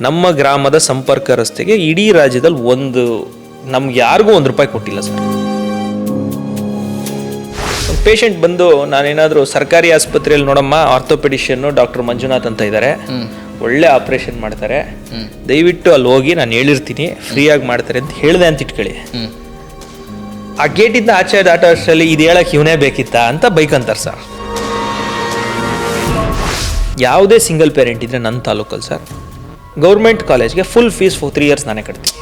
ನಮ್ಮ ಗ್ರಾಮದ ಸಂಪರ್ಕ ರಸ್ತೆಗೆ ಇಡೀ ರಾಜ್ಯದಲ್ಲಿ ನಮ್ಗೆ ಯಾರಿಗೂ ₹1 ಕೊಟ್ಟಿಲ್ಲ ಸರ್. ಪೇಷಂಟ್ ಬಂದು ನಾನೇನಾದರೂ ಸರ್ಕಾರಿ ಆಸ್ಪತ್ರೆಯಲ್ಲಿ ನೋಡಮ್ಮ, ಆರ್ಥೋಪೆಡಿಷಿಯನ್ನು ಡಾಕ್ಟರ್ ಮಂಜುನಾಥ್ ಅಂತ ಇದ್ದಾರೆ, ಒಳ್ಳೆ ಆಪರೇಷನ್ ಮಾಡ್ತಾರೆ, ದಯವಿಟ್ಟು ಅಲ್ಲಿ ಹೋಗಿ ನಾನು ಹೇಳಿರ್ತೀನಿ ಫ್ರೀಯಾಗಿ ಮಾಡ್ತಾರೆ ಅಂತ ಹೇಳಿದೆ ಅಂತ ಇಟ್ಕೊಳ್ಳಿ. ಆ ಗೇಟಿಂದ ಆಚೆ ದಾಟೋ ಅಷ್ಟರಲ್ಲಿ ಇದು ಹೇಳಕ್ಕೆ ಇವನೇ ಬೇಕಿತ್ತಾ ಅಂತ ಬೈಕ್ ಅಂತಾರೆ ಸರ್. ಯಾವುದೇ ಸಿಂಗಲ್ ಪೇರೆಂಟ್ ಇದ್ರೆ ನನ್ನ ತಾಲೂಕಲ್ಲಿ ಸರ್, ಗೌರ್ಮೆಂಟ್ ಕಾಲೇಜ್ಗೆ ಫುಲ್ ಫೀಸ್ 3 years ನಾನೇ ಕಟ್ತೀನಿ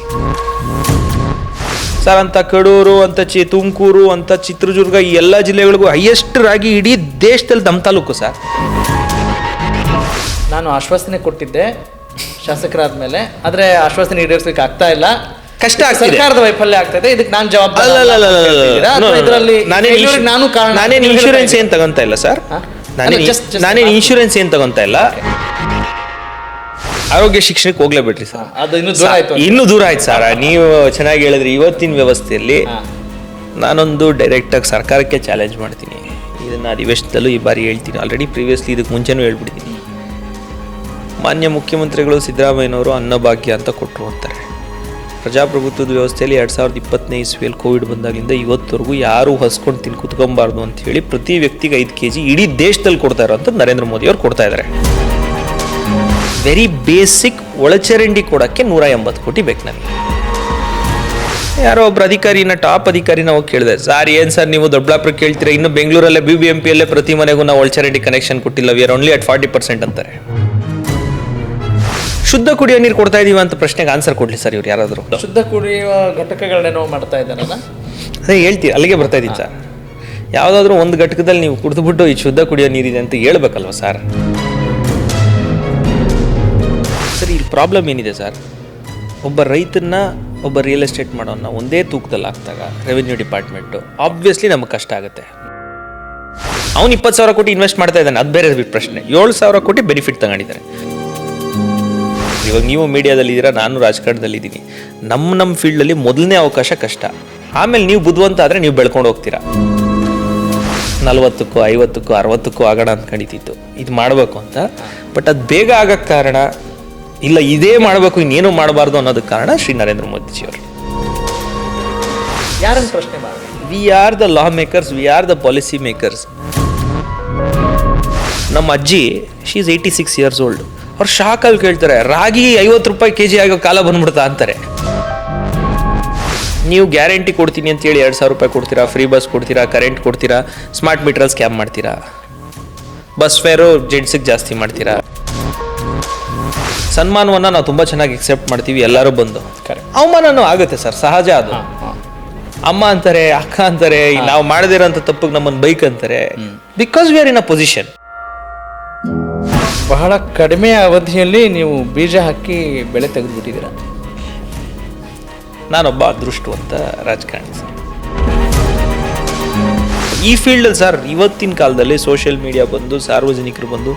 ಸರ್. ಅಂತ ಕಡೂರು ಅಂತ ತುಮಕೂರು ಅಂತ ಚಿತ್ರದುರ್ಗ ಈ ಎಲ್ಲ ಜಿಲ್ಲೆಗಳಿಗೂ ಹೈಯೆಸ್ಟ್ ಆಗಿ ಇಡೀ ದೇಶದಲ್ಲಿ ನಮ್ಮ ತಾಲೂಕು ಸರ್. ನಾನು ಆಶ್ವಾಸನೆ ಕೊಟ್ಟಿದ್ದೆ ಶಾಸಕರಾದ ಮೇಲೆ, ಆದರೆ ಆಶ್ವಾಸನೆ ಈಡೇರಿಸಲಿಕ್ಕೆ ಆಗ್ತಾ ಇಲ್ಲ, ಕಷ್ಟ ಆಗ್ತಿದೆ, ಸರ್ಕಾರದ ವೈಫಲ್ಯ ಆಗ್ತದೆ, ಇದಕ್ಕೆ ನಾನು ಜವಾಬ್ದಾರಿ. ನಾನೇನು ಇನ್ಶೂರೆನ್ಸ್ ಏನು ತಗೊಂತ ಇಲ್ಲ ಸರ್, ನಾನೇನು ಇನ್ಶೂರೆನ್ಸ್ ಏನು ತಗೊಂತ ಇಲ್ಲ. ಆರೋಗ್ಯ ಶಿಕ್ಷಣಕ್ಕೆ ಹೋಗ್ಲೇಬಿಟ್ರಿ ಸರ್, ಅದು ಇನ್ನೂ ದೂರ ಆಯ್ತು ಸರ್. ನೀವು ಚೆನ್ನಾಗಿ ಹೇಳಿದ್ರಿ. ಇವತ್ತಿನ ವ್ಯವಸ್ಥೆಯಲ್ಲಿ ನಾನೊಂದು ಡೈರೆಕ್ಟಾಗಿ ಸರ್ಕಾರಕ್ಕೆ ಚಾಲೆಂಜ್ ಮಾಡ್ತೀನಿ, ಇದನ್ನು ಅಧಿವೇಶನದಲ್ಲೂ ಈ ಬಾರಿ ಹೇಳ್ತೀನಿ, ಆಲ್ರೆಡಿ ಪ್ರೀವಿಯಸ್ಲಿ ಇದಕ್ಕೆ ಮುಂಚೆನೂ ಹೇಳ್ಬಿಡ್ತೀನಿ. ಮಾನ್ಯ ಮುಖ್ಯಮಂತ್ರಿಗಳು ಸಿದ್ದರಾಮಯ್ಯನವರು ಅನ್ನಭಾಗ್ಯ ಅಂತ ಕೊಟ್ಟರು ಅಂತಾರೆ. ಪ್ರಜಾಪ್ರಭುತ್ವದ ವ್ಯವಸ್ಥೆಯಲ್ಲಿ 2020ನೇ ಇಸ್ವಿಯಲ್ಲಿ ಕೋವಿಡ್ ಬಂದಾಗಲಿಂದ ಇವತ್ತವರೆಗೂ ಯಾರೂ ಹಸ್ಕೊಂಡು ಕುತ್ಕೊಬಾರ್ದು ಅಂತ ಹೇಳಿ ಪ್ರತಿ ವ್ಯಕ್ತಿಗೆ 5 kg ಇಡೀ ದೇಶದಲ್ಲಿ ಕೊಡ್ತಾ ಇರೋಂಥದ್ದು ನರೇಂದ್ರ ಮೋದಿ ಅವರು ಕೊಡ್ತಾ ಇದ್ದಾರೆ. ವೆರಿ ಬೇಸಿಕ್ ಒಳಚರಂಡಿ ಕೊಡೋಕ್ಕೆ 180 ಕೋಟಿ ಬೇಕು ನನಗೆ. ಯಾರೋ ಒಬ್ರು ಅಧಿಕಾರಿನ, ಟಾಪ್ ಅಧಿಕಾರಿನ ಹೋಗಿ ಕೇಳಿದೆ, ಸರ್ ಏನು ಸರ್ ನೀವು ದೊಡ್ಡಬಳ್ಳಾಪುರ ಕೇಳ್ತೀರಾ, ಇನ್ನು ಬೆಂಗಳೂರಲ್ಲೇ BBMPಯಲ್ಲೇ ಪ್ರತಿ ಮನೆಗೂ ನಾವು ಒಳಚರಂಡಿ ಕನೆಕ್ಷನ್ ಕೊಟ್ಟಿಲ್ಲ, ವಿ ಆರ್ ಓನ್ಲಿ ಅಟ್ 40% ಅಂತಾರೆ. ಶುದ್ಧ ಕುಡಿಯೋ ನೀರು ಕೊಡ್ತಾ ಇದೀವಿ ಅಂತ ಪ್ರಶ್ನೆಗೆ ಆನ್ಸರ್ ಕೊಡ್ಲಿ ಸರ್ ಇವ್ರು ಯಾರಾದರೂ. ಶುದ್ಧ ಕುಡಿಯುವ ಘಟಕಗಳನ್ನೇನೋ ಮಾಡ್ತಾ ಇದ್ದಾರಲ್ಲ, ಅದೇ ಹೇಳ್ತೀವಿ, ಅಲ್ಲಿಗೆ ಬರ್ತಾ ಇದ್ದೀನಿ ಸರ್. ಯಾವುದಾದ್ರೂ ಒಂದು ಘಟಕದಲ್ಲಿ ನೀವು ಕುಡಿದ್ಬಿಟ್ಟು ಈ ಶುದ್ಧ ಕುಡಿಯೋ ನೀರಿದೆ ಅಂತ ಹೇಳ್ಬೇಕಲ್ವ ಸರ್. ಸರ್ ಇಲ್ಲಿ ಪ್ರಾಬ್ಲಮ್ ಏನಿದೆ ಸರ್, ಒಬ್ಬ ರೈತನ್ನ, ಒಬ್ಬ ರಿಯಲ್ ಎಸ್ಟೇಟ್ ಮಾಡೋನ್ನ ಒಂದೇ ತೂಕದಲ್ಲಿ ಹಾಕ್ದಾಗ ರೆವಿನ್ಯೂ ಡಿಪಾರ್ಟ್ಮೆಂಟು ಆಬ್ವಿಯಸ್ಲಿ ನಮಗೆ ಕಷ್ಟ ಆಗುತ್ತೆ. ಅವನು 20,000 ಕೋಟಿ ಇನ್ವೆಸ್ಟ್ ಮಾಡ್ತಾ ಇದ್ದಾನೆ, ಅದು ಬೇರೆ ಪ್ರಶ್ನೆ. 7,000 ಕೋಟಿ ಬೆನಿಫಿಟ್ ತಗೊಂಡಿದ್ದಾರೆ. ಇವಾಗ ನೀವು ಮೀಡಿಯಾದಲ್ಲಿದ್ದೀರಾ, ನಾನು ರಾಜಕಾರಣದಲ್ಲಿದ್ದೀನಿ. ನಮ್ಮ ಫೀಲ್ಡಲ್ಲಿ ಮೊದಲನೇ ಅವಕಾಶ ಕಷ್ಟ, ಆಮೇಲೆ ನೀವು ಬುದ್ಧಿವಂತ ಆದರೆ ನೀವು ಬೆಳ್ಕೊಂಡು ಹೋಗ್ತೀರಾ. 40ಕ್ಕೂ 50ಕ್ಕೂ 60ಕ್ಕೂ ಆಗೋಣ ಅಂದ್ಕೊಂಡಿತ್ತು ಇದು ಮಾಡಬೇಕು ಅಂತ. ಬಟ್ ಅದು ಬೇಗ ಆಗಕ್ಕೆ ಕಾರಣ ಇಲ್ಲ, ಇದೇ ಮಾಡಬೇಕು ಇನ್ನೇನು ಮಾಡಬಾರ್ದು ಅನ್ನೋದಕ್ಕೆ ಕಾರಣ ಶ್ರೀ ನರೇಂದ್ರ ಮೋದಿಜಿಯವರು. ಯಾರನ್ನು ಪ್ರಶ್ನೆ ಮಾಡಿ, V are the law makers, we are the policy makers. ನಮ್ಮ ಅಜ್ಜಿ, ಶಿ ಈಸ್ 86 years old. ಅವ್ರು ಶಾಕಲ್ಲಿ ಕೇಳ್ತಾರೆ, ರಾಗಿ ₹50 kg ಆಗೋ ಕಾಲ ಬಂದ್ಬಿಡ್ತಾ ಅಂತಾರೆ. ನೀವು ಗ್ಯಾರಂಟಿ ಕೊಡ್ತೀನಿ ಅಂತೇಳಿ ₹2,000 ಕೊಡ್ತೀರಾ, ಫ್ರೀ ಬಸ್ ಕೊಡ್ತೀರಾ, ಕರೆಂಟ್ ಕೊಡ್ತೀರಾ, ಸ್ಮಾರ್ಟ್ ಮೀಟ್ರಲ್ಲಿ ಸ್ಕ್ಯಾಮ್ ಮಾಡ್ತೀರಾ, ಬಸ್ ಫೇರು ಜೆಂಟ್ಸಿಗೆ ಜಾಸ್ತಿ ಮಾಡ್ತೀರಾ. ಸನ್ಮಾನವನ್ನು ನಾವು ತುಂಬ ಚೆನ್ನಾಗಿ ಎಕ್ಸೆಪ್ಟ್ ಮಾಡ್ತೀವಿ, ಎಲ್ಲರೂ ಬಂದು. ಅವಮಾನನೂ ಆಗುತ್ತೆ ಸರ್, ಸಹಜ ಅದು. ಅಮ್ಮ ಅಂತಾರೆ, ಅಕ್ಕ ಅಂತಾರೆ, ನಾವು ಮಾಡದಿರೋಂಥ ತಪ್ಪಿಗೆ ನಮ್ಮನ್ನು ಬೈಕ್ ಅಂತಾರೆ, because we are in a position. ಬಹಳ ಕಡಿಮೆ ಅವಧಿಯಲ್ಲಿ ನೀವು ಬೀಜ ಹಾಕಿ ಬೆಳೆ ತೆಗೆದುಬಿಟ್ಟಿದ್ದೀರ. ನಾನೊಬ್ಬ ಅದೃಷ್ಟವಂತ ರಾಜಕಾರಣಿ ಸರ್ ಈ ಫೀಲ್ಡಲ್ಲಿ ಸರ್. ಇವತ್ತಿನ ಕಾಲದಲ್ಲಿ ಸೋಷಿಯಲ್ ಮೀಡಿಯಾ ಬಂದು, ಸಾರ್ವಜನಿಕರು ಬಂದು,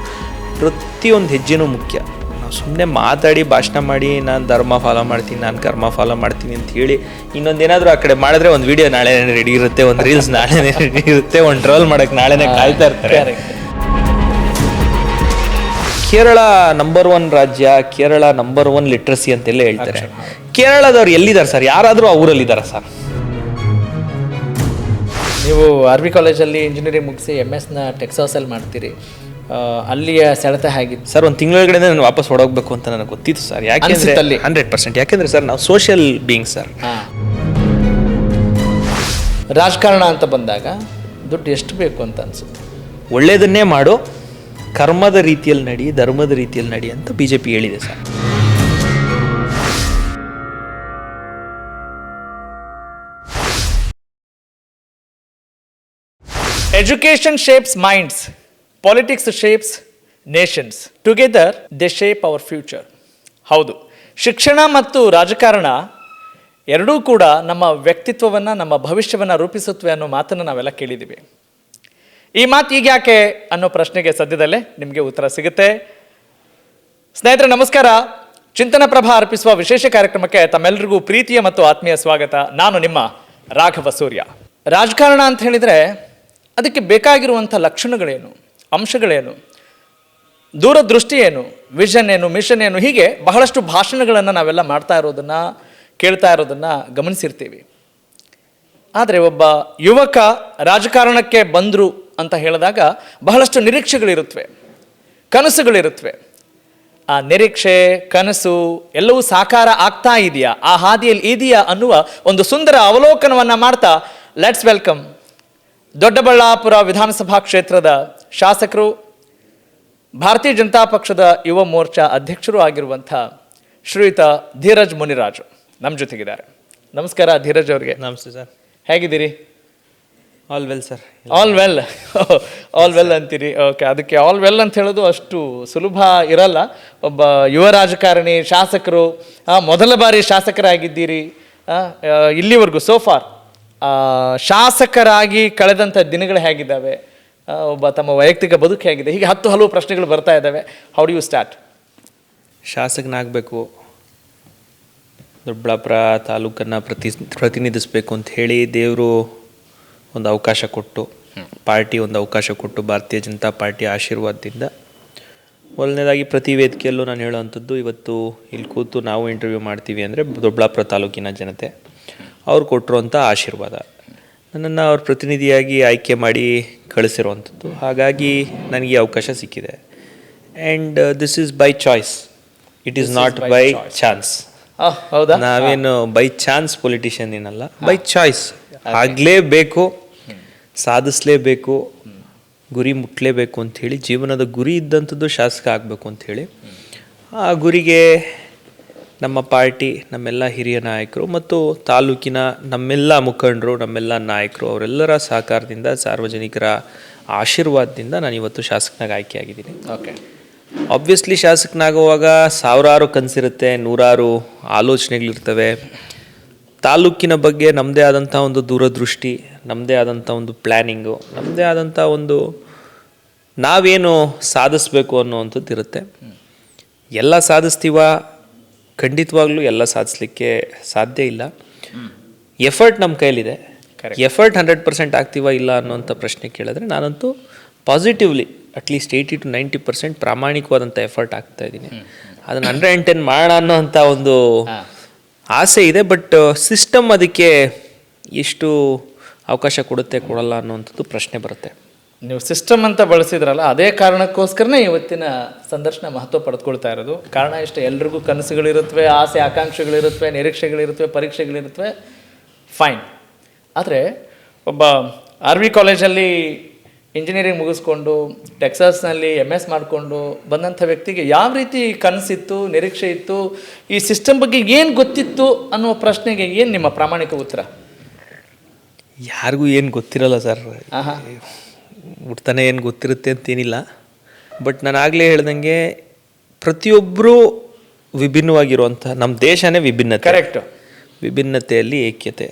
ಪ್ರತಿಯೊಂದು ಹೆಜ್ಜೆನೂ ಮುಖ್ಯ. ನಾವು ಸುಮ್ಮನೆ ಮಾತಾಡಿ ಭಾಷಣ ಮಾಡಿ ನಾನು ಧರ್ಮ ಫಾಲೋ ಮಾಡ್ತೀನಿ, ನಾನು ಕರ್ಮ ಫಾಲೋ ಮಾಡ್ತೀನಿ ಅಂತ ಹೇಳಿ ಇನ್ನೊಂದೇನಾದರೂ ಆ ಕಡೆ ಮಾಡಿದ್ರೆ ಒಂದು ವಿಡಿಯೋ ನಾಳೆ ರೆಡಿ ಇರುತ್ತೆ, ಒಂದು ರೀಲ್ಸ್ ನಾಳೆನೇ ರೆಡಿ ಇರುತ್ತೆ, ಒಂದು ಟ್ರೋಲ್ ಮಾಡೋಕ್ಕೆ ನಾಳೆನೇ ಕಾಯ್ತಾ ಇರ್ತಾರೆ. ಕೇರಳ ನಂಬರ್ 1 ರಾಜ್ಯ, ಕೇರಳ ನಂಬರ್ 1 ಲಿಟ್ರಸಿ ಅಂತೆಲ್ಲ ಹೇಳ್ತಾರೆ. ಕೇರಳದವ್ರು ಎಲ್ಲಿದ್ದಾರೆ ಸರ್? ಯಾರಾದರೂ ಆ ಊರಲ್ಲಿದ್ದಾರಾ ಸರ್? ನೀವು RV ಕಾಲೇಜಲ್ಲಿ ಇಂಜಿನಿಯರಿಂಗ್ ಮುಗಿಸಿ MS ಟೆಕ್ಸಾಸಲ್ಲಿ ಮಾಡ್ತೀರಿ, ಅಲ್ಲಿಯ ಸೆಳೆತ ಹೇಗಿತ್ತು ಸರ್? ಒಂದು ತಿಂಗಳೊಳಗಡೆ ನಾನು ವಾಪಸ್ ಹೊಡೋಗ್ಬೇಕು ಅಂತ ನನಗೆ ಗೊತ್ತಿತ್ತು ಸರ್. ಯಾಕೆಂದರೆ 100%, ಯಾಕೆಂದರೆ ಸರ್ ನಾವು ಸೋಷಿಯಲ್ ಬೀಯಿಂಗ್ ಸರ್. ರಾಜಕಾರಣ ಅಂತ ಬಂದಾಗ ದುಡ್ಡು ಎಷ್ಟು ಬೇಕು ಅಂತ ಅನ್ಸುತ್ತೆ? ಒಳ್ಳೆಯದನ್ನೇ ಮಾಡು, ಕರ್ಮದ ರೀತಿಯಲ್ಲಿ ನಡಿ, ಧರ್ಮದ ರೀತಿಯಲ್ಲಿ ನಡಿ ಅಂತ BJP ಹೇಳಿದೆ sir. Education shapes minds, politics shapes Nations, together they shape our future. ಹೌದು, ಶಿಕ್ಷಣ ಮತ್ತು ರಾಜಕಾರಣ ಎರಡೂ ಕೂಡ ನಮ್ಮ ವ್ಯಕ್ತಿತ್ವವನ್ನು, ನಮ್ಮ ಭವಿಷ್ಯವನ್ನು ರೂಪಿಸುತ್ತವೆ ಅನ್ನೋ ಮಾತನ್ನು ನಾವೆಲ್ಲ ಕೇಳಿದ್ದೀವಿ. ಈ ಮಾತು ಈಗ ಯಾಕೆ ಅನ್ನೋ ಪ್ರಶ್ನೆಗೆ ಸದ್ಯದಲ್ಲೇ ನಿಮಗೆ ಉತ್ತರ ಸಿಗುತ್ತೆ. ಸ್ನೇಹಿತರೆ ನಮಸ್ಕಾರ. ಚಿಂತನ ಪ್ರಭಾ ಅರ್ಪಿಸುವ ವಿಶೇಷ ಕಾರ್ಯಕ್ರಮಕ್ಕೆ ತಮ್ಮೆಲ್ಲರಿಗೂ ಪ್ರೀತಿಯ ಮತ್ತು ಆತ್ಮೀಯ ಸ್ವಾಗತ. ನಾನು ನಿಮ್ಮ ರಾಘವ ಸೂರ್ಯ. ರಾಜಕಾರಣ ಅಂತ ಹೇಳಿದರೆ ಅದಕ್ಕೆ ಬೇಕಾಗಿರುವಂಥ ಲಕ್ಷಣಗಳೇನು, ಅಂಶಗಳೇನು? ದೂರದೃಷ್ಟಿ ಏನು, ವಿಷನ್ ಏನು, ಮಿಷನ್ ಏನು, ಹೀಗೆ ಬಹಳಷ್ಟು ಭಾಷಣಗಳನ್ನು ನಾವೆಲ್ಲ ಮಾಡ್ತಾ ಇರೋದನ್ನು, ಕೇಳ್ತಾ ಇರೋದನ್ನು ಗಮನಿಸಿರ್ತೀವಿ. ಆದರೆ ಒಬ್ಬ ಯುವಕ ರಾಜಕಾರಣಕ್ಕೆ ಬಂದರು ಅಂತ ಹೇಳಿದಾಗ ಬಹಳಷ್ಟು ನಿರೀಕ್ಷೆಗಳಿರುತ್ತವೆ, ಕನಸುಗಳಿರುತ್ತವೆ. ಆ ನಿರೀಕ್ಷೆ, ಕನಸು ಎಲ್ಲವೂ ಸಾಕಾರ ಆಗ್ತಾ ಇದೆಯಾ, ಆ ಹಾದಿಯಲ್ಲಿ ಇದೆಯಾ ಅನ್ನುವ ಒಂದು ಸುಂದರ ಅವಲೋಕನವನ್ನು ಮಾಡ್ತಾ ಲೆಟ್ಸ್ ವೆಲ್ಕಮ್ ದೊಡ್ಡಬಳ್ಳಾಪುರ ವಿಧಾನಸಭಾ ಕ್ಷೇತ್ರದ ಶಾಸಕರು, ಭಾರತೀಯ ಜನತಾ ಪಕ್ಷದ ಯುವ ಮೋರ್ಚಾ ಅಧ್ಯಕ್ಷರು ಆಗಿರುವಂಥ ಶ್ರೀಯುತ ಧೀರಜ್ ಮುನಿರಾಜು ನಮ್ಮ ಜೊತೆಗಿದ್ದಾರೆ. ನಮಸ್ಕಾರ ಧೀರಜ್ ಅವರಿಗೆ. ನಮಸ್ತೆ ಸರ್. ಹೇಗಿದ್ದೀರಿ? All well sir. All well. All well ಅಂತೀರಿ. ಓಕೆ, ಅದಕ್ಕೆ ಆಲ್ ವೆಲ್ ಅಂತ ಹೇಳೋದು ಅಷ್ಟು ಸುಲಭ ಇರಲ್ಲ. ಒಬ್ಬ ಯುವ ರಾಜಕಾರಣಿ, ಶಾಸಕರು, ಮೊದಲ ಬಾರಿ ಶಾಸಕರಾಗಿದ್ದೀರಿ. ಇಲ್ಲಿವರೆಗೂ ಸೋಫಾರ್ ಶಾಸಕರಾಗಿ ಕಳೆದಂಥ ದಿನಗಳು ಹೇಗಿದ್ದಾವೆ, ಒಬ್ಬ ತಮ್ಮ ವೈಯಕ್ತಿಕ ಬದುಕು ಹೇಗಿದೆ, ಹೀಗೆ ಹಲವು ಪ್ರಶ್ನೆಗಳು ಬರ್ತಾ ಇದ್ದಾವೆ. How do you start? ಶಾಸಕನಾಗಬೇಕು, ದೊಡ್ಡಬಳ್ಳಾಪುರ ತಾಲೂಕನ್ನು ಪ್ರತಿನಿಧಿಸಬೇಕು ಅಂತ ಹೇಳಿ ದೇವರು ಒಂದು ಅವಕಾಶ ಕೊಟ್ಟು, ಪಾರ್ಟಿ ಒಂದು ಅವಕಾಶ ಕೊಟ್ಟು, ಭಾರತೀಯ ಜನತಾ ಪಾರ್ಟಿ ಆಶೀರ್ವಾದದಿಂದ ಮೊದಲನೇದಾಗಿ ಪ್ರತಿ ವೇದಿಕೆಯಲ್ಲೂ ನಾನು ಹೇಳೋವಂಥದ್ದು, ಇವತ್ತು ಇಲ್ಲಿ ಕೂತು ನಾವು ಇಂಟರ್ವ್ಯೂ ಮಾಡ್ತೀವಿ ಅಂದರೆ ದೊಡ್ಡಬಳ್ಳಾಪುರ ತಾಲೂಕಿನ ಜನತೆ ಅವ್ರು ಕೊಟ್ಟಿರುವಂಥ ಆಶೀರ್ವಾದ, ನನ್ನನ್ನು ಅವ್ರ ಪ್ರತಿನಿಧಿಯಾಗಿ ಆಯ್ಕೆ ಮಾಡಿ ಕಳಿಸಿರುವಂಥದ್ದು. ಹಾಗಾಗಿ ನನಗೆ ಅವಕಾಶ ಸಿಕ್ಕಿದೆ. And this is by choice, it is not by chance. ಹೌದಾ? ನಾವೇನು ಬೈ ಚಾನ್ಸ್ ಪೊಲಿಟಿಷಿಯನ್ ಏನಲ್ಲ, ಬೈ ಚಾಯ್ಸ್. ಆಗಲೇಬೇಕು, ಸಾಧಿಸಲೇಬೇಕು, ಗುರಿ ಮುಟ್ಟಲೇಬೇಕು ಅಂಥೇಳಿ, ಜೀವನದ ಗುರಿ ಇದ್ದಂಥದ್ದು ಶಾಸಕ ಆಗಬೇಕು ಅಂಥೇಳಿ. ಆ ಗುರಿಗೆ ನಮ್ಮ ಪಾರ್ಟಿ, ನಮ್ಮೆಲ್ಲ ಹಿರಿಯ ನಾಯಕರು ಮತ್ತು ತಾಲೂಕಿನ ನಮ್ಮೆಲ್ಲ ಮುಖಂಡರು, ನಮ್ಮೆಲ್ಲ ನಾಯಕರು ಅವರೆಲ್ಲರ ಸಹಕಾರದಿಂದ, ಸಾರ್ವಜನಿಕರ ಆಶೀರ್ವಾದದಿಂದ ನಾನು ಇವತ್ತು ಶಾಸಕನಾಗಿ ಆಯ್ಕೆಯಾಗಿದ್ದೀನಿ. ಓಕೆ. ಆಬ್ವಿಯಸ್ಲಿ ಶಾಸಕನಾಗುವಾಗ ಸಾವಿರಾರು ಕನಸಿರುತ್ತೆ, ನೂರಾರು ಆಲೋಚನೆಗಳಿರ್ತವೆ. ತಾಲೂಕಿನ ಬಗ್ಗೆ ನಮ್ಮದೇ ಆದಂಥ ಒಂದು ದೂರದೃಷ್ಟಿ, ನಮ್ಮದೇ ಆದಂಥ ಒಂದು ಪ್ಲ್ಯಾನಿಂಗು, ನಮ್ಮದೇ ಆದಂಥ ಒಂದು ನಾವೇನು ಸಾಧಿಸ್ಬೇಕು ಅನ್ನೋವಂಥದ್ದು ಇರುತ್ತೆ. ಎಲ್ಲ ಸಾಧಿಸ್ತೀವ? ಖಂಡಿತವಾಗ್ಲೂ ಎಲ್ಲ ಸಾಧಿಸ್ಲಿಕ್ಕೆ ಸಾಧ್ಯ ಇಲ್ಲ. ಎಫರ್ಟ್ ನಮ್ಮ ಕೈಲಿದೆ. ಎಫರ್ಟ್ 100% ಆಗ್ತೀವ ಇಲ್ಲ ಅನ್ನೋಂಥ ಪ್ರಶ್ನೆ ಕೇಳಿದ್ರೆ ನಾನಂತೂ ಪಾಸಿಟಿವ್ಲಿ ಅಟ್ಲೀಸ್ಟ್ 80 to 90% ಪ್ರಾಮಾಣಿಕವಾದಂಥ ಎಫರ್ಟ್ ಆಗ್ತಾ ಇದ್ದೀನಿ. ಅದನ್ನು 110 ಮಾಡೋಣ ಅನ್ನೋಂಥ ಒಂದು ಆಸೆ ಇದೆ. ಬಟ್ ಸಿಸ್ಟಮ್ ಅದಕ್ಕೆ ಎಷ್ಟು ಅವಕಾಶ ಕೊಡುತ್ತೆ, ಕೊಡಲ್ಲ ಅನ್ನೋವಂಥದ್ದು ಪ್ರಶ್ನೆ ಬರುತ್ತೆ. ನೀವು ಸಿಸ್ಟಮ್ ಅಂತ ಬಳಸಿದ್ರಲ್ಲ, ಅದೇ ಕಾರಣಕ್ಕೋಸ್ಕರನೇ ಇವತ್ತಿನ ಸಂದರ್ಶನ ಮಹತ್ವ ಪಡೆದುಕೊಳ್ತಾ ಇರೋದು. ಕಾರಣ ಇಷ್ಟೇ, ಎಲ್ರಿಗೂ ಕನಸುಗಳಿರುತ್ತವೆ, ಆಸೆ ಆಕಾಂಕ್ಷೆಗಳಿರುತ್ತವೆ, ನಿರೀಕ್ಷೆಗಳಿರುತ್ತವೆ, ಪರೀಕ್ಷೆಗಳಿರುತ್ತವೆ, ಫೈನ್. ಆದರೆ ಒಬ್ಬ RV ಕಾಲೇಜಲ್ಲಿ ಇಂಜಿನಿಯರಿಂಗ್ ಮುಗಿಸ್ಕೊಂಡು ಟೆಕ್ಸಾಸ್ನಲ್ಲಿ MS ಮಾಡಿಕೊಂಡು ಬಂದಂಥ ವ್ಯಕ್ತಿಗೆ ಯಾವ ರೀತಿ ಕನಸಿತ್ತು, ನಿರೀಕ್ಷೆ ಇತ್ತು, ಈ ಸಿಸ್ಟಮ್ ಬಗ್ಗೆ ಏನು ಗೊತ್ತಿತ್ತು ಅನ್ನುವ ಪ್ರಶ್ನೆಗೆ ಏನು ನಿಮ್ಮ ಪ್ರಾಮಾಣಿಕ ಉತ್ತರ? ಯಾರಿಗೂ ಏನು ಗೊತ್ತಿರಲ್ಲ ಸರ್. ಹುಡ್ತಾನೆ ಏನು ಗೊತ್ತಿರುತ್ತೆ ಅಂತೇನಿಲ್ಲ. ಬಟ್ ನಾನು ಆಗಲೇ ಹೇಳ್ದಂಗೆ ಪ್ರತಿಯೊಬ್ಬರೂ ವಿಭಿನ್ನವಾಗಿರುವಂಥ, ನಮ್ಮ ದೇಶನೇ ವಿಭಿನ್ನತೆ. ಕರೆಕ್ಟು. ವಿಭಿನ್ನತೆಯಲ್ಲಿ ಏಕ್ಯತೆ.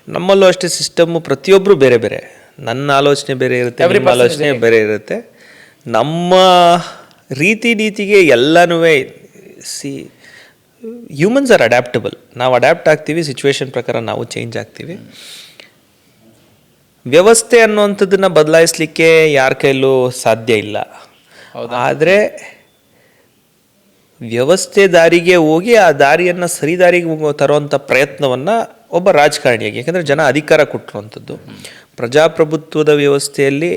ನಮ್ಮಲ್ಲೂ ಅಷ್ಟೇ ಸಿಸ್ಟಮ್ಮು ಪ್ರತಿಯೊಬ್ಬರು ಬೇರೆ ಬೇರೆ. ನನ್ನ ಆಲೋಚನೆ ಬೇರೆ ಇರುತ್ತೆ, ನಿಮ್ಮ ಆಲೋಚನೆ ಬೇರೆ ಇರುತ್ತೆ. ನಮ್ಮ ರೀತಿ ನೀತಿಗೆ ಎಲ್ಲನೂ ಹ್ಯೂಮನ್ಸ್ ಆರ್ ಅಡ್ಯಾಪ್ಟಬಲ್. ನಾವು ಅಡ್ಯಾಪ್ಟ್ ಆಗ್ತೀವಿ, ಸಿಚುವೇಶನ್ ಪ್ರಕಾರ ನಾವು ಚೇಂಜ್ ಆಗ್ತೀವಿ. ವ್ಯವಸ್ಥೆ ಅನ್ನುವಂಥದ್ದನ್ನು ಬದಲಾಯಿಸಲಿಕ್ಕೆ ಯಾರ ಕೈಲೂ ಸಾಧ್ಯ ಇಲ್ಲ. ಆದರೆ ವ್ಯವಸ್ಥೆ ದಾರಿಗೆ ಹೋಗಿ ಆ ದಾರಿಯನ್ನು ಸರಿ ದಾರಿಗೆ ತರುವಂಥ ಪ್ರಯತ್ನವನ್ನು ಒಬ್ಬ ರಾಜಕಾರಣಿಯಾಗಿ, ಯಾಕಂದರೆ ಜನ ಅಧಿಕಾರ ಕೊಟ್ಟಿರುವಂಥದ್ದು ಪ್ರಜಾಪ್ರಭುತ್ವದ ವ್ಯವಸ್ಥೆಯಲ್ಲಿ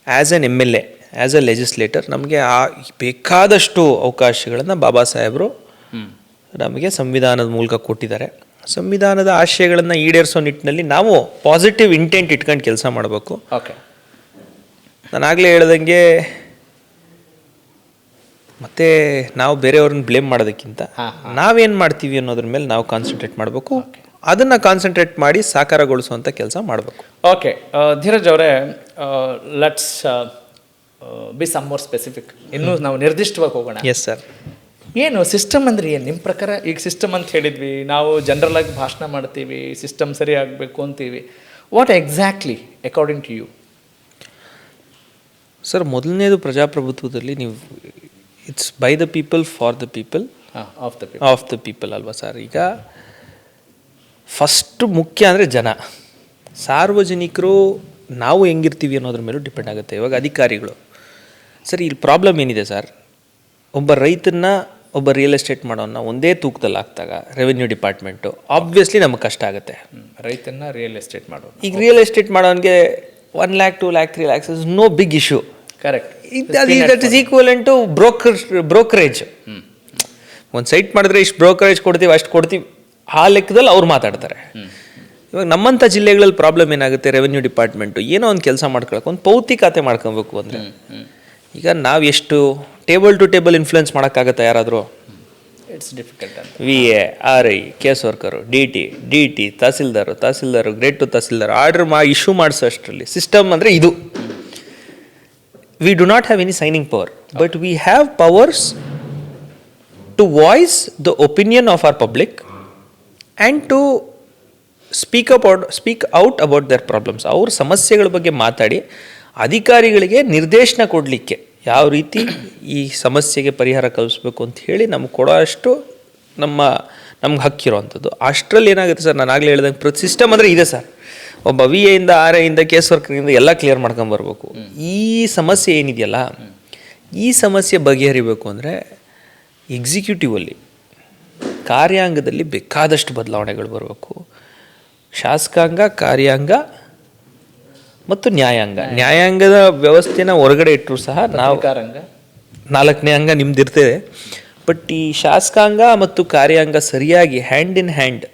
as an MLA, as A legislator ನಮಗೆ ಬೇಕಾದಷ್ಟು ಅವಕಾಶಗಳನ್ನು ಬಾಬಾ ಸಾಹೇಬರು ನಮಗೆ ಸಂವಿಧಾನದ ಮೂಲಕ ಕೊಟ್ಟಿದ್ದಾರೆ. ಸಂವಿಧಾನದ ಆಶಯಗಳನ್ನು ಈಡೇರಿಸೋ ನಿಟ್ಟಿನಲ್ಲಿ ನಾವು ಪಾಸಿಟಿವ್ ಇಂಟೆಂಟ್ ಇಟ್ಕೊಂಡು ಕೆಲಸ ಮಾಡಬೇಕು. ಓಕೆ. ನಾನಾಗಲೇ ಹೇಳ್ದಂಗೆ ಮತ್ತೆ ನಾವು ಬೇರೆಯವ್ರನ್ನ ಬ್ಲೇಮ್ ಮಾಡೋದಕ್ಕಿಂತ ನಾವೇನು ಮಾಡ್ತೀವಿ ಅನ್ನೋದ್ರ ಮೇಲೆ ನಾವು ಕಾನ್ಸಂಟ್ರೇಟ್ ಮಾಡಬೇಕು. ಅದನ್ನು ಕಾನ್ಸಂಟ್ರೇಟ್ ಮಾಡಿ ಸಾಕಾರಗೊಳಿಸುವಂಥ ಕೆಲಸ ಮಾಡಬೇಕು. ಓಕೆ. ಧೀರಜ್ ಅವರೇ, let's be some more specific. ಇನ್ನೂ ನಾವು ನಿರ್ದಿಷ್ಟವಾಗಿ ಹೋಗೋಣ. Yes sir. ಏನು ಸಿಸ್ಟಮ್ ಅಂದರೆ ಏನು ನಿಮ್ಮ ಪ್ರಕಾರ? ಈಗ ಸಿಸ್ಟಮ್ ಅಂತ ಹೇಳಿದ್ವಿ, ನಾವು ಜನರಲ್ ಆಗಿ ಭಾಷಣ ಮಾಡ್ತೀವಿ, ಸಿಸ್ಟಮ್ ಸರಿ ಆಗಬೇಕು ಅಂತೀವಿ. What exactly according to you? Sir, ಮೊದಲನೇದು ಪ್ರಜಾಪ್ರಭುತ್ವದಲ್ಲಿ ನೀವು it's by the people for the people of the people ಅಲ್ವಾ ಸರ್? ಈಗ ಫಸ್ಟು ಮುಖ್ಯ ಅಂದರೆ ಜನ, ಸಾರ್ವಜನಿಕರು ನಾವು ಹೆಂಗಿರ್ತೀವಿ ಅನ್ನೋದ್ರ ಮೇಲೂ ಡಿಪೆಂಡ್ ಆಗುತ್ತೆ. ಇವಾಗ ಅಧಿಕಾರಿಗಳು ಸರ್ ಇಲ್ಲಿ ಪ್ರಾಬ್ಲಮ್ ಏನಿದೆ ಸರ್, ಒಬ್ಬ ರೈತನ್ನ ಒಬ್ಬ ರಿಯಲ್ ಎಸ್ಟೇಟ್ ಮಾಡೋನ್ನ ಒಂದೇ ತೂಕದಲ್ಲಿ ಹಾಕ್ದಾಗ ರೆವೆನ್ಯೂ ಡಿಪಾರ್ಟ್ಮೆಂಟು ಆಬ್ವಿಯಸ್ಲಿ ನಮಗೆ ಕಷ್ಟ ಆಗುತ್ತೆ. ರೈತನ್ನ ರಿಯಲ್ ಎಸ್ಟೇಟ್ ಮಾಡೋದು. ಈಗ ರಿಯಲ್ ಎಸ್ಟೇಟ್ ಮಾಡೋನಿಗೆ 1 lakh 2 lakh 3 lakhs is no big issue. Correct. That is equivalent to brokerage. ಒಂದು ಸೈಟ್ ಮಾಡಿದ್ರೆ ಇಷ್ಟು ಬ್ರೋಕರೇಜ್ ಕೊಡ್ತೀವಿ, ಅಷ್ಟು ಕೊಡ್ತೀವಿ, ಆ ಲೆಕ್ಕದಲ್ಲಿ ಅವ್ರು ಮಾತಾಡ್ತಾರೆ. ಇವಾಗ ನಮ್ಮಂಥ ಜಿಲ್ಲೆಗಳಲ್ಲಿ ಪ್ರಾಬ್ಲಮ್ ಏನಾಗುತ್ತೆ, ರೆವೆನ್ಯೂ ಡಿಪಾರ್ಟ್ಮೆಂಟು ಏನೋ ಒಂದು ಕೆಲಸ ಮಾಡ್ಕೊಳಕ್ಕೆ ಒಂದು ಪೌತಿ ಖಾತೆ ಮಾಡ್ಕೊಬೇಕು ಅಂದರೆ ಈಗ ನಾವು ಎಷ್ಟು ಟೇಬಲ್ ಟು ಟೇಬಲ್ ಇನ್ಫ್ಲುಯೆನ್ಸ್ ಮಾಡೋಕ್ಕಾಗತ್ತಾ ಯಾರಾದರೂ? ಇಟ್ಸ್ ಡಿಫಿಕಲ್ಟ್ ಅಂತ. VA, RI, case worker, DT, tahsildar, grade two tahsildar order issue ಮಾಡಿಸೋ ಅಷ್ಟರಲ್ಲಿ ಸಿಸ್ಟಮ್ ಅಂದರೆ ಇದು. We do not have any signing power, but we have powers to voice the opinion of our public and to speak out about their problems. ಅವ್ರ ಸಮಸ್ಯೆಗಳ ಬಗ್ಗೆ ಮಾತಾಡಿ ಅಧಿಕಾರಿಗಳಿಗೆ ನಿರ್ದೇಶನ ಕೊಡಲಿಕ್ಕೆ ಯಾವ ರೀತಿ ಈ ಸಮಸ್ಯೆಗೆ ಪರಿಹಾರ ಕಲ್ಪಿಸ್ಬೇಕು ಅಂತ ಹೇಳಿ ನಮ್ಗೆ ಕೊಡೋ ಅಷ್ಟು ನಮ್ಗೆ ಹಕ್ಕಿರೋವಂಥದ್ದು. ಅಷ್ಟರಲ್ಲಿ ಏನಾಗುತ್ತೆ ಸರ್, ನಾನು ಆಗಲೇ ಹೇಳ್ದಂಗೆ ಪ್ರತಿ ಸಿಸ್ಟಮ್ ಅಂದರೆ ಇದೆ ಸರ್. ಒಬ್ಬ VA ಇಂದ RI ಇಂದ ಕೇಸ್ ವರ್ಕರಿಂದ ಎಲ್ಲ ಕ್ಲಿಯರ್ ಮಾಡ್ಕೊಂಬರ್ಬೇಕು. ಈ ಸಮಸ್ಯೆ ಏನಿದೆಯಲ್ಲ, ಈ ಸಮಸ್ಯೆ ಬಗೆಹರಿಬೇಕು ಅಂದರೆ ಎಕ್ಸಿಕ್ಯೂಟಿವಲ್ಲಿ ಕಾರ್ಯಾಂಗದಲ್ಲಿ ಬೇಕಾದಷ್ಟು ಬದಲಾವಣೆಗಳು ಬರಬೇಕು. ಶಾಸಕಾಂಗ, ಕಾರ್ಯಾಂಗ ಮತ್ತು ನ್ಯಾಯಾಂಗದ ವ್ಯವಸ್ಥೆನ ಹೊರಗಡೆ ಇಟ್ಟರು ಸಹ ನಾವು 4ನೇ ಅಂಗ ನಿಮ್ದಿರ್ತದೆ. ಬಟ್ ಈ ಶಾಸಕಾಂಗ ಮತ್ತು ಕಾರ್ಯಾಂಗ ಸರಿಯಾಗಿ ಹ್ಯಾಂಡ್ ಇನ್ ಹ್ಯಾಂಡ್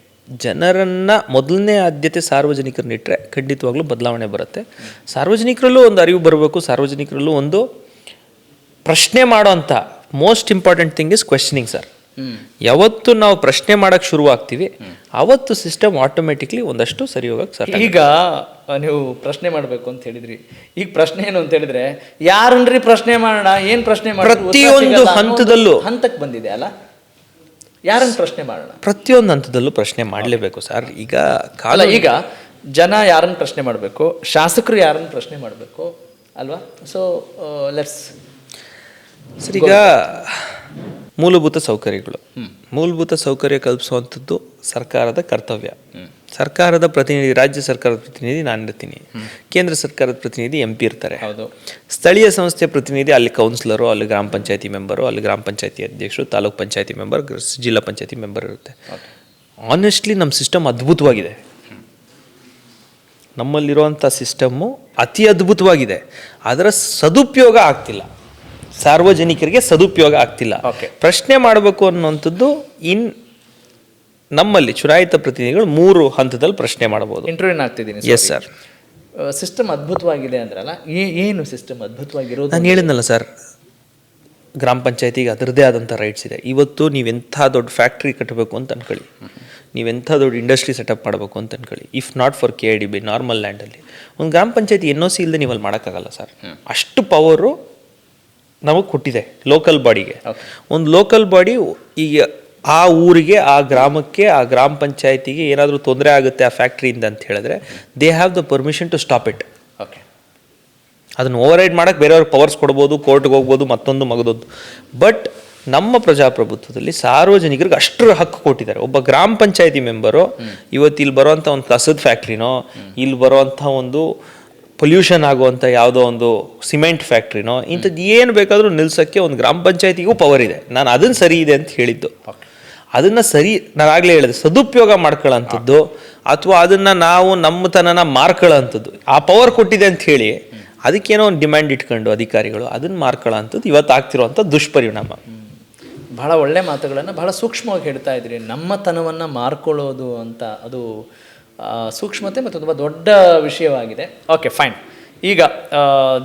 ಜನರನ್ನು ಮೊದಲನೇ ಆದ್ಯತೆ ಸಾರ್ವಜನಿಕರನ್ನ ಇಟ್ಟರೆ ಖಂಡಿತವಾಗ್ಲೂ ಬದಲಾವಣೆ ಬರುತ್ತೆ. ಸಾರ್ವಜನಿಕರಲ್ಲೂ ಒಂದು ಅರಿವು ಬರಬೇಕು, ಸಾರ್ವಜನಿಕರಲ್ಲೂ ಒಂದು ಪ್ರಶ್ನೆ ಮಾಡೋ ಅಂಥ most important thing is questioning sir. ಯಾವತ್ತು ನಾವು ಪ್ರಶ್ನೆ ಮಾಡಕ್ಕೆ ಶುರು ಆಗ್ತೀವಿ ಅವತ್ತು ಸಿಸ್ಟಮ್ ಆಟೋಮೆಟಿಕ್ಲಿ ಒಂದಷ್ಟು ಸರಿ ಹೋಗಕ್ಕೆ ಸರ್. ಈಗ ನೀವು ಪ್ರಶ್ನೆ ಮಾಡಬೇಕು ಅಂತ ಹೇಳಿದ್ರಿ. ಈಗ ಪ್ರಶ್ನೆ ಏನು ಅಂತ ಹೇಳಿದ್ರೆ, ಯಾರನ್ರಿ ಪ್ರಶ್ನೆ ಮಾಡೋಣ, ಏನ್ ಪ್ರಶ್ನೆ ಮಾಡೋಣ, ಪ್ರತಿಯೊಂದು ಹಂತಕ್ಕೆ ಬಂದಿದೆ ಅಲ್ಲ, ಯಾರನ್ನ ಪ್ರಶ್ನೆ ಮಾಡೋಣ? ಪ್ರತಿಯೊಂದು ಹಂತದಲ್ಲೂ ಪ್ರಶ್ನೆ ಮಾಡಲೇಬೇಕು ಸರ್. ಈಗ ಈಗ ಜನ ಯಾರನ್ನ ಪ್ರಶ್ನೆ ಮಾಡಬೇಕು, ಶಾಸಕರು ಯಾರನ್ನ ಪ್ರಶ್ನೆ ಮಾಡಬೇಕು ಅಲ್ವಾ? ಸೊ ಲೆಟ್ಸ್ ಸರ್, ಈಗ ಮೂಲಭೂತ ಸೌಕರ್ಯ ಕಲ್ಪಿಸುವಂಥದ್ದು ಸರ್ಕಾರದ ಕರ್ತವ್ಯ. ಸರ್ಕಾರದ ಪ್ರತಿನಿಧಿ, ರಾಜ್ಯ ಸರ್ಕಾರದ ಪ್ರತಿನಿಧಿ ನಾನಿರ್ತೀನಿ, ಕೇಂದ್ರ ಸರ್ಕಾರದ ಪ್ರತಿನಿಧಿ MP ಇರ್ತಾರೆ, ಸ್ಥಳೀಯ ಸಂಸ್ಥೆ ಪ್ರತಿನಿಧಿ ಅಲ್ಲಿ ಕೌನ್ಸಿಲರು, ಅಲ್ಲಿ ಗ್ರಾಮ ಪಂಚಾಯತಿ ಮೆಂಬರು, ಅಲ್ಲಿ ಗ್ರಾಮ ಪಂಚಾಯತಿ ಅಧ್ಯಕ್ಷರು, ತಾಲೂಕ್ ಪಂಚಾಯತಿ ಮೆಂಬರ್, ಜಿಲ್ಲಾ ಪಂಚಾಯತಿ ಮೆಂಬರ್ ಇರುತ್ತೆ. ಆನೆಸ್ಟ್ಲಿ ನಮ್ಮ ಸಿಸ್ಟಮ್ ಅದ್ಭುತವಾಗಿದೆ. ನಮ್ಮಲ್ಲಿರುವಂಥ ಸಿಸ್ಟಮ್ಮು ಅತಿ ಅದ್ಭುತವಾಗಿದೆ. ಅದರ ಸದುಪಯೋಗ ಆಗ್ತಿಲ್ಲ, ಸಾರ್ವಜನಿಕರಿಗೆ ಸದುಪಯೋಗ ಆಗ್ತಿಲ್ಲ. ಪ್ರಶ್ನೆ ಮಾಡಬೇಕು ಅನ್ನುವಂಥದ್ದು ನಮ್ಮಲ್ಲಿ ಚುನಾಯಿತ ಪ್ರತಿನಿಧಿಗಳು 3 ಹಂತದಲ್ಲಿ ಪ್ರಶ್ನೆ ಮಾಡಬಹುದು. ಇಂಟರ್ವ್ಯೂನ್ ಆಗ್ತಿದ್ದೀನಿ. Yes sir. ಸಿಸ್ಟಮ್ ಅದ್ಭುತವಾಗಿದೆ ಅಂದ್ರಲ್ಲ, ಏನು ಸಿಸ್ಟಮ್ ಅದ್ಭುತವಾಗಿರೋದು? ನಾನು ಹೇಳಿದ್ನಲ್ಲ ಸರ್, ಗ್ರಾಮ ಪಂಚಾಯತಿಗೆ ಅದರದೇ ಆದಂಥ ರೈಟ್ಸ್ ಇದೆ. ಇವತ್ತು ನೀವೆಂಥ ದೊಡ್ಡ ಫ್ಯಾಕ್ಟ್ರಿ ಕಟ್ಟಬೇಕು ಅಂತ ಅನ್ಕೊಳ್ಳಿ, ನೀವೆಂಥ ದೊಡ್ಡ ಇಂಡಸ್ಟ್ರಿ ಸೆಟಪ್ ಮಾಡಬೇಕು ಅಂತ ಅನ್ಕೊಳ್ಳಿ, if not for KIDB normal ಲ್ಯಾಂಡಲ್ಲಿ ಒಂದು ಗ್ರಾಮ ಪಂಚಾಯತಿ NOC ಇಲ್ಲದೆ ನೀವು ಅಲ್ಲಿ ಮಾಡೋಕ್ಕಾಗಲ್ಲ ಸರ್. ಅಷ್ಟು ಪವರು ನಮಗೆ ಕೊಟ್ಟಿದೆ ಲೋಕಲ್ ಬಾಡಿಗೆ. ಒಂದು ಲೋಕಲ್ ಬಾಡಿ ಈಗ ಆ ಊರಿಗೆ, ಆ ಗ್ರಾಮಕ್ಕೆ, ಆ ಗ್ರಾಮ ಪಂಚಾಯತಿಗೆ ಏನಾದರೂ ತೊಂದರೆ ಆಗುತ್ತೆ ಆ ಫ್ಯಾಕ್ಟ್ರಿಯಿಂದ ಅಂತ ಹೇಳಿದ್ರೆ they have the permission to stop it. ಅದನ್ನು ಓವರ್ ರೈಡ್ ಮಾಡೋಕ್ಕೆ ಬೇರೆಯವ್ರಿಗೆ ಪವರ್ಸ್ ಕೊಡ್ಬೋದು, ಕೋರ್ಟ್ಗೆ ಹೋಗ್ಬೋದು, ಮತ್ತೊಂದು ಮಗದೊಂದು. ಬಟ್ ನಮ್ಮ ಪ್ರಜಾಪ್ರಭುತ್ವದಲ್ಲಿ ಸಾರ್ವಜನಿಕರಿಗೆ ಅಷ್ಟರ ಹಕ್ಕು ಕೊಟ್ಟಿದ್ದಾರೆ. ಒಬ್ಬ ಗ್ರಾಮ ಪಂಚಾಯತಿ ಮೆಂಬರು ಇವತ್ತು ಇಲ್ಲಿ ಬರುವಂಥ ಒಂದು ಕಸದ ಫ್ಯಾಕ್ಟ್ರಿನೋ, ಇಲ್ಲಿ ಬರುವಂಥ ಒಂದು ಪೊಲ್ಯೂಷನ್ ಆಗುವಂಥ ಯಾವುದೋ ಒಂದು ಸಿಮೆಂಟ್ ಫ್ಯಾಕ್ಟ್ರಿನೋ, ಇಂಥದ್ದು ಏನು ಬೇಕಾದರೂ ನಿಲ್ಸೋಕ್ಕೆ ಒಂದು ಗ್ರಾಮ ಪಂಚಾಯತಿಗೂ ಪವರ್ ಇದೆ. ನಾನು ಅದನ್ನು ಸರಿ ಇದೆ ಅಂತ ಹೇಳಿದ್ದು. ಅದನ್ನು ನಾನು ಆಗಲೇ ಹೇಳಿದೆ, ಸದುಪಯೋಗ ಮಾಡ್ಕೊಳ್ಳೋಂಥದ್ದು ಅಥವಾ ಅದನ್ನು ನಾವು ನಮ್ಮತನನ ಮಾರ್ಕೊಳ್ಳೋಂಥದ್ದು, ಆ ಪವರ್ ಕೊಟ್ಟಿದೆ ಅಂತ ಹೇಳಿ ಅದಕ್ಕೇನೋ ಒಂದು ಡಿಮ್ಯಾಂಡ್ ಇಟ್ಕೊಂಡು ಅಧಿಕಾರಿಗಳು ಅದನ್ನು ಮಾರ್ಕೊಳ್ಳೋಂಥದ್ದು ಇವತ್ತು ಆಗ್ತಿರುವಂಥ ದುಷ್ಪರಿಣಾಮ. ಬಹಳ ಒಳ್ಳೆ ಮಾತುಗಳನ್ನು ಬಹಳ ಸೂಕ್ಷ್ಮವಾಗಿ ಹೇಳ್ತಾ ಇದ್ರಿ. ನಮ್ಮತನವನ್ನು ಮಾರ್ಕೊಳ್ಳೋದು ಅಂತ ಅದು ಸೂಕ್ಷ್ಮತೆ ಮತ್ತು ತುಂಬ ದೊಡ್ಡ ವಿಷಯವಾಗಿದೆ. Okay, fine. ಈಗ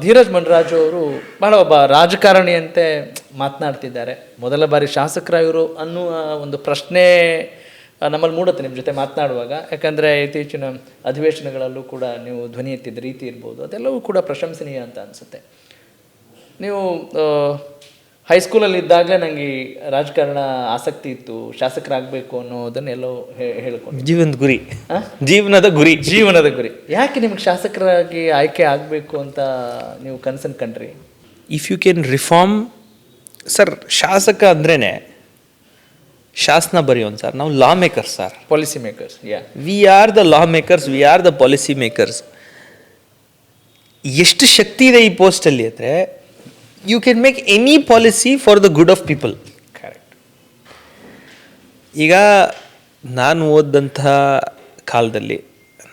ಧೀರಜ್ ಮನರಾಜು ಅವರು ಬಹಳ ಒಬ್ಬ ರಾಜಕಾರಣಿಯಂತೆ ಮಾತನಾಡ್ತಿದ್ದಾರೆ. ಮೊದಲ ಬಾರಿ ಶಾಸಕರಾಗಿರು ಅನ್ನುವ ಒಂದು ಪ್ರಶ್ನೆ ನಮ್ಮಲ್ಲಿ ಮೂಡುತ್ತೆ ನಿಮ್ಮ ಜೊತೆ ಮಾತನಾಡುವಾಗ. ಯಾಕಂದರೆ ಇತ್ತೀಚಿನ ಅಧಿವೇಶನಗಳಲ್ಲೂ ಕೂಡ ನೀವು ಧ್ವನಿ ಎತ್ತಿದ ರೀತಿ ಇರ್ಬೋದು, ಅದೆಲ್ಲವೂ ಕೂಡ ಪ್ರಶಂಸನೀಯ ಅಂತ ಅನಿಸುತ್ತೆ. ನೀವು ಹೈಸ್ಕೂಲಲ್ಲಿ ಇದ್ದಾಗಲೇ ನನಗೆ ರಾಜಕಾರಣ ಆಸಕ್ತಿ ಇತ್ತು, ಶಾಸಕರಾಗಬೇಕು ಅನ್ನೋದನ್ನೆಲ್ಲೋ ಹೇಳ್ಕೊಂಡು ಜೀವನದ ಗುರಿ. ಯಾಕೆ ನಿಮ್ಗೆ ಶಾಸಕರಾಗಿ ಆಯ್ಕೆ ಆಗಬೇಕು ಅಂತ ನೀವು ಕನಸನ್ನು ಕಂಡ್ರಿ? If you can reform sir, ಶಾಸಕ ಅಂದ್ರೇ ಶಾಸನ ಬರೆಯೋನು ಸರ್. ನಾವು law makers sir, policy makers. We are the law makers, we are the policy makers. ಎಷ್ಟು ಶಕ್ತಿ ಇದೆ ಈ ಪೋಸ್ಟಲ್ಲಿ ಅಂದರೆ, you can make any policy for the good of people. Correct. ಈಗ ನಾನು ಓದಿದಂಥ ಕಾಲದಲ್ಲಿ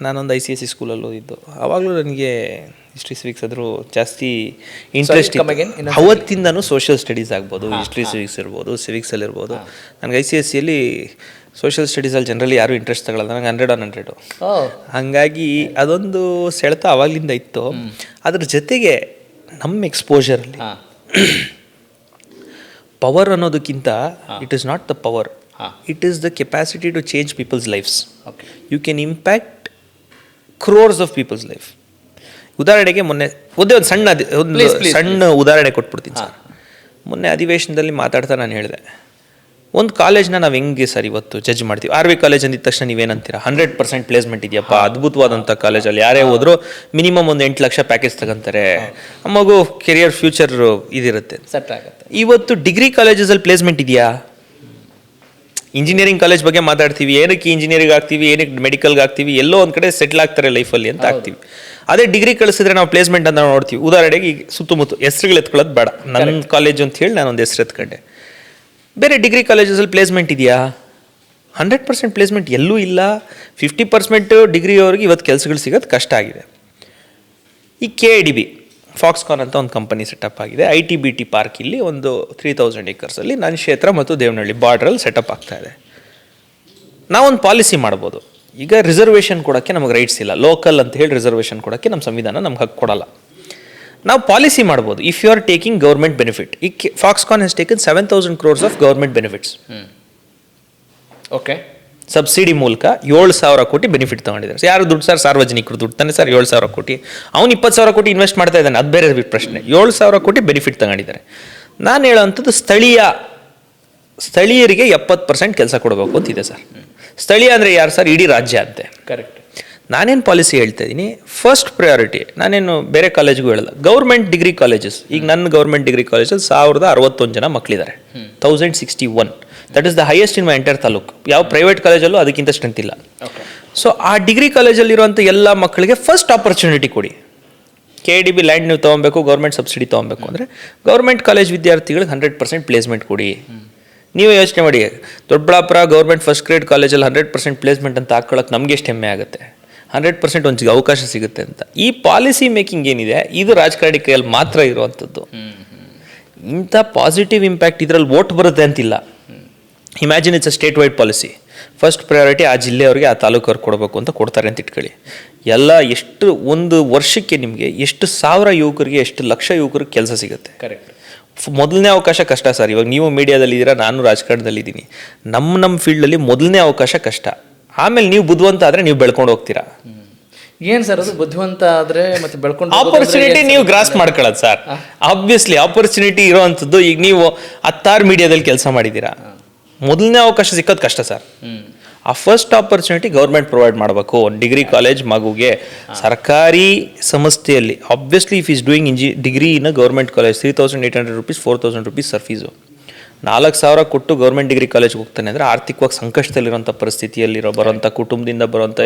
ನಾನೊಂದು ICSE ಸ್ಕೂಲಲ್ಲಿ ಓದಿದ್ದು. ಆವಾಗಲೂ ನನಗೆ ಹಿಸ್ಟ್ರಿ ಸಿವಿಕ್ಸ್ ಆದರೂ ಜಾಸ್ತಿ ಇಂಟ್ರೆಸ್ಟ್ ಇತ್ತು. ಅವತ್ತಿಂದನೂ ಸೋಷಿಯಲ್ ಸ್ಟಡೀಸ್ ಆಗ್ಬೋದು, ಹಿಸ್ಟ್ರಿ ಸಿವಿಕ್ಸ್ ಇರ್ಬೋದು, ಸಿವಿಕ್ಸಲ್ಲಿ ಇರ್ಬೋದು. ನನಗೆ ICSEಯಲ್ಲಿ ಸೋಷಿಯಲ್ ಸ್ಟಡೀಸಲ್ಲಿ ಜನರಲಿ ಯಾರೂ ಇಂಟ್ರೆಸ್ಟ್ ತಗೊಳ್ಳಲ್ಲ. ನನಗೆ 100 on 100. ಹಾಗಾಗಿ ಅದೊಂದು ಸೆಳೆತ ಆವಾಗಲಿಂದ ಇತ್ತು. ಅದ್ರ ಜೊತೆಗೆ ನಮ್ಮ ಎಕ್ಸ್ಪೋಜರಲ್ಲಿ ಪವರ್ ಅನ್ನೋದಕ್ಕಿಂತ it is not the power, it is the capacity to change people's lives. You can impact crores of people's life. ಉದಾಹರಣೆಗೆ ಮೊನ್ನೆ ಒಂದೇ ಒಂದು ಸಣ್ಣ ಉದಾಹರಣೆ ಕೊಟ್ಬಿಡ್ತೀನಿ ಸರ್. ಮೊನ್ನೆ ಅಧಿವೇಶನದಲ್ಲಿ ಮಾತಾಡ್ತಾ ನಾನು ಹೇಳಿದೆ, ಒಂದು ಕಾಲೇಜ್ನ ನಾವು ಹೆಂಗೆ ಸರ್ ಇವತ್ತು ಜಡ್ಜ್ ಮಾಡ್ತೀವಿ. RV ಕಾಲೇಜ್ ಅಂದಿದ ತಕ್ಷಣ ನೀವೇನಂತೀರಾ, 100% ಪ್ಲೇಸ್ಮೆಂಟ್ ಇದೆಯಪ್ಪ, ಅದ್ಭುತವಾದಂಥ ಕಾಲೇಜಲ್ಲಿ ಯಾರೇ ಹೋದರೂ ಮಿನಿಮಮ್ ಒಂದು 8 ಲಕ್ಷ ಪ್ಯಾಕೇಜ್ ತಗೊಂತಾರೆ, ಮಗು ಕೆರಿಯರ್ ಫ್ಯೂಚರ್ ಇದಿರುತ್ತೆ, ಸೆಟ್ ಆಗುತ್ತೆ. ಇವತ್ತು ಡಿಗ್ರಿ ಕಾಲೇಜಸಲ್ಲಿ ಪ್ಲೇಸ್ಮೆಂಟ್ ಇದೆಯಾ? ಇಂಜಿನಿಯರಿಂಗ್ ಕಾಲೇಜ್ ಬಗ್ಗೆ ಮಾತಾಡ್ತೀವಿ, ಏನಕ್ಕೆ ಇಂಜಿನಿಯರಿಂಗ್ ಆಗ್ತೀವಿ, ಏನಕ್ಕೆ ಮೆಡಿಕಲ್ಗೆ ಆಗ್ತೀವಿ, ಎಲ್ಲೋ ಒಂದು ಕಡೆ ಸೆಟ್ಲ್ ಆಗ್ತಾರೆ ಲೈಫಲ್ಲಿ ಅಂತ ಆಗ್ತೀವಿ. ಅದೇ ಡಿಗ್ರಿ ಕಳಿಸಿದ್ರೆ ನಾವು ಪ್ಲೇಸ್ಮೆಂಟ್ ಅಂತ ನೋಡ್ತೀವಿ. ಉದಾಹರಣೆಗೆ ಈಗ ಸುತ್ತಮುತ್ತ ಹೆಸರುಗಳು ಎತ್ಕೊಳ್ಳೋದು ಬೇಡ, ನನ್ನ ಕಾಲೇಜು ಅಂತ ಹೇಳಿ ನಾನೊಂದು ಹೆಸರು ಎತ್ಕೊಂಡೆ. ಬೇರೆ ಡಿಗ್ರಿ ಕಾಲೇಜಸಲ್ಲಿ ಪ್ಲೇಸ್ಮೆಂಟ್ ಇದೆಯಾ? 100% ಪ್ಲೇಸ್ಮೆಂಟ್ ಎಲ್ಲೂ ಇಲ್ಲ. 50% ಡಿಗ್ರಿಯವ್ರಿಗೆ ಇವತ್ತು ಕೆಲಸಗಳು ಸಿಗೋದು ಕಷ್ಟ ಆಗಿದೆ. ಈ KIDB ಫಾಕ್ಸ್ಕಾನ್ ಅಂತ ಒಂದು ಕಂಪನಿ ಸೆಟಪ್ ಆಗಿದೆ. ITBT ಪಾರ್ಕ್ ಇಲ್ಲಿ ಒಂದು 3000 acresಲ್ಲಿ ನನ್ನ ಕ್ಷೇತ್ರ ಮತ್ತು ದೇವನಹಳ್ಳಿ ಬಾರ್ಡ್ರಲ್ಲಿ ಸೆಟಪ್ ಆಗ್ತಾ ಇದೆ. ನಾವೊಂದು ಪಾಲಿಸಿ ಮಾಡ್ಬೋದು. ಈಗ ರಿಸರ್ವೇಷನ್ ಕೊಡೋಕ್ಕೆ ನಮಗೆ ರೈಟ್ಸ್ ಇಲ್ಲ, ಲೋಕಲ್ ಅಂತ ಹೇಳಿ ರಿಸರ್ವೇಷನ್ ಕೊಡೋಕ್ಕೆ ನಮ್ಮ ಸಂವಿಧಾನ ನಮ್ಗೆ ಹಕ್ಕು ಕೊಡಲ್ಲ. ನಾವು ಪಾಲಿಸಿ ಮಾಡ್ಬೋದು. If you are taking government benefit, ಈ Foxconn has taken 7,000 crores of government benefits. Okay. Subsidy ಮೂಲಕ 7,000 ಕೋಟಿ ಬೆನಿಫಿಟ್ ತೊಗೊಂಡಿದ್ದಾರೆ. ಯಾರು ದುಡ್ಡು ಸರ್? ಸಾರ್ವಜನಿಕರು ದುಡ್ಡು ತಾನೆ ಸರ್. 7,000 ಕೋಟಿ, ಅವ್ನು 20,000 ಕೋಟಿ ಇನ್ವೆಸ್ಟ್ ಮಾಡ್ತಾ ಇದ್ದಾನೆ, ಅದು ಬೇರೆ ಪ್ರಶ್ನೆ. 7,000 ಕೋಟಿ ಬೆನಿಫಿಟ್ ತಗೊಂಡಿದ್ದಾರೆ. ನಾನು ಹೇಳೋವಂಥದ್ದು ಸ್ಥಳೀಯರಿಗೆ 70% ಕೆಲಸ ಕೊಡಬೇಕು ಅಂತಿದೆ ಸರ್. ಸ್ಥಳೀಯ ಅಂದರೆ ಯಾರು ಸರ್? ಇಡೀ ರಾಜ್ಯ ಅಂತೆ. ಕರೆಕ್ಟ್. ನಾನೇನು ಪಾಲಿಸಿ ಹೇಳ್ತಾ ಇದ್ದೀನಿ, ಫಸ್ಟ್ ಪ್ರಯಾರಿಟಿ ನಾನೇನು ಬೇರೆ ಕಾಲೇಜ್ಗೂ ಹೇಳಲ್ಲ, ಗೌರ್ಮೆಂಟ್ ಡಿಗ್ರಿ ಕಾಲೇಜಸ್. ಈಗ ನನ್ನ ಗೌರ್ಮೆಂಟ್ ಡಿಗ್ರಿ ಕಾಲೇಜಲ್ಲಿ 1061 ಜನ ಮಕ್ಕಳಿದ್ದಾರೆ. 1061. That is the highest in my entire taluk. ಯಾವ ಪ್ರೈವೇಟ್ ಕಾಲೇಜಲ್ಲೂ ಅದಕ್ಕಿಂತ ಸ್ಟ್ರೆಂತ್ ಇಲ್ಲ. ಸೊ ಆ ಡಿಗ್ರಿ ಕಾಲೇಜಲ್ಲಿರುವಂಥ ಎಲ್ಲ ಮಕ್ಕಳಿಗೆ ಫಸ್ಟ್ ಆಪರ್ಚುನಿಟಿ ಕೊಡಿ. KIDB ಲ್ಯಾಂಡ್ ನೀವು ತೊಗೊಬೇಕು, ಗೌರ್ಮೆಂಟ್ ಸಬ್ಸಿಡಿ ತೊಗೊಬೇಕು ಅಂದರೆ ಗೌರ್ಮೆಂಟ್ ಕಾಲೇಜ್ ವಿದ್ಯಾರ್ಥಿಗಳಿಗೆ 100% ಪ್ಲೇಸ್ಮೆಂಟ್ ಕೊಡಿ. ನೀವೇ ಯೋಚನೆ ಮಾಡಿ, ದೊಡ್ಡಬಳ್ಳಾಪುರ ಗೌರ್ಮೆಂಟ್ ಫಸ್ಟ್ ಗ್ರೇಡ್ ಕಾಲೇಜಲ್ಲಿ 100% ಪ್ಲೇಸ್ಮೆಂಟ್ ಅಂತ ಹಾಕೊಳ್ಳೋಕೆ ನಮಗೆ ಎಷ್ಟು ಹೆಮ್ಮೆ ಆಗುತ್ತೆ. 100% ಒಂದು ಅವಕಾಶ ಸಿಗುತ್ತೆ ಅಂತ. ಈ ಪಾಲಿಸಿ ಮೇಕಿಂಗ್ ಏನಿದೆ ಇದು ರಾಜಕಾರಣಿ ಕೈಯಲ್ಲಿ ಮಾತ್ರ ಇರುವಂಥದ್ದು. ಇಂಥ ಪಾಸಿಟಿವ್ ಇಂಪ್ಯಾಕ್ಟ್ ಇದರಲ್ಲಿ ವೋಟ್ ಬರುತ್ತೆ ಅಂತಿಲ್ಲ. Imagine it's a state wide policy. First priority ಆ ಜಿಲ್ಲೆಯವ್ರಿಗೆ, ಆ ತಾಲೂಕವ್ರಿಗೆ ಕೊಡಬೇಕು ಅಂತ ಕೊಡ್ತಾರೆ ಅಂತ ಇಟ್ಕೊಳ್ಳಿ. ಎಲ್ಲ ಎಷ್ಟು ಒಂದು ವರ್ಷಕ್ಕೆ ನಿಮಗೆ ಎಷ್ಟು 1000 ಯುವಕರಿಗೆ, ಎಷ್ಟು ಲಕ್ಷ ಯುವಕರಿಗೆ ಕೆಲಸ ಸಿಗುತ್ತೆ. ಕರೆಕ್ಟ್. ಮೊದಲನೇ ಅವಕಾಶ ಕಷ್ಟ ಸರ್. ಇವಾಗ ನೀವು ಮೀಡಿಯಾದಲ್ಲಿದ್ದೀರಾ, ನಾನು ರಾಜಕಾರಣದಲ್ಲಿದ್ದೀನಿ. ನಮ್ಮ ಫೀಲ್ಡಲ್ಲಿ ಮೊದಲನೇ ಅವಕಾಶ ಕಷ್ಟ. ಆಮೇಲೆ ನೀವು ಬುದ್ಧಿವಂತ ಆದರೆ ನೀವು ಬೆಳ್ಕೊಂಡು ಹೋಗ್ತೀರಾ. ಏನು ಸರ್ ಅದು ಬುದ್ಧಿವಂತ ಆದರೆ ಮತ್ತೆ ಬೆಳ್ಕೊಂಡು ಆಪರ್ಚುನಿಟಿ ನೀವು ಗ್ರಾಸ್ ಮಾಡ್ಕೊಳ್ಳೋದು ಸರ್. Obviously opportunity ಇರೋವಂಥದ್ದು. ಈಗ ನೀವು 10 ಮೀಡಿಯಾದಲ್ಲಿ ಕೆಲಸ ಮಾಡಿದ್ದೀರಾ, ಮೊದಲನೇ ಅವಕಾಶ ಸಿಕ್ಕೋದು ಕಷ್ಟ ಸರ್. ಆ ಫಸ್ಟ್ ಆಪರ್ಚುನಿಟಿ ಗೌರ್ಮೆಂಟ್ ಪ್ರೊವೈಡ್ ಮಾಡಬೇಕು. ಒಂದು ಡಿಗ್ರಿ ಕಾಲೇಜ್ ಮಗುಗೆ ಸರ್ಕಾರಿ ಸಂಸ್ಥೆಯಲ್ಲಿ obviously if is doing degree in a government college 3,800 rupees 4,000 rupees sir fees. 4,000 ಕೊಟ್ಟು ಗೌರ್ಮೆಂಟ್ ಡಿಗ್ರಿ ಕಾಲೇಜ್ಗೆ ಹೋಗ್ತಾನೆ ಅಂದರೆ ಆರ್ಥಿಕವಾಗಿ ಸಂಕಷ್ಟದಲ್ಲಿರೋಂಥ ಪರಿಸ್ಥಿತಿಯಲ್ಲಿರೋ ಬರೋಂಥ ಕುಟುಂಬದಿಂದ ಬರೋಂಥ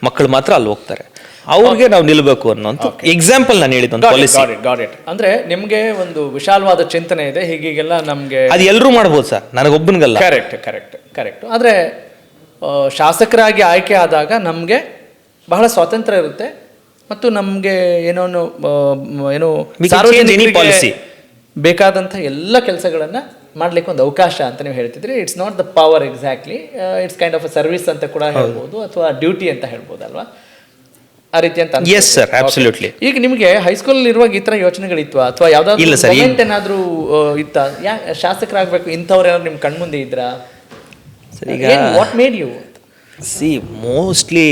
ಮಕ್ಕಳು ಮಾತ್ರ ಅಲ್ಲಿ ಹೋಗ್ತಾರೆ. ಅವ್ರಿಗೆ ನಾವು ನಿಲ್ಲಬೇಕು ಅನ್ನೋಂಥ ಎಕ್ಸಾಂಪಲ್ ನಾನು ಹೇಳಿದ್ದು ಪಾಲಿಸಿ. ಅಂದರೆ ನಿಮಗೆ ಒಂದು ವಿಶಾಲವಾದ ಚಿಂತನೆ ಇದೆ, ಹೀಗೆಲ್ಲ ನಮಗೆ ಅದು ಎಲ್ಲರೂ ಮಾಡ್ಬೋದು ಸರ್, ನನಗೊಬ್ಬನಿಗಲ್ಲ. ಕರೆಕ್ಟ್. ಆದರೆ ಶಾಸಕರಾಗಿ ಆಯ್ಕೆ ಆದಾಗ ನಮಗೆ ಬಹಳ ಸ್ವಾತಂತ್ರ್ಯ ಇರುತ್ತೆ ಮತ್ತು ನಮಗೆ ಏನು ಪಾಲಿಸಿ ಬೇಕಾದಂಥ ಎಲ್ಲ ಕೆಲಸಗಳನ್ನು ಮಾಡಲಿಕ್ಕೆ ಒಂದು ಅವಕಾಶ ಅಂತ ನೀವು ಹೇಳ್ತಿದ್ರಿ. It's not the power exactly, it's kind of a service ಅಂತ ಕೂಡ ಹೇಳ್ಬೋದು, ಅಥವಾ ಡ್ಯೂಟಿ ಅಂತ ಹೇಳ್ಬೋದಲ್ವಾ, ಆ ರೀತಿ ಅಂತ. Yes sir, absolutely. ಈಗ ನಿಮಗೆ ಹೈಸ್ಕೂಲ್ ಇರುವಾಗ ಈ ಥರ ಯೋಚನೆಗಳಿತ್ತು ಅಥವಾ ಯಾವ್ದಾದ್ರು ಮೊಮೆಂಟ್ ಏನಾದರೂ ಇತ್ತ, ಶಾಸಕರಾಗಬೇಕು ಇಂಥವ್ರು ಏನಾದ್ರು ನಿಮ್ಮ ಕಣ್ಮುಂದೆ ಇದ್ರಾ? What made you? See mostly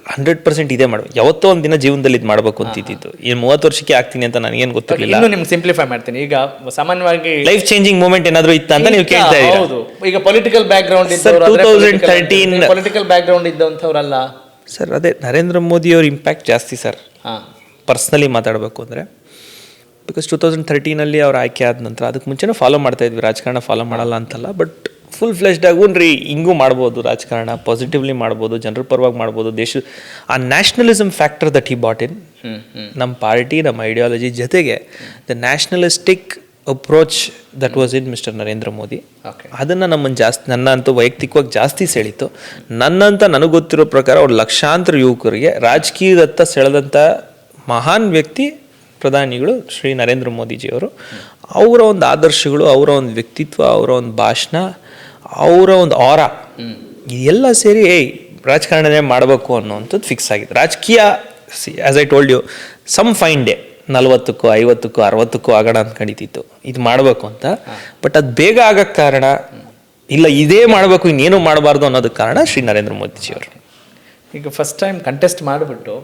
100% ಇದೇ ಮಾಡಬೇಕು. ಯಾವತ್ತೋ ಒಂದು ದಿನ ಜೀವನದಲ್ಲಿ ಇದು ಮಾಡಬೇಕು ಅಂತಿದ್ದು. ಏನು 30 ವರ್ಷಕ್ಕೆ ಆಗ್ತೀನಿ ಅಂತ ನನಗೇನು ಗೊತ್ತಿರಲಿಲ್ಲ. ಇನ್ನು ನಿಮ್ಗೆ ಸಿಂಪ್ಲಿಫೈ ಮಾಡ್ತೀನಿ. ಈಗ ಸಾಮಾನ್ಯವಾಗಿ ಲೈಫ್ ಚೇಂಜಿಂಗ್ ಮೂಮೆಂಟ್ ಏನಾದರೂ ಇತ್ತ ಅಂತ ನೀವು ಕೇಳ್ತಾ ಇದ್ದೀರಾ. ಹೌದು. ಈಗ ಪೊಲಿಟಿಕಲ್ ಬ್ಯಾಕ್ ಗ್ರೌಂಡ್ ಇದ್ದವರು, 2013 ಪೊಲಿಟಿಕಲ್ ಬ್ಯಾಕ್ ಗ್ರೌಂಡ್ ಇದ್ದಂಥವ್ರಲ್ಲ ಸರ್. ಅದೇ ನರೇಂದ್ರ ಮೋದಿ ಅವ್ರ ಇಂಪ್ಯಾಕ್ಟ್ ಜಾಸ್ತಿ ಸರ್, ಪರ್ಸ್ನಲಿ ಮಾತಾಡಬೇಕು ಅಂದರೆ. ಬಿಕಾಸ್ 2013 ಅವ್ರು ಆಯ್ಕೆ ಆದ ನಂತರ, ಅದಕ್ಕೆ ಮುಂಚೆನೂ ಫಾಲೋ ಮಾಡ್ತಾ ಇದ್ವಿ, ರಾಜಕಾರಣ ಫಾಲೋ ಮಾಡಲ್ಲ ಅಂತಲ್ಲ, ಬಟ್ ಫುಲ್ ಫ್ಲೆಶ್ಡ್ ಆಗಿ ಹಿಂಗೂ ಮಾಡ್ಬೋದು, ರಾಜಕಾರಣ ಪಾಸಿಟಿವ್ಲಿ ಮಾಡ್ಬೋದು, ಜನರ ಪರವಾಗಿ ಮಾಡ್ಬೋದು. ಆ nationalism factor that he bought in ನಮ್ಮ ಪಾರ್ಟಿ, ನಮ್ಮ ಐಡಿಯಾಲಜಿ ಜೊತೆಗೆ the nationalistic approach that was in mister Narendra Modi. Okay. ಅದನ್ನು ನಮ್ಮನ್ನು ನನ್ನ ಅಂತೂ ವೈಯಕ್ತಿಕವಾಗಿ ಜಾಸ್ತಿ ಸೆಳೀತು. ನನ್ನಂತ ನನಗೆ ಗೊತ್ತಿರೋ ಪ್ರಕಾರ ಅವ್ರು ಲಕ್ಷಾಂತರ ಯುವಕರಿಗೆ ರಾಜಕೀಯದತ್ತ ಸೆಳೆದಂಥ ಮಹಾನ್ ವ್ಯಕ್ತಿ ಪ್ರಧಾನಿಗಳು ಶ್ರೀ ನರೇಂದ್ರ ಮೋದಿಜಿಯವರು. ಅವರ ಒಂದು ಆದರ್ಶಗಳು, ಅವರ ಒಂದು ವ್ಯಕ್ತಿತ್ವ, ಅವರ ಒಂದು ಭಾಷಣ, ಅವರ ಒಂದು ಆರ ಇದೆಲ್ಲ ಸೇರಿ ರಾಜಕಾರಣನೇ ಮಾಡಬೇಕು ಅನ್ನೋವಂಥದ್ದು ಫಿಕ್ಸ್ ಆಗಿದೆ. ರಾಜಕೀಯ as I told you some fine day 40ಕ್ಕೋ 50ಕ್ಕೋ 60ಕ್ಕೋ ಆಗೋಣ ಅಂದ್ಕೊಂಡಿತ್ತು ಇದು ಮಾಡಬೇಕು ಅಂತ. ಬಟ್ ಅದು ಬೇಗ ಆಗಕ್ಕೆ ಕಾರಣ ಇಲ್ಲ, ಇದೇ ಮಾಡಬೇಕು ಇನ್ನೇನು ಮಾಡಬಾರ್ದು ಅನ್ನೋದಕ್ಕೆ ಕಾರಣ ಶ್ರೀ ನರೇಂದ್ರ ಮೋದಿಜಿಯವರು. ಈಗ ಫಸ್ಟ್ ಟೈಮ್ ಕಂಟೆಸ್ಟ್ ಮಾಡಿಬಿಟ್ಟು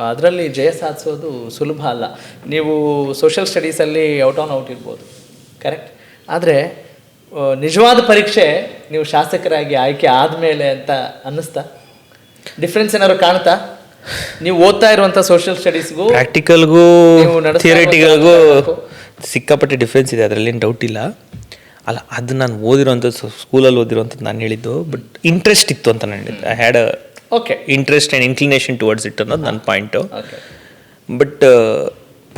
ಅದರಲ್ಲಿ ಜಯ ಸಾಧಿಸೋದು ಸುಲಭ ಅಲ್ಲ. ನೀವು ಸೋಷಿಯಲ್ ಸ್ಟಡೀಸಲ್ಲಿ ಔಟ್ ಇರ್ಬೋದು, ಕರೆಕ್ಟ್. ಆದರೆ ನಿಜವಾದ ಪರೀಕ್ಷೆ ನೀವು ಶಾಸಕರಾಗಿ ಆಯ್ಕೆ ಆದಮೇಲೆ ಅಂತ ಅನ್ನಿಸ್ತಾ? ಡಿಫ್ರೆನ್ಸ್ ಏನಾದ್ರು ಕಾಣ್ತಾ? ನೀವು ಓದ್ತಾ ಇರುವಂಥ ಸೋಷಿಯಲ್ ಸ್ಟಡೀಸ್ಗೂ ಪ್ರಾಕ್ಟಿಕಲ್ಗೂ ಥಿಯರಿಟಿಕಲ್ಗೂ ಸಿಕ್ಕಾಪಟ್ಟೆ ಡಿಫ್ರೆನ್ಸ್ ಇದೆ, ಅದರಲ್ಲೇನು ಡೌಟ್ ಇಲ್ಲ. ಅಲ್ಲ, ಅದು ನಾನು ಓದಿರೋಂಥದ್ದು ಸ್ಕೂಲಲ್ಲಿ ಓದಿರೋಂಥದ್ದು ನಾನು ಹೇಳಿದ್ದು. ಬಟ್ ಇಂಟ್ರೆಸ್ಟ್ ಇತ್ತು ಅಂತ ನಾನು ಹೇಳಿದ್ದು. I had okay interest and inclination towards it ಅನ್ನೋದು ನನ್ನ ಪಾಯಿಂಟು. ಬಟ್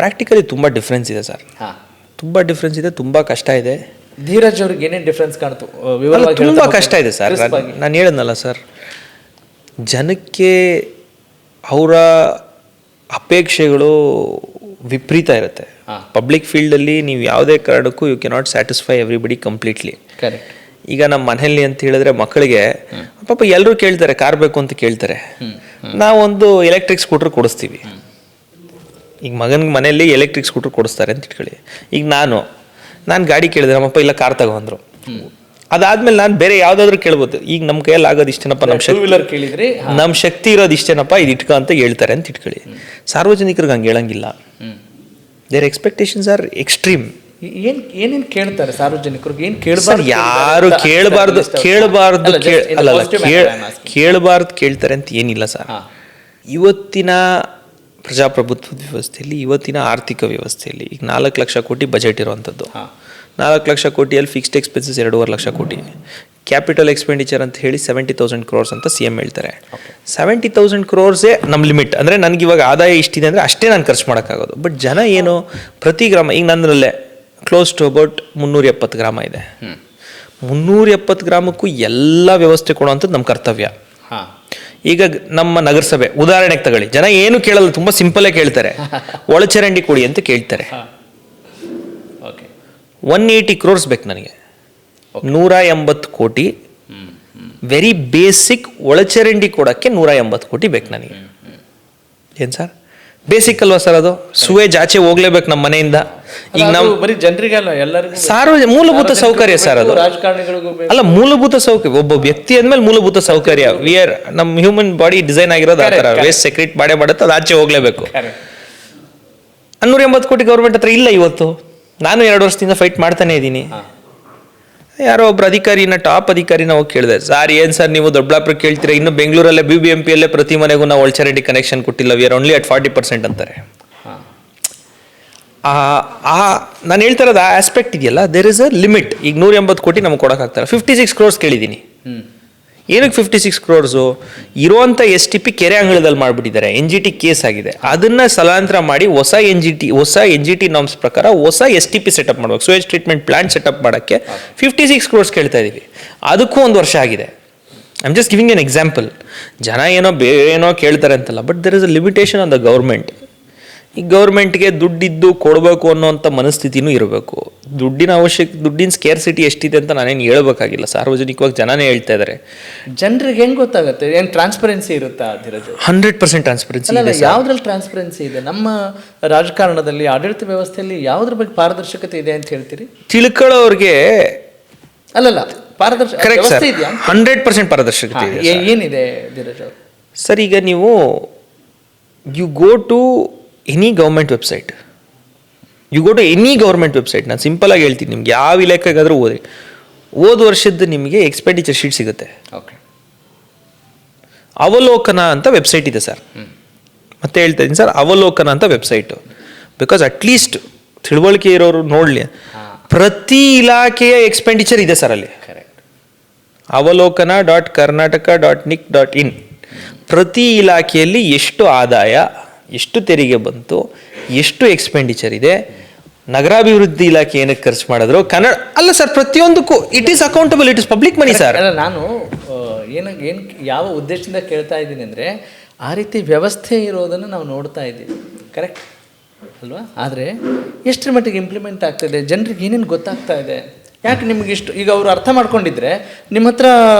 ಪ್ರಾಕ್ಟಿಕಲಿ ತುಂಬ ಡಿಫ್ರೆನ್ಸ್ ಇದೆ ಸರ್, ತುಂಬ ಡಿಫ್ರೆನ್ಸ್ ಇದೆ, ತುಂಬ ಕಷ್ಟ ಇದೆ. ಧೀರಜ್ ಅವ್ರಿಗೆ ಏನೇನು ಡಿಫ್ರೆನ್ಸ್ ಕಾಣ್ತು? ತುಂಬ ಕಷ್ಟ ಇದೆ ಸರ್. ನಾನು ಹೇಳಿದ್ನಲ್ಲ ಸರ್, ಜನಕ್ಕೆ ಅವರ ಅಪೇಕ್ಷೆಗಳು ವಿಪರೀತ ಇರುತ್ತೆ. ಪಬ್ಲಿಕ್ ಫೀಲ್ಡಲ್ಲಿ ನೀವು ಯಾವುದೇ ಕಾರಣಕ್ಕೂ you cannot satisfy everybody completely. Correct. ಈಗ ನಮ್ಮ ಮನೆಯಲ್ಲಿ ಅಂತ ಹೇಳಿದ್ರೆ ಮಕ್ಕಳಿಗೆ ಪಾಪ ಎಲ್ಲರೂ ಕೇಳ್ತಾರೆ ಕಾರ್ ಬೇಕು ಅಂತ ಕೇಳ್ತಾರೆ, ನಾವೊಂದು ಎಲೆಕ್ಟ್ರಿಕ್ ಸ್ಕೂಟ್ರ್ ಕೊಡಿಸ್ತೀವಿ. ಈಗ ಮಗನಿಗೆ ಮನೆಯಲ್ಲಿ ಎಲೆಕ್ಟ್ರಿಕ್ ಸ್ಕೂಟ್ರ್ ಕೊಡಿಸ್ತಾರೆ ಅಂತ ಇಟ್ಕೊಳ್ಳಿ. ಈಗ ನಾನು ಗಾಡಿ ಕೇಳಿದ್ರೆ ನಮ್ಮಪ್ಪ ಇಲ್ಲ ಕಾರ್ ತಗೊಂಡ್ರು. ಅದಾದ್ಮೇಲೆ ನಾನು ಬೇರೆ ಯಾವುದಾದ್ರೂ ಕೇಳ್ಬೋದು. ಈಗ ನಮ್ಮ ಕೈಯಲ್ಲಿ ಆಗೋದು ಇಷ್ಟೇನಪ್ಪ, ನಮ್ಮ ಶಕ್ತಿ ಇರೋದು ಇಷ್ಟೇನಪ್ಪ, ಇದು ಇಟ್ಕೊ ಅಂತ ಹೇಳ್ತಾರೆ ಅಂತ ಇಟ್ಕೊಳ್ಳಿ. ಸಾರ್ವಜನಿಕರಿಗೆ ಹಂಗೆ ಹೇಳಂಗಿಲ್ಲ. Their expectations are extreme. ಏನೇನು ಕೇಳ್ತಾರೆ ಸಾರ್ವಜನಿಕರಿಗೆ? ಏನು ಯಾರು ಕೇಳಬಾರ್ದು ಕೇಳ್ತಾರೆ ಅಂತ ಏನಿಲ್ಲ ಸರ್. ಇವತ್ತಿನ ಪ್ರಜಾಪ್ರಭುತ್ವದ ವ್ಯವಸ್ಥೆಯಲ್ಲಿ, ಇವತ್ತಿನ ಆರ್ಥಿಕ ವ್ಯವಸ್ಥೆಯಲ್ಲಿ ಈಗ 4 ಲಕ್ಷ ಕೋಟಿ ಬಜೆಟ್ ಇರುವಂಥದ್ದು. 4 ಲಕ್ಷ ಕೋಟಿಯಲ್ಲಿ ಫಿಕ್ಸ್ಡ್ ಎಕ್ಸ್ಪೆನ್ಸಸ್ 2.5 ಲಕ್ಷ ಕೋಟಿ, ಕ್ಯಾಪಿಟಲ್ ಎಕ್ಸ್ಪೆಂಡಿಚರ್ ಅಂತ ಹೇಳಿ 70,000 crores ಅಂತ CM ಹೇಳ್ತಾರೆ. 70,000 crores ನಮ್ಮ ಲಿಮಿಟ್. ಅಂದರೆ ನನಗೆ ಇವಾಗ ಆದಾಯ ಇಷ್ಟಿದೆ ಅಂದರೆ ಅಷ್ಟೇ ನಾನು ಖರ್ಚು ಮಾಡೋಕ್ಕಾಗೋದು. ಬಟ್ ಜನ ಏನು ಪ್ರತಿ ಗ್ರಾಮ, ಈಗ ನನ್ನಲ್ಲೇ ಕ್ಲೋಸ್ ಟು ಅಬೌಟ್ 370 ಗ್ರಾಮ ಇದೆ. 370 ಗ್ರಾಮಕ್ಕೂ ಎಲ್ಲ ವ್ಯವಸ್ಥೆ ಕೊಡುವಂಥದ್ದು ನಮ್ಮ ಕರ್ತವ್ಯ. ಈಗ ನಮ್ಮ ನಗರಸಭೆ ಉದಾಹರಣೆಗೆ ತಗೊಳ್ಳಿ, ಜನ ಏನು ಕೇಳಲ್ಲ, ತುಂಬ ಸಿಂಪಲ್ಲೇ ಕೇಳ್ತಾರೆ, ಒಳಚರಂಡಿ ಕೊಡಿ ಅಂತ ಕೇಳ್ತಾರೆ. 180 crores ಬೇಕು ನನಗೆ, 180 ಕೋಟಿ ವೆರಿ ಬೇಸಿಕ್ ಒಳಚರಂಡಿ ಕೊಡೋಕ್ಕೆ 180 ಕೋಟಿ ಬೇಕು ನನಗೆ. ಏನು ಸರ್, ಬೇಸಿಕ್ ಅಲ್ವಾ ಸರ್ ಅದು? ಸುವೇಜ್ ಆಚೆ ಹೋಗ್ಲೇಬೇಕು ನಮ್ಮ ಮನೆಯಿಂದ. ಈಗ ನಾವು ಬರೀ ಜನರಿಗಲ್ಲ, ಎಲ್ಲರಿಗೂ ಮೂಲಭೂತ ಸೌಕರ್ಯ ಸರ್ ಅದು. ರಾಜಕಾರಣಿಗಳಿಗೂ ಅಲ್ಲ, ಮೂಲಭೂತ ಸೌಕರ್ಯ. ಒಬ್ಬ ವ್ಯಕ್ತಿ ಅಂದ್ಮೇಲೆ ಮೂಲಭೂತ ಸೌಕರ್ಯ. ನಮ್ಮ ಹ್ಯೂಮನ್ ಬಾಡಿ ಡಿಸೈನ್ ಆಗಿರೋದು ಆ ಥರ, ವೇಸ್ಟ್ ಸೆಕ್ರೆಟ್ ಮಾಡೇ ಮಾಡುತ್ತೆ, ಅದು ಆಚೆ ಹೋಗ್ಲೇಬೇಕು. 180 ಕೋಟಿ ಗೌರ್ಮೆಂಟ್ ಹತ್ರ ಇಲ್ಲ ಇವತ್ತು. ನಾನು 2 ವರ್ಷದಿಂದ ಫೈಟ್ ಮಾಡ್ತಾನೆ ಇದ್ದೀನಿ. ಯಾರೋ ಒಬ್ರು ಅಧಿಕಾರಿನ, ಟಾಪ್ ಅಧಿಕಾರಿನ ಹೋಗಿ ಕೇಳಿದೆ, ಸರ್ ಏನು ಸರ್ ನೀವು ದೊಡ್ಡಬಳ್ಳಾಪುರ ಕೇಳ್ತೀರಾ, ಇನ್ನು ಬೆಂಗಳೂರಲ್ಲೇ BBMPಯಲ್ಲೇ ಪ್ರತಿ ಮನೆಗೂ ನಾವು ಒಳಚರಂಡಿ ಕನೆಕ್ಷನ್ ಕೊಟ್ಟಿಲ್ಲ, ವಿ ಆರ್ ಓನ್ಲಿ ಅಟ್ 40% ಅಂತಾರೆ. ನಾನು ಹೇಳ್ತಾ ಇರೋದು ಆ ಆಸ್ಪೆಕ್ಟ್ ಇದೆಯಲ್ಲ, ದೇರ್ ಇಸ್ ಅ ಲಿಮಿಟ್. ಈಗ 180 ಕೋಟಿ ನಮ್ಗೆ ಕೊಡೋಕ್ಕಾಗ್ತಾರೆ. 56 crores ಕೇಳಿದ್ದೀನಿ. ಏನಕ್ಕೆ 56 crores? ಇರುವಂಥ STP ಕೆರೆ ಅಂಗಳದಲ್ಲಿ ಮಾಡಿಬಿಟ್ಟಿದ್ದಾರೆ, NGT ಕೇಸ್ ಆಗಿದೆ. ಅದನ್ನು ಸ್ಥಳಾಂತರ ಮಾಡಿ ಹೊಸ NGT ನಾರ್ಮ್ಸ್ ಪ್ರಕಾರ ಹೊಸ STP ಸೆಟಪ್ ಮಾಡ್ಬೇಕು, ಸುವೇಜ್ ಟ್ರೀಟ್ಮೆಂಟ್ ಪ್ಲಾಂಟ್ ಸೆಟಪ್ ಮಾಡೋಕ್ಕೆ 56 crores ಕೇಳ್ತಾ ಇದ್ದೀವಿ. ಅದಕ್ಕೂ 1 ವರ್ಷ ಆಗಿದೆ. I am just giving an example. ಜನ ಏನೋ ಕೇಳ್ತಾರೆ ಅಂತಲ್ಲ, but there is a limitation on the government. ಈ ಗೌರ್ಮೆಂಟ್ಗೆ ದುಡ್ಡಿದ್ದು ಕೊಡಬೇಕು ಅನ್ನೋಂಥ ಮನಸ್ಥಿತಿನೂ ಇರಬೇಕು. ದುಡ್ಡಿನ ಸ್ಕೇರ್ಸಿಟಿ ಎಷ್ಟಿದೆ ಅಂತ ನಾನೇನು ಹೇಳ್ಬೇಕಾಗಿಲ್ಲ, ಸಾರ್ವಜನಿಕವಾಗಿ ಜನನೇ ಹೇಳ್ತಾ ಇದ್ದಾರೆ. ಜನರಿಗೆ ಹೆಂಗೆ ಗೊತ್ತಾಗುತ್ತೆ? ಏನು ಟ್ರಾನ್ಸ್ಪರೆನ್ಸಿ ಇರುತ್ತಾ? 100% ಟ್ರಾನ್ಸ್ಪರೆನ್ಸಿ ಇದೆ. ಯಾವ್ದ್ರಲ್ಲಿ ಟ್ರಾನ್ಸ್ಪರೆನ್ಸಿ ಇದೆ? ನಮ್ಮ ರಾಜಕಾರಣದಲ್ಲಿ, ಆಡಳಿತ ವ್ಯವಸ್ಥೆಯಲ್ಲಿ ಯಾವ್ದ್ರ ಬಗ್ಗೆ ಪಾರದರ್ಶಕತೆ ಇದೆ ಅಂತ ಹೇಳ್ತೀರಿ? ತಿಳ್ಕೊಳ್ಳೋರಿಗೆ ಅಲ್ಲಲ್ಲ, ಪಾರದರ್ಶಕ ಕರೆಕ್ಟ್ ಸರ್, 100% ಪಾರದರ್ಶಕತೆ ಇದೆ. ಏನಿದೆ ಧೀರಜ್ ಅವರು? ಸರ್, ಈಗ ನೀವು you go to any government website, ನಾನು ಸಿಂಪಲ್ ಆಗಿ ಹೇಳ್ತೀನಿ, ನಿಮ್ಗೆ ಯಾವ ಇಲಾಖೆಗಾದರೂ ಹೋದ ವರ್ಷದ್ದು ನಿಮಗೆ ಎಕ್ಸ್ಪೆಂಡಿಚರ್ ಶೀಟ್ ಸಿಗುತ್ತೆ. ಓಕೆ. ಅವಲೋಕನ ಅಂತ ವೆಬ್ಸೈಟ್ ಇದೆ ಸರ್. ಮತ್ತೆ ಹೇಳ್ತಾ ಇದ್ದೀನಿ ಸರ್, ಅವಲೋಕನ ಅಂತ ವೆಬ್ಸೈಟು. ಬಿಕಾಸ್ ಅಟ್ಲೀಸ್ಟ್ ತಿಳುವಳಿಕೆ ಇರೋರು ನೋಡಲಿ, ಪ್ರತಿ ಇಲಾಖೆಯ ಎಕ್ಸ್ಪೆಂಡಿಚರ್ ಇದೆ ಸರ್ ಅಲ್ಲಿ. avalokan.karnataka.nic.in. ಪ್ರತಿ ಇಲಾಖೆಯಲ್ಲಿ ಎಷ್ಟು ಆದಾಯ, ಎಷ್ಟು ತೆರಿಗೆ ಬಂತು, ಎಷ್ಟು ಎಕ್ಸ್ಪೆಂಡಿಚರ್ ಇದೆ, ನಗರಾಭಿವೃದ್ಧಿ ಇಲಾಖೆ ಏನಕ್ಕೆ ಖರ್ಚು ಮಾಡಿದ್ರು ಕನ್ನಡ ಅಲ್ಲ ಸರ್, ಪ್ರತಿಯೊಂದಕ್ಕೂ it is accountable, it is public money sir. ಅಲ್ಲ, ನಾನು ಏನು ಯಾವ ಉದ್ದೇಶದಿಂದ ಕೇಳ್ತಾ ಇದ್ದೀನಿ ಅಂದರೆ, ಆ ರೀತಿ ವ್ಯವಸ್ಥೆ ಇರೋದನ್ನು ನಾವು ನೋಡ್ತಾ ಇದ್ದೀವಿ, ಕರೆಕ್ಟ್ ಅಲ್ವಾ? ಆದರೆ ಎಷ್ಟರ ಮಟ್ಟಿಗೆ ಇಂಪ್ಲಿಮೆಂಟ್ ಆಗ್ತಾಯಿದೆ, ಜನರಿಗೆ ಏನೇನು ಗೊತ್ತಾಗ್ತಾ ಇದೆ, ಯಾಕೆ ನಿಮ್ಗೆ ಇಷ್ಟು ಈಗ ಅವರು ಅರ್ಥ ಮಾಡ್ಕೊಂಡಿದ್ರೆ ನಿಮ್ಮ ಹತ್ರ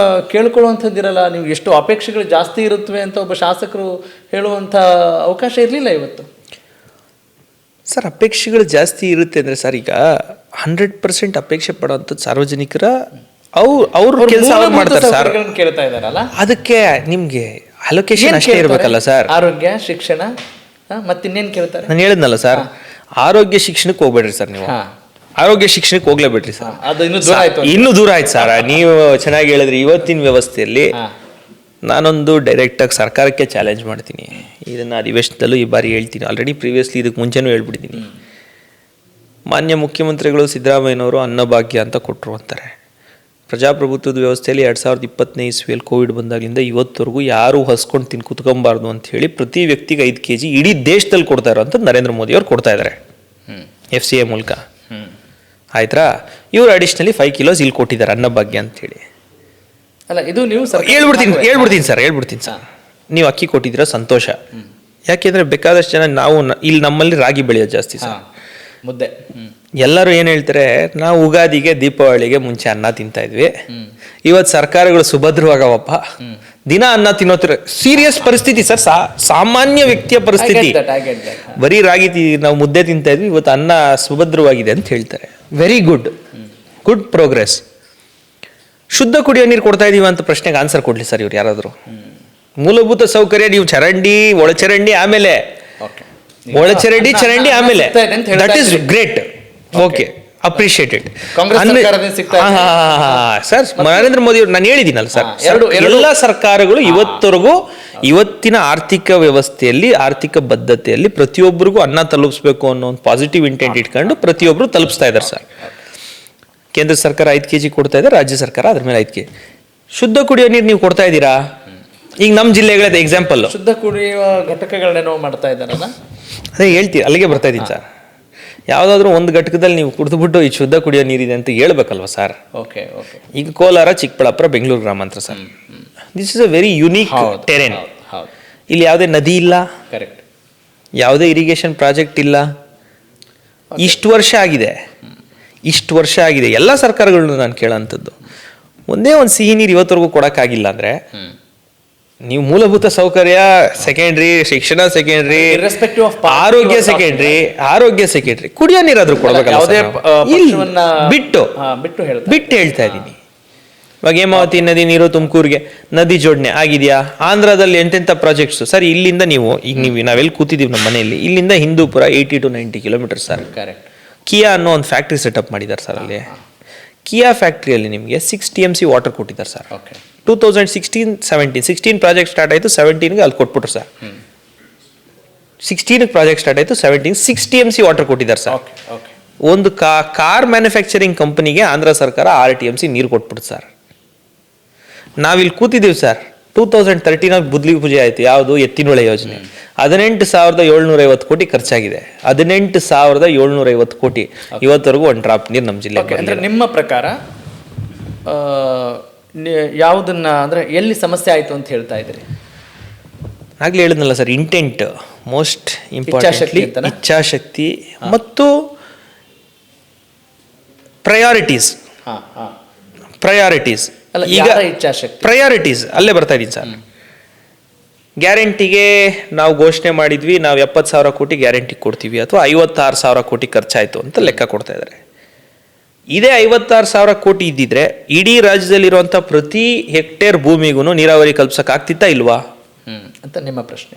ಕೇಳ್ಕೊಳ್ಳುವಂಥದ್ದಿರಲ್ಲ, ನಿಮ್ಗೆ ಎಷ್ಟು ಅಪೇಕ್ಷೆಗಳು ಜಾಸ್ತಿ ಇರುತ್ತವೆ ಅಂತ ಒಬ್ಬ ಶಾಸಕರು ಹೇಳುವಂಥ ಅವಕಾಶ ಇರಲಿಲ್ಲ ಇವತ್ತು. ಸರ್ ಅಪೇಕ್ಷೆಗಳು ಜಾಸ್ತಿ ಇರುತ್ತೆ ಅಂದರೆ ಸರ್, ಈಗ 100% ಅಪೇಕ್ಷೆ ಪಡೋವಂಥದ್ದು ಸಾರ್ವಜನಿಕರ ಅವ್ರ ಕೆಲಸ ಮಾಡ್ತಾರೆ ಸರ್. ಕೇಳ್ತಾ ಇದ್ದಾರಲ್ಲ, ಅದಕ್ಕೆ ನಿಮಗೆ ಅಲೋಕೇಶನ್ ಅಷ್ಟೇ ಇರಬೇಕಲ್ಲ ಸರ್. ಆರೋಗ್ಯ ಶಿಕ್ಷಣ ಮತ್ತಿನ್ನೇನು ಕೇಳ್ತಾರೆ? ನಾನು ಹೇಳಿದ್ನಲ್ಲ ಸರ್, ಆರೋಗ್ಯ ಶಿಕ್ಷಣಕ್ಕೆ ಹೋಗ್ಬೇಡ್ರಿ ಸರ್. ನೀವು ಆರೋಗ್ಯ ಶಿಕ್ಷಣಕ್ಕೆ ಹೋಗ್ಲೇಬೇಡ್ರಿ ಸರ್, ಅದು ಇನ್ನೂ ದೂರ ಆಯ್ತು ಸರ್. ನೀವು ಚೆನ್ನಾಗಿ ಹೇಳಿದ್ರಿ. ಇವತ್ತಿನ ವ್ಯವಸ್ಥೆಯಲ್ಲಿ ನಾನೊಂದು ಡೈರೆಕ್ಟಾಗಿ ಸರ್ಕಾರಕ್ಕೆ ಚಾಲೆಂಜ್ ಮಾಡ್ತೀನಿ. ಇದನ್ನು ಅಧಿವೇಶನದಲ್ಲೂ ಈ ಬಾರಿ ಹೇಳ್ತೀನಿ, ಆಲ್ರೆಡಿ ಪ್ರೀವಿಯಸ್ಲಿ ಇದಕ್ಕೆ ಮುಂಚೆನೂ ಹೇಳ್ಬಿಟ್ಟಿದ್ದೀನಿ. ಮಾನ್ಯ ಮುಖ್ಯಮಂತ್ರಿಗಳು ಸಿದ್ದರಾಮಯ್ಯನವರು ಅನ್ನಭಾಗ್ಯ ಅಂತ ಕೊಟ್ಟರು ಅಂತಾರೆ. ಪ್ರಜಾಪ್ರಭುತ್ವದ ವ್ಯವಸ್ಥೆಯಲ್ಲಿ 2020ನೇ ಇಸ್ವಿಯಲ್ಲಿ ಕೋವಿಡ್ ಬಂದಾಗಲಿಂದ ಇವತ್ತವರೆಗೂ ಯಾರೂ ಹಸ್ಕೊಂಡು ಕುತ್ಕೊಬಾರ್ದು ಅಂತ ಹೇಳಿ ಪ್ರತಿ ವ್ಯಕ್ತಿಗೆ 5 kg ಇಡೀ ದೇಶದಲ್ಲಿ ಕೊಡ್ತಾ ಇರೋಂಥದ್ದು ನರೇಂದ್ರ ಮೋದಿ ಅವ್ರು ಕೊಡ್ತಾ ಇದ್ದಾರೆ FCA ಮೂಲಕ. ಆಯ್ತಾ? ಇವರು ಅಡಿಷ್ನಲಿ 5 kilos ಇಲ್ಲಿ ಕೊಟ್ಟಿದ್ದಾರೆ ಅನ್ನಭಾಗ್ಯ ಅಂತೇಳಿ. ಅಲ್ಲ, ಇದು ನೀವು ಹೇಳ್ಬಿಡ್ತೀನಿ ಸರ್. ನೀವು ಅಕ್ಕಿ ಕೊಟ್ಟಿದ್ದೀರಾ, ಸಂತೋಷ. ಯಾಕೆಂದರೆ ಬೇಕಾದಷ್ಟು ಜನ ನಾವು ಇಲ್ಲಿ ನಮ್ಮಲ್ಲಿ ರಾಗಿ ಬೆಳೆಯೋದು ಜಾಸ್ತಿ ಸರ್, ಮುದ್ದೆ. ಎಲ್ಲರೂ ಏನು ಹೇಳ್ತಾರೆ, ನಾವು ಉಗಾದಿಗೆ ದೀಪಾವಳಿಗೆ ಮುಂಚೆ ಅನ್ನ ತಿಂತಾ ಇದ್ವಿ, ಇವತ್ತು ಸರ್ಕಾರಗಳು ಸುಭದ್ರವಾಗವಪ್ಪ, ದಿನ ಅನ್ನ ತಿನ್ನೋತ್ರ ಸೀರಿಯಸ್ ಪರಿಸ್ಥಿತಿ ಸರ್. ಸಾಮಾನ್ಯ ವ್ಯಕ್ತಿಯ ಪರಿಸ್ಥಿತಿ. ಬರೀ ರಾಗಿ ನಾವು ಮುದ್ದೆ ತಿಂತಾ ಇದ್ವಿ, ಇವತ್ತು ಅನ್ನ ಸುಭದ್ರವಾಗಿದೆ ಅಂತ ಹೇಳ್ತಾರೆ. Very good progress. ಶುದ್ಧ ಕುಡಿಯೋ ನೀರು ಕೊಡ್ತಾ ಇದೀವಿ ಅಂತ ಪ್ರಶ್ನೆಗೆ ಆನ್ಸರ್ ಕೊಡ್ಲಿ ಸರ್ ಇವ್ರು ಯಾರಾದರೂ. ಮೂಲಭೂತ ಸೌಕರ್ಯ ನೀವು ಚರಂಡಿ, ಒಳಚರಂಡಿ, ಆಮೇಲೆ ಒಳಚರಂಡಿ ಚರಂಡಿ, ಆಮೇಲೆ that is great, okay, appreciated. Sir Narendra Modi ಅವ್ರು ನಾನು ಹೇಳಿದ್ದೀನಲ್ಲ ಸರ್, ಎಲ್ಲ ಸರ್ಕಾರಗಳು ಇವತ್ತಿನ ಆರ್ಥಿಕ ವ್ಯವಸ್ಥೆಯಲ್ಲಿ, ಆರ್ಥಿಕ ಬದ್ಧತೆಯಲ್ಲಿ ಪ್ರತಿಯೊಬ್ಬರಿಗೂ ಅನ್ನ ತಲುಪಿಸ್ಬೇಕು ಅನ್ನೋ ಒಂದು ಪಾಸಿಟಿವ್ ಇಂಟೆಂಟ್ ಇಟ್ಕೊಂಡು ಪ್ರತಿಯೊಬ್ಬರು ತಲುಪಿಸ್ತಾ ಇದ್ದಾರೆ ಸರ್. ಕೇಂದ್ರ ಸರ್ಕಾರ 5 kg ಕೊಡ್ತಾ ಇದೆ, ರಾಜ್ಯ ಸರ್ಕಾರ ಅದ್ರ ಮೇಲೆ 5 kg. ಶುದ್ಧ ಕುಡಿಯೋ ನೀರು ನೀವು ಕೊಡ್ತಾ ಇದ್ದೀರಾ? ಈಗ ನಮ್ಮ ಜಿಲ್ಲೆಗಳದ ಎಕ್ಸಾಂಪಲ್, ಶುದ್ಧ ಕುಡಿಯುವ ಘಟಕಗಳನ್ನೇನೋ ಮಾಡ್ತಾ ಇದ್ದಾರಲ್ಲ, ಅದೇ ಹೇಳ್ತೀವಿ, ಅಲ್ಲಿಗೆ ಬರ್ತಾ ಇದ್ದೀನಿ ಸರ್. ಯಾವುದಾದ್ರೂ ಒಂದು ಘಟಕದಲ್ಲಿ ನೀವು ಕುಡಿದ್ಬಿಟ್ಟು ಈ ಶುದ್ಧ ಕುಡಿಯೋ ನೀರಿದೆ ಅಂತ ಹೇಳ್ಬೇಕಲ್ವ ಸರ್? ಓಕೆ. ಈಗ ಕೋಲಾರ, ಚಿಕ್ಕಬಳ್ಳಾಪುರ, ಬೆಂಗಳೂರು ಗ್ರಾಮಾಂತರ sir, this is a very unique terrain. ಇಲ್ಲಿ ಯಾವುದೇ ನದಿ ಇಲ್ಲ, ಕರೆಕ್ಟ್, ಯಾವುದೇ ಇರಿಗೇಷನ್ ಪ್ರಾಜೆಕ್ಟ್ ಇಲ್ಲ. ಇಷ್ಟು ವರ್ಷ ಆಗಿದೆ ಎಲ್ಲ ಸರ್ಕಾರಗಳನ್ನು ನಾನು ಕೇಳೋಂಥದ್ದು. ಒಂದೇ ಒಂದು ಸಿಹಿ ನೀರು ಇವತ್ತರೆಗೂ ಕೊಡೋಕ್ಕಾಗಿಲ್ಲ ಅಂದರೆ, ನೀವು ಮೂಲಭೂತ ಸೌಕರ್ಯ ಸೆಕೆಂಡ್ರಿ, ಶಿಕ್ಷಣ ಸೆಕೆಂಡ್ರಿ, ಆರೋಗ್ಯ ಸೆಕೆಂಡ್ರಿ, ಕುಡಿಯೋ ನೀರಾದ್ರೂ ಕೊಡಬೇಕಲ್ಲ. ಬಿಟ್ಟು ಹೇಳ್ತಾ ಇದ್ದೀನಿ. ಇವಾಗ ಹೇಮಾವತಿ ನದಿ ನೀರು ತುಮಕೂರಿಗೆ ನದಿ ಜೋಡಣೆ ಆಗಿದೆಯಾ? ಆಂಧ್ರದಲ್ಲಿ ಎಂತೆಂಥ ಪ್ರಾಜೆಕ್ಟ್ಸು ಸರ್. ಇಲ್ಲಿಂದ ನಾವೆಲ್ಲಿ ಕೂತಿದ್ದೀವಿ ನಮ್ಮ ಮನೆಯಲ್ಲಿ, ಇಲ್ಲಿಂದ Hindupur 80 to 90 kilometers sir. Correct. Kia ಅನ್ನೋ ಒಂದು ಫ್ಯಾಕ್ಟ್ರಿ ಸೆಟಪ್ ಮಾಡಿದ್ದಾರೆ ಸರ್. ಅಲ್ಲಿ ಕಿಯಾ ಫ್ಯಾಕ್ಟ್ರಿಯಲ್ಲಿ ನಿಮಗೆ 6 TMC ವಾಟರ್ ಕೊಟ್ಟಿದ್ದಾರೆ ಸರ್. 2016-17 ಪ್ರಾಜೆಕ್ಟ್ ಸ್ಟಾರ್ಟ್ ಆಯಿತು, 17ಗೆ ಅಲ್ಲಿ ಕೊಟ್ಬಿಟ್ರು ಸರ್. 16ಗೆ ಪ್ರಾಜೆಕ್ಟ್ ಸ್ಟಾರ್ಟ್ ಆಯಿತು, 17 6 TMC ವಾಟರ್ ಕೊಟ್ಟಿದ್ದಾರೆ ಸರ್. ಒಂದು ಕಾರ್ ಮ್ಯಾನುಫ್ಯಾಕ್ಚರಿಂಗ್ ಕಂಪನಿಗೆ ಆಂಧ್ರ ಸರ್ಕಾರ 6 TMC ನೀರು ಕೊಟ್ಬಿಡ್ತು ಸರ್. ನಾವಿಲ್ಲಿ ಕೂತಿದ್ದೀವಿ ಸರ್. 2013 ಬುದ್ಲಿ ಪೂಜೆ ಆಯಿತು. ಯಾವುದು? ಎತ್ತಿನೊಳೆ ಯೋಜನೆ. 18,750 ಕೋಟಿ ಖರ್ಚಾಗಿದೆ. 18,750 ಕೋಟಿ ಇವತ್ತರೆಗೂ ಒಂದು ಡ್ರಾಪ್ ನೀರು ನಮ್ಮ ಜಿಲ್ಲೆಗೆ. ಅಂದರೆ ನಿಮ್ಮ ಪ್ರಕಾರ ಯಾವುದನ್ನ, ಅಂದರೆ ಎಲ್ಲಿ ಸಮಸ್ಯೆ ಆಯಿತು ಅಂತ ಹೇಳ್ತಾ ಇದ್ದೀರಿ? ಆಗ್ಲೇ ಹೇಳಿದ್ನಲ್ಲ ಸರ್, ಇಂಟೆಂಟ್ ಮೋಸ್ಟ್ ಇಂಪಾರ್ಟೆಂಟ್ಲಿ, ಇಚ್ಛಾಶಕ್ತಿ ಮತ್ತು ಪ್ರಯಾರಿಟೀಸ್. ಈಗ ಪ್ರಯಾರಿಟೀಸ್ ಅಲ್ಲೇ ಬರ್ತಾ ಇದ್ದೀನಿ ಸರ್. ಗ್ಯಾರಂಟಿಗೆ ನಾವು ಘೋಷಣೆ ಮಾಡಿದ್ವಿ, ನಾವು 70,000 ಕೋಟಿ ಗ್ಯಾರಂಟಿ ಕೊಡ್ತೀವಿ, ಅಥವಾ 56,000 ಕೋಟಿ ಖರ್ಚಾಯಿತು ಅಂತ ಲೆಕ್ಕ ಕೊಡ್ತಾ ಇದ್ದಾರೆ. ಇದೇ 56,000 ಕೋಟಿ ಇದ್ದಿದ್ರೆ ಇಡೀ ರಾಜ್ಯದಲ್ಲಿರುವಂಥ ಪ್ರತಿ ಹೆಕ್ಟೇರ್ ಭೂಮಿಗೂ ನೀರಾವರಿ ಕಲ್ಪಿಸೋಕ್ಕಾಗ್ತಿತ್ತಾ ಇಲ್ವಾ ಅಂತ ನಿಮ್ಮ ಪ್ರಶ್ನೆ.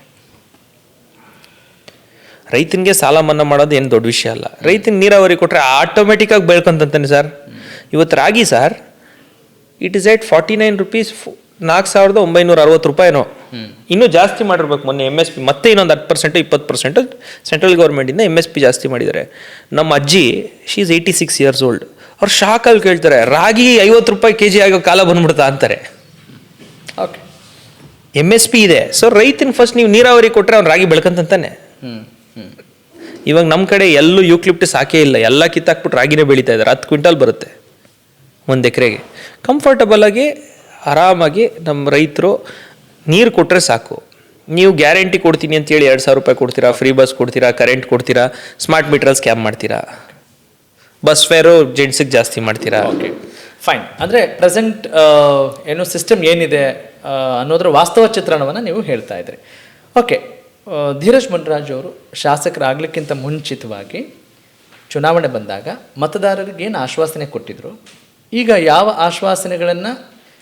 ರೈತನಿಗೆ ಸಾಲ ಮನ್ನಾ ಮಾಡೋದು ಏನು ದೊಡ್ಡ ವಿಷಯ ಅಲ್ಲ. ರೈತನಿಗೆ ನೀರಾವರಿ ಕೊಟ್ಟರೆ ಆಟೋಮೆಟಿಕ್ಕಾಗಿ ಬೆಳ್ಕೊಂತಾನೆ ಸರ್. ಇವತ್ತು ರಾಗಿ sir, it is at 49 rupees, 4,960 ರೂಪಾಯಿನೋ. ಇನ್ನೂ ಜಾಸ್ತಿ ಮಾಡಿರ್ಬೇಕು. ಮೊನ್ನೆ MSP ಮತ್ತೆ ಇನ್ನೊಂದು 10% 20% ಸೆಂಟ್ರಲ್ ಗೌರ್ಮೆಂಟಿಂದ MSP ಜಾಸ್ತಿ ಮಾಡಿದ್ದಾರೆ. ನಮ್ಮ ಅಜ್ಜಿ, ಶಿ ಈಸ್ 86 years old. ಅವ್ರು ಶಾಕಲ್ಲಿ ಕೇಳ್ತಾರೆ, ರಾಗಿ 50 ರೂಪಾಯಿ kg ಆಗೋ ಕಾಲ ಬಂದ್ಬಿಡ್ತಾ ಅಂತಾರೆ. ಓಕೆ, MSP ಇದೆ. ಸೊ ರೈತನ ಫಸ್ಟ್ ನೀವು ನೀರಾವರಿ ಕೊಟ್ಟರೆ ಅವ್ನು ರಾಗಿ ಬೆಳ್ಕೊಂತಾನೆ. ಇವಾಗ ನಮ್ಮ ಕಡೆ ಎಲ್ಲೂ ಯೂಕ್ಲಿಪ್ಟಸ್ ಹಾಕೇ ಇಲ್ಲ, ಎಲ್ಲ ಕಿತ್ತಾಕ್ಬಿಟ್ಟು ರಾಗಿನೇ ಬೆಳೀತಾ ಇದ್ದಾರೆ. 10 ಕ್ವಿಂಟಲ್ ಬರುತ್ತೆ ಒಂದು ಎಕರೆಗೆ. ಕಂಫರ್ಟಬಲಾಗಿ ಆರಾಮಾಗಿ ನಮ್ಮ ರೈತರು ನೀರು ಕೊಟ್ಟರೆ ಸಾಕು. ನೀವು ಗ್ಯಾರಂಟಿ ಕೊಡ್ತೀನಿ ಅಂತೇಳಿ 2,000 ರೂಪಾಯಿ ಕೊಡ್ತೀರಾ, ಫ್ರೀ ಬಸ್ ಕೊಡ್ತೀರಾ, ಕರೆಂಟ್ ಕೊಡ್ತೀರಾ, ಸ್ಮಾರ್ಟ್ ಮೀಟ್ರಲ್ಲಿ ಸ್ಕ್ಯಾಮ್ ಮಾಡ್ತೀರಾ, ಬಸ್ ಫೇರು ಜೆಂಟ್ಸಿಗೆ ಜಾಸ್ತಿ ಮಾಡ್ತೀರಾ. Okay fine. ಅಂದರೆ ಪ್ರೆಸೆಂಟ್ ಏನು ಸಿಸ್ಟಮ್ ಏನಿದೆ ಅನ್ನೋದ್ರ ವಾಸ್ತವ ಚಿತ್ರಣವನ್ನು ನೀವು ಹೇಳ್ತಾ ಇದ್ರಿ. ಓಕೆ, ಧೀರಜ್ ಮುನ್ರಾಜ್ ಅವರು ಶಾಸಕರಾಗಲಿಕ್ಕಿಂತ ಮುಂಚಿತವಾಗಿ ಚುನಾವಣೆ ಬಂದಾಗ ಮತದಾರರಿಗೆ ಏನು ಆಶ್ವಾಸನೆ ಕೊಟ್ಟಿದ್ರು, ಈಗ ಯಾವ ಆಶ್ವಾಸನೆಗಳನ್ನು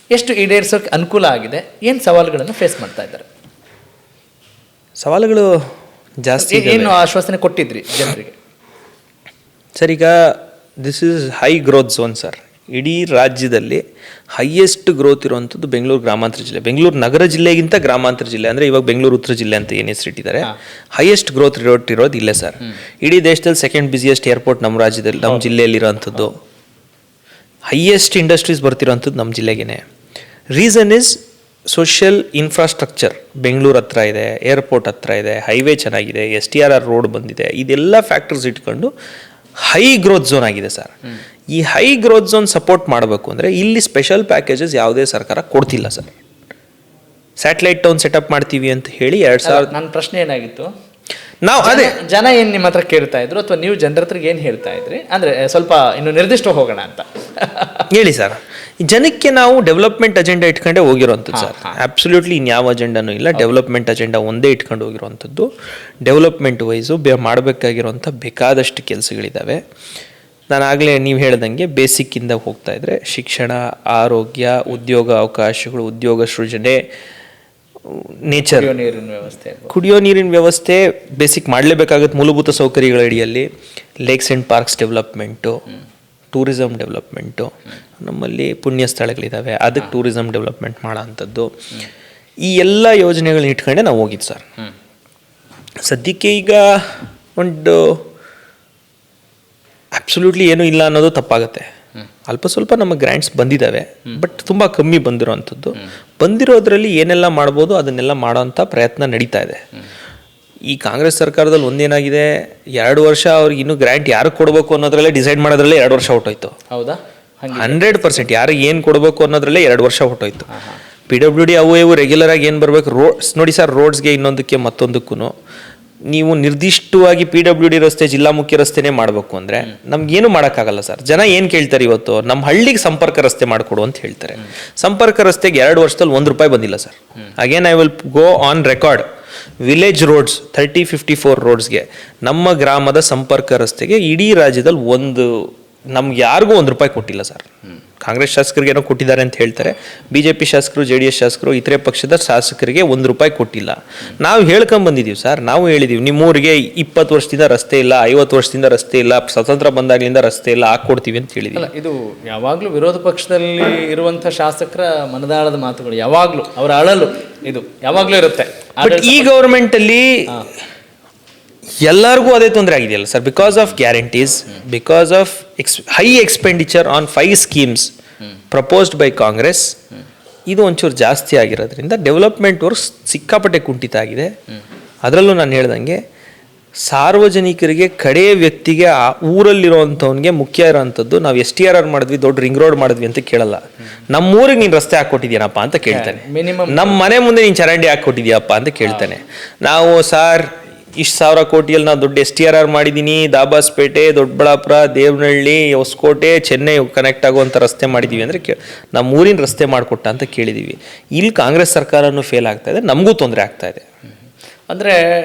ಎಷ್ಟು ಈಡೇರಿಸೋಕೆ ಅನುಕೂಲ ಆಗಿದೆ, ಏನು ಸವಾಲುಗಳನ್ನು ಫೇಸ್ ಮಾಡ್ತಾ ಇದ್ದಾರೆ? ಸವಾಲುಗಳು ಜಾಸ್ತಿ. ಏನು ಆಶ್ವಾಸನೆ ಕೊಟ್ಟಿದ್ರಿ ಜನರಿಗೆ? ಸರ್, ಈಗ this is high growth zone sir. ಇಡೀ ರಾಜ್ಯದಲ್ಲಿ ಹೈಯೆಸ್ಟ್ ಗ್ರೋತ್ ಇರುವಂಥದ್ದು ಬೆಂಗಳೂರು ಗ್ರಾಮಾಂತರ ಜಿಲ್ಲೆ. ಬೆಂಗಳೂರು ನಗರ ಜಿಲ್ಲೆಗಿಂತ ಗ್ರಾಮಾಂತರ ಜಿಲ್ಲೆ ಅಂದರೆ ಇವಾಗ ಬೆಂಗಳೂರು ಉತ್ತರ ಜಿಲ್ಲೆ ಅಂತ ಏನು ಹೆಸರಿಟ್ಟಿದ್ದಾರೆ, ಹೈಯೆಸ್ಟ್ ಗ್ರೋತ್ ಇರೋದು ಇಲ್ಲೇ ಸರ್. ಇಡೀ ದೇಶದಲ್ಲಿ ಸೆಕೆಂಡ್ ಬಿಸಿಯೆಸ್ಟ್ ಏರ್ಪೋರ್ಟ್ ನಮ್ಮ ರಾಜ್ಯದಲ್ಲಿ, ನಮ್ಮ ಜಿಲ್ಲೆಯಲ್ಲಿರೋವಂಥದ್ದು. ಹೈಯೆಸ್ಟ್ ಇಂಡಸ್ಟ್ರೀಸ್ ಬರ್ತಿರೋವಂಥದ್ದು ನಮ್ಮ ಜಿಲ್ಲೆಗೇ. Reason is social infrastructure. Bengaluru ಹತ್ರ ಇದೆ, ಏರ್ಪೋರ್ಟ್ ಹತ್ರ ಇದೆ, ಹೈವೇ ಚೆನ್ನಾಗಿದೆ, STRR ರೋಡ್ ಬಂದಿದೆ. ಇದೆಲ್ಲ ಫ್ಯಾಕ್ಟರ್ಸ್ ಇಟ್ಕೊಂಡು ಹೈ ಗ್ರೋತ್ ಝೋನ್ ಆಗಿದೆ ಸರ್. ಈ ಹೈ ಗ್ರೋತ್ ಝೋನ್ ಸಪೋರ್ಟ್ ಮಾಡಬೇಕು ಅಂದರೆ ಇಲ್ಲಿ ಸ್ಪೆಷಲ್ ಪ್ಯಾಕೇಜಸ್ ಯಾವುದೇ ಸರ್ಕಾರ ಕೊಡ್ತಿಲ್ಲ ಸರ್. ಸ್ಯಾಟಲೈಟ್ ಟೌನ್ ಸೆಟಪ್ ಮಾಡ್ತೀವಿ ಅಂತ ಹೇಳಿ 2000. ನನ್ನ ಪ್ರಶ್ನೆ ಏನಾಗಿತ್ತು, ನಾವು ಅದೇ ಜನ ಏನು ನಿಮ್ಮ ಹತ್ರ ಕೇಳ್ತಾ ಇದ್ರು ಅಥವಾ ನೀವು ಜನರ ಹತ್ರ ಏನು ಹೇಳ್ತಾ ಇದ್ರಿ? ಅಂದರೆ ಸ್ವಲ್ಪ ಇನ್ನು ನಿರ್ದಿಷ್ಟ ಹೋಗೋಣ ಅಂತ ಹೇಳಿ ಸರ್. ಜನಕ್ಕೆ ನಾವು ಡೆವಲಪ್ಮೆಂಟ್ ಅಜೆಂಡಾ ಇಟ್ಕೊಂಡೇ ಹೋಗಿರೋವಂಥದ್ದು ಸರ್. ಅಬ್ಸಲ್ಯೂಟ್ಲಿ ಇನ್ಯಾವ ಅಜೆಂಡಾನೂ ಇಲ್ಲ, ಡೆವಲಪ್ಮೆಂಟ್ ಅಜೆಂಡಾ ಒಂದೇ ಇಟ್ಕೊಂಡು ಹೋಗಿರೋವಂಥದ್ದು. ಡೆವಲಪ್ಮೆಂಟ್ ವೈಸು ಮಾಡಬೇಕಾಗಿರೋಂಥ ಬೇಕಾದಷ್ಟು ಕೆಲಸಗಳಿದ್ದಾವೆ. ನಾನು ಆಗಲೇ ನೀವು ಹೇಳ್ದಂಗೆ ಬೇಸಿಕ್ಕಿಂದ ಹೋಗ್ತಾ ಇದ್ದರೆ ಶಿಕ್ಷಣ, ಆರೋಗ್ಯ, ಉದ್ಯೋಗ ಅವಕಾಶಗಳು, ಉದ್ಯೋಗ ಸೃಜನೆ, ನೇಚರ್, ಕುಡಿಯೋ ನೀರಿನ ವ್ಯವಸ್ಥೆ ಬೇಸಿಕ್ ಮಾಡಲೇಬೇಕಾಗುತ್ತೆ. ಮೂಲಭೂತ ಸೌಕರ್ಯಗಳ ಅಡಿಯಲ್ಲಿ lakes and parks development, tourism development, ನಮ್ಮಲ್ಲಿ ಪುಣ್ಯ ಸ್ಥಳಗಳಿದ್ದಾವೆ, ಅದಕ್ಕೆ ಟೂರಿಸಮ್ ಡೆವಲಪ್ಮೆಂಟ್ ಮಾಡೋ ಅಂಥದ್ದು. ಈ ಎಲ್ಲ ಯೋಜನೆಗಳನ್ನ ಇಟ್ಕೊಂಡೆ ನಾವು ಹೋಗಿದ್ದು ಸರ್. ಸದ್ಯಕ್ಕೆ ಈಗ ಒಂದು ಅಬ್ಸಲ್ಯೂಟ್ಲಿ ಏನೂ ಇಲ್ಲ ಅನ್ನೋದು ತಪ್ಪಾಗುತ್ತೆ. ಅಲ್ಪ ಸ್ವಲ್ಪ ನಮ್ಮ ಗ್ರ್ಯಾಂಟ್ಸ್ ಬಂದಿದ್ದಾವೆ, ಬಟ್ ತುಂಬ ಕಮ್ಮಿ ಬಂದಿರೋವಂಥದ್ದು. ಬಂದಿರೋದ್ರಲ್ಲಿ ಏನೆಲ್ಲ ಮಾಡ್ಬೋದು ಅದನ್ನೆಲ್ಲ ಮಾಡೋವಂಥ ಪ್ರಯತ್ನ ನಡೀತಾ ಇದೆ. ಈ ಕಾಂಗ್ರೆಸ್ ಸರ್ಕಾರದಲ್ಲಿ ಒಂದೇನಾಗಿದೆ, 2 ವರ್ಷ ಅವ್ರಿಗೆ ಇನ್ನೂ ಗ್ರ್ಯಾಂಟ್ ಯಾರಿಗೆ ಕೊಡಬೇಕು ಅನ್ನೋದ್ರಲ್ಲೇ ಡಿಸೈಡ್ ಮಾಡೋದ್ರಲ್ಲೇ 2 ವರ್ಷ ಹೊಟ್ಟೋಯ್ತು. ಹೌದಾ? 100% ಯಾರಿಗೆ ಏನು ಕೊಡಬೇಕು ಅನ್ನೋದ್ರಲ್ಲೇ 2 ವರ್ಷ ಹೊಟ್ಟೋಯ್ತು. PWD ಅವು ಇವು ರೆಗ್ಯುಲರ್ ಆಗಿ ಏನು ಬರಬೇಕು, ರೋಡ್ಸ್ ನೋಡಿ ಸರ್, ರೋಡ್ಸ್ಗೆ ಇನ್ನೊಂದಕ್ಕೆ ಮತ್ತೊಂದಕ್ಕೂ ನೀವು ನಿರ್ದಿಷ್ಟವಾಗಿ PWD ರಸ್ತೆ, ಜಿಲ್ಲಾ ಮುಖ್ಯ ರಸ್ತೆನೇ ಮಾಡಬೇಕು ಅಂದರೆ ನಮ್ಗೇನು ಮಾಡೋಕ್ಕಾಗಲ್ಲ ಸರ್. ಜನ ಏನು ಕೇಳ್ತಾರೆ ಇವತ್ತು, ನಮ್ಮ ಹಳ್ಳಿಗೆ ಸಂಪರ್ಕ ರಸ್ತೆ ಮಾಡಿಕೊಡು ಅಂತ ಹೇಳ್ತಾರೆ. ಸಂಪರ್ಕ ರಸ್ತೆಗೆ 2 ವರ್ಷದಲ್ಲಿ ₹1 ಬಂದಿಲ್ಲ sir. Again I will go on record. Village roads 3054 ರೋಡ್ಸ್ಗೆ, ನಮ್ಮ ಗ್ರಾಮದ ಸಂಪರ್ಕ ರಸ್ತೆಗೆ ಇಡೀ ರಾಜ್ಯದಲ್ಲಿ ನಮ್ಗೆ ಯಾರಿಗೂ ₹1 ಕೊಟ್ಟಿಲ್ಲ ಸರ್. ಕಾಂಗ್ರೆಸ್ ಶಾಸಕರಿಗೆ ಏನೋ ಕೊಟ್ಟಿದ್ದಾರೆ ಅಂತ ಹೇಳ್ತಾರೆ, BJP ಶಾಸಕರು, JDS ಶಾಸಕರು, ಇತರೆ ಪಕ್ಷದ ಶಾಸಕರಿಗೆ ₹1 ಕೊಟ್ಟಿಲ್ಲ. ನಾವು ಹೇಳ್ಕೊಂಬಂದಿದ್ದೀವಿ ಸರ್. ನಾವು ಹೇಳಿದ್ದೀವಿ, ನಿಮ್ಮೂರಿಗೆ 20 ವರ್ಷದಿಂದ ರಸ್ತೆ ಇಲ್ಲ, 50 ವರ್ಷದಿಂದ ರಸ್ತೆ ಇಲ್ಲ, ಸ್ವತಂತ್ರ ಬಂದಾಗಲಿಂದ ರಸ್ತೆ ಇಲ್ಲ, ಹಾಕ್ಕೊಡ್ತೀವಿ ಅಂತ ಹೇಳಿದ್ದೀವಿ. ಇದು ಯಾವಾಗಲೂ ವಿರೋಧ ಪಕ್ಷದಲ್ಲಿ ಇರುವಂಥ ಶಾಸಕರ ಮನದಾಳದ ಮಾತುಗಳು, ಯಾವಾಗಲೂ ಅವರ ಅಳಲು ಇದು ಯಾವಾಗಲೂ ಇರುತ್ತೆ. ಬಟ್ ಈ ಗೌರ್ಮೆಂಟಲ್ಲಿ ಎಲ್ಲರಿಗೂ ಅದೇ ತೊಂದರೆ ಆಗಿದೆಯಲ್ಲ sir. Because of guarantees, because of high expenditure on 5 schemes proposed by Congress, ಇದು ಒಂಚೂರು ಜಾಸ್ತಿ ಆಗಿರೋದ್ರಿಂದ ಡೆವಲಪ್ಮೆಂಟ್ ವರ್ಕ್ಸ್ ಸಿಕ್ಕಾಪಟ್ಟೆ ಕುಂಠಿತ ಆಗಿದೆ. ಅದರಲ್ಲೂ ನಾನು ಹೇಳ್ದಂಗೆ ಸಾರ್ವಜನಿಕರಿಗೆ, ಕಡೆಯ ವ್ಯಕ್ತಿಗೆ, ಆ ಊರಲ್ಲಿರೋವಂಥವ್ನಿಗೆ ಮುಖ್ಯ ಇರೋವಂಥದ್ದು. ನಾವು STRR ಮಾಡಿದ್ವಿ, ದೊಡ್ಡ ರಿಂಗ್ ರೋಡ್ ಮಾಡಿದ್ವಿ ಅಂತ ಕೇಳಲ್ಲ. ನಮ್ಮೂರಿಗೆ ನೀನು ರಸ್ತೆ ಹಾಕ್ಕೊಟ್ಟಿದ್ಯಾನಪ್ಪ ಅಂತ ಕೇಳ್ತಾನೆ. ನಮ್ಮ ಮನೆ ಮುಂದೆ ನೀನು ಚರಂಡಿ ಹಾಕ್ಕೊಟ್ಟಿದ್ಯಪ್ಪ ಅಂತ ಕೇಳ್ತಾನೆ. ನಾವು ಸಾರ್ ಇಷ್ಟು 1000 ಕೋಟಿಯಲ್ಲಿ ನಾವು ದೊಡ್ಡ STRR ಮಾಡಿದ್ದೀನಿ, ದಾಬಾಸ್ಪೇಟೆ, ದೊಡ್ಡಬಳ್ಳಾಪುರ, ದೇವನಹಳ್ಳಿ, ಹೊಸಕೋಟೆ, ಚೆನ್ನೈ ಕನೆಕ್ಟ್ ಆಗುವಂಥ ರಸ್ತೆ ಮಾಡಿದ್ದೀವಿ ಅಂದರೆ ನಮ್ಮ ಊರಿನ ರಸ್ತೆ ಮಾಡಿಕೊಟ್ಟ ಅಂತ ಕೇಳಿದ್ದೀವಿ. ಇಲ್ಲಿ ಕಾಂಗ್ರೆಸ್ ಸರ್ಕಾರನೂ ಫೇಲ್ ಆಗ್ತಾ ಇದೆ, ನಮಗೂ ತೊಂದರೆ ಆಗ್ತಾ ಇದೆ. ಅಂದರೆ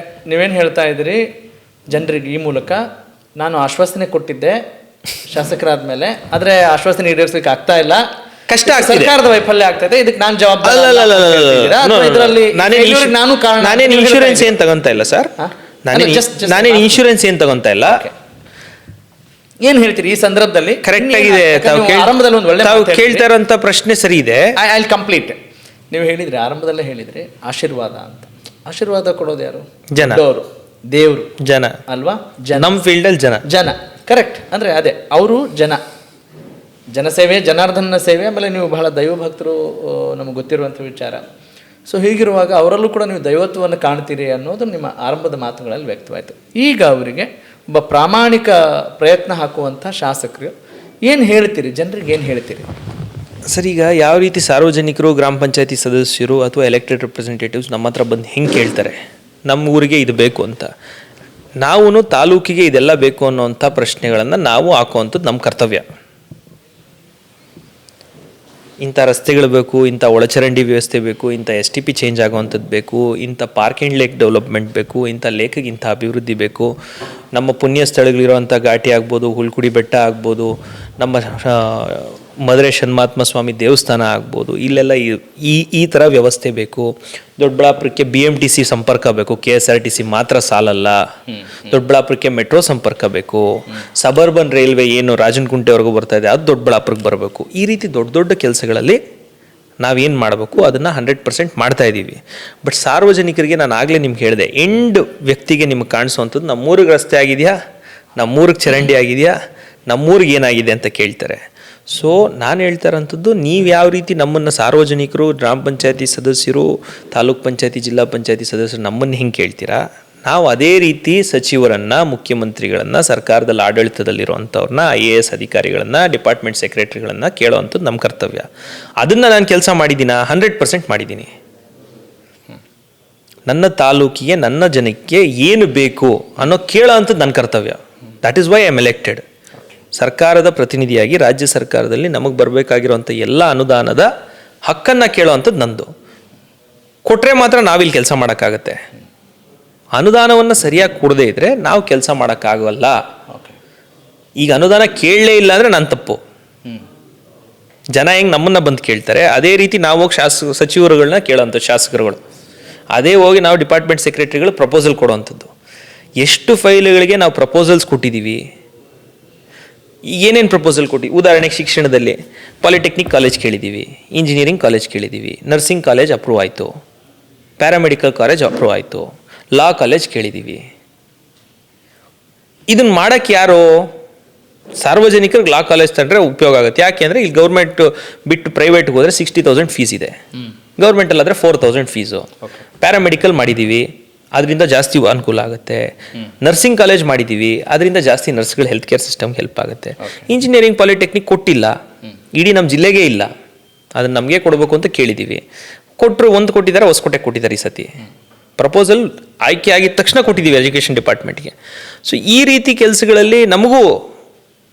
ನೀವೇನು ಹೇಳ್ತಾ ಇದ್ದೀರಿ, ಜನರಿಗೆ ಈ ಮೂಲಕ ನಾನು ಆಶ್ವಾಸನೆ ಕೊಟ್ಟಿದ್ದೆ ಶಾಸಕರಾದ ಮೇಲೆ, ಆದರೆ ಆಶ್ವಾಸನೆ ಈಡೇರಿಸಲಿಕ್ಕೆ ಆಗ್ತಾ ಇಲ್ಲ, ಕಷ್ಟ ಆಗ್ತಿದೆ, ಸರ್ಕಾರದ ವೈಫಲ್ಯ ಆಗ್ತದೆ, ಇದಕ್ಕೆ ನಾನು ಜವಾಬ್ದಾರಿ. ನಾನೇನು ಇನ್ಶೂರೆನ್ಸ್ ಏನು ತಗೊಂತ ಇಲ್ಲ ಸರ್, ನಾನೇನು ಇನ್ಶೂರೆನ್ಸ್ ಏನು ತಗೊಂತ ಇಲ್ಲ. ಏನ್ ಹೇಳ್ತೀರಿ ಈ ಸಂದರ್ಭದಲ್ಲಿ? ಕರೆಕ್ಟ್ ಆಗಿದೆ. ಆರಂಭದಲ್ಲಿ ಒಂದು ಒಳ್ಳೆ ತಾವು ಕೇಳ್ತಾ ಇರೋಂಥ ಪ್ರಶ್ನೆ ಸರಿ ಇದೆ. I complete. ನೀವು ಹೇಳಿದ್ರಿ, ಆರಂಭದಲ್ಲೇ ಹೇಳಿದ್ರಿ ಆಶೀರ್ವಾದ ಅಂತ. ಆಶೀರ್ವಾದ ಕೊಡೋದು ಯಾರು? ಜನ, ದೇವರು, ಜನ ಅಲ್ವಾ? ನಮ್ಮ ಫೀಲ್ಡಲ್ಲಿ ಜನ. ಕರೆಕ್ಟ್. ಅಂದರೆ ಅದೇ ಅವರು ಜನಸೇವೆ, ಜನಾರ್ದನ ಸೇವೆ. ಆಮೇಲೆ ನೀವು ಬಹಳ ದೈವಭಕ್ತರು, ನಮಗೆ ಗೊತ್ತಿರುವಂಥ ವಿಚಾರ. ಸೊ ಹೀಗಿರುವಾಗ ಅವರಲ್ಲೂ ಕೂಡ ನೀವು ದೈವತ್ವವನ್ನು ಕಾಣ್ತೀರಿ ಅನ್ನೋದು ನಿಮ್ಮ ಆರಂಭದ ಮಾತುಗಳಲ್ಲಿ ವ್ಯಕ್ತವಾಯಿತು. ಈಗ ಅವರಿಗೆ ಒಬ್ಬ ಪ್ರಾಮಾಣಿಕ ಪ್ರಯತ್ನ ಹಾಕುವಂಥ ಶಾಸಕರು ಏನು ಹೇಳ್ತೀರಿ, ಜನರಿಗೆ ಏನು ಹೇಳ್ತೀರಿ? ಸರ್, ಈಗ ಯಾವ ರೀತಿ ಸಾರ್ವಜನಿಕರು, ಗ್ರಾಮ ಪಂಚಾಯತಿ ಸದಸ್ಯರು ಅಥವಾ ಎಲೆಕ್ಟೆಡ್ ರೆಪ್ರೆಸೆಂಟೇಟಿವ್ಸ್ ನಮ್ಮ ಹತ್ರ ಬಂದು ಹೆಂಗೆ ಕೇಳ್ತಾರೆ ನಮ್ಮ ಊರಿಗೆ ಇದು ಬೇಕು ಅಂತ, ನಾವು ತಾಲೂಕಿಗೆ ಇದೆಲ್ಲ ಬೇಕು ಅನ್ನೋವಂಥ ಪ್ರಶ್ನೆಗಳನ್ನು ನಾವು ಹಾಕುವಂಥದ್ದು ನಮ್ಮ ಕರ್ತವ್ಯ. ಇಂಥ ರಸ್ತೆಗಳು ಬೇಕು, ಇಂಥ ಒಳಚರಂಡಿ ವ್ಯವಸ್ಥೆ ಬೇಕು, ಇಂಥ STP ಚೇಂಜ್ ಆಗುವಂಥದ್ದು ಬೇಕು, ಇಂಥ ಪಾರ್ಕ್ ಆ್ಯಂಡ್ ಲೇಕ್ ಡೆವಲಪ್ಮೆಂಟ್ ಬೇಕು, ಇಂಥ ಲೇಕಿಗೆ ಇಂಥ ಅಭಿವೃದ್ಧಿ ಬೇಕು, ನಮ್ಮ ಪುಣ್ಯ ಸ್ಥಳಗಳಿರುವಂಥ ಘಾಟಿ ಆಗ್ಬೋದು, ಹುಲ್ಕುಡಿ ಬೆಟ್ಟ ಆಗ್ಬೋದು, ನಮ್ಮ ಮಧುರೆ ಷಣ್ಮಾತ್ಮ ಸ್ವಾಮಿ ದೇವಸ್ಥಾನ ಆಗ್ಬೋದು, ಇಲ್ಲೆಲ್ಲ ಈ ಥರ ವ್ಯವಸ್ಥೆ ಬೇಕು. ದೊಡ್ಡಬಳ್ಳಾಪುರಕ್ಕೆ BMTC ಸಂಪರ್ಕ ಬೇಕು, KSRTC ಮಾತ್ರ ಸಾಲಲ್ಲ. ದೊಡ್ಡಬಳ್ಳಾಪುರಕ್ಕೆ ಮೆಟ್ರೋ ಸಂಪರ್ಕ ಬೇಕು. ಸಬರ್ಬನ್ ರೈಲ್ವೆ ಏನು ರಾಜನಕುಂಟೆವರೆಗೂ ಬರ್ತಾ ಇದೆ ಅದು ದೊಡ್ಡಬಳ್ಳಾಪುರಕ್ಕೆ ಬರಬೇಕು. ಈ ರೀತಿ ದೊಡ್ಡ ದೊಡ್ಡ ಕೆಲಸಗಳಲ್ಲಿ ನಾವೇನು ಮಾಡಬೇಕು ಅದನ್ನು 100% ಮಾಡ್ತಾ ಇದ್ದೀವಿ. ಬಟ್ ಸಾರ್ವಜನಿಕರಿಗೆ ನಾನು ಆಗಲೇ ನಿಮ್ಗೆ ಹೇಳಿದೆ, ಎಂಡ್ ವ್ಯಕ್ತಿಗೆ ನಿಮ್ಗೆ ಕಾಣಿಸುವಂಥದ್ದು ನಮ್ಮೂರಿಗೆ ರಸ್ತೆ ಆಗಿದೆಯಾ, ನಮ್ಮೂರಿಗೆ ಚರಂಡಿ ಆಗಿದೆಯಾ, ನಮ್ಮೂರಿಗೆ ಏನಾಗಿದೆ ಅಂತ ಕೇಳ್ತಾರೆ. ಸೊ ನಾನು ಹೇಳ್ತಾ ಇರೋಂಥದ್ದು, ನೀವು ಯಾವ ರೀತಿ ನಮ್ಮನ್ನು ಸಾರ್ವಜನಿಕರು, ಗ್ರಾಮ ಪಂಚಾಯತಿ ಸದಸ್ಯರು, ತಾಲೂಕ್ ಪಂಚಾಯತಿ, ಜಿಲ್ಲಾ ಪಂಚಾಯತಿ ಸದಸ್ಯರು ನಮ್ಮನ್ನು ಹೆಂಗೆ ಕೇಳ್ತೀರಾ, ನಾವು ಅದೇ ರೀತಿ ಸಚಿವರನ್ನು, ಮುಖ್ಯಮಂತ್ರಿಗಳನ್ನು, ಸರ್ಕಾರದಲ್ಲಿ ಆಡಳಿತದಲ್ಲಿರುವಂಥವ್ರನ್ನ, IAS ಅಧಿಕಾರಿಗಳನ್ನು, ಡಿಪಾರ್ಟ್ಮೆಂಟ್ ಸೆಕ್ರೆಟರಿಗಳನ್ನು ಕೇಳೋವಂಥದ್ದು ನಮ್ಮ ಕರ್ತವ್ಯ. ಅದನ್ನು ನಾನು ಕೆಲಸ ಮಾಡಿದ್ದೀನ 100% ಮಾಡಿದ್ದೀನಿ. ನನ್ನ ತಾಲೂಕಿಗೆ, ನನ್ನ ಜನಕ್ಕೆ ಏನು ಬೇಕು ಅನ್ನೋ ಕೇಳೋ ಅಂಥದ್ದು ನನ್ನ ಕರ್ತವ್ಯ. That is why I am elected. ಸರ್ಕಾರದ ಪ್ರತಿನಿಧಿಯಾಗಿ ರಾಜ್ಯ ಸರ್ಕಾರದಲ್ಲಿ ನಮಗೆ ಬರಬೇಕಾಗಿರುವಂಥ ಎಲ್ಲ ಅನುದಾನದ ಹಕ್ಕನ್ನು ಕೇಳೋವಂಥದ್ದು ನಂದು. ಕೊಟ್ಟರೆ ಮಾತ್ರ ನಾವಿಲ್ಲಿ ಕೆಲಸ ಮಾಡೋಕ್ಕಾಗತ್ತೆ. ಅನುದಾನವನ್ನು ಸರಿಯಾಗಿ ಕೊಡದೇ ಇದ್ದರೆ ನಾವು ಕೆಲಸ ಮಾಡೋಕ್ಕಾಗಲ್ಲ. ಈಗ ಅನುದಾನ ಕೇಳಲೇ ಇಲ್ಲ ಅಂದರೆ ನನ್ನ ತಪ್ಪು. ಜನ ಹೆಂಗೆ ನಮ್ಮನ್ನು ಬಂದು ಕೇಳ್ತಾರೆ, ಅದೇ ರೀತಿ ನಾವು ಹೋಗಿ ಸಚಿವರುಗಳನ್ನ ಕೇಳೋವಂಥ ಶಾಸಕರುಗಳು, ಅದೇ ಹೋಗಿ ನಾವು ಡಿಪಾರ್ಟ್ಮೆಂಟ್ ಸೆಕ್ರೆಟರಿಗಳು ಪ್ರಪೋಸಲ್ ಕೊಡುವಂಥದ್ದು. ಎಷ್ಟು ಫೈಲ್ಗಳಿಗೆ ನಾವು ಪ್ರಪೋಸಲ್ಸ್ ಕೊಟ್ಟಿದ್ದೀವಿ, ಏನೇನು ಪ್ರಪೋಸಲ್ ಕೊಟ್ಟು, ಉದಾಹರಣೆಗೆ ಶಿಕ್ಷಣದಲ್ಲಿ ಪಾಲಿಟೆಕ್ನಿಕ್ ಕಾಲೇಜ್ ಕೇಳಿದ್ದೀವಿ, ಇಂಜಿನಿಯರಿಂಗ್ ಕಾಲೇಜ್ ಕೇಳಿದ್ದೀವಿ, ನರ್ಸಿಂಗ್ ಕಾಲೇಜ್ ಅಪ್ರೂವ್ ಆಯಿತು, ಪ್ಯಾರಾಮೆಡಿಕಲ್ ಕಾಲೇಜ್ ಅಪ್ರೂವ್ ಆಯಿತು, ಲಾ ಕಾಲೇಜ್ ಕೇಳಿದ್ದೀವಿ. ಇದನ್ನು ಮಾಡೋಕ್ಕೆ ಯಾರು? ಸಾರ್ವಜನಿಕರಿಗೆ ಲಾ ಕಾಲೇಜ್ ತಂದರೆ ಉಪಯೋಗ ಆಗುತ್ತೆ. ಯಾಕೆ ಅಂದರೆ ಇಲ್ಲಿ ಗೌರ್ಮೆಂಟ್ ಬಿಟ್ಟು ಪ್ರೈವೇಟ್ಗೆ ಹೋದರೆ 60,000 ಫೀಸ್ ಇದೆ, ಗೌರ್ಮೆಂಟಲ್ಲಾದರೆ 4,000 ಫೀಸು. ಪ್ಯಾರಾಮೆಡಿಕಲ್ ಮಾಡಿದ್ದೀವಿ, ಅದರಿಂದ ಜಾಸ್ತಿ ಅನುಕೂಲ ಆಗುತ್ತೆ. ನರ್ಸಿಂಗ್ ಕಾಲೇಜ್ ಮಾಡಿದ್ದೀವಿ, ಅದರಿಂದ ಜಾಸ್ತಿ ನರ್ಸ್ಗಳು ಹೆಲ್ತ್ ಕೇರ್ ಸಿಸ್ಟಮ್ಗೆ ಹೆಲ್ಪ್ ಆಗುತ್ತೆ. ಇಂಜಿನಿಯರಿಂಗ್ ಪಾಲಿಟೆಕ್ನಿಕ್ ಕೊಟ್ಟಿಲ್ಲ, ಇಡೀ ನಮ್ಮ ಜಿಲ್ಲೆಗೆ ಇಲ್ಲ, ಅದನ್ನು ನಮಗೆ ಕೊಡಬೇಕು ಅಂತ ಕೇಳಿದ್ದೀವಿ. ಕೊಟ್ಟರು, ಒಂದು ಕೊಟ್ಟಿದ್ದಾರೆ, ಹೊಸಕೋಟೆ ಕೊಟ್ಟಿದ್ದಾರೆ. ಈ ಸತಿ ಪ್ರಪೋಸಲ್ ಆಯ್ಕೆ ಆಗಿದ ತಕ್ಷಣ ಕೊಟ್ಟಿದ್ದೀವಿ ಎಜುಕೇಷನ್ ಡಿಪಾರ್ಟ್ಮೆಂಟ್ಗೆ. ಸೊ ಈ ರೀತಿ ಕೆಲಸಗಳಲ್ಲಿ ನಮಗೂ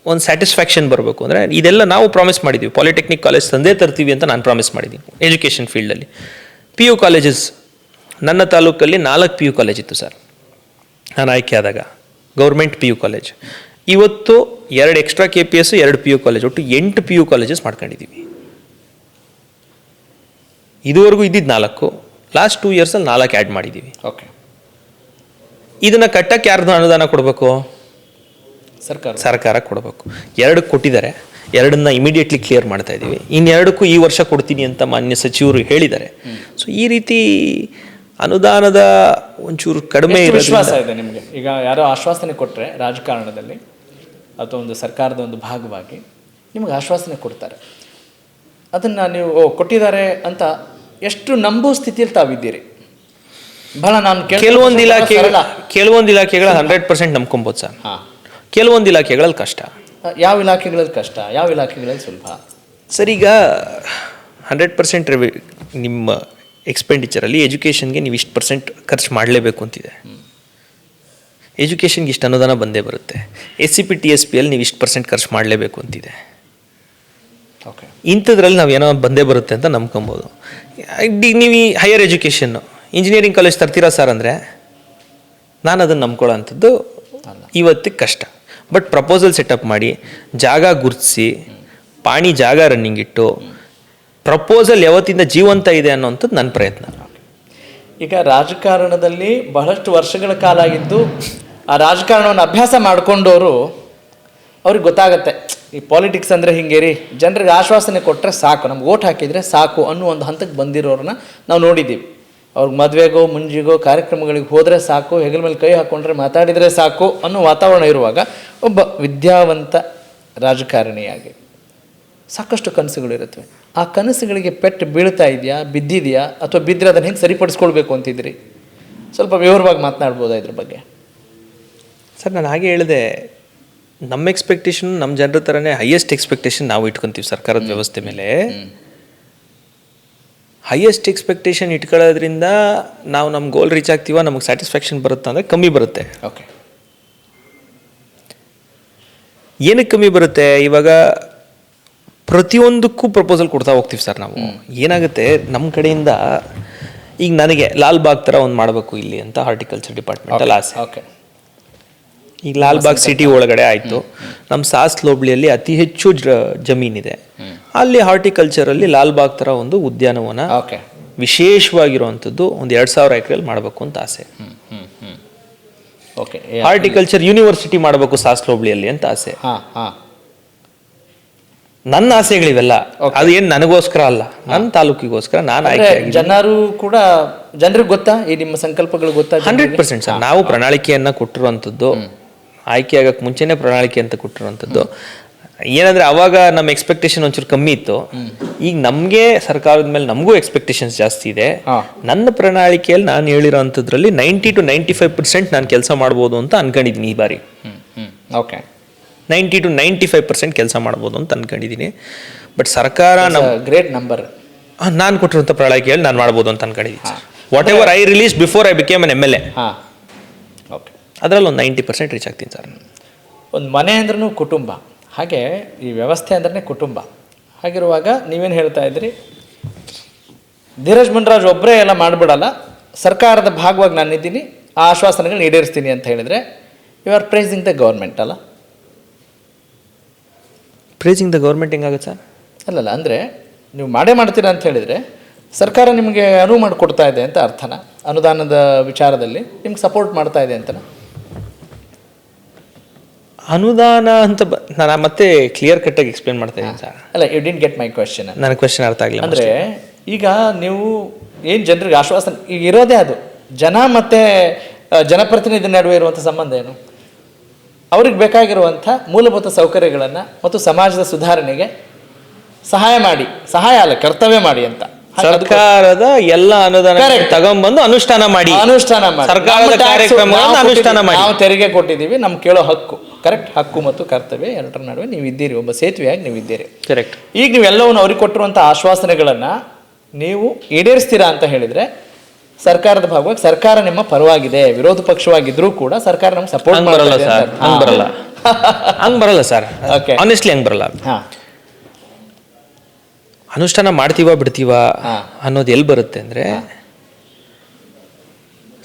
ಒಂದು ಸ್ಯಾಟಿಸ್ಫ್ಯಾಕ್ಷನ್ ಬರಬೇಕು ಅಂದರೆ ಇದೆಲ್ಲ ನಾವು ಪ್ರಾಮಿಸ್ ಮಾಡಿದ್ದೀವಿ. ಪಾಲಿಟೆಕ್ನಿಕ್ ಕಾಲೇಜ್ ತಂದೇ ತರ್ತೀವಿ ಅಂತ ನಾನು ಪ್ರಾಮಿಸ್ ಮಾಡಿದ್ದೀನಿ. ಎಜುಕೇಷನ್ ಫೀಲ್ಡಲ್ಲಿ PU ಕಾಲೇಜಸ್, ನನ್ನ ತಾಲೂಕಲ್ಲಿ 4 PU ಕಾಲೇಜ್ ಇತ್ತು ಸರ್ ನಾನು ಆಯ್ಕೆ ಆದಾಗ, ಗೌರ್ಮೆಂಟ್ PU ಕಾಲೇಜ್. ಇವತ್ತು 2 ಎಕ್ಸ್ಟ್ರಾ KPS, 2 PU ಕಾಲೇಜ್, ಒಟ್ಟು 8 PU ಕಾಲೇಜಸ್ ಮಾಡ್ಕೊಂಡಿದ್ದೀವಿ. ಇದುವರೆಗೂ ಇದ್ದಿದ್ದು 4, ಲಾಸ್ಟ್ 2 ಇಯರ್ಸಲ್ಲಿ 4 ಆ್ಯಡ್ ಮಾಡಿದ್ದೀವಿ. ಓಕೆ. ಇದನ್ನು ಕಟ್ಟಕ್ಕೆ ಯಾರ್ದು ಅನುದಾನ ಕೊಡಬೇಕು? ಸರ್ಕಾರ ಕೊಡಬೇಕು. 2 ಕೊಟ್ಟಿದ್ದಾರೆ, 2 ಇಮಿಡಿಯೇಟ್ಲಿ ಕ್ಲಿಯರ್ ಮಾಡ್ತಾ ಇದ್ದೀವಿ. ಇನ್ನು ಈ ವರ್ಷ ಕೊಡ್ತೀನಿ ಅಂತ ಮಾನ್ಯ ಸಚಿವರು ಹೇಳಿದ್ದಾರೆ. ಸೊ ಈ ರೀತಿ ಅನುದಾನದ ಒಂಚೂರು ಕಡಿಮೆ ವಿಶ್ವಾಸ ಇದೆ ನಿಮಗೆ? ಈಗ ಯಾರೋ ಆಶ್ವಾಸನೆ ಕೊಟ್ಟರೆ ರಾಜಕಾರಣದಲ್ಲಿ ಅಥವಾ ಒಂದು ಸರ್ಕಾರದ ಒಂದು ಭಾಗವಾಗಿ ನಿಮಗೆ ಆಶ್ವಾಸನೆ ಕೊಡ್ತಾರೆ, ಅದನ್ನು ನೀವು ಕೊಟ್ಟಿದ್ದಾರೆ ಅಂತ ಎಷ್ಟು ನಂಬೋ ಸ್ಥಿತಿಯಲ್ಲಿ ತಾವಿದ್ದೀರಿ? ಬಹಳ ನಾನು ಕೆಲವೊಂದು ಇಲಾಖೆಗಳ 100% ನಂಬ್ಕೊಬೋದು ಸರ್. ಕೆಲವೊಂದು ಇಲಾಖೆಗಳಲ್ಲಿ ಕಷ್ಟ. ಯಾವ ಇಲಾಖೆಗಳಲ್ಲಿ ಕಷ್ಟ, ಯಾವ ಇಲಾಖೆಗಳಲ್ಲಿ ಸುಲಭ? ಸರ್, ಈಗ 100% ನಿಮ್ಮ ಎಕ್ಸ್ಪೆಂಡಿಚರಲ್ಲಿ ಎಜುಕೇಷನ್ಗೆ ನೀವು ಇಷ್ಟು % ಖರ್ಚು ಮಾಡಲೇಬೇಕು ಅಂತಿದೆ. ಎಜುಕೇಷನ್ಗೆ ಇಷ್ಟು ಅನುದಾನ ಬಂದೇ ಬರುತ್ತೆ. SCP TSPಯಲ್ಲಿ ನೀವು ಇಷ್ಟು % ಖರ್ಚು ಮಾಡಲೇಬೇಕು ಅಂತಿದೆ. ಓಕೆ. ಇಂಥದ್ರಲ್ಲಿ ನಾವು ಏನೋ ಬಂದೇ ಬರುತ್ತೆ ಅಂತ ನಂಬ್ಕೊಬೋದು. ನೀವು ಈ ಹೈಯರ್ ಎಜುಕೇಷನ್ನು, ಇಂಜಿನಿಯರಿಂಗ್ ಕಾಲೇಜ್ ತರ್ತೀರಾ ಸರ್ ಅಂದರೆ ನಾನು ಅದನ್ನು ನಂಬ್ಕೊಳ್ಳೋ ಅಂಥದ್ದು ಇವತ್ತಿಗೆ ಕಷ್ಟ. ಬಟ್ ಪ್ರಪೋಸಲ್ ಸೆಟಪ್ ಮಾಡಿ, ಜಾಗ ಗುರುತಿಸಿ, ಪಾಣಿ ಜಾಗ ರನ್ನಿಂಗ್ ಇಟ್ಟು, ಪ್ರಪೋಸಲ್ ಯಾವತ್ತಿಂದ ಜೀವಂತ ಇದೆ ಅನ್ನೋಂಥದ್ದು ನನ್ನ ಪ್ರಯತ್ನ. ಈಗ ರಾಜಕಾರಣದಲ್ಲಿ ಬಹಳಷ್ಟು ವರ್ಷಗಳ ಕಾಲ ಆಗಿದ್ದು, ಆ ರಾಜಕಾರಣವನ್ನು ಅಭ್ಯಾಸ ಮಾಡಿಕೊಂಡವರು ಅವ್ರಿಗೆ ಗೊತ್ತಾಗತ್ತೆ ಈ ಪಾಲಿಟಿಕ್ಸ್ ಅಂದರೆ ಹಿಂಗೆ ರೀ, ಜನರಿಗೆ ಆಶ್ವಾಸನೆ ಕೊಟ್ಟರೆ ಸಾಕು, ನಮ್ಗೆ ಓಟ್ ಹಾಕಿದರೆ ಸಾಕು ಅನ್ನೋ ಒಂದು ಹಂತಕ್ಕೆ ಬಂದಿರೋರನ್ನ ನಾವು ನೋಡಿದ್ದೀವಿ. ಅವ್ರಿಗೆ ಮದುವೆಗೋ ಮುಂಜಿಗೋ ಕಾರ್ಯಕ್ರಮಗಳಿಗೆ ಹೋದರೆ ಸಾಕು, ಹೆಗಲ ಮೇಲೆ ಕೈ ಹಾಕ್ಕೊಂಡ್ರೆ ಮಾತಾಡಿದರೆ ಸಾಕು ಅನ್ನೋ ವಾತಾವರಣ ಇರುವಾಗ ಒಬ್ಬ ವಿದ್ಯಾವಂತ ರಾಜಕಾರಣಿಯಾಗಿ ಸಾಕಷ್ಟು ಕನಸುಗಳಿರುತ್ತವೆ. ಆ ಕನಸುಗಳಿಗೆ ಪೆಟ್ಟು ಬೀಳ್ತಾ ಇದೆಯಾ, ಬಿದ್ದಿದೆಯಾ, ಅಥವಾ ಬಿದ್ದರೆ ಅದನ್ನು ಹೆಂಗೆ ಸರಿಪಡಿಸ್ಕೊಳ್ಬೇಕು ಅಂತಿದ್ರಿ? ಸ್ವಲ್ಪ ವಿವರವಾಗಿ ಮಾತನಾಡ್ಬೋದಾ ಇದ್ರ ಬಗ್ಗೆ? ಸರ್ ನಾನು ಹಾಗೆ ಹೇಳಿದೆ, ನಮ್ಮ ಎಕ್ಸ್ಪೆಕ್ಟೇಷನ್ ನಮ್ಮ ಜನರ ಥರನೇ ಹೈಯೆಸ್ಟ್ ಎಕ್ಸ್ಪೆಕ್ಟೇಷನ್ ನಾವು ಇಟ್ಕೊತೀವಿ ಸರ್ಕಾರದ ವ್ಯವಸ್ಥೆ ಮೇಲೆ. ಹೈಯೆಸ್ಟ್ ಎಕ್ಸ್ಪೆಕ್ಟೇಷನ್ ಇಟ್ಕೊಳ್ಳೋದ್ರಿಂದ ನಾವು ನಮ್ಮ ಗೋಲ್ ರೀಚ್ ಆಗ್ತೀವ, ನಮಗೆ ಸ್ಯಾಟಿಸ್ಫ್ಯಾಕ್ಷನ್ ಬರುತ್ತಾ ಅಂದರೆ ಕಮ್ಮಿ ಬರುತ್ತೆ. ಓಕೆ, ಏನಕ್ಕೆ ಕಮ್ಮಿ ಬರುತ್ತೆ? ಇವಾಗ ಪ್ರತಿಯೊಂದಕ್ಕೂ ಪ್ರಪೋಸಲ್ ಕೊಡ್ತಾ ಹೋಗ್ತೀವಿ ಸರ್ ನಾವು. ಏನಾಗುತ್ತೆ ನಮ್ಮ ಕಡೆಯಿಂದ, ಈಗ ನನಗೆ ಲಾಲ್ಬಾಗ್ ಥರ ಒಂದು ಮಾಡಬೇಕು ಇಲ್ಲಿ ಅಂತ ಹಾರ್ಟಿಕಲ್ಚರ್ ಡಿಪಾರ್ಟ್ಮೆಂಟಲ್ಲಿ ಆಸೆ. ಓಕೆ, ಈಗ ಲಾಲ್ಬಾಗ್ ಸಿಟಿ ಒಳಗಡೆ ಆಯಿತು, ನಮ್ಮ ಸಾಸ್ ಹೋಬಳಿಯಲ್ಲಿ ಅತಿ ಹೆಚ್ಚು ಜಮೀನಿದೆ, ಅಲ್ಲಿ ಹಾರ್ಟಿಕಲ್ಚರಲ್ಲಿ ಲಾಲ್ಬಾಗ್ ಥರ ಒಂದು ಉದ್ಯಾನವನ ಓಕೆ, ವಿಶೇಷವಾಗಿರುವಂಥದ್ದು ಒಂದು 2000 ಎಕರೆಯಲ್ಲಿ ಮಾಡಬೇಕು ಅಂತ ಆಸೆ. ಓಕೆ, ಹಾರ್ಟಿಕಲ್ಚರ್ ಯೂನಿವರ್ಸಿಟಿ ಮಾಡಬೇಕು ಸಾಸ್ ಹೋಬಳಿಯಲ್ಲಿ ಅಂತ ಆಸೆ. ಹಾಂ ಹಾಂ, ನನ್ನ ಆಸೆಗಳಿವೆಲ್ಲ. ಅದು ಏನು ನನಗೋಸ್ಕರ ಅಲ್ಲ, ನನ್ನ ತಾಲೂಕಿಗೋಸ್ಕರ ನಾನು ಆಯ್ಕೆ. ಜನರು ಕೂಡ, ಜನರಿಗೆ ಗೊತ್ತಾ ಈ ನಿಮ್ಮ ಸಂಕಲ್ಪಗಳು ಗೊತ್ತಾ? 100% ಸರ್. ನಾವು ಪ್ರಣಾಳಿಕೆಯನ್ನ ಕೊಟ್ಟಿರುವಂಥದ್ದು, ಆಯ್ಕೆ ಆಗಕ್ಕೆ ಮುಂಚೆನೆ ಪ್ರಣಾಳಿಕೆ ಅಂತ ಕೊಟ್ಟಿರುವಂಥದ್ದು. ಏನಂದ್ರೆ ಅವಾಗ ನಮ್ಮ ಎಕ್ಸ್ಪೆಕ್ಟೇಷನ್ ಒಂಚೂರು ಕಮ್ಮಿ ಇತ್ತು. ಈಗ ನಮಗೆ ಸರ್ಕಾರದ ಮೇಲೆ ನಮಗೂ ಎಕ್ಸ್ಪೆಕ್ಟೇಷನ್ಸ್ ಜಾಸ್ತಿ ಇದೆ. ನನ್ನ ಪ್ರಣಾಳಿಕೆಯಲ್ಲಿ ನಾನು ಹೇಳಿರೋಂಥದ್ರಲ್ಲಿ 90 to 95% ನಾನು ಕೆಲಸ ಮಾಡ್ಬೋದು ಅಂತ ಅನ್ಕೊಂಡಿದ್ದೀನಿ ಈ ಬಾರಿ. ಓಕೆ, 90 to 95% ಕೆಲಸ ಮಾಡ್ಬೋದು ಅಂತ ಅನ್ಕೊಂಡಿದ್ದೀನಿ. ಬಟ್ ಸರ್ಕಾರ ನಮ್ಮ ಗ್ರೇಟ್ ನಂಬರ್ ನಾನು ಕೊಟ್ಟಿರುವಂಥ ಪ್ರಣಾಳಿಕೆಯಲ್ಲಿ ನಾನು ಮಾಡ್ಬೋದು ಅಂತ ಅನ್ಕೊಂಡಿದ್ದೀನಿ. What ever I release before I became N MLA, okay, ಅದರಲ್ಲಿ ಒಂದು 90% ರೀಚ್ ಆಗ್ತೀನಿ ಸರ್. ಒಂದು ಮನೆ ಅಂದ್ರೂ ಕುಟುಂಬ, ಹಾಗೆ ಈ ವ್ಯವಸ್ಥೆ ಅಂದ್ರೆ ಕುಟುಂಬ. ಹಾಗಿರುವಾಗ ನೀವೇನು ಹೇಳ್ತಾ ಇದ್ರಿ, ಧೀರಜ್ ಮುನ್ರಾಜ್ ಒಬ್ಬರೇ ಎಲ್ಲ ಮಾಡಿಬಿಡಲ್ಲ, ಸರ್ಕಾರದ ಭಾಗವಾಗಿ ನಾನಿದ್ದೀನಿ, ಆ ಆಶ್ವಾಸನೆಗಳನ್ನ ಈಡೇರಿಸ್ತೀನಿ ಅಂತ ಹೇಳಿದರೆ you are praising the government ಅಲ್ಲ? ಪ್ರೈಸಿಂಗ್ ದ ಗೌರ್ಮೆಂಟ್ ಹೆಂಗಾಗುತ್ತೆ ಸರ್? ಅಲ್ಲಲ್ಲ, ಅಂದರೆ ನೀವು ಮಾಡೇ ಮಾಡ್ತೀರಾ ಅಂತ ಹೇಳಿದರೆ ಸರ್ಕಾರ ನಿಮಗೆ ಅನುವು ಮಾಡಿಕೊಡ್ತಾ ಇದೆ ಅಂತ ಅರ್ಥನ? ಅನುದಾನದ ವಿಚಾರದಲ್ಲಿ ನಿಮ್ಗೆ ಸಪೋರ್ಟ್ ಮಾಡ್ತಾ ಇದೆ ಅಂತನ? ಅನುದಾನ ಅಂತ ನಾನು ಮತ್ತೆ ಕ್ಲಿಯರ್ ಕಟ್ಟಾಗಿ ಎಕ್ಸ್ಪ್ಲೇನ್ ಮಾಡ್ತಾ ಇದ್ದೀನಿ ಸರ್. ಅಲ್ಲ, you didn't get my question. ನನ್ನ ಕ್ವೆಶ್ಚನ್ ಅರ್ಥ ಆಗಲಿಲ್ಲ. ಅಂದರೆ ಈಗ ನೀವು ಏನು ಜನರಿಗೆ ಆಶ್ವಾಸನೆ, ಈಗ ಇರೋದೇ ಅದು ಜನ ಮತ್ತು ಜನಪ್ರತಿನಿಧಿ ನಡುವೆ ಇರುವಂಥ ಸಂಬಂಧ ಏನು? ಅವ್ರಿಗೆ ಬೇಕಾಗಿರುವಂಥ ಮೂಲಭೂತ ಸೌಕರ್ಯಗಳನ್ನು ಮತ್ತು ಸಮಾಜದ ಸುಧಾರಣೆಗೆ ಸಹಾಯ ಮಾಡಿ, ಸಹಾಯ ಅಲ್ಲ ಕರ್ತವ್ಯ ಮಾಡಿ ಅಂತ ಸರ್ಕಾರದ ಎಲ್ಲ ಅನುದಾನ ತಗೊಂಡ್ಬಂದು ಅನುಷ್ಠಾನ ಮಾಡಿ, ಸರ್ಕಾರದ ಕಾರ್ಯಕ್ರಮಗಳನ್ನು ಅನುಷ್ಠಾನ ಮಾಡಿ. ನಾವು ತೆರಿಗೆ ಕೊಟ್ಟಿದ್ದೀವಿ, ನಮ್ಗೆ ಕೇಳೋ ಹಕ್ಕು, ಕರೆಕ್ಟ್. ಹಕ್ಕು ಮತ್ತು ಕರ್ತವ್ಯ ಎರಡರ ನಡುವೆ ನೀವು ಇದ್ದೀರಿ, ಒಬ್ಬ ಸೇತುವೆಯಾಗಿ ನೀವು ಇದ್ದೀರಿ. ಕರೆಕ್ಟ್. ಈಗ ನೀವೆಲ್ಲವನ್ನು ಅವ್ರಿಗೆ ಕೊಟ್ಟಿರುವಂಥ ಆಶ್ವಾಸನೆಗಳನ್ನು ನೀವು ಈಡೇರಿಸ್ತೀರಾ ಅಂತ ಹೇಳಿದರೆ ಸರ್ಕಾರದ ಭಾಗವಾಗಿ ಸರ್ಕಾರ ನಿಮ್ಮ ಪರವಾಗಿದೆ, ವಿರೋಧ ಪಕ್ಷವಾಗಿದ್ರೂ ಕೂಡ ಸರ್ಕಾರ ನಮ್ಗೆ ಸಪೋರ್ಟ್ ಬರಲ್ಲ ಸರ್. ಹಂಗ್ ಬರಲ್ಲ ಸರ್. ಆನೆಸ್ಟ್ಲಿ ಹಂಗ್ ಬರಲ್ಲ. ಅನುಷ್ಠಾನ ಮಾಡ್ತೀವ ಬಿಡ್ತೀವ ಅನ್ನೋದು ಎಲ್ಲಿ ಬರುತ್ತೆ ಅಂದರೆ,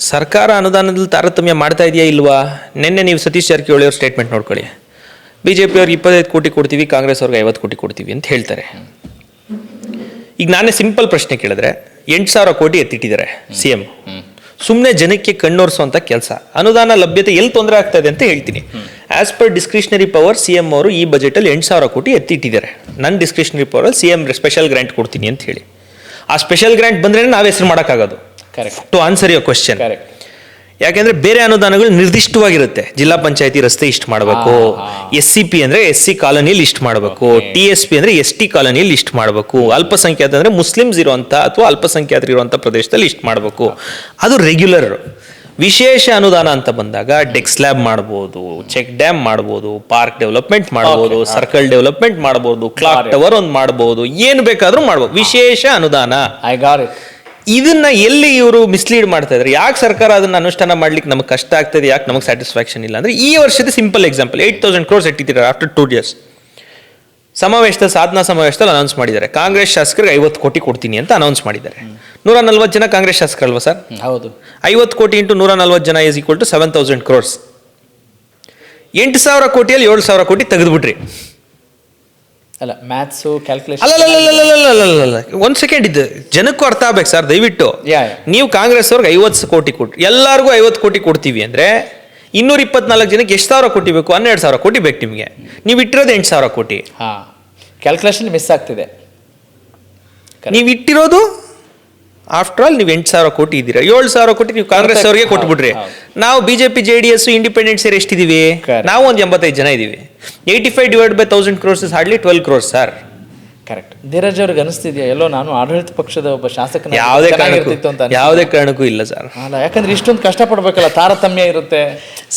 ಸರ್ಕಾರ ಅನುದಾನದಲ್ಲಿ ತಾರತಮ್ಯ ಮಾಡ್ತಾ ಇದೆಯಾ ಇಲ್ವಾ? ನಿನ್ನೆ ನೀವು ಸತೀಶ್ ಜಾರಕಿಹೊಳಿ ಅವ್ರ ಸ್ಟೇಟ್ಮೆಂಟ್ ನೋಡ್ಕೊಳ್ಳಿ. BJP ಅವ್ರಿಗೆ 25 ಕೋಟಿ ಕೊಡ್ತೀವಿ, ಕಾಂಗ್ರೆಸ್ ಅವ್ರಿಗೆ 50 ಕೋಟಿ ಕೊಡ್ತೀವಿ ಅಂತ ಹೇಳ್ತಾರೆ. ಈಗ ನಾನೇ ಸಿಂಪಲ್ ಪ್ರಶ್ನೆ ಕೇಳಿದ್ರೆ, 8,000 ಕೋಟಿ ಎತ್ತಿಟ್ಟಿದ್ದಾರೆ CM. ಸುಮ್ಮನೆ ಜನಕ್ಕೆ ಕಣ್ಣೋರಿಸುವಂಥ ಕೆಲಸ. ಅನುದಾನ ಲಭ್ಯತೆ ಎಲ್ಲಿ ತೊಂದರೆ ಆಗ್ತಾ ಇದೆ ಅಂತ ಹೇಳ್ತೀನಿ. As per discretionary power CM ಅವರು ಈ ಬಜೆಟಲ್ಲಿ 8,000 ಕೋಟಿ ಎತ್ತಿಟ್ಟಿದ್ದಾರೆ. ನನ್ನ ಡಿಸ್ಕ್ರಿಷನರಿ ಪವರಲ್ಲಿ CM ಸ್ಪೆಷಲ್ ಗ್ರಾಂಟ್ ಕೊಡ್ತೀನಿ ಅಂತ ಹೇಳಿ. ಆ ಸ್ಪೆಷಲ್ ಗ್ರಾಂಟ್ ಬಂದ್ರೆ ನಾವು ಹೆಸರು ಮಾಡೋಕ್ಕಾಗೋದು. Correct. To answer your question. Correct. ಯಾಕೆಂದ್ರೆ ಬೇರೆ ಅನುದಾನಗಳು ನಿರ್ದಿಷ್ಟವಾಗಿರುತ್ತೆ. ಜಿಲ್ಲಾ ಪಂಚಾಯತಿ ರಸ್ತೆ ಇಷ್ಟು ಮಾಡಬೇಕು, SCP ಅಂದರೆ SC ಕಾಲೋನಿಯಲ್ಲಿ ಇಷ್ಟು ಮಾಡಬೇಕು, TSP ಅಂದರೆ ST ಕಾಲೋನಿಯಲ್ಲಿ ಇಷ್ಟು ಮಾಡಬೇಕು, ಅಲ್ಪಸಂಖ್ಯಾತ ಅಂದರೆ ಮುಸ್ಲಿಮ್ಸ್ ಇರುವಂಥ ಅಥವಾ ಅಲ್ಪಸಂಖ್ಯಾತರು ಇರುವಂಥ ಪ್ರದೇಶದಲ್ಲಿ ಇಷ್ಟು ಮಾಡಬೇಕು. ಅದು ರೆಗ್ಯುಲರ್. ವಿಶೇಷ ಅನುದಾನ ಅಂತ ಬಂದಾಗ ಡೆಕ್ ಸ್ಲ್ಯಾಬ್ ಮಾಡ್ಬೋದು, ಚೆಕ್ ಡ್ಯಾಮ್ ಮಾಡ್ಬೋದು, ಪಾರ್ಕ್ ಡೆವಲಪ್ಮೆಂಟ್ ಮಾಡ್ಬೋದು, ಸರ್ಕಲ್ ಡೆವಲಪ್ಮೆಂಟ್ ಮಾಡ್ಬೋದು, ಕ್ಲಾಕ್ ಟವರ್ ಒಂದು ಮಾಡ್ಬೋದು, ಏನು ಬೇಕಾದರೂ ಮಾಡ್ಬೋದು. ವಿಶೇಷ ಅನುದಾನ. I got it. ಇದನ್ನ ಎಲ್ಲಿ ಇವರು ಮಿಸ್ಲೀಡ್ ಮಾಡ್ತಾ ಇದ್ದಾರೆ? ಯಾಕೆ ಸರ್ಕಾರ ಅದನ್ನ ಅನುಷ್ಠಾನ ಮಾಡ್ಲಿಕ್ಕೆ ನಮಗೆ ಕಷ್ಟ ಆಗ್ತದೆ, ಯಾಕೆ ನಮಗೆ ಸ್ಯಾಟಿಸ್ಫ್ಯಾಕ್ಷನ್ ಇಲ್ಲ ಅಂದ್ರೆ, ಈ ವರ್ಷದ ಸಿಂಪಲ್ ಎಕ್ಸಾಂಪಲ್ 8,000 crores ಎಟ್ಟಿದ್ದಾರೆ ಆಫ್ಟರ್ 2 years. ಸಾಧನಾ ಸಮಾವೇಶದಲ್ಲಿ ಅನೌನ್ಸ್ ಮಾಡಿದ್ದಾರೆ, ಕಾಂಗ್ರೆಸ್ ಶಾಸಕರಿಗೆ 50 ಕೋಟಿ ಕೊಡ್ತೀನಿ ಅಂತ ಅನೌನ್ಸ್ ಮಾಡಿದ್ದಾರೆ. 140 ಜನ ಕಾಂಗ್ರೆಸ್ ಶಾಸಕರಲ್ವಾ ಸರ್? ಹೌದು. 50 ಕೋಟಿ ಇಂಟು 140 ಜನ ಈಸ್ ಈಕ್ವಲ್ ಟು 7,000 crores. 8,000 ಕೋಟಿಯಲ್ಲಿ 7,000 ಕೋಟಿ ತೆಗೆದುಬಿಟ್ರಿ. ಅಲ್ಲ, ಮ್ಯಾಥ್ಸು ಕ್ಯಾಲ್ಕುಲೇಷನ್ ಅಲ್ಲ, ಒಂದ್ ಸೆಕೆಂಡ್, ಇದು ಜನಕ್ಕೂ ಅರ್ಥ ಆಗ್ಬೇಕು ಸರ್ ದಯವಿಟ್ಟು. ನೀವು ಕಾಂಗ್ರೆಸ್ ಅವ್ರಿಗೆ 50 ಕೋಟಿ ಕೊಟ್ರಿ, ಎಲ್ಲರಿಗೂ 50 ಕೋಟಿ ಕೊಡ್ತೀವಿ ಅಂದ್ರೆ 224 ಜನಕ್ಕೆ ಎಷ್ಟು ಸಾವಿರ ಕೋಟಿ ಬೇಕು? 12,000 ಕೋಟಿ ಬೇಕು ನಿಮಗೆ. ನೀವು ಇಟ್ಟಿರೋದು 8,000 ಕೋಟಿ. ಕ್ಯಾಲ್ಕುಲೇಷನ್ ಮಿಸ್ ಆಗ್ತಿದೆ. ನೀವು ಇಟ್ಟಿರೋದು ಆಫ್ಟರ್ ಆಲ್ ನೀವು 8,000 ಕೋಟಿ ಇದ್ದೀರಾ. 7,000 ಕೋಟಿ ನೀವು ಕಾಂಗ್ರೆಸ್ ಅವ್ರಿಗೆ ಕೊಟ್ಬಿಡ್ರಿ. ನಾವು BJP JDS ಇಂಡಿಪೆಂಡೆಂಟ್ ಸೇರಿ ಎಷ್ಟಿದೀವಿ? ನಾವು ಒಂದು 85 ಜನ ಇದೀವಿ. 85 divided by 1,000 crores is hardly 12 crores sir. Correct. Dheeraj ಅವ್ರಿಗೆ ಅನಿಸ್ತಿದ್ಯಾ ಎಲ್ಲೋ ನಾನು ಆಡಳಿತ ಪಕ್ಷದ ಒಬ್ಬ ಶಾಸಕನ ಯಾವುದೇ ಚೆನ್ನಾಗಿರ್ತಿತ್ತು ಅಂತ ಯಾವುದೇ ಕಾರಣಕ್ಕೂ ಇಲ್ಲ ಸರ್. ಅಲ್ಲ, ಯಾಕಂದ್ರೆ ಇಷ್ಟೊಂದು ಕಷ್ಟಪಡ್ಬೇಕಲ್ಲ, ತಾರತಮ್ಯ ಇರುತ್ತೆ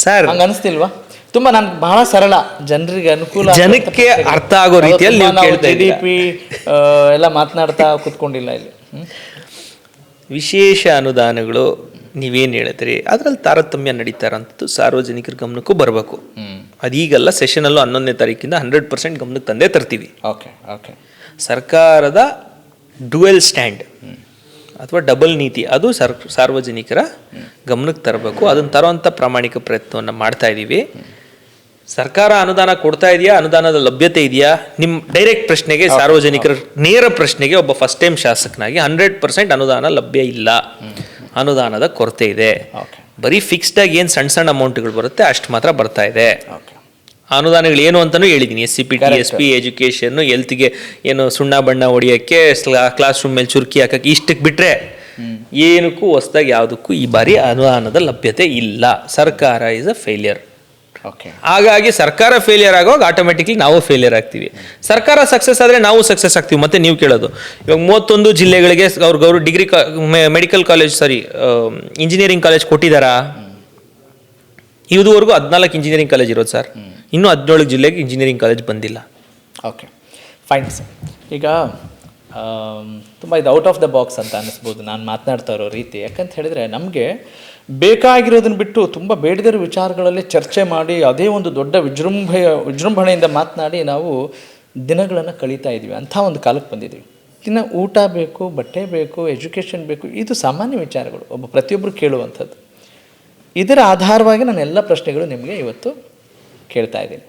ಸರ್. ಹಂಗ ಅನಿಸ್ತಿಲ್ವಾ? ತುಂಬಾ ನನ್ಗೆ ಬಹಳ ಸರಳ, ಜನರಿಗೆ ಅನುಕೂಲ, ಜನಕ್ಕೆ ಅರ್ಥ ಆಗೋ ರೀತಿಯಲ್ಲಿ ನೀವು ಕೇಳ್ತಾ ಇದ್ದೀರಾ. GDP ಎಲ್ಲ ಮಾತನಾಡ್ತಾ ಕೂತ್ಕೊಂಡಿಲ್ಲ ಇಲ್ಲಿ. ವಿಶೇಷ ಅನುದಾನಗಳು ನೀವೇನು ಹೇಳ್ತೀರಿ ಅದರಲ್ಲಿ ತಾರತಮ್ಯ ನಡೀತಾ ಇರೋಂಥದ್ದು ಸಾರ್ವಜನಿಕರ ಗಮನಕ್ಕೂ ಬರಬೇಕು. ಅದೀಗಲ್ಲ, ಸೆಷನಲ್ಲೂ 11ನೇ ತಾರೀಕಿಂದ 100% ಗಮನಕ್ಕೆ ತಂದೇ ತರ್ತೀವಿ. Okay okay. ಸರ್ಕಾರದ ಡ್ಯುಯಲ್ ಸ್ಟ್ಯಾಂಡ್ ಅಥವಾ ಡಬಲ್ ನೀತಿ ಅದು ಸಾರ್ವಜನಿಕರ ಗಮನಕ್ಕೆ ತರಬೇಕು. ಅದನ್ನು ತರುವಂಥ ಪ್ರಾಮಾಣಿಕ ಪ್ರಯತ್ನವನ್ನು ಮಾಡ್ತಾ ಇದ್ದೀವಿ. ಸರ್ಕಾರ ಅನುದಾನ ಕೊಡ್ತಾ ಇದೆಯಾ, ಅನುದಾನದ ಲಭ್ಯತೆ ಇದೆಯಾ? ನಿಮ್ಮ ಡೈರೆಕ್ಟ್ ಪ್ರಶ್ನೆಗೆ, ಸಾರ್ವಜನಿಕರ ನೇರ ಪ್ರಶ್ನೆಗೆ ಒಬ್ಬ ಫಸ್ಟ್ ಟೈಮ್ ಶಾಸಕನಾಗಿ 100% ಅನುದಾನ ಲಭ್ಯ ಇಲ್ಲ, ಅನುದಾನದ ಕೊರತೆ ಇದೆ. ಬರೀ ಫಿಕ್ಸ್ಡ್ ಆಗಿ ಏನು ಸಣ್ಣ ಸಣ್ಣ ಅಮೌಂಟ್ಗಳು ಬರುತ್ತೆ ಅಷ್ಟು ಮಾತ್ರ ಬರ್ತಾ ಇದೆ. ಅನುದಾನಗಳು ಏನು ಅಂತಲೂ ಹೇಳಿದ್ದೀನಿ. SCPT, SP, ಎಜುಕೇಷನ್, ಹೆಲ್ತ್ಗೆ ಏನು ಸುಣ್ಣ ಬಣ್ಣ ಹೊಡಿಯೋಕ್ಕೆ, ಕ್ಲಾಸ್ ರೂಮ್ ಮೇಲೆ ಚುರುಕಿ ಹಾಕಕ್ಕೆ, ಇಷ್ಟಕ್ಕೆ ಬಿಟ್ಟರೆ ಏನಕ್ಕೂ ಹೊಸದಾಗಿ ಯಾವುದಕ್ಕೂ ಈ ಬಾರಿ ಅನುದಾನದ ಲಭ್ಯತೆ ಇಲ್ಲ. ಸರ್ಕಾರ ಇಸ್ ಅ ಫೇಲಿಯರ್. ಹಾಗಾಗಿ ಸರ್ಕಾರ ಫೇಲಿಯರ್ ಆಗುವಾಗ ಆಟೋಮೆಟಿಕ್ಲಿ ನಾವು ಫೇಲಿಯರ್ ಆಗ್ತೀವಿ. ಸರ್ಕಾರ ಸಕ್ಸಸ್ ಆದರೆ ನಾವು ಸಕ್ಸಸ್ ಆಗ್ತೀವಿ. ಮತ್ತೆ ನೀವು ಕೇಳೋದು ಇವಾಗ 31 ಜಿಲ್ಲೆಗಳಿಗೆ ಅವ್ರು degree medical college engineering college ಕೊಟ್ಟಿದ್ದಾರಾ? ಇದುವರೆಗೂ 14 ಇಂಜಿನಿಯರಿಂಗ್ ಕಾಲೇಜ್ ಇರೋದು ಸರ್. ಇನ್ನೂ 17 ಜಿಲ್ಲೆಗೆ ಇಂಜಿನಿಯರಿಂಗ್ ಕಾಲೇಜ್ ಬಂದಿಲ್ಲ. Okay, fine sir. ಈಗ ತುಂಬ ಇದು ಔಟ್ ಆಫ್ ದ ಬಾಕ್ಸ್ ಅಂತ ಅನ್ನಿಸ್ಬೋದು ನಾನು ಮಾತನಾಡ್ತಾ ಇರೋ ರೀತಿ. ಯಾಕಂತ ಹೇಳಿದರೆ ನಮಗೆ ಬೇಕಾಗಿರೋದನ್ನ ಬಿಟ್ಟು ತುಂಬ ಬೇಡದಿರೋ ವಿಚಾರಗಳಲ್ಲಿ ಚರ್ಚೆ ಮಾಡಿ ಅದೇ ಒಂದು ದೊಡ್ಡ ವಿಜೃಂಭಣೆಯಿಂದ ಮಾತನಾಡಿ ನಾವು ದಿನಗಳನ್ನು ಕಳೀತಾ ಇದ್ದೀವಿ. ಅಂಥ ಒಂದು ಕಾಲಕ್ಕೆ ಬಂದಿದ್ದೀವಿ. ದಿನ ಊಟ ಬೇಕು, ಬಟ್ಟೆ ಬೇಕು, ಎಜುಕೇಷನ್ ಬೇಕು, ಇದು ಸಾಮಾನ್ಯ ವಿಚಾರಗಳು, ಒಬ್ಬ ಪ್ರತಿಯೊಬ್ಬರು ಕೇಳುವಂಥದ್ದು. ಇದರ ಆಧಾರವಾಗಿ ನಾನು ಎಲ್ಲ ಪ್ರಶ್ನೆಗಳು ನಿಮಗೆ ಇವತ್ತು ಕೇಳ್ತಾ ಇದ್ದೀನಿ.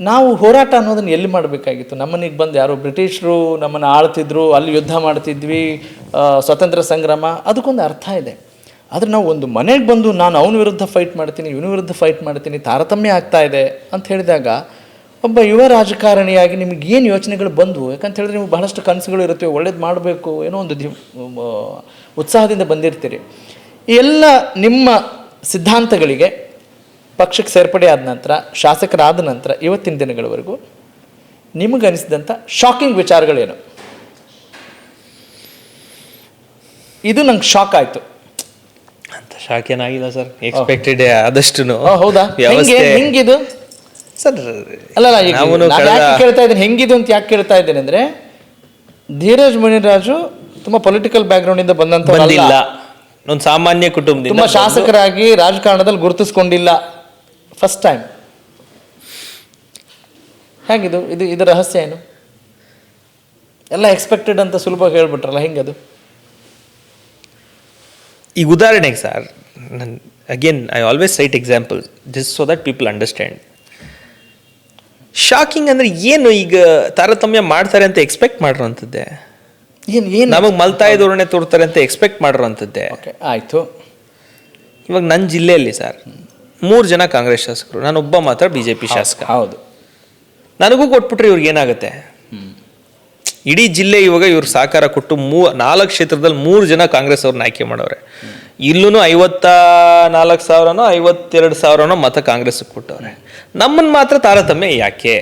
ನಾವು ಹೋರಾಟ ಅನ್ನೋದನ್ನು ಎಲ್ಲಿ ಮಾಡಬೇಕಾಗಿತ್ತು? ನಮ್ಮನಿಗೆ ಬಂದು ಯಾರೋ ಬ್ರಿಟಿಷರು ನಮ್ಮನ್ನು ಆಳ್ತಿದ್ರು, ಅಲ್ಲಿ ಯುದ್ಧ ಮಾಡ್ತಿದ್ವಿ, ಸ್ವತಂತ್ರ ಸಂಗ್ರಾಮ, ಅದಕ್ಕೊಂದು ಅರ್ಥ ಇದೆ. ಆದರೆ ನಾವು ಒಂದು ಮನೆಗೆ ಬಂದು ನಾನು ಅವನ ವಿರುದ್ಧ ಫೈಟ್ ಮಾಡ್ತೀನಿ, ಇವನ ವಿರುದ್ಧ ಫೈಟ್ ಮಾಡ್ತೀನಿ, ತಾರತಮ್ಯ ಆಗ್ತಾ ಇದೆ ಅಂತ ಹೇಳಿದಾಗ ಒಬ್ಬ ಯುವ ರಾಜಕಾರಣಿಯಾಗಿ ನಿಮಗೆ ಏನು ಯೋಚನೆಗಳು ಬಂದವು? ಯಾಕಂತ ಹೇಳಿದ್ರೆ ನಿಮ್ಗೆ ಬಹಳಷ್ಟು ಕನಸುಗಳು ಇರುತ್ತವೆ, ಒಳ್ಳೇದು ಮಾಡಬೇಕು, ಏನೋ ಒಂದು ಉತ್ಸಾಹದಿಂದ ಬಂದಿರ್ತೀರಿ. ಈ ಎಲ್ಲ ನಿಮ್ಮ ಸಿದ್ಧಾಂತಗಳಿಗೆ ಪಕ್ಷಕ್ಕೆ ಸೇರ್ಪಡೆ ಆದ ನಂತರ, ಶಾಸಕರಾದ ನಂತರ, ಇವತ್ತಿನ ದಿನಗಳವರೆಗೂ ನಿಮಗನಿಸಿದಂಥ ಶಾಕಿಂಗ್ ವಿಚಾರಗಳೇನು? ಇದು ನಂಗೆ ಶಾಕ್ ಆಯಿತು. ಅಂತ ಶಾಕ್ ಏನಾಗಿಲ್ಲ ಸರ್, ಎಕ್ಸ್ಪೆಕ್ಟೆಡ್ ಆದಷ್ಟು. ಹೌದಾ? ಹೆಂಗಿದು ಸರ್? ಅಲ್ಲ, ಯಾಕೆ ಕೇಳ್ತಾ ಇದ್ದೇನೆ ಹೆಂಗಿದು ಅಂತ ಯಾಕೆ ಕೇಳ್ತಾ ಇದ್ದೇನೆ ಅಂದರೆ, ಧೀರಜ್ ಮುನಿರಾಜು ತುಂಬ ಪೊಲಿಟಿಕಲ್ ಬ್ಯಾಕ್ಗ್ರೌಂಡಿಂದ ಬಂದಂಥವರಲ್ಲ, ಒಂದು ಸಾಮಾನ್ಯ ಕುಟುಂಬದಿಂದ, ತುಂಬ ಶಾಸಕರಾಗಿ ರಾಜಕಾರಣದಲ್ಲಿ ಗುರುತಿಸ್ಕೊಂಡಿಲ್ಲ, ಫಸ್ಟ್ ಟೈಮ್. ಹೇಗಿದು? ಇದು ರಹಸ್ಯ ಏನು? ಎಲ್ಲ ಎಕ್ಸ್ಪೆಕ್ಟೆಡ್ ಅಂತ ಸುಲಭ ಹೇಳ್ಬಿಟ್ರಲ್ಲ, ಹೆಂಗದು? ಈಗ ಉದಾಹರಣೆಗೆ sir, again I always site example just so that people understand. Shocking ಅಂದರೆ ಏನು? ಈಗ ತಾರತಮ್ಯ ಮಾಡ್ತಾರೆ ಅಂತ ಎಕ್ಸ್ಪೆಕ್ಟ್ ಮಾಡಿರೋಂಥದ್ದೇ, ನಮಗೆ ಮಲ್ತಾಯಿ ಧೋರಣೆ ತೋರ್ತಾರೆ ಅಂತ ಎಕ್ಸ್ಪೆಕ್ಟ್ ಮಾಡಿರೋಂಥದ್ದೇ. ಆಯಿತು. ಇವಾಗ ನನ್ನ ಜಿಲ್ಲೆಯಲ್ಲಿ ಸರ್ 3 ಜನ ಕಾಂಗ್ರೆಸ್ ಶಾಸಕರು, ನಾನೊಬ್ಬ ಮಾತ್ರ BJP ಶಾಸಕ. ಹೌದು. ನನಗೂ ಕೊಟ್ಬಿಟ್ರೆ ಇವ್ರಿಗೆ ಏನಾಗುತ್ತೆ? ಇಡೀ ಜಿಲ್ಲೆ ಇವಾಗ ಇವ್ರು ಸಹಕಾರ ಕೊಟ್ಟು 4 ಕ್ಷೇತ್ರದಲ್ಲಿ 3 ಜನ ಕಾಂಗ್ರೆಸ್ ಅವ್ರನ್ನ ಆಯ್ಕೆ ಮಾಡವ್ರೆ. ಇಲ್ಲೂ 54,000ನೋ 52,000ನೋ ಮತ ಕಾಂಗ್ರೆಸ್ ಕೊಟ್ಟವ್ರೆ. ನಮ್ಮನ್ನು ಮಾತ್ರ ತಾರತಮ್ಯ ಯಾಕೆ?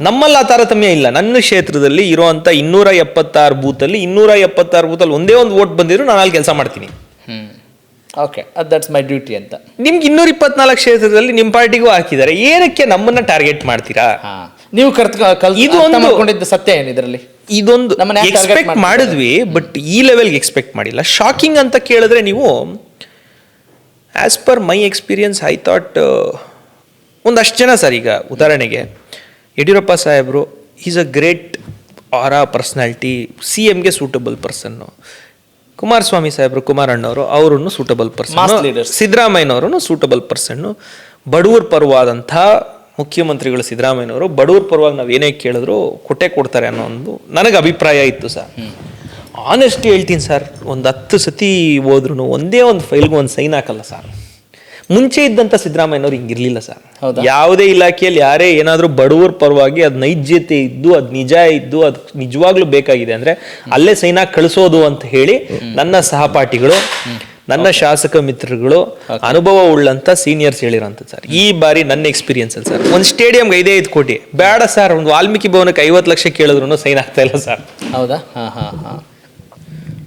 ನಮ್ಮಲ್ಲಿ ಆ ತಾರತಮ್ಯ ಇಲ್ಲ. ನನ್ನ ಕ್ಷೇತ್ರದಲ್ಲಿ ಇರುವಂಥ 276 ಬೂತಲ್ಲಿ 276 ಬೂತಲ್ಲಿ ಒಂದೇ ಒಂದು ವೋಟ್ ಬಂದಿದ್ರು ನಾನು ಅಲ್ಲಿ ಕೆಲಸ ಮಾಡ್ತೀನಿ. ಓಕೆ, ದಟ್ಸ್ ಮೈ ಡ್ಯೂಟಿ ಅಂತ. ನಿಮ್ಗೆ 224 ಕ್ಷೇತ್ರದಲ್ಲಿ ನಿಮ್ಮ ಪಾರ್ಟಿಗೂ ಹಾಕಿದ್ದಾರೆ, ಏನಕ್ಕೆ ನಮ್ಮನ್ನ ಟಾರ್ಗೆಟ್ ಮಾಡ್ತೀರಾ? ನೀವು ಇದು ಒಂದು ಸತ್ಯ ಏನು ಇದರಲ್ಲಿ? ಇದೊಂದು ಎಕ್ಸ್ಪೆಕ್ಟ್ ಮಾಡಿದ್ವಿ, ಬಟ್ ಈ ಲೆವೆಲ್ಗೆ ಎಕ್ಸ್ಪೆಕ್ಟ್ ಮಾಡಿಲ್ಲ. ಶಾಕಿಂಗ್ ಅಂತ ಕೇಳಿದ್ರೆ ನೀವು, as per my experience I thought ಒಂದಷ್ಟು ಜನ ಸರ್, ಈಗ ಉದಾಹರಣೆಗೆ ಯಡಿಯೂರಪ್ಪ ಸಾಹೇಬರು is a great aura personality, CMಗೆ ಸೂಟಬಲ್ ಪರ್ಸನ್ನು. ಕುಮಾರಸ್ವಾಮಿ ಸಾಹೇಬರು, ಕುಮಾರಣ್ಣವರು ಅವರನ್ನು ಸೂಟಬಲ್ ಪರ್ಸನ್, ಸಿದ್ದರಾಮಯ್ಯನವರು ಸೂಟಬಲ್ ಪರ್ಸನ್ನು. ಬಡವರ ಪರವಾದಂಥ ಮುಖ್ಯಮಂತ್ರಿಗಳು ಸಿದ್ದರಾಮಯ್ಯನವರು ಬಡವರ ಪರವಾಗಿ ನಾವು ಏನೇ ಕೇಳಿದ್ರು ಕೊಡ್ತಾರೆ ಅನ್ನೋ ಒಂದು ನನಗೆ ಅಭಿಪ್ರಾಯ ಇತ್ತು ಸರ್. ಆನೆಸ್ಟಿ ಹೇಳ್ತೀನಿ ಸರ್, ಒಂದು 10 ಸತಿ ಹೋದ್ರೂ ಒಂದೇ ಒಂದು ಫೈಲ್ಗೂ ಒಂದು ಸೈನ್ ಹಾಕಲ್ಲ ಸರ್. ಮುಂಚೆ ಇದ್ದಂಥ ಸಿದ್ದರಾಮಯ್ಯನವ್ರು ಹಿಂಗಿರ್ಲಿಲ್ಲ ಸರ್. ಯಾವುದೇ ಇಲಾಖೆಯಲ್ಲಿ ಯಾರೇ ಏನಾದರೂ ಬಡವರ ಪರವಾಗಿ ಅದು ನೈಜತೆ ಇದ್ದು, ಅದು ನಿಜ ಇದ್ದು, ಅದು ನಿಜವಾಗ್ಲೂ ಬೇಕಾಗಿದೆ ಅಂದರೆ ಅಲ್ಲೇ ಸೈನ್ ಹಾಕಿ ಕಳಿಸೋದು ಅಂತ ಹೇಳಿ ನನ್ನ ಸಹಪಾಠಿಗಳು ನನ್ನ ಶಾಸಕ ಮಿತ್ರಗಳು ಅನುಭವ ಉಳ್ಳಂತ ಸೀನಿಯರ್ಸ್ ಹೇಳಿರೋಂಥದ್ದು ಸರ್. ಈ ಬಾರಿ ನನ್ನ ಎಕ್ಸ್ಪೀರಿಯನ್ಸ್ ಅಲ್ಲಿ ಸರ್, ಒಂದು ಸ್ಟೇಡಿಯಂಗೆ 5 ಕೋಟಿ ಬೇಡ ಸರ್, ಒಂದು ವಾಲ್ಮೀಕಿ ಭವನಕ್ಕೆ 50 ಲಕ್ಷ ಕೇಳಿದ್ರು ಸೈನ್ ಆಗ್ತಾ ಇಲ್ಲ ಸರ್. ಹೌದಾ?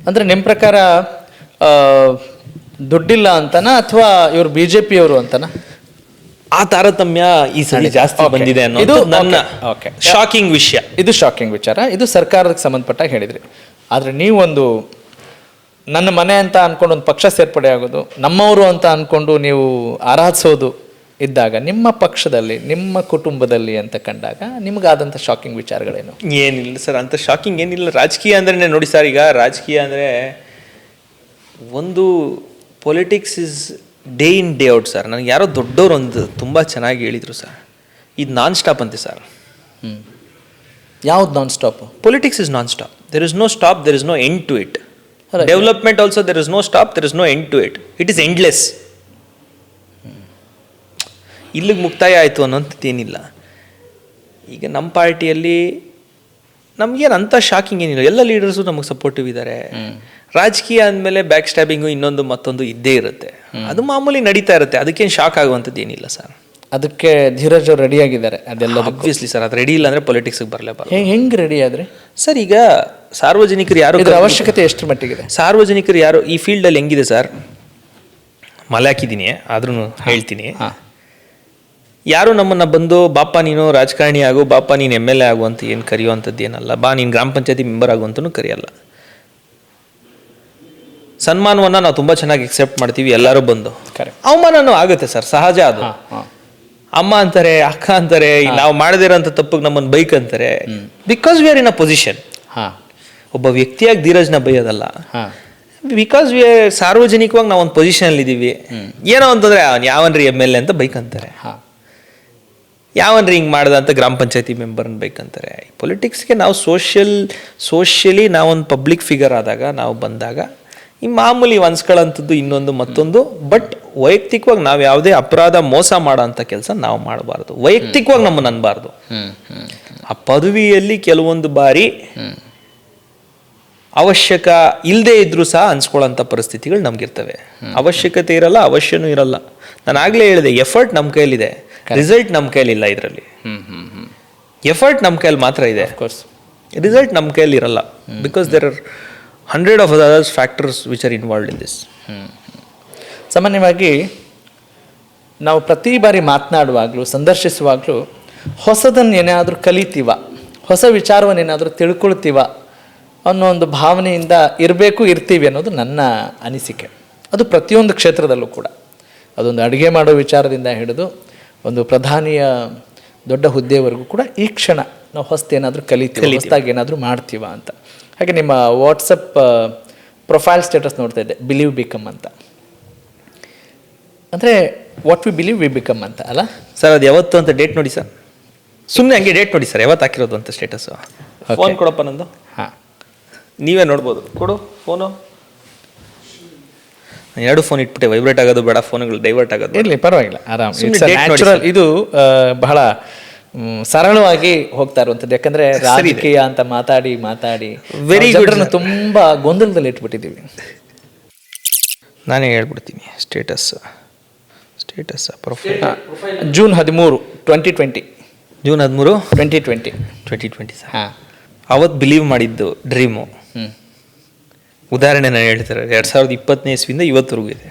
ಅಂದರೆ ನಿಮ್ಮ ಪ್ರಕಾರ ದುಡ್ಡಿಲ್ಲ ಅಂತನಾ ಅಥವಾ ಇವರು BJP ಅವರು ಅಂತನಾ? ಆ ತಾರತಮ್ಯ ಈ ಸಲ ಜಾಸ್ತಿ ಬಂದಿದೆ ಅನ್ನೋದು ನನ್ನ ಶಾಕಿಂಗ್ ವಿಷಯ. ಇದು ಶಾಕಿಂಗ್ ವಿಚಾರ. ಇದು ಸರ್ಕಾರಕ್ಕೆ ಸಂಬಂಧಪಟ್ಟಾಗ ಹೇಳಿದ್ರಿ. ಆದರೆ ನೀವೊಂದು ನನ್ನ ಮನೆ ಅಂತ ಅನ್ಕೊಂಡು ಒಂದು ಪಕ್ಷ ಸೇರ್ಪಡೆ ಆಗೋದು, ನಮ್ಮವರು ಅಂತ ಅನ್ಕೊಂಡು ನೀವು ಆರಾಧಿಸೋದು ಇದ್ದಾಗ ನಿಮ್ಮ ಪಕ್ಷದಲ್ಲಿ ನಿಮ್ಮ ಕುಟುಂಬದಲ್ಲಿ ಅಂತ ಕಂಡಾಗ ನಿಮಗಾದಂಥ ಶಾಕಿಂಗ್ ವಿಚಾರಗಳೇನು? ಏನಿಲ್ಲ ಸರ್, ಅಂತ ಶಾಕಿಂಗ್ ಏನಿಲ್ಲ. ರಾಜಕೀಯ ಅಂದ್ರೆ ನೋಡಿ ಸರ್, ಈಗ ರಾಜಕೀಯ ಅಂದರೆ ಒಂದು politics is day in day out sir. ನನಗೆ ಯಾರೋ ದೊಡ್ಡವರು ಒಂದು ತುಂಬ ಚೆನ್ನಾಗಿ ಹೇಳಿದರು ಸರ್, ಇದು ನಾನ್ ಸ್ಟಾಪ್ ಅಂತೆ ಸರ್. ಯಾವ್ದು non stop? Politics is non stop. There is no stop, there is no end to it. Development also there is no stop, there is no end to it. It is endless. ಇಲ್ಲಿಗೆ ಮುಕ್ತಾಯ ಆಯಿತು ಅನ್ನೋಂಥದ್ದು ಏನಿಲ್ಲ. ಈಗ ನಮ್ಮ ಪಾರ್ಟಿಯಲ್ಲಿ ನಮಗೇನು ಅಂಥ shocking ಏನಿಲ್ಲ. ಎಲ್ಲ ಲೀಡರ್ಸು ನಮಗೆ ಸಪೋರ್ಟಿವ್ ಇದ್ದಾರೆ. ರಾಜಕೀಯ ಅಂದಮೇಲೆ ಬ್ಯಾಕ್ ಸ್ಟ್ಯಾಬಿಂಗು ಇನ್ನೊಂದು ಮತ್ತೊಂದು ಇದ್ದೇ ಇರುತ್ತೆ, ಅದು ಮಾಮೂಲಿ ನಡೀತಾ ಇರುತ್ತೆ. ಅದಕ್ಕೇನು ಶಾಕ್ ಆಗುವಂಥದ್ದು ಏನಿಲ್ಲ ಸರ್. ಅದಕ್ಕೆ ಧೀರಜ್ ಅವ್ರು ರೆಡಿ ಆಗಿದ್ದಾರೆ ಅದೆಲ್ಲ? ಆಬ್ವಿಯಸ್ಲಿ ಸರ್, ಅದು ರೆಡಿ ಇಲ್ಲ ಅಂದರೆ ಪೊಲಿಟಿಕ್ಸ್ಗೆ ಬರಲೇಬಾರ್ದು. ಹೆಂಗೆ ರೆಡಿ ಆದ್ರಿ ಸರ್? ಈಗ ಸಾರ್ವಜನಿಕರು ಯಾರು, ಇದರ ಅವಶ್ಯಕತೆ ಎಷ್ಟು ಮಟ್ಟಿಗಿದೆ? ಸಾರ್ವಜನಿಕರು ಯಾರು ಈ ಫೀಲ್ಡಲ್ಲಿ ಹೆಂಗಿದೆ ಸರ್, ಮಲೆ ಹಾಕಿದ್ದೀನಿ ಆದ್ರೂ ಹೇಳ್ತೀನಿ. ಯಾರು ನಮ್ಮನ್ನು ಬಂದು ಬಾಪ ನೀನು ರಾಜಕಾರಣಿ ಆಗು, ಬಾಪ ನೀನು MLA ಆಗು ಅಂತ ಏನು ಕರೆಯುವಂಥದ್ದು ಏನಲ್ಲ. ಬಾ ನೀನು ಗ್ರಾಮ ಪಂಚಾಯತಿ ಮೆಂಬರ್ ಆಗು ಅಂತಲೂ ಕರೆಯಲ್ಲ. ಸನ್ಮಾನವನ್ನು ನಾವು ತುಂಬ ಚೆನ್ನಾಗಿ ಎಕ್ಸೆಪ್ಟ್ ಮಾಡ್ತೀವಿ, ಎಲ್ಲರೂ ಬಂದು. ಅವಮಾನನೂ ಆಗುತ್ತೆ ಸರ್, ಸಹಜ ಅದು. ಅಮ್ಮ ಅಂತಾರೆ, ಅಕ್ಕ ಅಂತಾರೆ, ನಾವು ಮಾಡದಿರೋಂಥ ತಪ್ಪಿಗೆ ನಮ್ಮನ್ನು ಬೈಕ್ ಅಂತಾರೆ. Because we are in a position. ಒಬ್ಬ ವ್ಯಕ್ತಿಯಾಗಿ ಧೀರಜ್ನ ಬೈಯೋದಲ್ಲ, ಬಿಕಾಸ್ ವಿ ಆರ್ ಸಾರ್ವಜನಿಕವಾಗಿ ನಾವು ಒಂದು ಪೊಸಿಷನಲ್ಲಿ ಇದ್ದೀವಿ. ಏನೋ ಅಂತಂದರೆ ಯಾವನ್ರಿ MLA ಅಂತ ಬೈಕ್ ಅಂತಾರೆ, ಯಾವನ್ರಿ ಹಿಂಗೆ ಮಾಡ್ದ ಅಂತ ಗ್ರಾಮ ಪಂಚಾಯತಿ ಮೆಂಬರ್ನ ಬೇಕಂತಾರೆ. ಪೊಲಿಟಿಕ್ಸ್ಗೆ ನಾವು ಸೋಷಿಯಲಿ ನಾವೊಂದು ಪಬ್ಲಿಕ್ ಫಿಗರ್ ಆದಾಗ, ನಾವು ಬಂದಾಗ ಈ ಮಾಮೂಲಿ ಅನ್ಸ್ಕೊಳ್ಳೋಂಥದ್ದು ಇನ್ನೊಂದು ಮತ್ತೊಂದು. ಬಟ್ ವೈಯಕ್ತಿಕವಾಗಿ ನಾವು ಯಾವುದೇ ಅಪರಾಧ ಮೋಸ ಮಾಡೋ ಅಂಥ ಕೆಲಸ ನಾವು ಮಾಡಬಾರ್ದು, ವೈಯಕ್ತಿಕವಾಗಿ ನಮ್ಮನ್ನು ಅನ್ಬಾರ್ದು. ಆ ಪದವಿಯಲ್ಲಿ ಕೆಲವೊಂದು ಬಾರಿ ಅವಶ್ಯಕ ಇಲ್ಲದೆ ಇದ್ರೂ ಸಹ ಅನ್ಸ್ಕೊಳ್ಳೋಂಥ ಪರಿಸ್ಥಿತಿಗಳು ನಮಗಿರ್ತವೆ. ಅವಶ್ಯಕತೆ ಇರಲ್ಲ, ಅವಶ್ಯನೂ ಇರಲ್ಲ. ನಾನು ಆಗಲೇ ಹೇಳಿದೆ, ಎಫರ್ಟ್ ನಮ್ಮ ಕೈಲಿದೆ, ರಿಸಲ್ಟ್ ನಮ್ಮ ಕೈಲಿಲ್ಲ. ಇದರಲ್ಲಿ ಎಫರ್ಟ್ ನಮ್ಮ ಕೈಲಿ ಮಾತ್ರ ಇದೆ, ರಿಸಲ್ಟ್ ನಮ್ಮ ಕೈಲಿ ಇರಲ್ಲ. Because there are 100 of other factors which are involved in this. ಸಾಮಾನ್ಯವಾಗಿ ನಾವು ಪ್ರತಿ ಬಾರಿ ಮಾತನಾಡುವಾಗಲೂ ಸಂದರ್ಶಿಸುವಾಗಲೂ ಹೊಸದನ್ನು ಏನಾದರೂ ಕಲಿತೀವ, ಹೊಸ ವಿಚಾರವನ್ನು ಏನಾದರೂ ತಿಳ್ಕೊಳ್ತೀವ ಅನ್ನೋ ಒಂದು ಭಾವನೆಯಿಂದ ಇರ್ತೀವಿ ಅನ್ನೋದು ನನ್ನ ಅನಿಸಿಕೆ. ಅದು ಪ್ರತಿಯೊಂದು ಕ್ಷೇತ್ರದಲ್ಲೂ ಕೂಡ. ಅದೊಂದು ಅಡುಗೆ ಮಾಡೋ ವಿಚಾರದಿಂದ ಹಿಡಿದು ಒಂದು ಪ್ರಧಾನಿಯ ದೊಡ್ಡ ಹುದ್ದೆವರೆಗೂ ಕೂಡ ಈ ಕ್ಷಣ ನಾವು ಹೊಸತೇನಾದರೂ ಕಲಿತೀವಿ, ಹೊಸದಾಗಿ ಏನಾದರೂ ಮಾಡ್ತೀವ ಅಂತ. ಹಾಗೆ ನಿಮ್ಮ ವಾಟ್ಸಪ್ ಪ್ರೊಫೈಲ್ ಸ್ಟೇಟಸ್ ನೋಡ್ತಾ ಇದ್ದೆ, ಬಿಲೀವ್ ಬಿಕಮ್ ಅಂತ. ಅಂದರೆ what we believe we become ಅಂತ ಅಲ್ಲ ಸರ್? ಅದು ಯಾವತ್ತು ಅಂತ ಡೇಟ್ ನೋಡಿ ಸರ್, ಸುಮ್ಮನೆ ಹಂಗೆ ಡೇಟ್ ನೋಡಿ ಸರ್, ಯಾವತ್ತು ಹಾಕಿರೋದು ಅಂತ ಸ್ಟೇಟಸ್ಸು. ಫೋನ್ ಕೊಡಪ್ಪ ನಂದು. ಹಾಂ, ನೀವೇ ನೋಡ್ಬೋದು. ಕೊಡು ಫೋನು. ನಾನು 2 ಫೋನ್ ಇಟ್ಬಿಟ್ಟೆ, ವೈಬ್ರೇಟ್ ಆಗೋದು ಬೇಡ, ಫೋನ್ಗಳು ಡೈವರ್ಟ್ ಆಗೋದು ಇರಲಿ, ಪರವಾಗಿಲ್ಲ, ಆರಾಮ್. ನ್ಯಾಚುರಲ್. ಇದು ಬಹಳ ಸರಳವಾಗಿ ಹೋಗ್ತಾ ಇರುವಂಥದ್ದು. ಯಾಕಂದ್ರೆ ರಾಜಕೀಯ ಅಂತ ಮಾತಾಡಿ ವೆರಿ ಗುಡ್ ತುಂಬಾ ಗೊಂದಲದಲ್ಲಿ ಇಟ್ಬಿಟ್ಟಿದ್ದೀವಿ. ನಾನೇ ಹೇಳ್ಬಿಡ್ತೀನಿ status profile. June 13, 2020. June 13, 2020 sir. ಅವತ್ತು ಬಿಲೀವ್ ಮಾಡಿದ್ದು ಡ್ರೀಮು. ಉದಾಹರಣೆ ನಾನು ಹೇಳ್ತಾರೆ, 2020ನೇ ಇಸ್ವಿಯಿಂದ ಇವತ್ತರೆಗೂ ಇದೆ.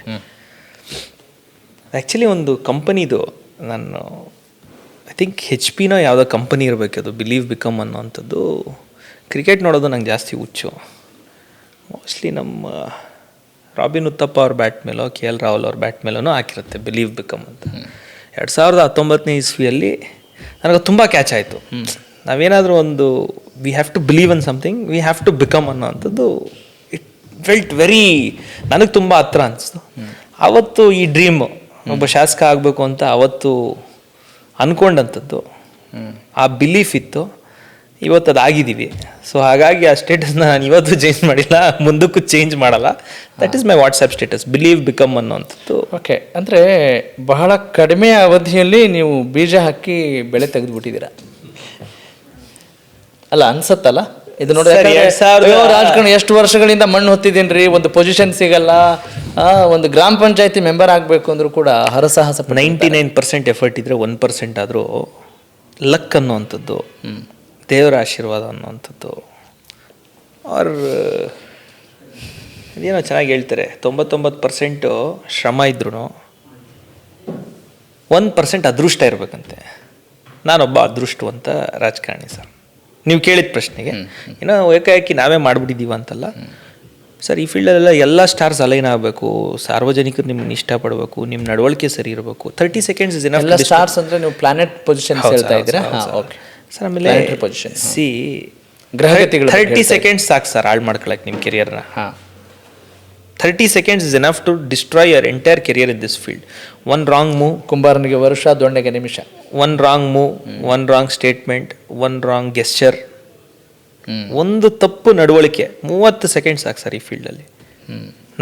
ಆ್ಯಕ್ಚುಲಿ ಒಂದು ಕಂಪನಿದು, ನಾನು ಐ ಥಿಂಕ್ HP ಯಾವುದೋ ಕಂಪನಿ ಇರಬೇಕು ಅದು, ಬಿಲೀವ್ ಬಿಕಮ್ ಅನ್ನೋವಂಥದ್ದು. ಕ್ರಿಕೆಟ್ ನೋಡೋದು ನಂಗೆ ಜಾಸ್ತಿ ಹುಚ್ಚು. ಮೋಸ್ಟ್ಲಿ ನಮ್ಮ ರಾಬಿನ್ ಉತ್ತಪ್ಪ ಅವ್ರ ಬ್ಯಾಟ್ ಮೇಲೋ KL ರಾಹುಲ್ ಅವ್ರ ಬ್ಯಾಟ್ ಮೇಲೋ ಹಾಕಿರುತ್ತೆ ಬಿಲೀವ್ ಬಿಕಮ್ ಅಂತ. 2019ನೇ ಇಸ್ವಿಯಲ್ಲಿ ನನಗೆ ತುಂಬ ಕ್ಯಾಚ್ ಆಯಿತು. ನಾವೇನಾದರೂ ಒಂದು we have to believe in something, we have to become ಅನ್ನೋವಂಥದ್ದು ಇಟ್ ಫೆಲ್ಟ್ ವೆರಿ, ನನಗೆ ತುಂಬ ಹತ್ರ ಅನಿಸ್ತು. ಆವತ್ತು ಈ ಡ್ರೀಮ್, ಒಬ್ಬ ಶಾಸಕ ಆಗಬೇಕು ಅಂತ ಅವತ್ತು ಅಂದ್ಕೊಂಡಂಥದ್ದು, ಆ ಬಿಲೀಫ್ ಇತ್ತು. ಇವತ್ತು ಅದು ಆಗಿದ್ದೀವಿ. ಸೊ ಹಾಗಾಗಿ ಆ ಸ್ಟೇಟಸ್ನ ನಾನು ಇವತ್ತು ಚೇಂಜ್ ಮಾಡಿಲ್ಲ, ಮುಂದಕ್ಕೂ ಚೇಂಜ್ ಮಾಡಲ್ಲ. That is my WhatsApp status, believe become ಅನ್ನೋವಂಥದ್ದು. ಓಕೆ, ಅಂದರೆ ಬಹಳ ಕಡಿಮೆ ಅವಧಿಯಲ್ಲಿ ನೀವು ಬೀಜ ಹಾಕಿ ಬೆಳೆ ತೆಗೆದುಬಿಟ್ಟಿದ್ದೀರಾ ಅಲ್ಲ, ಅನ್ಸತ್ತಲ್ಲ ಇದು ನೋಡಿ. ರಾಜಕಾರಣ ಎಷ್ಟು ವರ್ಷಗಳಿಂದ ಮಣ್ಣು ಹೊತ್ತಿದ್ದೀನಿ ರೀ, ಒಂದು ಪೊಸಿಷನ್ ಸಿಗಲ್ಲ, ಒಂದು ಗ್ರಾಮ ಪಂಚಾಯತಿ ಮೆಂಬರ್ ಆಗಬೇಕು ಅಂದರೂ ಕೂಡ ಹರಸಾಹಸ 99% ಎಫರ್ಟ್ ಇದ್ದರೆ 1% ಆದರೂ ಲಕ್ ಅನ್ನುವಂಥದ್ದು, ದೇವರ ಆಶೀರ್ವಾದ ಅನ್ನುವಂಥದ್ದು, ಅವ್ರ ಇದೇನೋ ಚೆನ್ನಾಗಿ ಹೇಳ್ತಾರೆ, 99% ಶ್ರಮ ಇದ್ರೂ 1% ಅದೃಷ್ಟ ಇರಬೇಕಂತೆ. ನಾನೊಬ್ಬ ಅದೃಷ್ಟವಂತ ರಾಜಕಾರಣಿ ಸರ್. ನೀವು ಕೇಳಿದ ಪ್ರಶ್ನೆಗೆ ಏನೋ ಏಕಾಏಕಿ ನಾವೇ ಮಾಡಿಬಿಟ್ಟಿದ್ದೀವ ಅಂತಲ್ಲ ಸರ್. ಈ ಫೀಲ್ಡಲ್ಲೆಲ್ಲ ಎಲ್ಲ ಸ್ಟಾರ್ಸ್ ಅಲೈನ್ ಆಗಬೇಕು, ಸಾರ್ವಜನಿಕರು ನಿಮ್ಮನ್ನು ಇಷ್ಟಪಡಬೇಕು, ನಿಮ್ಮ ನಡವಳಿಕೆ ಸರಿ ಇರಬೇಕು. 30 seconds ಇಸ್ ಎಲ್ಲ ಸ್ಟಾರ್ಸ್ ಅಂದರೆ ನೀವು ಪ್ಲಾನೆಟ್ ಪೊಸಿಷನ್ ಹೇಳ್ತಾ ಇದ್ದೀರಾ? Okay sir. ಆಮೇಲೆ ಪೊಸಿಷನ್ ಸಿ ಗ್ರಹಗತಿಗಳು 30 seconds ಸಾಕು ಸರ್ ಹಾಳು ಮಾಡ್ಕೊಳಕ್ಕೆ ನಿಮ್ಮ ಕೆರಿಯರ್ನ. 30 seconds is enough to destroy your entire career in this field. One wrong move, ಕುಂಬಾರನಿಗೆ ವರ್ಷ, ದೊಣ್ಣೆಗೆ ನಿಮಿಷ. one wrong move, one wrong statement, one wrong gesture, ಒಂದು ತಪ್ಪು ನಡವಳಿಕೆ 30 seconds ಸಾಕು ಸರ್ ಈ ಫೀಲ್ಡಲ್ಲಿ.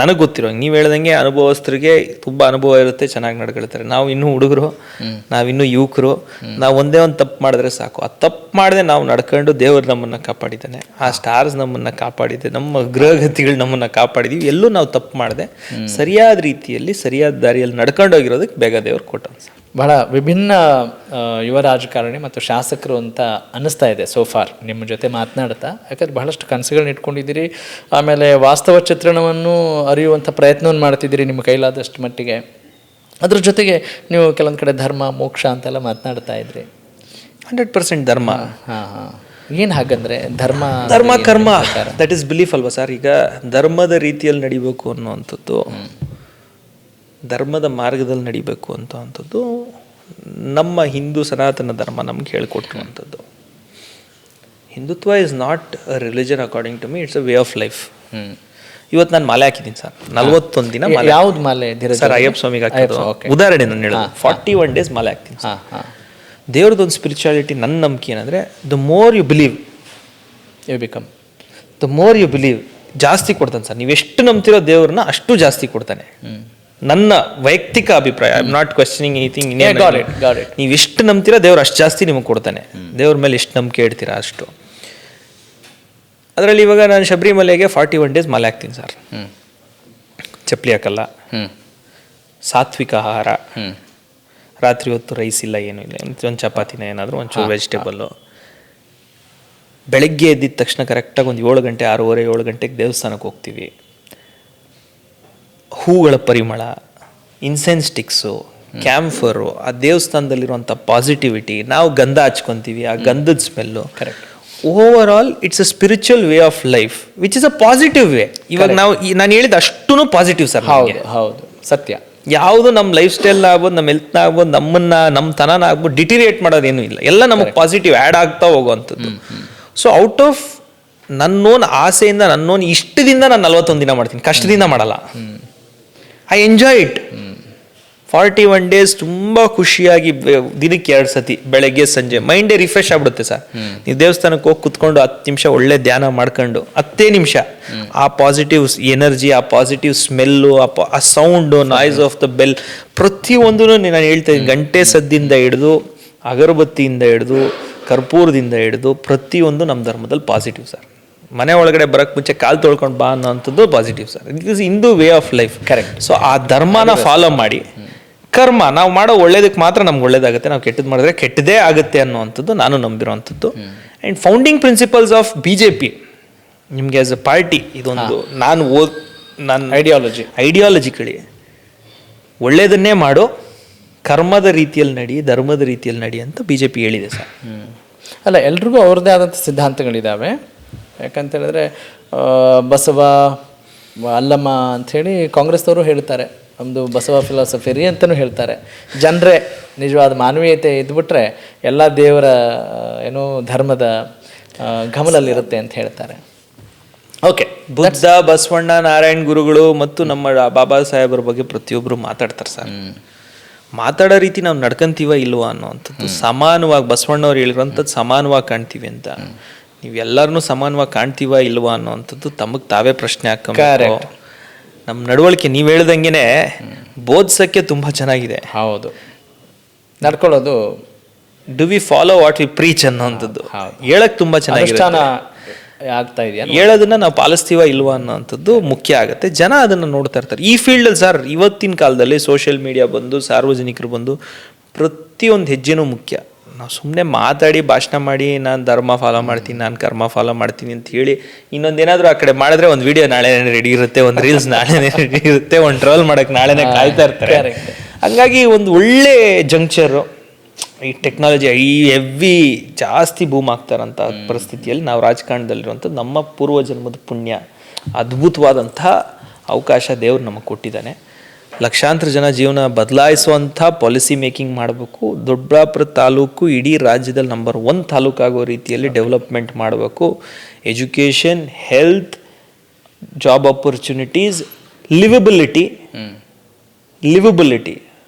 ನನಗೆ ಗೊತ್ತಿರೋ ನೀವು ಹೇಳ್ದಂಗೆ ಅನುಭವಸ್ಥರಿಗೆ ತುಂಬ ಅನುಭವ ಇರುತ್ತೆ, ಚೆನ್ನಾಗಿ ನಡ್ಕೊಳ್ತಾರೆ. ನಾವು ಇನ್ನೂ ಹುಡುಗರು, ನಾವಿನ್ನೂ ಯುವಕರು, ನಾವು ಒಂದೇ ಒಂದು ತಪ್ಪು ಮಾಡಿದ್ರೆ ಸಾಕು. ಆ ತಪ್ಪು ಮಾಡದೆ ನಾವು ನಡ್ಕೊಂಡು ದೇವರು ನಮ್ಮನ್ನು ಕಾಪಾಡಿದ್ದಾನೆ, ಆ ಸ್ಟಾರ್ಸ್ ನಮ್ಮನ್ನು ಕಾಪಾಡಿದೆ, ನಮ್ಮ ಗ್ರಹಗತಿಗಳು ನಮ್ಮನ್ನು ಕಾಪಾಡಿದೀವಿ. ಎಲ್ಲೂ ನಾವು ತಪ್ಪು ಮಾಡದೆ ಸರಿಯಾದ ರೀತಿಯಲ್ಲಿ ಸರಿಯಾದ ದಾರಿಯಲ್ಲಿ ನಡ್ಕೊಂಡೋಗಿರೋದಕ್ಕೆ ಬೇಗ ದೇವ್ರು ಕೊಟ್ಟ. ಬಹಳ ವಿಭಿನ್ನ ಯುವ ರಾಜಕಾರಣಿ ಮತ್ತು ಶಾಸಕರು ಅಂತ ಅನ್ನಿಸ್ತಾ ಇದೆ ಸೋಫಾರ್ ನಿಮ್ಮ ಜೊತೆ ಮಾತನಾಡ್ತಾ. ಯಾಕಂದರೆ ಬಹಳಷ್ಟು ಕನಸುಗಳನ್ನ ಇಟ್ಕೊಂಡಿದ್ದೀರಿ, ಆಮೇಲೆ ವಾಸ್ತವ ಚಿತ್ರಣವನ್ನು ಅರಿಯುವಂಥ ಪ್ರಯತ್ನವನ್ನು ಮಾಡ್ತಿದ್ದೀರಿ ನಿಮ್ಮ ಕೈಲಾದಷ್ಟು ಮಟ್ಟಿಗೆ. ಅದ್ರ ಜೊತೆಗೆ ನೀವು ಕೆಲವೊಂದು ಕಡೆ ಧರ್ಮ ಮೋಕ್ಷ ಅಂತೆಲ್ಲ ಮಾತನಾಡ್ತಾ ಇದ್ರಿ. 100% ಧರ್ಮ. ಏನು ಹಾಗಂದ್ರೆ ಧರ್ಮ ಕರ್ಮ ದಟ್ ಈಸ್ ಬಿಲೀಫ್ ಅಲ್ವಾ ಸರ್. ಈಗ ಧರ್ಮದ ರೀತಿಯಲ್ಲಿ ನಡಿಬೇಕು ಅನ್ನುವಂಥದ್ದು, ಧರ್ಮದ ಮಾರ್ಗದಲ್ಲಿ ನಡಿಬೇಕು ಅಂತಂಥದ್ದು ನಮ್ಮ ಹಿಂದೂ ಸನಾತನ ಧರ್ಮ ನಮ್ಗೆ ಹೇಳ್ಕೊಟ್ಟಿರುವಂಥದ್ದು. Hindutva is not a religion according to me, it's a way of life. ಇವತ್ತು ನಾನು ಮಾಲೆ ಹಾಕಿದ್ದೀನಿ ಸರ್, 41 ದಿನ. ಯಾವ್ದು ಮಾಲೆ ಸರ್? ಅಯ್ಯಪ್ಪ ಸ್ವಾಮಿಗೆ ಹಾಕಿದ್ದು. ಉದಾಹರಣೆ ನಾನು ಹೇಳೋದು 41 days ಮಾಲೆ ಹಾಕ್ತೀನಿ. ದೇವ್ರದ್ದೊಂದು ಸ್ಪಿರಿಚುಯಾಲಿಟಿ, ನನ್ನ ನಂಬಿಕೆ ಏನಂದರೆ the more you believe you become, the more you believe ಜಾಸ್ತಿ ಕೊಡ್ತಾನೆ ಸರ್. ನೀವು ಎಷ್ಟು ನಂಬ್ತಿರೋ ದೇವ್ರನ್ನ ಅಷ್ಟು ಜಾಸ್ತಿ ಕೊಡ್ತಾನೆ. ನನ್ನ ವೈಯಕ್ತಿಕ ಅಭಿಪ್ರಾಯ, I am not questioning anything. ನೀವು ಎಷ್ಟು ನಂಬ್ತೀರಾ ದೇವ್ರು ಅಷ್ಟು ಜಾಸ್ತಿ ನಿಮಗೆ ಕೊಡ್ತಾನೆ. ದೇವ್ರ ಮೇಲೆ ಎಷ್ಟು ನಂಬಿಕೆ ಇಡ್ತೀರಾ ಅಷ್ಟು. ಅದರಲ್ಲಿ ಇವಾಗ ನಾನು ಶಬರಿಮಲೆಗೆ 41 days ಮಾಲೆ ಹಾಕ್ತೀನಿ ಸರ್. ಚಪ್ಪಲಿ ಹಾಕಲ್ಲ, ಸಾತ್ವಿಕ ಆಹಾರ, ರಾತ್ರಿ ಹೊತ್ತು ರೈಸ್ ಇಲ್ಲ, ಏನೂ ಇಲ್ಲ, ಒಂದು ಚಪಾತಿನ ಏನಾದರೂ ಒಂಚೂರು ವೆಜಿಟೇಬಲ್ಲು. ಬೆಳಗ್ಗೆ ಎದ್ದಿದ ತಕ್ಷಣ ಕರೆಕ್ಟಾಗಿ ಒಂದು 7 ಗಂಟೆ 6:30 7 ಗಂಟೆಗೆ ದೇವಸ್ಥಾನಕ್ಕೆ ಹೋಗ್ತೀವಿ. ಹೂಗಳ ಪರಿಮಳ, ಇನ್ಸೆನ್ಸ್ ಸ್ಟಿಕ್ಸು, ಕ್ಯಾಂಫರು, ಆ ದೇವಸ್ಥಾನದಲ್ಲಿರುವಂಥ ಪಾಸಿಟಿವಿಟಿ, ನಾವು ಗಂಧ ಹಚ್ಕೊತೀವಿ, ಆ ಗಂಧದ smell. Correct. Over all it's a spiritual way of life which is a positive way. ಇವಾಗ ನಾವು ನಾನು ಹೇಳಿದ ಅಷ್ಟೂ ಪಾಸಿಟಿವ್ ಸರ್. ಹೌದು, ಸತ್ಯ. ಯಾವುದು ನಮ್ಮ ಲೈಫ್ ಸ್ಟೈಲ್ ಆಗ್ಬೋದು, ನಮ್ಮ ಹೆಲ್ತ್ನ ಆಗ್ಬೋದು, ನಮ್ಮ ತನನ ಆಗ್ಬೋದು ಡಿಟಿರಿಯೇಟ್ ಮಾಡೋದೇನೂ ಇಲ್ಲ. ಎಲ್ಲ ನಮಗೆ ಪಾಸಿಟಿವ್ ಆ್ಯಡ್ ಆಗ್ತಾ ಹೋಗುವಂಥದ್ದು. ಸೊ ಔಟ್ ಆಫ್ ನನ್ನೋನ್ ಆಸೆಯಿಂದ, ನನ್ನೋನ್ ಇಷ್ಟದಿಂದ ನಾನು 41 ದಿನ ಮಾಡ್ತೀನಿ, ಕಷ್ಟದಿಂದ ಮಾಡಲ್ಲ. I enjoy it. 41 days ತುಂಬ ಖುಷಿಯಾಗಿ, ದಿನಕ್ಕೆ 2 ಸತಿ ಬೆಳಗ್ಗೆ ಸಂಜೆ ಮೈಂಡೇ ರಿಫ್ರೆಶ್ ಆಗ್ಬಿಡುತ್ತೆ ಸರ್. ನೀವು ದೇವಸ್ಥಾನಕ್ಕೆ ಹೋಗಿ ಕುತ್ಕೊಂಡು 10 ನಿಮಿಷ ಒಳ್ಳೆ ಧ್ಯಾನ ಮಾಡ್ಕೊಂಡು 10 ನಿಮಿಷ ಆ ಪಾಸಿಟಿವ್ ಎನರ್ಜಿ, ಆ ಪಾಸಿಟಿವ್ ಸ್ಮೆಲ್ಲು, ಆ sound, noise of the bell, ಪ್ರತಿಯೊಂದೂ ನಾನು ಹೇಳ್ತಾ ಇದ್ದೀನಿ. ಗಂಟೆ ಸದ್ದಿಂದ ಹಿಡಿದು, ಅಗರಬತ್ತಿಯಿಂದ ಹಿಡಿದು, ಕರ್ಪೂರದಿಂದ ಹಿಡಿದು ಪ್ರತಿಯೊಂದು ನಮ್ಮ ಧರ್ಮದಲ್ಲಿ ಪಾಸಿಟಿವ್ ಸರ್. ಮನೆ ಒಳಗಡೆ ಬರೋಕ್ಕೆ ಮುಂಚೆ ಕಾಲು ತೊಳ್ಕೊಂಡು ಬಾ ಅನ್ನೋಂಥದ್ದು positive sir. It is Hindu way of life. Correct. So ಆ ಧರ್ಮನ ಫಾಲೋ ಮಾಡಿ, ಕರ್ಮ ನಾವು ಮಾಡೋ ಒಳ್ಳೇದಕ್ಕೆ ಮಾತ್ರ ನಮ್ಗೆ ಒಳ್ಳೇದಾಗುತ್ತೆ, ನಾವು ಕೆಟ್ಟದ್ದು ಮಾಡಿದ್ರೆ ಕೆಟ್ಟದೇ ಆಗುತ್ತೆ ಅನ್ನೋವಂಥದ್ದು ನಾನು ನಂಬಿರೋವಂಥದ್ದು. And founding principles of BJP ನಿಮಗೆ ಆಸ್ ಎ ಪಾರ್ಟಿ ಇದೊಂದು ನನ್ನ ಐಡಿಯಾಲಜಿಕಲಿ ಒಳ್ಳೇದನ್ನೇ ಮಾಡೋ, ಕರ್ಮದ ರೀತಿಯಲ್ಲಿ ನಡಿ, ಧರ್ಮದ ರೀತಿಯಲ್ಲಿ ನಡಿ ಅಂತ BJP ಹೇಳಿದೆ ಸರ್. ಅಲ್ಲ, ಎಲ್ರಿಗೂ ಅವ್ರದ್ದೇ ಆದಂಥ ಸಿದ್ಧಾಂತಗಳಿದ್ದಾವೆ. ಯಾಕಂತೇಳಿದ್ರೆ ಬಸವ, ಅಲ್ಲಮ್ಮ ಅಂಥೇಳಿ ಕಾಂಗ್ರೆಸ್ದವರು ಹೇಳ್ತಾರೆ, ನಮ್ಮದು ಬಸವ ಫಿಲಾಸಫಿ ಅಂತಲೂ ಹೇಳ್ತಾರೆ. ಜನರೇ ನಿಜವಾದ ಮಾನವೀಯತೆ ಇದ್ಬಿಟ್ರೆ ಎಲ್ಲ ದೇವರ ಏನೋ ಧರ್ಮದ ಗಮನದಲ್ಲಿರುತ್ತೆ ಅಂತ ಹೇಳ್ತಾರೆ. ಓಕೆ, ಬುದ್ಧ, ಬಸವಣ್ಣ, ನಾರಾಯಣ್ ಗುರುಗಳು ಮತ್ತು ನಮ್ಮ ಬಾಬಾ ಸಾಹೇಬ್ರ ಬಗ್ಗೆ ಪ್ರತಿಯೊಬ್ಬರು ಮಾತಾಡ್ತಾರೆ ಸರ್. ಮಾತಾಡೋ ರೀತಿ ನಾವು ನಡ್ಕೊಂತೀವ ಇಲ್ವಾ ಅನ್ನೋವಂಥದ್ದು ಸಮಾನವಾಗಿ, ಬಸವಣ್ಣವ್ರು ಹೇಳಿರೋಂಥದ್ದು ಸಮಾನವಾಗಿ ಕಾಣ್ತೀವಿ ಅಂತ. ನೀವೆಲ್ಲರನ್ನೂ ಸಮಾನವಾಗಿ ಕಾಣ್ತೀವ ಇಲ್ವಾ ಅನ್ನೋವಂಥದ್ದು ತಮಗೆ ತಾವೇ ಪ್ರಶ್ನೆ ಹಾಕಬೇಕು. ನಮ್ಮ ನಡವಳಿಕೆ ನೀವು ಹೇಳ್ದಂಗೆ ಬೋಧಿಸೋಕ್ಕೆ ತುಂಬ ಚೆನ್ನಾಗಿದೆ. ಹೌದು, ನಡ್ಕೊಳ್ಳೋದು do we follow what we preach ಅನ್ನೋವಂಥದ್ದು ಹೇಳಕ್ಕೆ ತುಂಬ ಚೆನ್ನಾಗಿದೆ. ಆಗ್ತಾ ಇದೆಯಾ? ಹೇಳೋದನ್ನ ನಾವು ಪಾಲಿಸ್ತೀವ ಇಲ್ವಾ ಅನ್ನೋಂಥದ್ದು ಮುಖ್ಯ ಆಗುತ್ತೆ. ಜನ ಅದನ್ನು ನೋಡ್ತಾ ಇರ್ತಾರೆ. ಈ ಫೀಲ್ಡಲ್ಲಿ ಸರ್ ಇವತ್ತಿನ ಕಾಲದಲ್ಲಿ ಸೋಷಿಯಲ್ ಮೀಡಿಯಾ ಬಂದು, ಸಾರ್ವಜನಿಕರು ಬಂದು, ಪ್ರತಿಯೊಂದು ಹೆಜ್ಜೆನೂ ಮುಖ್ಯ. ನಾವು ಸುಮ್ಮನೆ ಮಾತಾಡಿ ಭಾಷಣ ಮಾಡಿ ನಾನು ಧರ್ಮ ಫಾಲೋ ಮಾಡ್ತೀನಿ, ನಾನು ಕರ್ಮ ಫಾಲೋ ಮಾಡ್ತೀನಿ ಅಂತ ಹೇಳಿ ಇನ್ನೊಂದೇನಾದರೂ ಆ ಕಡೆ ಮಾಡಿದ್ರೆ ಒಂದು ವಿಡಿಯೋ ನಾಳೆ ರೆಡಿ ಇರುತ್ತೆ, ಒಂದು ರೀಲ್ಸ್ ನಾಳೆನೇ ರೆಡಿ ಇರುತ್ತೆ, ಒಂದು ಟ್ರೋಲ್ ಮಾಡೋಕ್ಕೆ ನಾಳೆನೇ ಕಾಯ್ತಾ ಇರ್ತಾರೆ. ಹಂಗಾಗಿ ಒಂದು ಒಳ್ಳೆ ಜಂಕ್ಷರು ಈ ಟೆಕ್ನಾಲಜಿ ಈ ಹೆವಿ ಜಾಸ್ತಿ ಬೂಮ್ ಆಗ್ತಾರಂಥ ಪರಿಸ್ಥಿತಿಯಲ್ಲಿ ನಾವು ರಾಜಕಾರಣದಲ್ಲಿರುವಂಥದ್ದು ನಮ್ಮ ಪೂರ್ವಜನ್ಮದ ಪುಣ್ಯ, ಅದ್ಭುತವಾದಂಥ ಅವಕಾಶ ದೇವ್ರು ನಮಗೆ ಕೊಟ್ಟಿದ್ದಾನೆ. ಲಕ್ಷಾಂತರ ಜನ ಜೀವನ ಬದಲಾಯಿಸುವಂಥ ಪಾಲಿಸಿ ಮೇಕಿಂಗ್ ಮಾಡಬೇಕು. ದೊಡ್ಡಬಳ್ಳಾಪುರ ತಾಲೂಕು ಇಡೀ ರಾಜ್ಯದಲ್ಲಿ ನಂಬರ್ 1 ತಾಲೂಕಾಗೋ ರೀತಿಯಲ್ಲಿ ಡೆವಲಪ್ಮೆಂಟ್ ಮಾಡಬೇಕು. ಎಜುಕೇಷನ್, ಹೆಲ್ತ್, ಜಾಬ್ ಆಪರ್ಚುನಿಟೀಸ್, ಲಿವಬಿಲಿಟಿ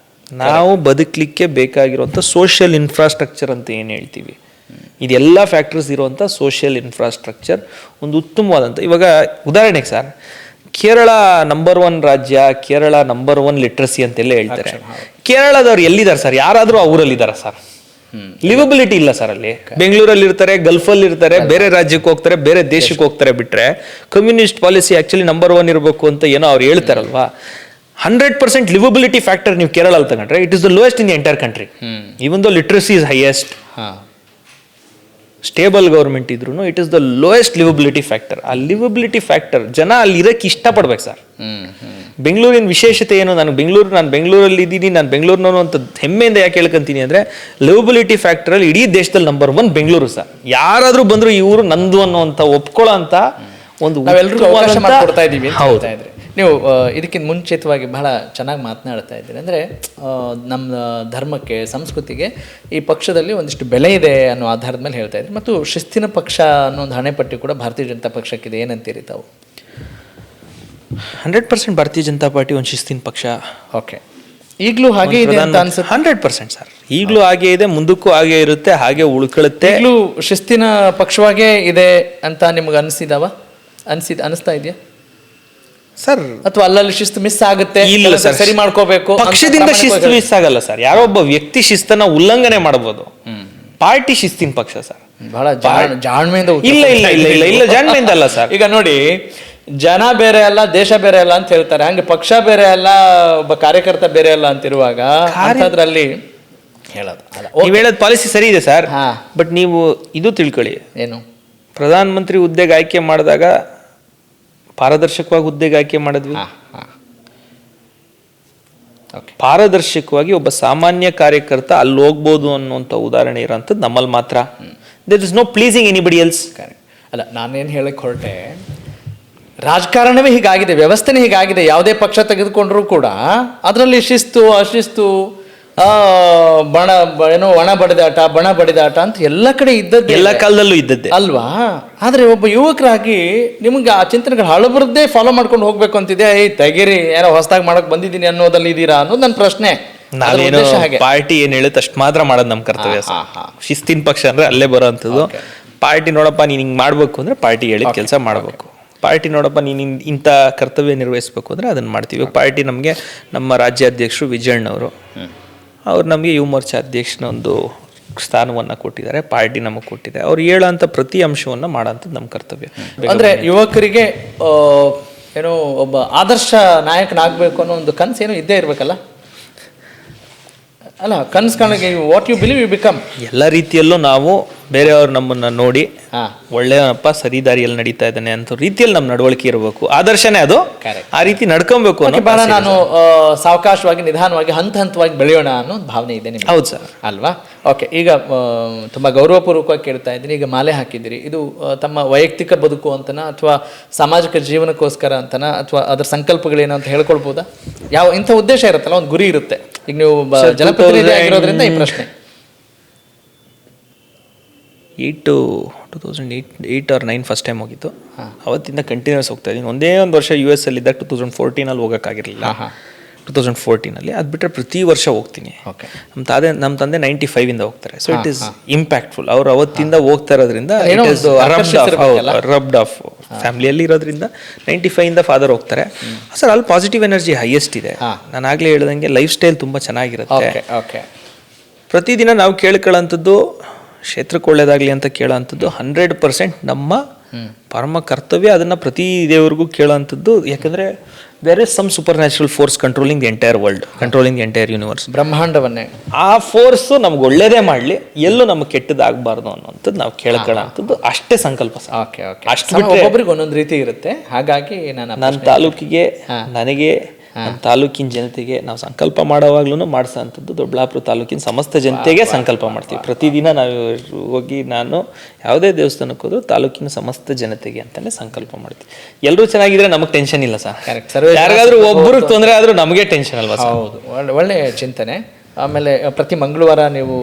ನಾವು ಬದುಕಲಿಕ್ಕೆ ಬೇಕಾಗಿರುವಂಥ ಸೋಷಿಯಲ್ ಇನ್ಫ್ರಾಸ್ಟ್ರಕ್ಚರ್ ಅಂತ ಏನು ಹೇಳ್ತೀವಿ, ಇದೆಲ್ಲ ಫ್ಯಾಕ್ಟರ್ಸ್ ಇರುವಂಥ ಸೋಷಿಯಲ್ ಇನ್ಫ್ರಾಸ್ಟ್ರಕ್ಚರ್ ಒಂದು ಉತ್ತಮವಾದಂಥ. ಇವಾಗ ಉದಾಹರಣೆಗೆ ಸರ್, ಕೇರಳ ನಂಬರ್ 1 ರಾಜ್ಯ, ಕೇರಳ ನಂಬರ್ 1 ಲಿಟ್ರಸಿ ಅಂತೆಲ್ಲ ಹೇಳ್ತಾರೆ. ಕೇರಳದವ್ರು ಎಲ್ಲಿದ್ದಾರೆ ಸರ್? ಯಾರಾದರೂ ಆ ಊರಲ್ಲಿದ್ದಾರೆ ಸರ್? ಲಿವಬಿಲಿಟಿ ಇಲ್ಲ ಸರ್ ಅಲ್ಲಿ. ಬೆಂಗಳೂರಲ್ಲಿ ಇರ್ತಾರೆ, ಗಲ್ಫಲ್ಲಿ ಇರ್ತಾರೆ, ಬೇರೆ ರಾಜ್ಯಕ್ಕೆ ಹೋಗ್ತಾರೆ, ಬೇರೆ ದೇಶಕ್ಕೆ ಹೋಗ್ತಾರೆ. ಬಿಟ್ರೆ ಕಮ್ಯುನಿಸ್ಟ್ ಪಾಲಿಸಿ ಆಕ್ಚುಲಿ ನಂಬರ್ 1 ಇರಬೇಕು ಅಂತ ಏನೋ ಅವ್ರು ಹೇಳ್ತಾರಲ್ವಾ. 100% ಲಿವಬಿಲಿಟಿ ಫ್ಯಾಕ್ಟರ್ ನೀವು ಕೇರಳಲ್ಲಿ ತಗೊಂಡ್ರೆ it is the lowest in the entire country. Even though literacy is highest, stable government ಇದ್ರೂ it is the lowest liveability factor. ಆ ಲಿವಬಿಲಿಟಿ ಫ್ಯಾಕ್ಟರ್ ಜನ ಅಲ್ಲಿ ಇರೋಕ್ಕೆ ಇಷ್ಟಪಡ್ಬೇಕು ಸರ್. ಬೆಂಗಳೂರಿನ ವಿಶೇಷತೆ ಏನು? ನಾನು ಬೆಂಗಳೂರಲ್ಲಿ ಇದ್ದೀನಿ, ನಾನು ಬೆಂಗಳೂರಿನವನು ಅಂತ ಹೆಮ್ಮೆಯಿಂದ ಯಾಕೆ ಹೇಳ್ಕೊಂತೀನಿ ಅಂದರೆ, ಲಿವಬಿಲಿಟಿ ಫ್ಯಾಕ್ಟರಲ್ಲಿ ಇಡೀ ದೇಶದಲ್ಲಿ ನಂಬರ್ 1 ಬೆಂಗಳೂರು ಸರ್. ಯಾರಾದರೂ ಬಂದರೂ ಈ ಊರು ನಂದು ಅನ್ನೋಂಥ ಒಪ್ಕೊಳ್ಳೋ ಅಂತ ಒಂದು ನಾವೆಲ್ಲರಿಗೂ ಅವಕಾಶ ಮಾಡಿಕೊಡ್ತಾ ಇದ್ದೀವಿ ಅಂತ ಹೇಳ್ತಾ ಇದ್ರಿ ನೀವು. ಇದಕ್ಕಿಂತ ಮುಂಚಿತವಾಗಿ ಬಹಳ ಚೆನ್ನಾಗಿ ಮಾತನಾಡ್ತಾ ಇದ್ದೀರಿ. ಅಂದರೆ ನಮ್ಮ ಧರ್ಮಕ್ಕೆ, ಸಂಸ್ಕೃತಿಗೆ ಈ ಪಕ್ಷದಲ್ಲಿ ಒಂದಿಷ್ಟು ಬೆಲೆ ಇದೆ ಅನ್ನೋ ಆಧಾರದ ಮೇಲೆ ಹೇಳ್ತಾ ಇದ್ರಿ. ಮತ್ತು ಶಿಸ್ತಿನ ಪಕ್ಷ ಅನ್ನೋ ಒಂದು ಹಣೆಪಟ್ಟಿ ಕೂಡ ಭಾರತೀಯ ಜನತಾ ಪಕ್ಷಕ್ಕಿದೆ, ಏನಂತೀರಿ ತಾವು? 100% ಭಾರತೀಯ ಜನತಾ ಪಾರ್ಟಿ ಒಂದು ಶಿಸ್ತಿನ ಪಕ್ಷ. ಓಕೆ, ಈಗಲೂ ಹಾಗೆ ಇದೆ ಅಂತ ಅನ್ಸುತ್ತೆ? 100% ಸರ್, ಈಗಲೂ ಹಾಗೆ ಇದೆ, ಮುಂದಕ್ಕೂ ಹಾಗೆ ಇರುತ್ತೆ, ಹಾಗೆ ಉಳ್ಕೊಳ್ಳುತ್ತೆ. ಈಗಲೂ ಶಿಸ್ತಿನ ಪಕ್ಷವಾಗೇ ಇದೆ ಅಂತ ನಿಮ್ಗೆ ಅನಿಸ್ತಾ ಇದೆಯಾ ಸರ್? ಅಥವಾ ಅಲ್ಲಲ್ಲಿ ಶಿಸ್ತು ಮಿಸ್ ಆಗುತ್ತೆ, ಇಲ್ಲ ಸರ್, ಸರಿ ಮಾಡ್ಕೋಬೇಕು? ಪಕ್ಷದಿಂದ ಶಿಸ್ತು ಮಿಸ್ ಆಗಲ್ಲ ಸರ್. ಯಾರೋ ಒಬ್ಬ ವ್ಯಕ್ತಿ ಶಿಸ್ತನ್ನ ಉಲ್ಲಂಘನೆ ಮಾಡಬಹುದು, ಪಾರ್ಟಿ ಶಿಸ್ತಿನ ಪಕ್ಷ ಸರ್. ಬಹಳ ಜಾಣ್ಮೆಯಿಂದ ಇಲ್ಲ ಜಾಣ್ಮೆಯಿಂದ ಅಲ್ಲ ಸರ್. ಈಗ ನೋಡಿ, ಜನ ಬೇರೆ ಅಲ್ಲ, ದೇಶ ಬೇರೆ ಅಲ್ಲ ಅಂತ ಹೇಳ್ತಾರೆ. ಹಂಗೆ ಪಕ್ಷ ಬೇರೆ ಅಲ್ಲ, ಒಬ್ಬ ಕಾರ್ಯಕರ್ತ ಬೇರೆ ಅಲ್ಲ ಅಂತಿರುವಾಗ ಅಂಥದ್ರಲ್ಲಿ ನೀವು ಹೇಳೋದು ಪಾಲಿಸಿ ಸರಿ ಇದೆ ಸರ್. ಬಟ್ ನೀವು ಇದು ತಿಳ್ಕೊಳ್ಳಿ, ಏನು? ಪ್ರಧಾನ ಮಂತ್ರಿ ಹುದ್ದೆಗೆ ಆಯ್ಕೆ ಮಾಡಿದಾಗ ಪಾರದರ್ಶಕವಾಗಿ ಹುದ್ದೆಗೆ ಆಯ್ಕೆ ಮಾಡಿದ್ವಿ. ಪಾರದರ್ಶಕವಾಗಿ ಒಬ್ಬ ಸಾಮಾನ್ಯ ಕಾರ್ಯಕರ್ತ ಅಲ್ಲಿ ಹೋಗ್ಬೋದು ಅನ್ನುವಂಥ ಉದಾಹರಣೆ ಇರೋಂಥದ್ದು ನಮ್ಮಲ್ಲಿ ಮಾತ್ರ. There is no pleasing anybody else. ಅಲ್ಲ, ನಾನೇನು ಹೇಳಕ್ಕೆ ಹೊರಟೆ, ರಾಜಕಾರಣವೇ ಹೀಗಾಗಿದೆ, ವ್ಯವಸ್ಥೆನೇ ಹೀಗಾಗಿದೆ. ಯಾವುದೇ ಪಕ್ಷ ತೆಗೆದುಕೊಂಡ್ರೂ ಕೂಡ ಅದರಲ್ಲಿ ಶಿಸ್ತು, ಅಶಿಸ್ತು, ಒಣ ಬಡಿದಾಟ, ಬಣ ಬಡಿದಾಟ ಅಂತ ಎಲ್ಲ ಕಡೆ ಇದ್ದದ್ದು, ಎಲ್ಲ ಕಾಲದಲ್ಲೂ ಇದ್ದದ್ದೇ ಅಲ್ವಾ? ಆದರೆ ಒಬ್ಬ ಯುವಕರಾಗಿ ನಿಮ್ಗೆ ಆ ಚಿಂತನೆಗಳು ಹಳಬರದ್ದೇ ಫಾಲೋ ಮಾಡ್ಕೊಂಡು ಹೋಗ್ಬೇಕು ಅಂತಿದೆ. ತೆಗೀರಿ, ಏನೋ ಹೊಸದಾಗಿ ಮಾಡಕ್ ಬಂದಿದ್ದೀನಿ ಅನ್ನೋದಲ್ಲಿ ಇದ್ದೀರಾ ಅನ್ನೋದು ನನ್ನ ಪ್ರಶ್ನೆ. ನಾವೇನು ಪಾರ್ಟಿ ಏನ್ ಹೇಳುತ್ತೆ ಅಷ್ಟು ಮಾತ್ರ ಮಾಡೋದು ನಮ್ಮ ಕರ್ತವ್ಯ. ಶಿಸ್ತಿನ ಪಕ್ಷ ಅಂದ್ರೆ ಅಲ್ಲೇ ಬರೋವಂಥದ್ದು. ಪಾರ್ಟಿ ನೋಡಪ್ಪ ನೀನು ಹಿಂಗೆ ಮಾಡ್ಬೇಕು ಅಂದ್ರೆ ಪಾರ್ಟಿ ಹೇಳಿದ ಕೆಲಸ ಮಾಡಬೇಕು. ಪಾರ್ಟಿ ನೋಡಪ್ಪ ನೀನು ಇಂಥ ಕರ್ತವ್ಯ ನಿರ್ವಹಿಸ್ಬೇಕು ಅಂದರೆ ಅದನ್ನು ಮಾಡ್ತೀವಿ. ಪಾರ್ಟಿ ನಮಗೆ ನಮ್ಮ ರಾಜ್ಯಾಧ್ಯಕ್ಷರು ವಿಜಯಣ್ಣವರು, ಅವ್ರು ನಮಗೆ ಯುವ ಮೋರ್ಚಾ ಅಧ್ಯಕ್ಷನ ಒಂದು ಸ್ಥಾನವನ್ನು ಕೊಟ್ಟಿದ್ದಾರೆ, ಪಾರ್ಟಿ ನಮಗೆ ಕೊಟ್ಟಿದೆ. ಅವ್ರು ಹೇಳೋಂಥ ಪ್ರತಿ ಅಂಶವನ್ನು ಮಾಡೋಂಥದ್ದು ನಮ್ಮ ಕರ್ತವ್ಯ. ಅಂದರೆ ಯುವಕರಿಗೆ ಏನೋ ಒಬ್ಬ ಆದರ್ಶ ನಾಯಕನಾಗಬೇಕು ಅನ್ನೋ ಒಂದು ಕನಸು ಏನೋ ಇದ್ದೇ ಇರಬೇಕಲ್ಲ? ಅಲ್ಲ, ಕನಸು ಕಾಣಕ್ಕೆ what you believe you become. ಎಲ್ಲ ರೀತಿಯಲ್ಲೂ ನಾವು ಬೇರೆಯವ್ರು ನಮ್ಮನ್ನು ನೋಡಿ ಒಳ್ಳೆಯಪ್ಪ ಸರಿ ದಾರಿಯಲ್ಲಿ ನಡೀತಾ ಇದ್ದಾನೆ ಅಂತ ರೀತಿಯಲ್ಲಿ ನಮ್ಮ ನಡವಳಿಕೆ ಇರಬೇಕು. ಆದರ್ಶನೇ ಅದು, ಆ ರೀತಿ ನಡ್ಕೊಬೇಕು ಅನ್ನೋ ಬಹಳ ನಾನು ಸಾವಕಾಶವಾಗಿ, ನಿಧಾನವಾಗಿ, ಹಂತವಾಗಿ ಬೆಳೆಯೋಣ ಅನ್ನೋ ಭಾವನೆ ಇದೆ ನಿಮ್ಗೆ. ಹೌದು ಸರ್, ಅಲ್ವಾ? ಓಕೆ, ಈಗ ತುಂಬ ಗೌರವಪೂರ್ವಕವಾಗಿ ಕೇಳ್ತಾ ಇದ್ದೀನಿ. ಈಗ ಮಾಲೆ ಹಾಕಿದ್ದೀರಿ, ಇದು ತಮ್ಮ ವೈಯಕ್ತಿಕ ಬದುಕು ಅಂತನ ಅಥವಾ ಸಾಮಾಜಿಕ ಜೀವನಕ್ಕೋಸ್ಕರ ಅಂತನ ಅಥವಾ ಅದರ ಸಂಕಲ್ಪಗಳೇನು ಅಂತ ಹೇಳ್ಕೊಳ್ಬೋದಾ? ಯಾವ ಇಂಥ ಉದ್ದೇಶ ಇರುತ್ತಲ್ಲ, ಒಂದು ಗುರಿ ಇರುತ್ತೆ. ಈಗ ನೀವು ಜನಪ್ರತಿನಿಧಿ ಆಗಿರೋದ್ರಿಂದ ಈ ಪ್ರಶ್ನೆ. 2008 or 9 ಫಸ್ಟ್ ಟೈಮ್ ಹೋಗಿತ್ತು. ಅವತ್ತಿಂದ ಕಂಟಿನ್ಯೂಸ್ ಹೋಗ್ತಾ ಇದ್ದೀನಿ. ಒಂದೇ ಒಂದು ವರ್ಷ US ಅಲ್ಲಿದ್ದಾಗ 2014 ಹೋಗೋಕ್ಕಾಗಿರಲಿಲ್ಲ. 2014 ಅದು ಬಿಟ್ಟರೆ ಪ್ರತಿ ವರ್ಷ ಹೋಗ್ತೀನಿ. ನಮ್ಮ ತಂದೆ 95 ಹೋಗ್ತಾರೆ. So it is impactful. ಅವ್ರು ಅವತ್ತಿಂದ ಹೋಗ್ತಾ ಇರೋದ್ರಿಂದ ರಬ್ಡ್ ಆಫ್ ಫ್ಯಾಮಿಲಿಯಲ್ಲಿ ಇರೋದ್ರಿಂದ 95 ಫಾದರ್ ಹೋಗ್ತಾರೆ ಸರ್. ಅಲ್ಲಿ ಪಾಸಿಟಿವ್ ಎನರ್ಜಿ ಹೈಯೆಸ್ಟ್ ಇದೆ. ನಾನು ಆಗಲೇ ಹೇಳ್ದಂಗೆ ಲೈಫ್ ಸ್ಟೈಲ್ ತುಂಬ ಚೆನ್ನಾಗಿರುತ್ತೆ. ಪ್ರತಿದಿನ ನಾವು ಕೇಳ್ಕೊಳ್ಳೋಂಥದ್ದು ಕ್ಷೇತ್ರಕ್ಕೆ ಒಳ್ಳೇದಾಗಲಿ ಅಂತ ಕೇಳೋಂಥದ್ದು 100% ನಮ್ಮ ಪರಮ ಕರ್ತವ್ಯ ಅದನ್ನು ಪ್ರತಿ ದೇವರಿಗೂ ಕೇಳೋವಂಥದ್ದು. ಯಾಕಂದರೆ there is some supernatural force controlling the entire world, controlling the entire universe, ಬ್ರಹ್ಮಾಂಡವನ್ನೇ. ಆ ಫೋರ್ಸು ನಮ್ಗೆ ಒಳ್ಳೇದೇ ಮಾಡಲಿ, ಎಲ್ಲೂ ನಮಗೆ ಕೆಟ್ಟದಾಗಬಾರ್ದು ಅನ್ನೋಂಥದ್ದು ನಾವು ಕೇಳ್ಕೊಳ್ಳೋಂಥದ್ದು ಅಷ್ಟೇ ಸಂಕಲ್ಪ ಸರ್. Okay okay. ಅಷ್ಟು ಒಬ್ಬೊಬ್ರಿಗೆ ಒಂದೊಂದು ರೀತಿ ಇರುತ್ತೆ. ಹಾಗಾಗಿ ನನ್ನ ತಾಲೂಕಿಗೆ, ನನಗೆ, ನಮ್ಮ ತಾಲೂಕಿನ ಜನತೆಗೆ ನಾವು ಸಂಕಲ್ಪ ಮಾಡೋವಾಗ್ಲೂ ಮಾಡಿಸೋಂಥದ್ದು ದೊಡ್ಡಬಳ್ಳಾಪುರ ತಾಲೂಕಿನ ಸಮಸ್ತ ಜನತೆಗೆ ಸಂಕಲ್ಪ ಮಾಡ್ತೀವಿ. ಪ್ರತಿದಿನ ನಾವು ಹೋಗಿ ನಾನು ಯಾವುದೇ ದೇವಸ್ಥಾನಕ್ಕೆ ಹೋದ್ರು ತಾಲೂಕಿನ ಸಮಸ್ತ ಜನತೆಗೆ ಅಂತಲೇ ಸಂಕಲ್ಪ ಮಾಡ್ತೀವಿ. ಎಲ್ಲರೂ ಚೆನ್ನಾಗಿದ್ರೆ ನಮಗೆ ಟೆನ್ಷನ್ ಇಲ್ಲ ಸರ್. ಯಾರಿಗಾದ್ರೂ ಒಬ್ಬರಿಗೆ ತೊಂದರೆ ಆದರೂ ನಮಗೆ ಟೆನ್ಷನ್ ಅಲ್ವಾ ಸರ್? ಹೌದು, ಒಳ್ಳೆಯ ಚಿಂತನೆ. ಆಮೇಲೆ ಪ್ರತಿ ಮಂಗಳವಾರ ನೀವು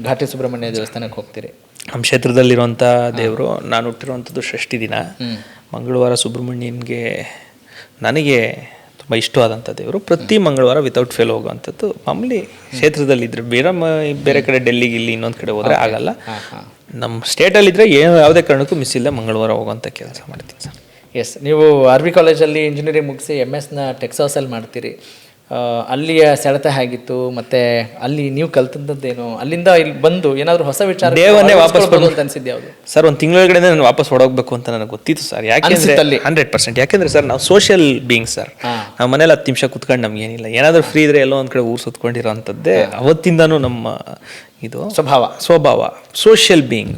ಘಾಟಿ ಸುಬ್ರಹ್ಮಣ್ಯ ದೇವಸ್ಥಾನಕ್ಕೆ ಹೋಗ್ತೀರಿ. ನಮ್ಮ ಕ್ಷೇತ್ರದಲ್ಲಿರುವಂಥ ದೇವರು, ನಾನು ಹುಟ್ಟಿರುವಂಥದ್ದು ಷಷ್ಠಿ ದಿನ. ಮಂಗಳವಾರ ಸುಬ್ರಹ್ಮಣ್ಯನಿಗೆ ನನಗೆ ತುಂಬ ಇಷ್ಟವಾದಂಥ ದೇವರು. ಪ್ರತಿ ಮಂಗಳವಾರ ವಿತೌಟ್ ಫೇಲ್ ಹೋಗುವಂಥದ್ದು ಮಾಮೂಲಿ ಕ್ಷೇತ್ರದಲ್ಲಿದ್ದರೆ. ಬೇರೆ ಕಡೆ ಡೆಲ್ಲಿಗೆ ಇಲ್ಲಿ ಇನ್ನೊಂದು ಕಡೆ ಹೋದರೆ ಆಗಲ್ಲ. ನಮ್ಮ ಸ್ಟೇಟಲ್ಲಿದ್ದರೆ ಯಾವುದೇ ಕಾರಣಕ್ಕೂ ಮಿಸ್ ಇಲ್ಲ, ಮಂಗಳವಾರ ಹೋಗುವಂಥ ಕೆಲಸ ಮಾಡ್ತೀನಿ ಸರ್. ಎಸ್, ನೀವು ಆರ್ ವಿ ಕಾಲೇಜಲ್ಲಿ ಇಂಜಿನಿಯರಿಂಗ್ ಮುಗಿಸಿ MS ಟೆಕ್ಸಾಸಲ್ಲಿ ಮಾಡ್ತೀರಿ. ಅಲ್ಲಿಯ ಸೆಳೆತ ಹೇಗಿತ್ತು, ಮತ್ತು ಅಲ್ಲಿ ನೀವು ಕಲ್ತದ್ದೇನು, ಅಲ್ಲಿಂದ ಇಲ್ಲಿ ಬಂದು ಏನಾದರೂ ಹೊಸ ವಿಚಾರ ದೇವನ್ನೇ ವಾಪಸ್ ಅಂತ ಅನ್ಸಿದ್ದು ಯಾವುದು ಸರ್? ಒಂದು ತಿಂಗಳೊಳಗಡೆ ನಾನು ವಾಪಸ್ ಹೊಡೋಗ್ಬೇಕು ಅಂತ ನನಗೆ ಗೊತ್ತಿತ್ತು ಸರ್. ಯಾಕೆಂದರೆ 100%. ಯಾಕೆಂದರೆ ಸರ್ ನಾವು ಸೋಷಿಯಲ್ ಬೀಯಿಂಗ್ ಸರ್. ನಾವು ಮನೇಲಿ 10 ನಿಮಿಷ ಕುತ್ಕೊಂಡು ನಮ್ಗೇನಿಲ್ಲ, ಏನಾದರೂ ಫ್ರೀ ಇದ್ರೆ ಎಲ್ಲೋ ಒಂದು ಕಡೆ ಊರು ಸುತ್ಕೊಂಡಿರೋ ಅಂಥದ್ದೇ ಅವತ್ತಿಂದನೂ ನಮ್ಮ ಇದು ಸ್ವಭಾವ ಸೋಷಿಯಲ್ ಬೀಯಿಂಗ್.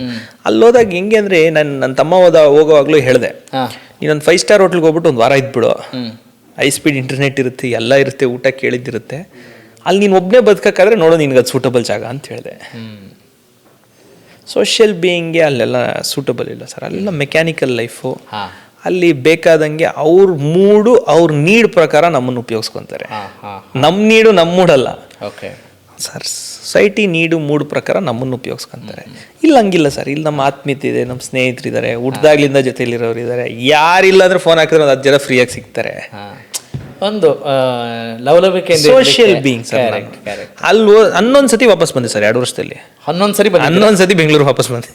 ಅಲ್ಲೋದಾಗ ಹೆಂಗೆ ಅಂದರೆ ನನ್ನ ತಮ್ಮ ಹೋಗೋವಾಗಲೂ ಹೇಳಿದೆ, ನೀನೊಂದು 5 ಸ್ಟಾರ್ ಹೋಟ್ಲಿಗೆ ಹೋಗ್ಬಿಟ್ಟು ಒಂದು ವಾರ ಇದ್ಬಿಡು, ಹೈ ಸ್ಪೀಡ್ ಇಂಟರ್ನೆಟ್ ಇರುತ್ತೆ, ಎಲ್ಲ ಇರುತ್ತೆ, ಊಟ ಕೇಳಿದ್ದಿರುತ್ತೆ, ಅಲ್ಲಿ ನೀನು ಒಬ್ಬನೇ ಬದುಕಕ್ಕಾದ್ರೆ ನೋಡೋ ನಿನ್ಗೆ ಅದು ಸೂಟಬಲ್ ಜಾಗ ಅಂತ ಹೇಳಿದೆ. ಸೋಷಿಯಲ್ ಬೀಯಿಂಗ್ಗೆ ಅಲ್ಲೆಲ್ಲ ಸೂಟಬಲ್ ಇಲ್ಲ ಸರ್. ಅಲ್ಲೆಲ್ಲ ಮೆಕ್ಯಾನಿಕಲ್ ಲೈಫು. ಅಲ್ಲಿ ಬೇಕಾದಂಗೆ ಅವ್ರ ಮೂಡು, ಅವ್ರ ನೀಡ್ ಪ್ರಕಾರ ನಮ್ಮನ್ನು ಉಪಯೋಗಿಸ್ಕೊತಾರೆ. ನಮ್ಮ ನೀಡು ನಮ್ಮ ಮೂಡಲ್ಲ ಸರ್. ಸೊಸೈಟಿ ನೀಡು ಮೂಡ್ ಪ್ರಕಾರ ನಮ್ಮನ್ನು ಉಪಯೋಗಿಸ್ಕೊಂತಾರೆ. ಇಲ್ಲ ಹಂಗಿಲ್ಲ ಸರ್. ಇಲ್ಲಿ ನಮ್ಮ ಆತ್ಮೀಯತೆ ಇದೆ, ನಮ್ಮ ಸ್ನೇಹಿತರಿದ್ದಾರೆ, ಹುಟ್ದಾಗ್ಲಿಂದ ಜೊತೆಲಿರೋರು ಇದ್ದಾರೆ. ಯಾರಿಲ್ಲ ಅಂದ್ರೆ ಫೋನ್ ಹಾಕಿದ್ರೆ ಒಂದು 10 ಜನ ಫ್ರೀಯಾಗಿ ಸಿಗ್ತಾರೆ. ಒಂದು ಲವಲವಿಕೆ ಸೋಷಿಯಲ್ ಬೀಯಿಂಗ್ ಸರ್. ಅಲ್ಲಿ 11 ಸತಿ ವಾಪಸ್ ಬಂದೆ ಸರ್ 2 ವರ್ಷದಲ್ಲಿ. 11 ಸತಿ ಬೆಂಗಳೂರು ವಾಪಸ್ ಬಂದೆ.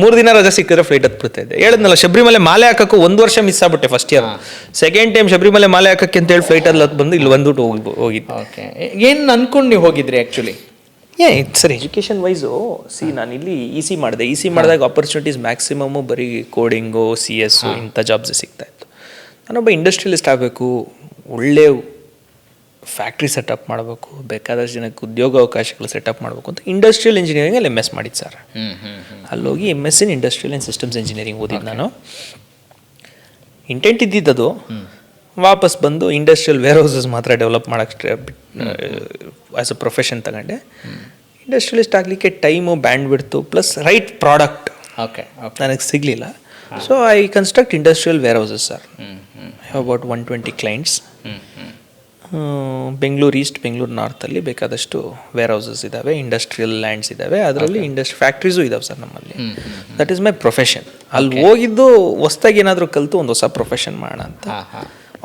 3 ದಿನ ರಜೆ ಸಿಕ್ಕಿದ್ರೆ ಫ್ಲೈಟ್ ಹತ್ಬಿಡ್ತಾ ಇದ್ದೆ. ಹೇಳಿದ್ನಲ್ಲ, ಶಬರಿಮಲೆ ಮಾಲೆ ಹಾಕಕ್ಕೂ 1 ವರ್ಷ ಮಿಸ್ ಆಗ್ಬಿಟ್ಟೆ first year. Second time Sabarimala ಮಾಲೆ ಹಾಕಕ್ಕೆ ಅಂತ ಹೇಳಿ ಫ್ಲೈಟ್ ಅಲ್ಲಿ ಬಂದು ಇಲ್ಲಿ ಬಂದ್ಬಿಟ್ಟು ಹೋಗಿದ್ದು. ಏನು ಅನ್ಕೊಂಡು ನೀವು ಹೋಗಿದ್ರಿ ಆ್ಯಕ್ಚುಲಿ? ಸರ್ ಎಜುಕೇಷನ್ ವೈಸು ನಾನು ಇಲ್ಲಿ EC ಮಾಡಿದೆ. EC ಮಾಡಿದಾಗ ಆಪರ್ಚುನಿಟೀಸ್ ಮ್ಯಾಕ್ಸಿಮಮ್ಮು ಬರೀ ಕೋಡಿಂಗು, CS ಇಂಥ ಜಾಬ್ಸ್ ಸಿಗ್ತಾ ಇತ್ತು. ನಾನೊಬ್ಬ ಇಂಡಸ್ಟ್ರಿಯಲಿಸ್ಟ್ ಆಗಬೇಕು, ಒಳ್ಳೆ ಫ್ಯಾಕ್ಟ್ರಿ ಸೆಟಪ್ ಮಾಡಬೇಕು, ಬೇಕಾದಷ್ಟು ಜನಕ್ಕೆ ಉದ್ಯೋಗಾವಕಾಶಗಳು ಸೆಟಪ್ ಮಾಡಬೇಕು ಅಂತ ಇಂಡಸ್ಟ್ರಿಯಲ್ ಇಂಜಿನಿಯರಿಂಗಲ್ಲಿ MS ಮಾಡಿದ್ದು ಸರ್. ಅಲ್ಲೋಗಿ MS in industrial and systems engineering ಓದಿದ್ದು ನಾನು. ಇಂಟೆಂಟ್ ಇದ್ದಿದ್ದದು. ವಾಪಸ್ ಬಂದು ಇಂಡಸ್ಟ್ರಿಯಲ್ ವೇರ್ ಹೌಸಸ್ ಮಾತ್ರ ಡೆವಲಪ್ ಮಾಡೋಕ್ಕೆ ಆ್ಯಸ್ ಅ ಪ್ರೊಫೆಷನ್ ತಗೊಂಡೆ. ಇಂಡಸ್ಟ್ರಿಯಲಿಸ್ಟ್ ಆಗಲಿಕ್ಕೆ ಟೈಮು, ಬ್ಯಾಂಡ್ ಬಿಡ್ತು, ಪ್ಲಸ್ ರೈಟ್ ಪ್ರಾಡಕ್ಟ್ ನನಗೆ ಸಿಗಲಿಲ್ಲ. So I construct industrial warehouses sir. About 120 clients. Bengaluru east, Bengaluru ನಾರ್ತಲ್ಲಿ ಬೇಕಾದಷ್ಟು ವೇರ್ ಹೌಸಸ್ ಇದ್ದಾವೆ, ಇಂಡಸ್ಟ್ರಿಯಲ್ ಲ್ಯಾಂಡ್ಸ್ ಇದ್ದಾವೆ, ಅದರಲ್ಲಿ ಫ್ಯಾಕ್ಟ್ರೀಸು ಇದಾವೆ ಸರ್ ನಮ್ಮಲ್ಲಿ. That is my profession. ಅಲ್ಲಿ ಹೋಗಿದ್ದು ಹೊಸ್ದಾಗಿ ಏನಾದರೂ ಕಲಿತು ಒಂದು ಹೊಸ ಪ್ರೊಫೆಷನ್ ಮಾಡೋಣ ಅಂತ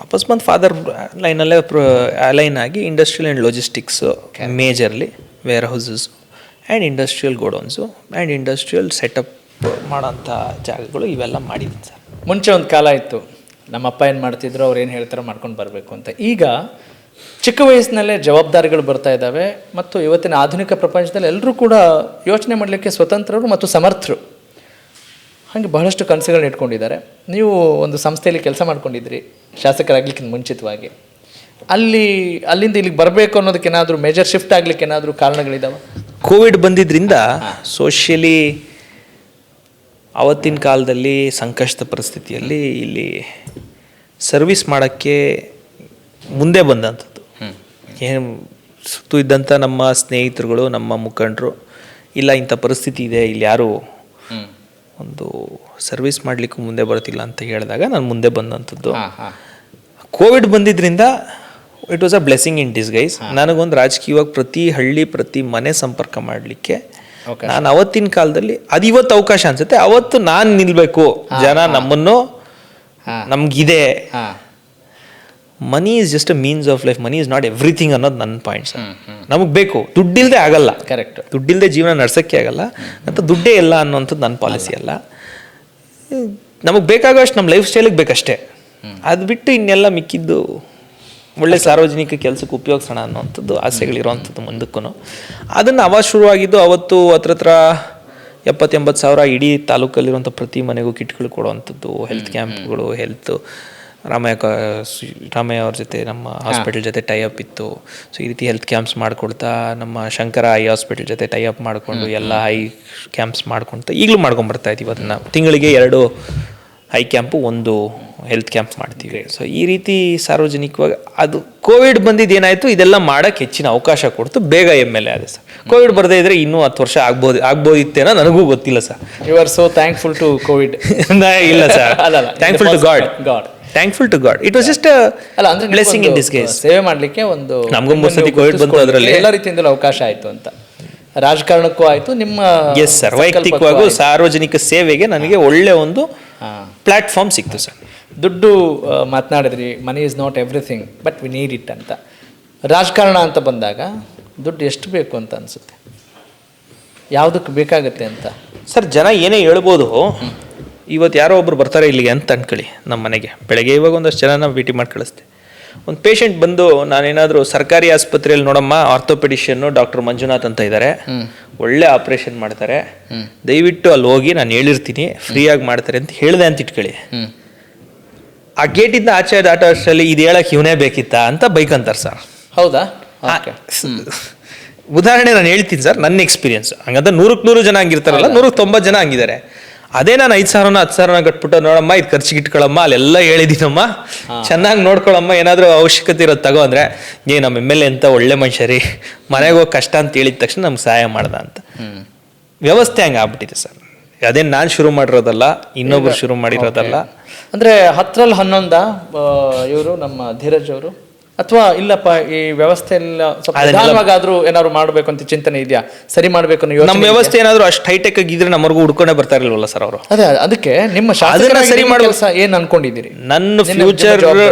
ವಾಪಸ್ ಬಂದು ಫಾದರ್ ಲೈನಲ್ಲೇ ಅಲೈನ್ ಆಗಿ industrial and logistics, majorly warehouses and industrial godowns and industrial setup ಮಾಡೋಂಥ ಜಾಗಗಳು ಇವೆಲ್ಲ ಮಾಡಿದ್ದೀನಿ ಸರ್. ಮುಂಚೆ ಒಂದು ಕಾಲ ಇತ್ತು, ನಮ್ಮ ಅಪ್ಪ ಏನು ಮಾಡ್ತಿದ್ರು, ಅವ್ರು ಏನು ಹೇಳ್ತಾರೋ ಮಾಡ್ಕೊಂಡು ಬರಬೇಕು ಅಂತ. ಈಗ ಚಿಕ್ಕ ವಯಸ್ಸಿನಲ್ಲೇ ಜವಾಬ್ದಾರಿಗಳು ಬರ್ತಾ ಇದ್ದಾವೆ ಮತ್ತು ಇವತ್ತಿನ ಆಧುನಿಕ ಪ್ರಪಂಚದಲ್ಲಿ ಎಲ್ಲರೂ ಕೂಡ ಯೋಚನೆ ಮಾಡಲಿಕ್ಕೆ ಸ್ವತಂತ್ರರು ಮತ್ತು ಸಮರ್ಥರು. ಹಾಗೆ ಬಹಳಷ್ಟು ಕನಸುಗಳನ್ನ ಇಟ್ಕೊಂಡಿದ್ದಾರೆ. ನೀವು ಒಂದು ಸಂಸ್ಥೆಯಲ್ಲಿ ಕೆಲಸ ಮಾಡ್ಕೊಂಡಿದ್ರಿ ಶಾಸಕರಾಗಲಿಕ್ಕಿಂತ ಮುಂಚಿತವಾಗಿ. ಅಲ್ಲಿಂದ ಇಲ್ಲಿಗೆ ಬರಬೇಕು ಅನ್ನೋದಕ್ಕೇನಾದರೂ ಮೇಜರ್ ಶಿಫ್ಟ್ ಆಗಲಿಕ್ಕೆ ಏನಾದರೂ ಕಾರಣಗಳಿದ್ದಾವೆ? ಕೋವಿಡ್ ಬಂದಿದ್ದರಿಂದ ಸೋಷಿಯಲಿ ಅವತ್ತಿನ ಕಾಲದಲ್ಲಿ ಸಂಕಷ್ಟದ ಪರಿಸ್ಥಿತಿಯಲ್ಲಿ ಇಲ್ಲಿ ಸರ್ವಿಸ್ ಮಾಡೋಕ್ಕೆ ಮುಂದೆ ಬಂದಂಥದ್ದು. ಏನು ಸುತ್ತು ಇದ್ದಂಥ ನಮ್ಮ ಸ್ನೇಹಿತರುಗಳು, ನಮ್ಮ ಮುಖಂಡರು, ಇಲ್ಲ ಇಂಥ ಪರಿಸ್ಥಿತಿ ಇದೆ, ಇಲ್ಲಿ ಯಾರು ಒಂದು ಸರ್ವಿಸ್ ಮಾಡಲಿಕ್ಕೂ ಮುಂದೆ ಬರ್ತಿಲ್ಲ ಅಂತ ಹೇಳಿದಾಗ ನಾನು ಮುಂದೆ ಬಂದಂಥದ್ದು. ಕೋವಿಡ್ ಬಂದಿದ್ದರಿಂದ it was a blessing in disguise. ನನಗೊಂದು ರಾಜಕೀಯವಾಗಿ ಪ್ರತಿ ಹಳ್ಳಿ, ಪ್ರತಿ ಮನೆ ಸಂಪರ್ಕ ಮಾಡಲಿಕ್ಕೆ ನಾನು ಅವತ್ತಿನ ಕಾಲದಲ್ಲಿ ಅದು ಇವತ್ತು ಅವಕಾಶ ಅನ್ಸುತ್ತೆ. ಅವತ್ತು ನಾನು ನಿಲ್ಬೇಕು, ಜನ ನಮ್ಮನ್ನು ನಮ್ಗಿದೆ. Money is just a means of life, money is not everything ಅನ್ನೋದು ನನ್ನ ಪಾಯಿಂಟ್ ಸರ್. ನಮಗೆ ಬೇಕು, ದುಡ್ಡಿಲ್ಲದೆ ಆಗಲ್ಲ. ಕರೆಕ್ಟ್. ದುಡ್ಡಿಲ್ಲದೆ ಜೀವನ ನಡ್ಸೋಕ್ಕೆ ಆಗಲ್ಲ ಅಂತ ದುಡ್ಡೇ ಇಲ್ಲ ಅನ್ನೋಂಥದ್ದು ನನ್ನ ಪಾಲಿಸಿ ಅಲ್ಲ. ನಮಗೆ ಬೇಕಾಗೋಷ್ಟು ನಮ್ಮ ಲೈಫ್ ಸ್ಟೈಲಿಗೆ ಬೇಕಷ್ಟೇ. ಅದು ಬಿಟ್ಟು ಇನ್ನೆಲ್ಲ ಮಿಕ್ಕಿದ್ದು ಒಳ್ಳೆ ಸಾರ್ವಜನಿಕ ಕೆಲಸಕ್ಕೆ ಉಪಯೋಗಿಸೋಣ ಅನ್ನೋವಂಥದ್ದು ಆಸೆಗಳಿರೋವಂಥದ್ದು ಮುಂದಕ್ಕೂ. ಅದನ್ನು ಶುರುವಾಗಿದ್ದು ಅವತ್ತು ಹತ್ರ 70-80 ಸಾವಿರ ಇಡೀ ತಾಲೂಕಲ್ಲಿರುವಂಥ ಪ್ರತಿ ಮನೆಗೂ ಕಿಟ್ಗಳು ಕೊಡುವಂಥದ್ದು, ಹೆಲ್ತ್ ಕ್ಯಾಂಪ್ಗಳು, ರಾಮಯ್ಯ ಅವ್ರ ಜೊತೆ ನಮ್ಮ ಹಾಸ್ಪಿಟಲ್ ಜೊತೆ ಟೈ ಅಪ್ ಇತ್ತು. ಸೊ ಈ ರೀತಿ ಹೆಲ್ತ್ ಕ್ಯಾಂಪ್ಸ್ ಮಾಡ್ಕೊಳ್ತಾ ನಮ್ಮ ಶಂಕರ ಐ ಹಾಸ್ಪಿಟಲ್ ಜೊತೆ ಟೈ ಅಪ್ ಮಾಡಿಕೊಂಡು ಎಲ್ಲ ಐ ಕ್ಯಾಂಪ್ಸ್ ಮಾಡ್ಕೊಳ್ತಾ ಈಗಲೂ ಮಾಡ್ಕೊಂಬರ್ತಾ ಇದ್ದೀವಿ. ಅದನ್ನು ತಿಂಗಳಿಗೆ 2 ಐ ಕ್ಯಾಂಪು, 1 ಹೆಲ್ತ್ ಕ್ಯಾಂಪ್ ಮಾಡ್ತೀವಿ. ಸೊ ಈ ರೀತಿ ಸಾರ್ವಜನಿಕವಾಗಿ ಅದು ಕೋವಿಡ್ ಬಂದಿದ್ದು ಏನಾಯಿತು, ಇದೆಲ್ಲ ಮಾಡೋಕ್ಕೆ ಹೆಚ್ಚಿನ ಅವಕಾಶ ಕೊಡ್ತು, ಬೇಗ MLA ಆದ ಸರ್. ಕೋವಿಡ್ ಬರದೇ ಇದ್ರೆ ಇನ್ನೂ 10 ವರ್ಷ ಆಗ್ಬೋದಿತ್ತೇನೋ, ನನಗೂ ಗೊತ್ತಿಲ್ಲ sir. You are so thankful to Covid. ಇಲ್ಲ sir, thankful to God. Thankful to God. It was just ಅಲ್ಲ ಅಂದ್ರೆ ಬ್ಲೆಸ್ಸಿಂಗ್ ಇನ್ ಡಿಸ್ಗೈಸ್. ಸೇವೆ ಮಾಡಲಿಕ್ಕೆ ಒಂದು ನಮಗೂ 3 ಸತಿ ಕೋವಿಡ್ ಬಂತು, ಅದರಲ್ಲಿ ಎಲ್ಲ ರೀತಿಯಿಂದಲೂ ಅವಕಾಶ ಆಯಿತು ಅಂತ. ರಾಜಕಾರಣಕ್ಕೂ ಆಯಿತು, ನಿಮ್ಮ ಎಸ್ ಸರ್, ವೈಯಕ್ತಿಕವಾಗೂ ಸಾರ್ವಜನಿಕ ಸೇವೆಗೆ ನನಗೆ ಒಳ್ಳೆ ಒಂದು ಪ್ಲಾಟ್ಫಾರ್ಮ್ ಸಿಕ್ತು ಸರ್. ದುಡ್ಡು ಮಾತನಾಡಿದ್ರಿ, money is not everything but we need it ಅಂತ. ರಾಜಕಾರಣ ಅಂತ ಬಂದಾಗ ದುಡ್ಡು ಎಷ್ಟು ಬೇಕು ಅಂತ ಅನಿಸುತ್ತೆ, ಯಾವುದಕ್ಕೆ ಬೇಕಾಗತ್ತೆ ಅಂತ? ಸರ್, ಜನ ಏನೇ ಹೇಳ್ಬೋದು, ಇವತ್ತು ಯಾರೋ ಒಬ್ರು ಬರ್ತಾರೆ ಇಲ್ಲಿಗೆ ಅಂತ ಅನ್ಕೊಳ್ಳಿ ನಮ್ಮ ಮನೆಗೆ. ಬೆಳಗ್ಗೆ ಇವಾಗ ಒಂದಷ್ಟು ಜನ ಭೇಟಿ ಮಾಡಿ ಕಳಿಸ್ತೆ. ಒಂದು ಪೇಷಂಟ್ ಬಂದು, ನಾನೇನಾದರೂ ಸರ್ಕಾರಿ ಆಸ್ಪತ್ರೆಯಲ್ಲಿ ನೋಡಮ್ಮ, ಆರ್ಥೋಪೆಡಿಷಿಯನ್ನು ಡಾಕ್ಟರ್ ಮಂಜುನಾಥ್ ಅಂತ ಇದ್ದಾರೆ, ಒಳ್ಳೆ ಆಪ್ರೇಷನ್ ಮಾಡ್ತಾರೆ, ದಯವಿಟ್ಟು ಅಲ್ಲಿ ಹೋಗಿ ನಾನು ಹೇಳಿರ್ತೀನಿ ಫ್ರೀಯಾಗಿ ಮಾಡ್ತಾರೆ ಅಂತ ಹೇಳಿದೆ ಅಂತ ಇಟ್ಕೊಳ್ಳಿ. ಆ ಗೇಟಿಂದ ಆಚೆ ದಾಟೋ ಅಷ್ಟರಲ್ಲಿ ಇದು ಹೇಳಕ್ಕೆ ಇವನೇ ಬೇಕಿತ್ತಾ ಅಂತ ಬೈಕ್ ಅಂತಾರೆ ಸರ್. ಹೌದಾ? ಉದಾಹರಣೆ ನಾನು ಹೇಳ್ತೀನಿ ಸರ್, ನನ್ನ ಎಕ್ಸ್ಪೀರಿಯನ್ಸ್. ಹಂಗಂತ 100 ಜನ ಹಂಗಿರ್ತಾರಲ್ಲ, 190 ಜನ ಹಂಗಿದ್ದಾರೆ. ಅದೇ ನಾನು 5,000 10,000 ಕಟ್ಬಿಟ್ಟು, ನೋಡಮ್ಮ ಇದು ಖರ್ಚಿಗೆ ಇಟ್ಕೊಳಮ್ಮ, ಅಲ್ಲೆಲ್ಲ ಹೇಳಿದ್ದೀನಮ್ಮ, ಚೆನ್ನಾಗಿ ನೋಡ್ಕೊಳಮ್ಮ, ಏನಾದರೂ ಅವಶ್ಯಕತೆ ಇರೋದು ತಗೋ ಅಂದರೆ, ನಮ್ಮ MLA ಅಂತ ಒಳ್ಳೆ ಮನುಷ್ಯ ರೀ, ಮನೆಗೆ ಹೋಗಿ ಕಷ್ಟ ಅಂತ ಹೇಳಿದ ತಕ್ಷಣ ನಮ್ಗೆ ಸಹಾಯ ಮಾಡ್ದ ಅಂತ ವ್ಯವಸ್ಥೆ ಹಂಗೆ ಆಗ್ಬಿಟ್ಟಿದೆ ಸರ್. ಅದೇನು ನಾನು ಶುರು ಮಾಡಿರೋದಲ್ಲ, ಇನ್ನೊಬ್ರು ಶುರು ಮಾಡಿರೋದಲ್ಲ. ಅಂದರೆ 10ರಲ್ಲಿ 11 ಇವರು ನಮ್ಮ ಧೀರಜ್ ಅವರು, ಅಥವಾ ಇಲ್ಲಪ್ಪ ಈ ವ್ಯವಸ್ಥೆ ಎಲ್ಲ ಸ್ವಲ್ಪ ಏನಾದ್ರು ಮಾಡಬೇಕು ಅಂತ ಚಿಂತನೆ ಇದೆಯಾ, ಸರಿ ಮಾಡಬೇಕು ಅನ್ನೋ ನಮ್ಮ ವ್ಯವಸ್ಥೆ ಏನಾದ್ರು ಅಷ್ಟು ಹೈಟೆಕ್ ಆಗಿದ್ರೆ ನಮ್ಮವರೆಗೂ ಹುಡ್ಕೊಂಡೇ ಬರ್ತಾ ಇರಲಿಲ್ವಲ್ಲ ಸರ್ ಅವರು. ಅದೇ ಅದಕ್ಕೆ ನಿಮ್ಮ ಶಾಸಕರಾಗಿ ಸರಿ ಮಾಡೋ ಕೆಲಸ ಏನು ಅನ್ಕೊಂಡಿದ್ದೀರಿ? ನನ್ನ ಫ್ಯೂಚರ್,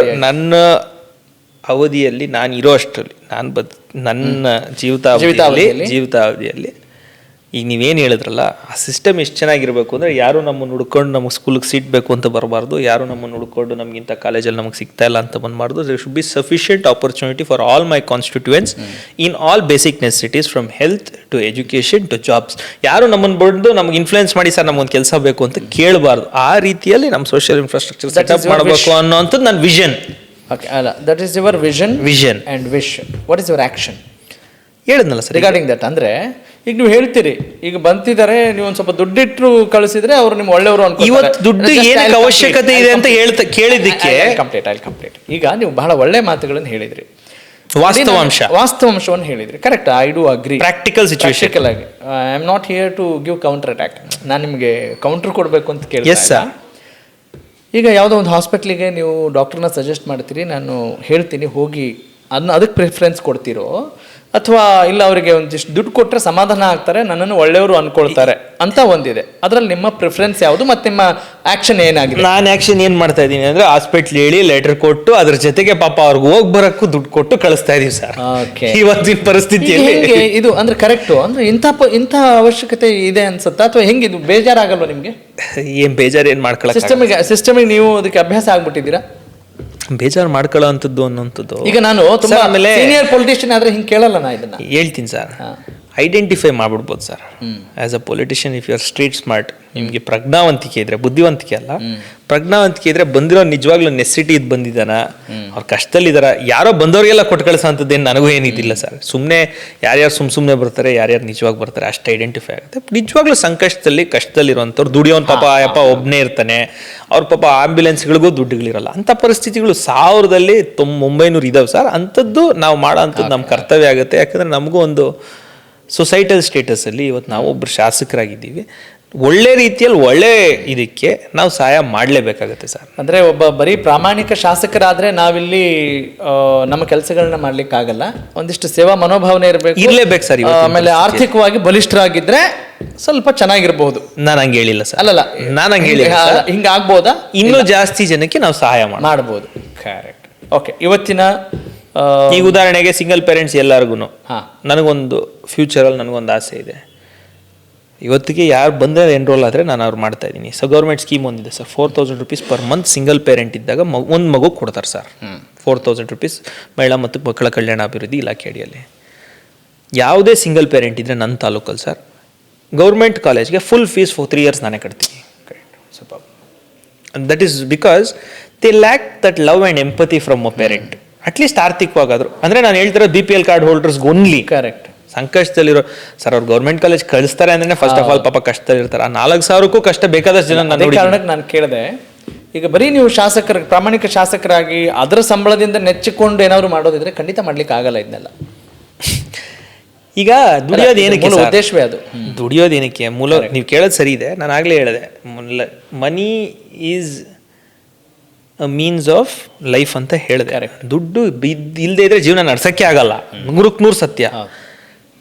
ನನ್ನ ಅವಧಿಯಲ್ಲಿ ನಾನು ಇರೋ ಅಷ್ಟರಲ್ಲಿ, ನನ್ನ ಜೀವಿತಾವಧಿಯಲ್ಲಿ ಈಗ ನೀವೇನು ಹೇಳಿದ್ರಲ್ಲ, ಆ ಸಿಸ್ಟಮ್ ಎಷ್ಟು ಚೆನ್ನಾಗಿರ್ಬೇಕು ಅಂದರೆ, ಯಾರು ನಮ್ಮನ್ನು ಹುಡ್ಕೊಂಡು ನಮಗೆ ಸ್ಕೂಲಿಗೆ ಸೀಟ್ ಬೇಕು ಅಂತ ಬರಬಾರ್ದು, ಯಾರು ನಮ್ಮನ್ನು ಹುಡ್ಕೊಂಡು ನಮಗಿಂತ ಕಾಲೇಜಲ್ಲಿ ನಮಗೆ ಸಿಗ್ತಾ ಇಲ್ಲ ಅಂತ ಬಂದಬಾರ್ದು. There should be sufficient opportunity for all my constituents in all basic necessities, from health to education to jobs. ಯಾರು ನಮ್ಮನ್ನು ಬಂದು ನಮ್ಗೆ ಇನ್ಫ್ಲುಯೆನ್ಸ್ ಮಾಡಿ ಸರ್ ನಮಗೊಂದು ಕೆಲಸ ಬೇಕು ಅಂತ ಕೇಳಬಾರ್ದು. ಆ ರೀತಿಯಲ್ಲಿ ನಮ್ಮ ಸೋಷಿಯಲ್ ಇನ್ಫ್ರಾಸ್ಟ್ರಕ್ಚರ್ ಸೆಟಪ್ ಮಾಡಬೇಕು ಅನ್ನೋಂಥದ್ದು ನನ್ನ ವಿಷನ್. ಓಕೆ, ಅಲ್ಲ, that is your vision and wish. What is your action? ಹೇಳಿದ್ನಲ್ಲ ಸರ್ ರಿಗಾರ್ಡಿಂಗ್ ದಟ್. ಅಂದರೆ ಈಗ ನೀವು ಹೇಳ್ತೀರಿ, ಈಗ ಬಂತಿದ್ದಾರೆ, ನೀವು ಒಂದು ಸ್ವಲ್ಪ ದುಡ್ಡಿಟ್ಟು ಕಳಿಸಿದ್ರೆ ಅವರು ನಿಮ್ಮ ಒಳ್ಳೆಯವರು ಅನ್ಕೊಂಡು, ಇವತ್ತು ದುಡ್ಡು ಏನಕ್ಕೆ ಅವಶ್ಯಕತೆ ಇದೆ ಅಂತ ಕೇಳಿದ್ದಕ್ಕೆ ಕಂಪ್ಲೀಟ್. ಈಗ ನೀವು ಬಹಳ ಒಳ್ಳೆ ಮಾತುಗಳನ್ನು ಹೇಳಿದ್ರಿ, ವಾಸ್ತವಾಂಶವನ್ನು ಹೇಳಿದ್ರಿ. Correct, I do agree. Practical situation ಆಗಿ I am not here to give counter attack. ನಾನು ನಿಮಗೆ ಕೌಂಟರ್ ಕೊಡಬೇಕು ಅಂತ ಕೇಳಿದೆ. ಈಗ ಯಾವುದೋ ಒಂದು ಹಾಸ್ಪಿಟ್ಲಿಗೆ ನೀವು ಡಾಕ್ಟರ್ನ ಸಜೆಸ್ಟ್ ಮಾಡ್ತೀರಿ, ನಾನು ಹೇಳ್ತೀನಿ ಹೋಗಿ ಅದಕ್ಕೆ ಪ್ರಿಫರೆನ್ಸ್ ಕೊಡ್ತೀರೋ, ಅಥವಾ ಇಲ್ಲ ಅವರಿಗೆ ಒಂದಿಷ್ಟು ದುಡ್ಡು ಕೊಟ್ಟರೆ ಸಮಾಧಾನ ಆಗ್ತಾರೆ, ನನ್ನನ್ನು ಒಳ್ಳೆಯವರು ಅನ್ಕೊಳ್ತಾರೆ ಅಂತ ಒಂದಿದೆ. ಅದರಲ್ಲಿ ನಿಮ್ಮ ಪ್ರಿಫರೆನ್ಸ್ ಯಾವುದು ಮತ್ತು ನಿಮ್ಮ ಆ್ಯಕ್ಷನ್ ಏನಾಗಿದೆ? ನಾನು ಆ್ಯಕ್ಷನ್ ಏನು ಮಾಡ್ತಾ ಇದ್ದೀನಿ ಅಂದರೆ, ಹಾಸ್ಪಿಟ್ಲ್ ಹೇಳಿ ಲೆಟರ್ ಕೊಟ್ಟು ಅದ್ರ ಜೊತೆಗೆ ಪಾಪ ಅವ್ರಿಗೆ ಹೋಗಿ ಬರೋಕ್ಕೂ ದುಡ್ಡು ಕೊಟ್ಟು ಕಳಿಸ್ತಾ ಇದೀವಿ ಸರ್. ಇವತ್ತಿನ ಪರಿಸ್ಥಿತಿಯಲ್ಲಿ ಇದು ಅಂದರೆ ಕರೆಕ್ಟು, ಅಂದರೆ ಇಂಥ ಅವಶ್ಯಕತೆ ಇದೆ ಅನ್ಸುತ್ತಾ, ಅಥವಾ ಹೆಂಗೆ? ಇದು ಬೇಜಾರಾಗಲ್ವ ನಿಮಗೆ? ಏನು ಬೇಜಾರು ಏನು ಮಾಡ್ಕೊಳ್ಳೋ ಸಿಸ್ಟಮಿಗೆ ನೀವು ಅದಕ್ಕೆ ಅಭ್ಯಾಸ ಆಗ್ಬಿಟ್ಟಿದ್ದೀರಾ? ಬೇಜಾರು ಮಾಡ್ಕೊಳ್ಳೋ ಅಂಥದ್ದು ಅನ್ನೋಂಥದ್ದು. ಈಗ ನಾನು ತುಂಬ ಸೀನಿಯರ್ ಪೊಲಿಟಿಷಿಯನ್ ಆದರೆ ಹಿಂಗೆ ಕೇಳಲ್ಲ, ನಾ ಇದನ್ನು ಹೇಳ್ತೀನಿ ಸರ್. ಐಡೆಂಟಿಫೈ ಮಾಡ್ಬಿಡ್ಬೋದು sir. As a politician, if you are street smart, ನಿಮಗೆ ಪ್ರಜ್ಞಾವಂತಿಕೆ ಇದ್ರೆ, ಬುದ್ಧಿವಂತಿಕೆ ಅಲ್ಲ, ಪ್ರಜ್ಞಾವಂತಿಕೆ ಇದ್ರೆ, ಬಂದಿರೋ ನಿಜವಾಗ್ಲೂ ನೆಸಿಟಿ ಇದು ಬಂದಿದ್ದಾನ, ಅವ್ರು ಕಷ್ಟದಲ್ಲಿದ್ದಾರ, ಯಾರೋ ಬಂದವ್ರಿಗೆಲ್ಲ ಕೊಟ್ಟು ಕಳಿಸೋಂಥದ್ದೇನು ನನಗೂ ಏನಿದಿಲ್ಲ ಸರ್. ಸುಮ್ಮನೆ ಯಾರ್ಯಾರು ಸುಮ್ಮನೆ ಬರ್ತಾರೆ, ಯಾರ್ಯಾರು ನಿಜವಾಗಿ ಬರ್ತಾರೆ ಅಷ್ಟು ಐಡೆಂಟಿಫೈ ಆಗುತ್ತೆ. ನಿಜವಾಗ್ಲೂ ಕಷ್ಟದಲ್ಲಿರುವಂಥವ್ರು, ದುಡಿಯೋನ್ ಪಾಪ ಯಪ್ಪ ಒಬ್ಬನೇ ಇರ್ತಾನೆ, ಅವ್ರ ಪಾಪ ಆಂಬ್ಯುಲೆನ್ಸ್ಗಳಿಗೂ ದುಡ್ಡುಗಳಿರಲ್ಲ, ಅಂಥ ಪರಿಸ್ಥಿತಿಗಳು 1900 ಇದಾವೆ ಸರ್. ಅಂಥದ್ದು ನಾವು ಮಾಡೋ ಅಂಥದ್ದು ನಮ್ಮ ಕರ್ತವ್ಯ ಆಗುತ್ತೆ. ಯಾಕಂದರೆ ನಮಗೂ ಒಂದು ಸೊಸೈಟಲ್ ಸ್ಟೇಟಸಲ್ಲಿ ಇವತ್ತು ನಾವು ಒಬ್ಬರು ಶಾಸಕರಾಗಿದ್ದೀವಿ. ಒಳ್ಳೆ ರೀತಿಯಲ್ಲಿ ಒಳ್ಳೆ ಇದಕ್ಕೆ ನಾವು ಸಹಾಯ ಮಾಡಲೇಬೇಕಾಗುತ್ತೆ ಸರ್. ಅಂದರೆ ಒಬ್ಬ ಬರೀ ಪ್ರಾಮಾಣಿಕ ಶಾಸಕರಾದರೆ ನಾವಿಲ್ಲಿ ನಮ್ಮ ಕೆಲಸಗಳನ್ನ ಮಾಡ್ಲಿಕ್ಕಾಗಲ್ಲ. ಒಂದಿಷ್ಟು ಸೇವಾ ಮನೋಭಾವನೆ ಇರಲೇಬೇಕು ಸರ್. ಆಮೇಲೆ ಆರ್ಥಿಕವಾಗಿ ಬಲಿಷ್ಠರಾಗಿದ್ರೆ ಸ್ವಲ್ಪ ಚೆನ್ನಾಗಿರ್ಬಹುದು. ನಾನು ಹಂಗೆ ಹೇಳಿಲ್ಲ ಸರ್. ಅಲ್ಲಲ್ಲ, ನಾನು ಹಂಗೆ ಹೇಳಿಲ್ಲ. ಹಿಂಗೆ ಆಗ್ಬೋದಾ? ಇನ್ನೂ ಜಾಸ್ತಿ ಜನಕ್ಕೆ ನಾವು ಸಹಾಯ ಮಾಡ್ಬೋದು. ಕರೆಕ್ಟ್. ಓಕೆ, ಇವತ್ತಿನ ಈಗ ಉದಾಹರಣೆಗೆ ಸಿಂಗಲ್ ಪೇರೆಂಟ್ಸ್ ಎಲ್ಲರಿಗೂ ನನಗೊಂದು ಫ್ಯೂಚರಲ್ಲಿ ನನಗೊಂದು ಆಸೆ ಇದೆ. ಇವತ್ತಿಗೆ ಯಾರು ಬಂದರೆ ಎನ್ರೋಲ್ ಆದರೆ ನಾನು ಅವ್ರು ಮಾಡ್ತಾ ಇದ್ದೀನಿ. ಸೊ ಗೌರ್ಮೆಂಟ್ ಸ್ಕೀಮ್ ಒಂದಿದೆ sir, 4,000 rupees per month single parent ಇದ್ದಾಗ ಒಂದು ಮಗು ಕೊಡ್ತಾರೆ ಸರ್. 4,000 ರೂಪೀಸ್ ಮಹಿಳಾ ಮತ್ತು ಮಕ್ಕಳ ಕಲ್ಯಾಣ ಅಭಿವೃದ್ಧಿ ಇಲಾಖೆ ಅಡಿಯಲ್ಲಿ. ಯಾವುದೇ ಸಿಂಗಲ್ ಪೇರೆಂಟ್ ಇದ್ದರೆ ನನ್ನ ತಾಲೂಕಲ್ಲಿ ಸರ್ ಗೌರ್ಮೆಂಟ್ ಕಾಲೇಜ್ಗೆ ಫುಲ್ ಫೀಸ್ 3 years ನಾನೇ ಕಟ್ತೀನಿ. That is because they lack that love and empathy from a parent. At least ಆರ್ಥಿಕವಾಗಾದ್ರು. ಅಂದರೆ ನಾನು ಹೇಳ್ತಿರೋ BPL ಕಾರ್ಡ್ ಹೋಲ್ಡರ್ಸ್ಗೆ ಓನ್ಲಿ. ಕರೆಕ್ಟ್. ಸಂಕಷ್ಟದಲ್ಲಿರೋ ಸರ್ ಅವ್ರು ಗೌರ್ಮೆಂಟ್ ಕಾಲೇಜ್ ಕಳಿಸ್ತಾರೆ ಅಂದ್ರೆ ಫಸ್ಟ್ ಆಫ್ ಆಲ್ ಪಾಪ ಕಷ್ಟದಲ್ಲಿರ್ತಾರೆ. ಆ 4,000ಕ್ಕೂ ಕಷ್ಟ ಬೇಕಾದಷ್ಟು ಜನ ನಾನು ನೋಡಿ. ಕಾರಣಕ್ಕೆ ನಾನು ಕೇಳಿದೆ, ಈಗ ಬರೀ ನೀವು ಪ್ರಾಮಾಣಿಕ ಶಾಸಕರಾಗಿ ಅದರ ಸಂಬಳದಿಂದ ನೆಚ್ಚಿಕೊಂಡು ಏನಾದ್ರು ಮಾಡೋದಿದ್ರೆ ಖಂಡಿತ ಮಾಡ್ಲಿಕ್ಕೆ ಆಗಲ್ಲ ಇದನ್ನೆಲ್ಲ. ಈಗ ದುಡಿಯೋದು ಏನಕ್ಕೆ ಮೂಲ ಉದ್ದೇಶವೇ ಅದು. ದುಡಿಯೋದು ಏನಕ್ಕೆ ಮೂಲ, ನೀವು ಕೇಳೋದು ಸರಿ ಇದೆ. ನಾನು ಆಗಲೇ ಹೇಳಿದೆ, money is a means of life ಅಂತ ಹೇಳಿದೆ. ದುಡ್ಡು ಇಲ್ಲದೆ ಇದ್ರೆ ಜೀವನ ನಡ್ಸೋಕ್ಕೆ ಆಗಲ್ಲ. 100% ಸತ್ಯ.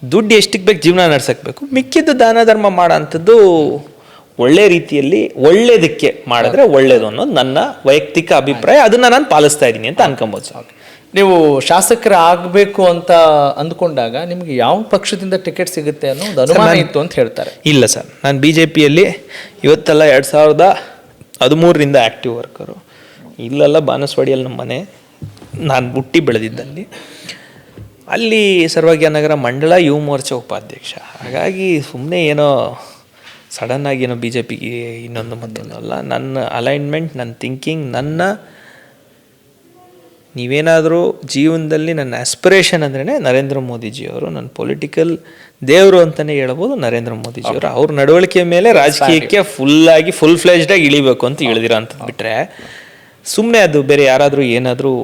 ದುಡ್ಡು ಎಷ್ಟಕ್ಕೆ ಬೇಕು ಜೀವನ ನಡ್ಸಕ್ಕೆ ಬೇಕು. ಮಿಕ್ಕಿದ್ದು ದಾನ ಧರ್ಮ ಮಾಡೋ ಅಂಥದ್ದು ಒಳ್ಳೆ ರೀತಿಯಲ್ಲಿ ಒಳ್ಳೇದಕ್ಕೆ ಮಾಡಿದ್ರೆ ಒಳ್ಳೇದು ಅನ್ನೋದು ನನ್ನ ವೈಯಕ್ತಿಕ ಅಭಿಪ್ರಾಯ. ಅದನ್ನು ನಾನು ಪಾಲಿಸ್ತಾ ಇದ್ದೀನಿ ಅಂತ ಅನ್ಕೊಬೋದು. ನೀವು ಶಾಸಕರ ಆಗಬೇಕು ಅಂತ ಅಂದ್ಕೊಂಡಾಗ ನಿಮಗೆ ಯಾವ ಪಕ್ಷದಿಂದ ಟಿಕೆಟ್ ಸಿಗುತ್ತೆ ಅನ್ನೋ ಒಂದು ಅನುಮಾನ ಇತ್ತು ಅಂತ ಹೇಳ್ತಾರೆ. ಇಲ್ಲ ಸರ್, ನಾನು BJPಯಲ್ಲಿ ಇವತ್ತೆಲ್ಲ 2013ರಿಂದ ಆ್ಯಕ್ಟಿವ್ ವರ್ಕರು. ಇಲ್ಲೆಲ್ಲ ಬಾನಸವಾಡಿಯಲ್ಲಿ ನಮ್ಮ ಮನೆ, ನಾನು ಹುಟ್ಟಿ ಬೆಳೆದಿದ್ದಲ್ಲಿ. ಅಲ್ಲಿ ಸರ್ವಜ್ಞಾನಗರ ಮಂಡಲ ಯುವ ಮೋರ್ಚಾ ಉಪಾಧ್ಯಕ್ಷ. ಹಾಗಾಗಿ ಸುಮ್ಮನೆ ಏನೋ ಸಡನ್ನಾಗಿ ಏನೋ BJPಗೆ ಇನ್ನೊಂದು ಮತ್ತೊಂದು ಅಲ್ಲ. ನನ್ನ ಅಲೈನ್ಮೆಂಟ್, ನನ್ನ ಥಿಂಕಿಂಗ್, ನೀವೇನಾದರೂ ಜೀವನದಲ್ಲಿ ನನ್ನ ಆಸ್ಪಿರೇಷನ್ ಅಂದ್ರೇ ನರೇಂದ್ರ ಮೋದಿಜಿಯವರು. ನನ್ನ ಪೊಲಿಟಿಕಲ್ ದೇವರು ಅಂತಲೇ ಹೇಳ್ಬೋದು ನರೇಂದ್ರ ಮೋದಿಜಿಯವರು. ಅವ್ರ ನಡವಳಿಕೆ ಮೇಲೆ ರಾಜಕೀಯಕ್ಕೆ ಫುಲ್ ಫ್ಲೆಜ್ಡಾಗಿ ಇಳಿಬೇಕು ಅಂತ ಇಳಿದಿರೋ ಅಂಥದ್ದು ಬಿಟ್ಟರೆ ಸುಮ್ಮನೆ ಅದು ಬೇರೆ ಯಾರಾದರೂ ಏನಾದರೂ.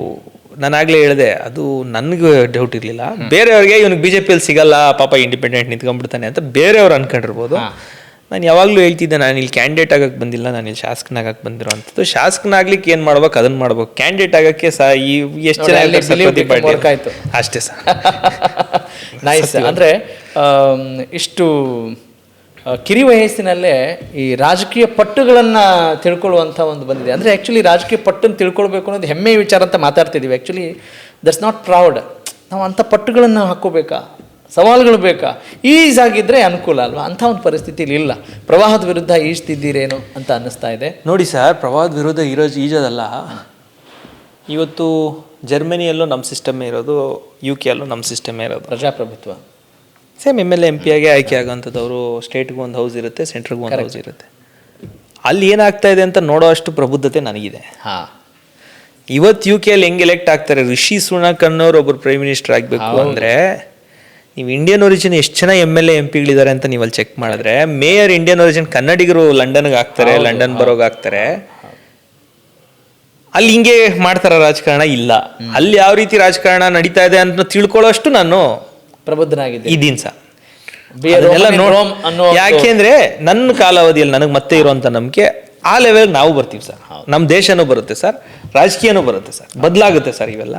ನಾನಾಗಲೇ ಹೇಳಿದೆ, ಅದು ನನಗೂ ಡೌಟ್ ಇರಲಿಲ್ಲ. ಬೇರೆಯವ್ರಿಗೆ ಇವನಿಗೆ BJPಯಲ್ಲಿ ಸಿಗಲ್ಲ ಪಾಪ, ಇಂಡಿಪೆಂಡೆಂಟ್ ನಿಂತ್ಕೊಂಡ್ಬಿಡ್ತಾನೆ ಅಂತ ಬೇರೆಯವ್ರು ಅನ್ಕೊಂಡಿರ್ಬೋದು. ನಾನು ಯಾವಾಗಲೂ ಹೇಳ್ತಿದ್ದೆ, ನಾನು ಇಲ್ಲಿ ಕ್ಯಾಂಡಿಡೇಟ್ ಆಗಕ್ಕೆ ಬಂದಿಲ್ಲ, ನಾನು ಇಲ್ಲಿ ಶಾಸಕನಾಗಕ್ಕೆ ಬಂದಿರೋ ಅಂಥದ್ದು. ಶಾಸಕನಾಗ್ಲಿಕ್ಕೆ ಏನು ಮಾಡ್ಬೇಕು ಅದನ್ನು ಮಾಡ್ಬೇಕು. ಕ್ಯಾಂಡಿಡೇಟ್ ಆಗೋಕ್ಕೆ ಎಷ್ಟು ಜನ ಆಯಿತು ಅಷ್ಟೇ ಸರ್. ನೈಸ್. ಅಂದರೆ ಇಷ್ಟು ಕಿರಿ ವಯಸ್ಸಿನಲ್ಲೇ ಈ ರಾಜಕೀಯ ಪಟ್ಟುಗಳನ್ನು ತಿಳ್ಕೊಳ್ಳುವಂಥ ಒಂದು ಬಂದಿದೆ. ಅಂದರೆ ಆ್ಯಕ್ಚುಲಿ ರಾಜಕೀಯ ಪಟ್ಟನ್ನು ತಿಳ್ಕೊಳ್ಬೇಕು ಅನ್ನೋದು ಹೆಮ್ಮೆಯ ವಿಚಾರ ಅಂತ ಮಾತಾಡ್ತಿದ್ದೀವಿ. Actually that's not proud. ನಾವು ಅಂಥ ಪಟ್ಟುಗಳನ್ನು ಹಾಕ್ಕೋಬೇಕಾ, ಸವಾಲುಗಳು ಬೇಕಾ? ಈಸಾಗಿದ್ದರೆ ಅನುಕೂಲ ಅಲ್ವಾ? ಅಂಥ ಒಂದು ಪರಿಸ್ಥಿತಿಲಿ ಇಲ್ಲ. ಪ್ರವಾಹದ ವಿರುದ್ಧ ಈಜ್ತಿದ್ದೀರೇನೋ ಅಂತ ಅನ್ನಿಸ್ತಾ ಇದೆ. ನೋಡಿ ಸರ್, ಪ್ರವಾಹದ ವಿರುದ್ಧ ಈಜೋದಲ್ಲ. ಇವತ್ತು ಜರ್ಮನಿಯಲ್ಲೂ ನಮ್ಮ ಸಿಸ್ಟಮೇ ಇರೋದು, UK ಅಲ್ಲೂ ನಮ್ಮ ಸಿಸ್ಟಮೇ ಇರೋದು. ಪ್ರಜಾಪ್ರಭುತ್ವ ಸೇಮ್ MLA MP ಆಗಿ ಆಯ್ಕೆ ಆಗೋಂಥದ್ದವರು. ಸ್ಟೇಟ್ಗೂ ಒಂದು ಹೌಸ್ ಇರುತ್ತೆ, ಸೆಂಟ್ರಿಗೂ ಒಂದು ಹೌಸ್ ಇರುತ್ತೆ. ಅಲ್ಲಿ ಏನಾಗ್ತಾ ಇದೆ ಅಂತ ನೋಡೋ ಅಷ್ಟು ಪ್ರಬುದ್ಧತೆ ನನಗಿದೆ. ಇವತ್ತು UK ಹೆಂಗೆ ಎಲೆಕ್ಟ್ ಆಗ್ತಾರೆ, ರಿಷಿ ಸುನಕ್ ಅನ್ನೋರು ಒಬ್ಬರು ಪ್ರೈಮ್ ಮಿನಿಸ್ಟರ್ ಆಗಬೇಕು ಅಂದರೆ ನೀವು ಇಂಡಿಯನ್ ಒರಿಜಿನ್ ಎಷ್ಟು ಜನ MLA MP ಗಳಿದ್ದಾರೆ ಅಂತ ನೀವು ಅಲ್ಲಿ ಚೆಕ್ ಮಾಡಿದ್ರೆ, ಮೇಯರ್ ಇಂಡಿಯನ್ ಒರಿಜಿನ್ ಕನ್ನಡಿಗರು ಲಂಡನ್ಗೆ ಆಗ್ತಾರೆ, ಲಂಡನ್ ಬರೋಗೆ ಆಗ್ತಾರೆ. ಅಲ್ಲಿ ಹಿಂಗೆ ಮಾಡ್ತಾರ ರಾಜಕಾರಣ? ಇಲ್ಲ. ಅಲ್ಲಿ ಯಾವ ರೀತಿ ರಾಜಕಾರಣ ನಡೀತಾ ಇದೆ ಅಂತ ತಿಳ್ಕೊಳ್ಳೋ ಅಷ್ಟು ನಾನು ಪ್ರಬುದ್ಧನಾಗಿದ್ದೀನಿ ಇದೀನಿ ಸರ್. ಯಾಕೆಂದ್ರೆ ನನ್ನ ಕಾಲಾವಧಿಯಲ್ಲಿ ನನಗೆ ಮತ್ತೆ ಇರುವಂತ ನಂಬಿಕೆ ಆ ಲೆವೆಲ್ ನಾವು ಬರ್ತೀವಿ ಸರ್. ನಮ್ಮ ದೇಶನೂ ಬರುತ್ತೆ ಸರ್, ರಾಜಕೀಯನೂ ಬರುತ್ತೆ ಸರ್, ಬದಲಾಗುತ್ತೆ ಸರ್. ಇವೆಲ್ಲ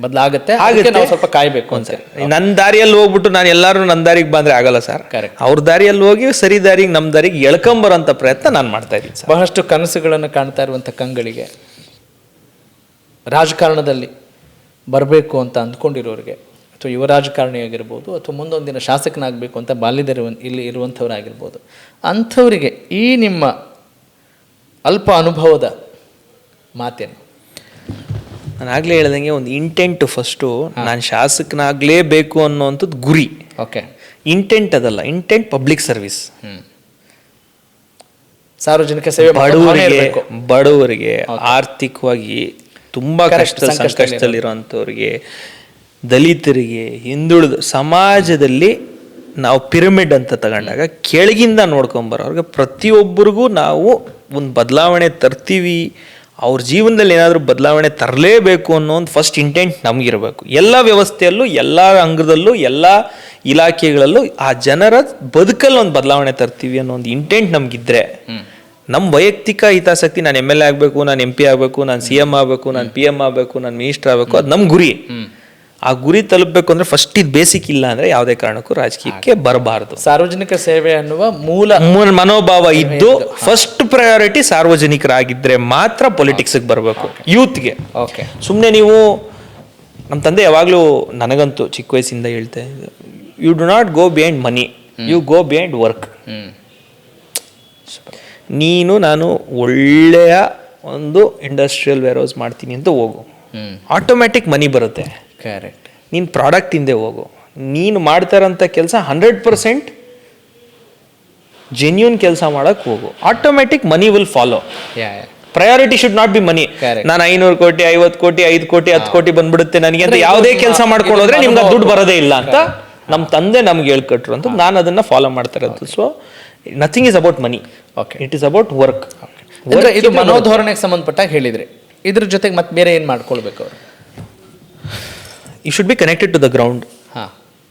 ಬದಲಾಗುತ್ತೆ, ನಾವು ಸ್ವಲ್ಪ ಕಾಯ್ಬೇಕು ಅಂತ. ನನ್ನ ದಾರಿಯಲ್ಲಿ ಹೋಗ್ಬಿಟ್ಟು ನಾನು ಎಲ್ಲರೂ ನನ್ನ ದಾರಿಗೆ ಬಂದ್ರೆ ಆಗಲ್ಲ ಸರ್. ಅವ್ರ ದಾರಿಯಲ್ಲಿ ಹೋಗಿ ಸರಿ ದಾರಿಗೆ ನಮ್ಮ ದಾರಿಗೆ ಎಳ್ಕೊಂಬರೋಂಥ ಪ್ರಯತ್ನ ನಾನು ಮಾಡ್ತಾ ಇದ್ದೀನಿ ಸರ್. ಬಹಳಷ್ಟು ಕನಸುಗಳನ್ನು ಕಾಣ್ತಾ ಇರುವಂಥ ಕಂಗಳಿಗೆ, ರಾಜಕಾರಣದಲ್ಲಿ ಬರಬೇಕು ಅಂತ ಅಂದ್ಕೊಂಡಿರೋರಿಗೆ, ಅಥವಾ ಯುವ ರಾಜಕಾರಣಿ ಆಗಿರ್ಬೋದು, ಅಥವಾ ಮುಂದೊಂದಿನ ಶಾಸಕನಾಗಬೇಕು ಅಂತ ಇಲ್ಲಿ ಇರುವಂಥವರಾಗಿರ್ಬೋದು, ಅಂಥವರಿಗೆ ಈ ನಿಮ್ಮ ಅಲ್ಪ ಅನುಭವದ ಮಾತೇನು? ನಾನು ಆಗಲೇ ಹೇಳ್ದಂಗೆ ಒಂದು ಇಂಟೆಂಟು ಫಸ್ಟು, ನಾನು ಶಾಸಕನಾಗಲೇಬೇಕು ಅನ್ನೋವಂಥದ್ದು ಗುರಿ. ಓಕೆ, ಇಂಟೆಂಟ್ ಅದಲ್ಲ, ಇಂಟೆಂಟ್ ಪಬ್ಲಿಕ್ ಸರ್ವಿಸ್. ಸಾರ್ವಜನಿಕ ಸೇವೆ. ಬಡವರಿಗೆ ಆರ್ಥಿಕವಾಗಿ ತುಂಬ ಸಂಕಷ್ಟದಲ್ಲಿರುವಂಥವ್ರಿಗೆ, ದಲಿತರಿಗೆ, ಹಿಂದುಳಿದ ಸಮಾಜದಲ್ಲಿ ನಾವು ಪಿರಮಿಡ್ ಅಂತ ತಗೊಂಡಾಗ ಕೆಳಗಿಂದ ನೋಡ್ಕೊಂಬರೋರ್ಗೆ ಪ್ರತಿಯೊಬ್ಬರಿಗೂ ನಾವು ಒಂದು ಬದಲಾವಣೆ ತರ್ತೀವಿ, ಅವ್ರ ಜೀವನದಲ್ಲಿ ಏನಾದರೂ ಬದಲಾವಣೆ ತರಲೇಬೇಕು ಅನ್ನೋ ಒಂದು ಫಸ್ಟ್ ಇಂಟೆಂಟ್ ನಮಗಿರಬೇಕು. ಎಲ್ಲ ವ್ಯವಸ್ಥೆಯಲ್ಲೂ, ಎಲ್ಲ ಅಂಗದಲ್ಲೂ, ಎಲ್ಲ ಇಲಾಖೆಗಳಲ್ಲೂ ಆ ಜನರ ಬದುಕಲ್ಲಿ ಒಂದು ಬದಲಾವಣೆ ತರ್ತೀವಿ ಅನ್ನೋ ಒಂದು ಇಂಟೆಂಟ್ ನಮಗಿದ್ರೆ, ನಮ್ಮ ವೈಯಕ್ತಿಕ ಹಿತಾಸಕ್ತಿ, ನಾನು MLA ಆಗಬೇಕು, ನಾನು MP ಆಗಬೇಕು, ನಾನು CM ಆಗಬೇಕು, ನಾನು PM ಆಗಬೇಕು, ನಾನು ಮಿನಿಸ್ಟರ್ ಆಗಬೇಕು, ಅದು ನಮ್ಮ ಗುರಿ. ಆ ಗುರಿ ತಲುಪಬೇಕು ಅಂದ್ರೆ ಫಸ್ಟ್ ಇದು ಬೇಸಿಕ್ ಇಲ್ಲ ಅಂದ್ರೆ ಯಾವುದೇ ಕಾರಣಕ್ಕೂ ರಾಜಕೀಯಕ್ಕೆ ಬರಬಾರದು. ಸಾರ್ವಜನಿಕ ಸೇವೆ ಅನ್ನುವ ಮೂಲ ಮನೋಭಾವ ಇದ್ದು ಫಸ್ಟ್ ಪ್ರಯಾರಿಟಿ ಸಾರ್ವಜನಿಕರಾಗಿದ್ರೆ ಮಾತ್ರ ಪೊಲಿಟಿಕ್ಸ್ಗೆ ಬರಬೇಕು, ಯೂತ್ಗೆ. ಓಕೆ, ಸುಮ್ಮನೆ ನೀವು, ನಮ್ಮ ತಂದೆ ಯಾವಾಗಲೂ ನನಗಂತೂ ಚಿಕ್ಕ ವಯಸ್ಸಿಂದ ಹೇಳ್ತೆ, you do not go behind money, you go behind work. ನಾನು ಒಳ್ಳೆಯ ಒಂದು ಇಂಡಸ್ಟ್ರಿಯಲ್ ವೇರ್ಹೌಸ್ ಮಾಡ್ತೀನಿ ಅಂತ ಹೋಗು, ಆಟೋಮ್ಯಾಟಿಕ್ ಮನಿ ಬರುತ್ತೆ. ಕರೆಕ್ಟ್. ನೀನು ಪ್ರಾಡಕ್ಟ್ ಹಿಂದೆ ಹೋಗು, ನೀನು ಮಾಡ್ತಾರಂಥ ಕೆಲಸ 100% ಜೆನ್ಯೂನ್ ಕೆಲಸ ಮಾಡಕ್ ಹೋಗು, automatic money will follow. Priority should not be money. ನಾನು 500 ಕೋಟಿ 50 ಕೋಟಿ 5 ಕೋಟಿ 10 ಕೋಟಿ ಬಂದ್ಬಿಡುತ್ತೆ ನನಗೆ ಅಂತ ಯಾವುದೇ ಕೆಲಸ ಮಾಡ್ಕೊಂಡು ಹೋದ್ರೆ ನಿಮ್ಗೆ ದುಡ್ಡು ಬರೋದೇ ಇಲ್ಲ ಅಂತ ನಮ್ಮ ತಂದೆ ನಮ್ಗೆ ಹೇಳ್ಕೊಟ್ರು ಅಂತ ನಾನು ಅದನ್ನ ಫಾಲೋ ಮಾಡ್ತಾ ಇರೋದು. So nothing is about money, it is about work. ಇದು ಮನೋಧೋರಣೆಗೆ ಸಂಬಂಧಪಟ್ಟಾಗ ಹೇಳಿದ್ರಿ, ಇದ್ರ ಜೊತೆಗೆ ಮತ್ತೆ ಬೇರೆ ಏನು ಮಾಡ್ಕೊಳ್ಬೇಕು ಅವರು? You should be connected to the ground.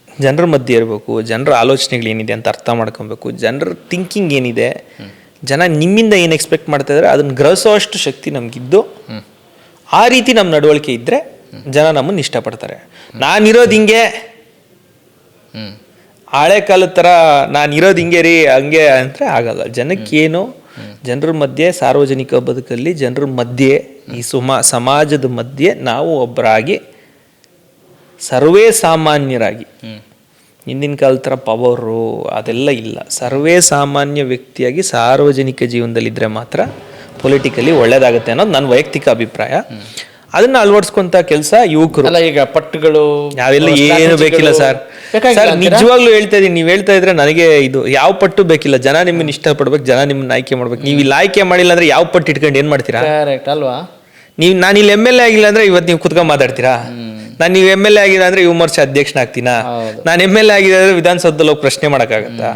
ಜನರ ಮಧ್ಯೆ ಇರಬೇಕು, ಜನರ ಆಲೋಚನೆಗಳೇನಿದೆ ಅಂತ ಅರ್ಥ ಮಾಡ್ಕೊಬೇಕು, ಜನರ ಥಿಂಕಿಂಗ್ ಏನಿದೆ, ಜನ ನಿಮ್ಮಿಂದ ಏನು ಎಕ್ಸ್ಪೆಕ್ಟ್ ಮಾಡ್ತಾ ಇದ್ದಾರೆ ಅದನ್ನು ಗ್ರಹಿಸೋ ಅಷ್ಟು ಶಕ್ತಿ ನಮಗಿದ್ದು ಆ ರೀತಿ ನಮ್ಮ ನಡವಳಿಕೆ ಇದ್ದರೆ ಜನ ನಮ್ಮನ್ನು ಇಷ್ಟಪಡ್ತಾರೆ. ನಾನಿರೋದು ಹಿಂಗೆ, ಹಳೆ ಕಾಲದ ಥರ ನಾನಿರೋದು ಹಿಂಗೆ ರೀ ಹಂಗೆ ಅಂದರೆ ಆಗಲ್ಲ. ಜನಕ್ಕೇನು, ಜನರ ಮಧ್ಯೆ, ಸಾರ್ವಜನಿಕ ಬದುಕಲ್ಲಿ ಜನರ ಮಧ್ಯೆ, ಈ ಸಮಾಜದ ಮಧ್ಯೆ ನಾವು ಒಬ್ಬರಾಗಿ ಸರ್ವೇ ಸಾಮಾನ್ಯರಾಗಿ, ಹಿಂದಿನ ಕಾಲದ ಥರ ಪವರು ಅದೆಲ್ಲ ಇಲ್ಲ, ಸರ್ವೇ ಸಾಮಾನ್ಯ ವ್ಯಕ್ತಿಯಾಗಿ ಸಾರ್ವಜನಿಕ ಜೀವನದಲ್ಲಿದ್ದರೆ ಮಾತ್ರ ಪೊಲಿಟಿಕಲಿ ಒಳ್ಳೇದಾಗುತ್ತೆ ಅನ್ನೋದು ನನ್ನ ವೈಯಕ್ತಿಕ ಅಭಿಪ್ರಾಯ. ಅದನ್ನ ಅಳವಡಿಸ್ಕೊಂತ ಕೆಲಸ ಯುವಕರು. ಅಲ್ಲ, ಈಗ ಪಟ್ಟುಗಳು ನಾವೆಲ್ಲ ಏನು ಬೇಕಿಲ್ಲ ಸರ್. ಸರ್ ನಿಜವಾಗ್ಲೂ ಹೇಳ್ತಾ ಇದೀನಿ, ನೀವು ಹೇಳ್ತಾ ಇದ್ರೆ ನನಗೆ ಇದು ಯಾವ ಪಟ್ಟು ಬೇಕಿಲ್ಲ. ಜನ ನಿಮ್ಮನ್ನ ಇಷ್ಟಪಡ್ಬೇಕು, ಜನ ನಿಮ್ಮನ್ನ ಆಯ್ಕೆ ಮಾಡ್ಬೇಕು. ನೀವು ಇಲ್ಲಿ ಆಯ್ಕೆ ಮಾಡಿಲ್ಲ ಅಂದ್ರೆ ಯಾವ ಪಟ್ಟು ಇಟ್ಕೊಂಡು ಏನ್ ಮಾಡ್ತೀರಾ? ಕರೆಕ್ಟ್ ಅಲ್ವಾ? ನೀವು ನಾನು ಇಲ್ಲಿ MLA ಆಗಿಲ್ಲ ಅಂದ್ರೆ ಇವತ್ತು ನೀವು ಕುತ್ಕೊಂಡು ಮಾತಾಡ್ತೀರಾ? ನಾನು ನೀವು MLA ಆಗಿದೆ ಅಂದ್ರೆ ವಿಮರ್ಶೆ ಅಧ್ಯಕ್ಷನಾಗ್ತೀನಾ? ನಾನು MLA ಆಗಿದೆ ಅಂದ್ರೆ ವಿಧಾನಸೌಧದಲ್ಲಿ ಹೋಗಿ ಪ್ರಶ್ನೆ ಮಾಡೋಕ್ಕಾಗತ್ತಾ?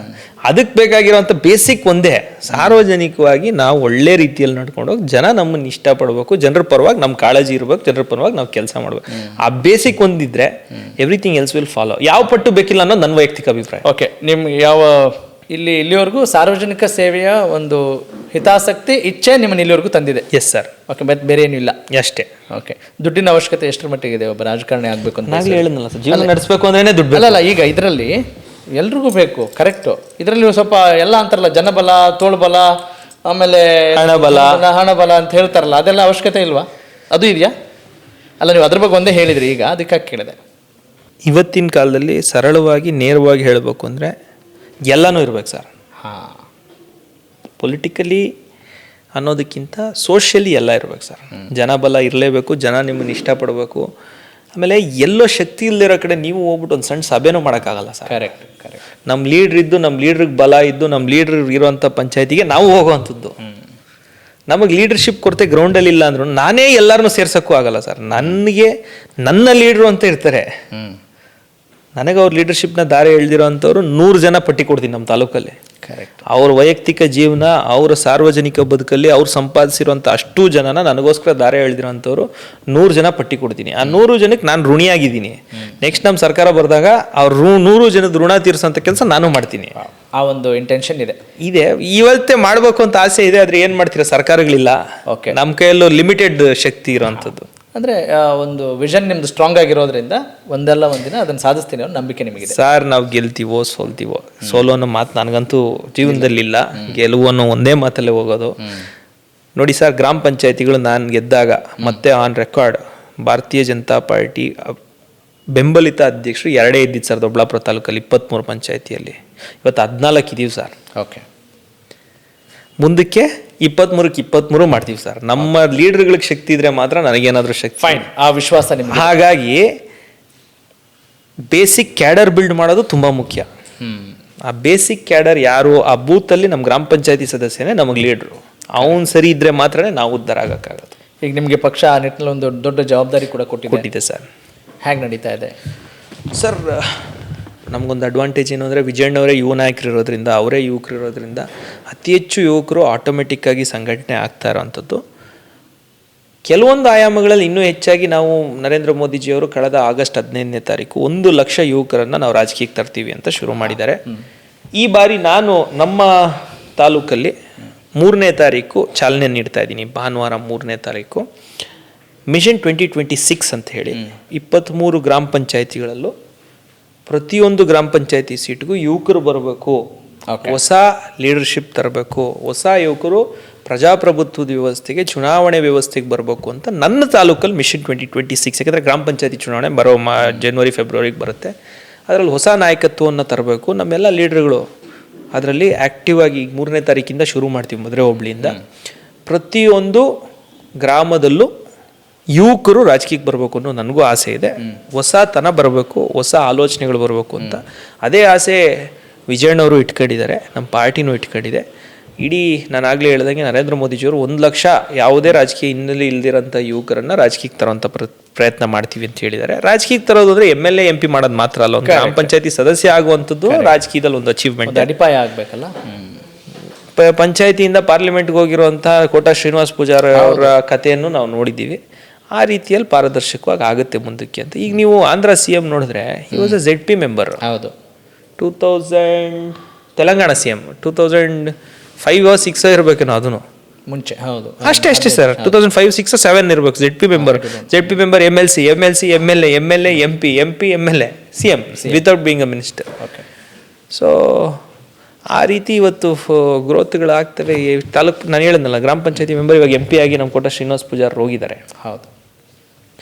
ಅದಕ್ಕೆ ಬೇಕಾಗಿರೋಂಥ ಬೇಸಿಕ್ ಒಂದೇ, ಸಾರ್ವಜನಿಕವಾಗಿ ನಾವು ಒಳ್ಳೆ ರೀತಿಯಲ್ಲಿ ನಡ್ಕೊಂಡು ಹೋಗಿ ಜನ ನಮ್ಮನ್ನು ಇಷ್ಟಪಡಬೇಕು, ಜನರ ಪರವಾಗಿ ನಮ್ಮ ಕಾಳಜಿ ಇರಬೇಕು, ಜನರ ಪರವಾಗಿ ನಾವು ಕೆಲಸ ಮಾಡಬೇಕು. ಆ ಬೇಸಿಕ್ ಒಂದಿದ್ರೆ ಎವ್ರಿಥಿಂಗ್ ಎಲ್ಸ್ ವಿಲ್ ಫಾಲೋ. ಯಾವ ಪಟ್ಟು ಬೇಕಿಲ್ಲ ಅನ್ನೋದು ನನ್ನ ವೈಯಕ್ತಿಕ ಅಭಿಪ್ರಾಯ. ಓಕೆ, ನಿಮ್ಗೆ ಯಾವ ಇಲ್ಲಿವರೆಗೂ ಸಾರ್ವಜನಿಕ ಸೇವೆಯ ಒಂದು ಹಿತಾಸಕ್ತಿ ಇಚ್ಛೆ ನಿಮ್ಮನ್ನು ಇಲ್ಲಿವರೆಗೂ ತಂದಿದೆ? Yes sir. ಓಕೆ, ಮತ್ತೆ ಬೇರೆ ಏನೂ ಇಲ್ಲ ಅಷ್ಟೇ. ಓಕೆ, ದುಡ್ಡಿನ ಅವಶ್ಯಕತೆ ಎಷ್ಟರ ಮಟ್ಟಿಗೆ ಇದೆ ಒಬ್ಬ ರಾಜಕಾರಣಿ ಆಗಬೇಕು ಅಂತ? ನಾಗಲೇ ಹೇಳಿದ್ನಲ್ಲ ಸರ್, ಜೀವನ ನಡೆಸಬೇಕು ಅಂದ್ರೆ ದುಡ್ಡು. ಅಲ್ಲಲ್ಲ, ಈಗ ಇದರಲ್ಲಿ ಎಲ್ರಿಗೂ ಬೇಕು, ಕರೆಕ್ಟು. ಇದರಲ್ಲಿ ಸ್ವಲ್ಪ ಎಲ್ಲ ಅಂತಾರಲ್ಲ, ಜನಬಲ, ತೋಳ್ಬಲ, ಆಮೇಲೆ ಹಣಬಲ ಅಂತ ಹೇಳ್ತಾರಲ್ಲ, ಅದೆಲ್ಲ ಅವಶ್ಯಕತೆ ಇಲ್ವಾ? ಅದು ಇದೆಯಾ? ಅಲ್ಲ, ನೀವು ಅದ್ರ ಬಗ್ಗೆ ಒಂದೇ ಹೇಳಿದ್ರಿ, ಈಗ ಅದಕ್ಕಾಗಿ ಕೇಳಿದೆ. ಇವತ್ತಿನ ಕಾಲದಲ್ಲಿ ಸರಳವಾಗಿ ನೇರವಾಗಿ ಹೇಳಬೇಕು ಅಂದರೆ ಎಲ್ಲನೂ ಇರ್ಬೇಕು ಸರ್. ಪೊಲಿಟಿಕಲಿ ಅನ್ನೋದಕ್ಕಿಂತ ಸೋಷಿಯಲಿ ಎಲ್ಲ ಇರ್ಬೇಕು ಸರ್. ಜನಬಲ ಇರಲೇಬೇಕು, ಜನ ನಿಮ್ಮನ್ನು ಇಷ್ಟಪಡಬೇಕು. ಆಮೇಲೆ ಎಲ್ಲೋ ಶಕ್ತಿ ಇಲ್ಲದಿರೋ ಕಡೆ ನೀವು ಹೋಗ್ಬಿಟ್ಟು ಒಂದು ಸಣ್ಣ ಸಭೆನೂ ಮಾಡೋಕ್ಕಾಗಲ್ಲ ಸರ್. ಕರೆಕ್ಟ್. ನಮ್ಮ ಲೀಡ್ರ್ ಇದ್ದು, ನಮ್ಮ ಲೀಡ್ರಿಗೆ ಬಲ ಇದ್ದು, ನಮ್ಮ ಲೀಡ್ರ್ ಇರೋವಂಥ ಪಂಚಾಯತಿಗೆ ನಾವು ಹೋಗೋವಂಥದ್ದು. ನಮಗೆ ಲೀಡರ್ಶಿಪ್ ಕೊರತೆ ಗ್ರೌಂಡಲ್ಲಿ ಇಲ್ಲ ಅಂದ್ರೂ ನಾನೇ ಎಲ್ಲರನ್ನೂ ಸೇರ್ಸೋಕ್ಕೂ ಆಗಲ್ಲ ಸರ್. ನನಗೆ ನನ್ನ ಲೀಡ್ರು ಅಂತ ಇರ್ತಾರೆ, ನನಗೆ ಅವ್ರ ಲೀಡರ್ಶಿಪ್ನ ದಾರಿ ಎಳ್ದಿರೋ ಅಂಥವ್ರು 100 ಜನ ಪಟ್ಟಿ ಕೊಡ್ತೀನಿ ನಮ್ಮ ತಾಲೂಕಲ್ಲಿ. ಕರೆಕ್ಟ್. ಅವ್ರ ವೈಯಕ್ತಿಕ ಜೀವನ, ಅವರ ಸಾರ್ವಜನಿಕ ಬದುಕಲ್ಲಿ ಅವ್ರು ಸಂಪಾದಿಸಿರುವಂಥ ಅಷ್ಟು ಜನನ ನನಗೋಸ್ಕರ ದಾರಿ ಎಳ್ದಿರೋ ಅಂಥವ್ರು 100 ಜನ ಪಟ್ಟಿ ಕೊಡ್ತೀನಿ. ಆ 100 ಜನಕ್ಕೆ ನಾನು ಋಣಿಯಾಗಿದ್ದೀನಿ. ನೆಕ್ಸ್ಟ್ ನಮ್ಮ ಸರ್ಕಾರ ಬರೆದಾಗ ಅವ್ರು 100 ಜನದ ಋಣ ತೀರಿಸೋಂಥ ಕೆಲಸ ನಾನು ಮಾಡ್ತೀನಿ. ಆ ಒಂದು ಇಂಟೆನ್ಷನ್ ಇದೆ. ಇವತ್ತೇ ಮಾಡಬೇಕು ಅಂತ ಆಸೆ ಇದೆ, ಆದರೆ ಏನು ಮಾಡ್ತೀರಾ, ಸರ್ಕಾರಗಳಿಲ್ಲ. ಓಕೆ, ನಮ್ಮ ಕೈಯಲ್ಲೂ ಲಿಮಿಟೆಡ್ ಶಕ್ತಿ ಇರೋವಂಥದ್ದು. ಅಂದರೆ ಒಂದು ವಿಷನ್ ನಿಮ್ದು ಸ್ಟ್ರಾಂಗ್ ಆಗಿರೋದ್ರಿಂದ ಒಂದಲ್ಲ ಒಂದಿನ ಅದನ್ನು ಸಾಧಿಸ್ತೀನಿ ಅನ್ನೋ ನಂಬಿಕೆ ನಿಮಗೆ? ಸರ್, ನಾವು ಗೆಲ್ತೀವೋ ಸೋಲ್ತೀವೋ, ಸೋಲು ಅನ್ನೋ ಮಾತು ನನಗಂತೂ ಜೀವನದಲ್ಲಿಲ್ಲ. ಗೆಲುವು ಅನ್ನೋ ಒಂದೇ ಮಾತಲ್ಲೇ ಹೋಗೋದು. ನೋಡಿ ಸರ್, ಗ್ರಾಮ ಪಂಚಾಯತಿಗಳು ನಾನು ಗೆದ್ದಾಗ ಮತ್ತೆ ಆನ್ ರೆಕಾರ್ಡ್ ಭಾರತೀಯ ಜನತಾ ಪಾರ್ಟಿ ಬೆಂಬಲಿತ ಅಧ್ಯಕ್ಷರು 2 ಇದ್ದಿದ್ದು ಸರ್ ದೊಡ್ಡಬಳ್ಳಾಪುರ ತಾಲೂಕಲ್ಲಿ 23 ಪಂಚಾಯತಿಯಲ್ಲಿ. ಇವತ್ತು 14 ಇದೀವಿ ಸರ್. ಓಕೆ, ಮುಂದಕ್ಕೆ 23ಕ್ಕೆ 23 ಮಾಡ್ತೀವಿ ಸರ್. ನಮ್ಮ ಲೀಡರ್ಗಳಿಗೆ ಶಕ್ತಿ ಇದ್ರೆ ಮಾತ್ರ ನನಗೇನಾದ್ರೂ ಶಕ್ತಿ. ಫೈನ್, ಆ ವಿಶ್ವಾಸ ನಿಮ್ಗೆ. ಹಾಗಾಗಿ ಬೇಸಿಕ್ ಕ್ಯಾಡರ್ ಬಿಲ್ಡ್ ಮಾಡೋದು ತುಂಬಾ ಮುಖ್ಯ. ಆ ಬೇಸಿಕ್ ಕ್ಯಾಡರ್ ಯಾರು, ಆ ಬೂತಲ್ಲಿ ನಮ್ಮ ಗ್ರಾಮ ಪಂಚಾಯತಿ ಸದಸ್ಯನೇ ನಮಗೆ ಲೀಡ್ರು. ಅವನು ಸರಿ ಇದ್ರೆ ಮಾತ್ರನೇ ನಾವು ಉದ್ಧಾರ ಆಗಕ್ಕಾಗೋದು. ಈಗ ನಿಮಗೆ ಪಕ್ಷ ಆ ನಿಟ್ಟಿನಲ್ಲಿ ಒಂದು ದೊಡ್ಡ ಜವಾಬ್ದಾರಿ ಕೂಡ ಕೊಟ್ಟಿದೆ ಸರ್. ಹೇಗೆ ನಡೀತಾ ಇದೆ ಸರ್? ನಮಗೊಂದು ಅಡ್ವಾಂಟೇಜ್ ಏನು ಅಂದರೆ, ವಿಜಯಣ್ಣವರೇ ಯುವ ನಾಯಕರು ಇರೋದ್ರಿಂದ, ಅವರೇ ಯುವಕರು ಇರೋದ್ರಿಂದ ಅತಿ ಹೆಚ್ಚು ಯುವಕರು ಆಟೋಮೆಟಿಕ್ಕಾಗಿ ಸಂಘಟನೆ ಆಗ್ತಾ ಇರೋವಂಥದ್ದು. ಕೆಲವೊಂದು ಆಯಾಮಗಳಲ್ಲಿ ಇನ್ನೂ ಹೆಚ್ಚಾಗಿ ನಾವು ನರೇಂದ್ರ ಮೋದಿಜಿಯವರು ಕಳೆದ ಆಗಸ್ಟ್ 15ನೇ ತಾರೀಕು 1 ಲಕ್ಷ ಯುವಕರನ್ನು ನಾವು ರಾಜಕೀಯಕ್ಕೆ ತರ್ತೀವಿ ಅಂತ ಶುರು ಮಾಡಿದ್ದಾರೆ. ಈ ಬಾರಿ ನಾನು ನಮ್ಮ ತಾಲೂಕಲ್ಲಿ 3ನೇ ತಾರೀಕು ಚಾಲನೆ ನೀಡ್ತಾ ಇದ್ದೀನಿ. ಭಾನುವಾರ 3ನೇ ತಾರೀಕು ಮಿಷನ್ 2026 ಅಂತ ಹೇಳಿ 23 ಗ್ರಾಮ ಪಂಚಾಯತಿಗಳಲ್ಲೂ ಪ್ರತಿಯೊಂದು ಗ್ರಾಮ ಪಂಚಾಯತಿ ಸೀಟ್ಗೂ ಯುವಕರು ಬರಬೇಕು, ಹೊಸ ಲೀಡರ್ಶಿಪ್ ತರಬೇಕು, ಹೊಸ ಯುವಕರು ಪ್ರಜಾಪ್ರಭುತ್ವದ ವ್ಯವಸ್ಥೆಗೆ, ಚುನಾವಣೆ ವ್ಯವಸ್ಥೆಗೆ ಬರಬೇಕು ಅಂತ ನನ್ನ ತಾಲೂಕಲ್ಲಿ ಮಿಷನ್ 2026. ಯಾಕಂದರೆ ಗ್ರಾಮ ಪಂಚಾಯತಿ ಚುನಾವಣೆ ಬರೋ ಜನವರಿ ಫೆಬ್ರವರಿಗೆ ಬರುತ್ತೆ. ಅದರಲ್ಲಿ ಹೊಸ ನಾಯಕತ್ವವನ್ನು ತರಬೇಕು. ನಮ್ಮೆಲ್ಲ ಲೀಡರ್ಗಳು ಅದರಲ್ಲಿ ಆ್ಯಕ್ಟಿವ್ ಆಗಿ 3ನೇ ತಾರೀಕಿಂದ ಶುರು ಮಾಡ್ತೀವಿ. ಮಧುರೆ ಹೋಬಳಿಯಿಂದ ಪ್ರತಿಯೊಂದು ಗ್ರಾಮದಲ್ಲೂ ಯುವಕರು ರಾಜಕೀಯಕ್ಕೆ ಬರಬೇಕು ಅನ್ನೋ ನನಗೂ ಆಸೆ ಇದೆ. ಹೊಸತನ ಬರಬೇಕು, ಹೊಸ ಆಲೋಚನೆಗಳು ಬರಬೇಕು ಅಂತ. ಅದೇ ಆಸೆ ವಿಜಯಣ್ಣವರು ಇಟ್ಕೊಂಡಿದ್ದಾರೆ, ನಮ್ಮ ಪಾರ್ಟಿನೂ ಇಟ್ಕೊಂಡಿದೆ. ಇಡೀ ನಾನು ಆಗಲೇ ಹೇಳ್ದಂಗೆ ನರೇಂದ್ರ ಮೋದಿಜಿಯವರು 1 ಲಕ್ಷ ಯಾವುದೇ ರಾಜಕೀಯ ಹಿನ್ನೆಲೆ ಇಲ್ದಿರೋಂಥ ಯುವಕರನ್ನು ರಾಜಕೀಯಕ್ಕೆ ತರುವಂಥ ಪ್ರಯತ್ನ ಮಾಡ್ತೀವಿ ಅಂತ ಹೇಳಿದ್ದಾರೆ. ರಾಜಕೀಯಕ್ಕೆ ತರೋದು ಅಂದರೆ MLA MP ಮಾಡೋದು ಮಾತ್ರ ಅಲ್ಲ, ಒಂದು ಗ್ರಾಮ ಪಂಚಾಯತಿ ಸದಸ್ಯ ಆಗುವಂಥದ್ದು ರಾಜಕೀಯದಲ್ಲಿ ಒಂದು ಅಚೀವ್ಮೆಂಟ್, ಅಡಿಪಾಯ ಆಗಬೇಕಲ್ಲ. ಪಂಚಾಯತಿಯಿಂದ ಪಾರ್ಲಿಮೆಂಟ್ಗೆ ಹೋಗಿರುವಂಥ ಕೋಟಾ ಶ್ರೀನಿವಾಸ್ ಪೂಜಾರಿ ಅವರ ಕಥೆಯನ್ನು ನಾವು ನೋಡಿದ್ದೀವಿ. ಆ ರೀತಿಯಲ್ಲಿ ಪಾರದರ್ಶಕವಾಗಿ ಆಗುತ್ತೆ ಮುಂದಕ್ಕೆ ಅಂತ. ಈಗ ನೀವು ಆಂಧ್ರ CM ನೋಡಿದ್ರೆ he was a ZP member. ಹೌದು. 2000 ತೆಲಂಗಾಣ CM 2005 or 6 ಇರಬೇಕೇನೋ ಅದನ್ನು ಮುಂಚೆ. ಹೌದು, ಅಷ್ಟೇ ಸರ್. 2005, 6, 7 ಇರಬೇಕು. ZP member, MLC, MLA, MP, MLA, CM without being a minister. So ಆ ರೀತಿ ಇವತ್ತು ಗ್ರೋತ್ಗಳಾಗ್ತವೆ. ತಾಲೂಕು ನಾನು ಹೇಳಿದ್ನಲ್ಲ, ಗ್ರಾಮ ಪಂಚಾಯತಿ ಮೆಂಬರ್ ಇವಾಗ MP ಆಗಿ ನಮ್ಮ ಕೋಟ ಶ್ರೀನಿವಾಸ್ ಪೂಜಾರ್ ಹೋಗಿದ್ದಾರೆ. ಹೌದು.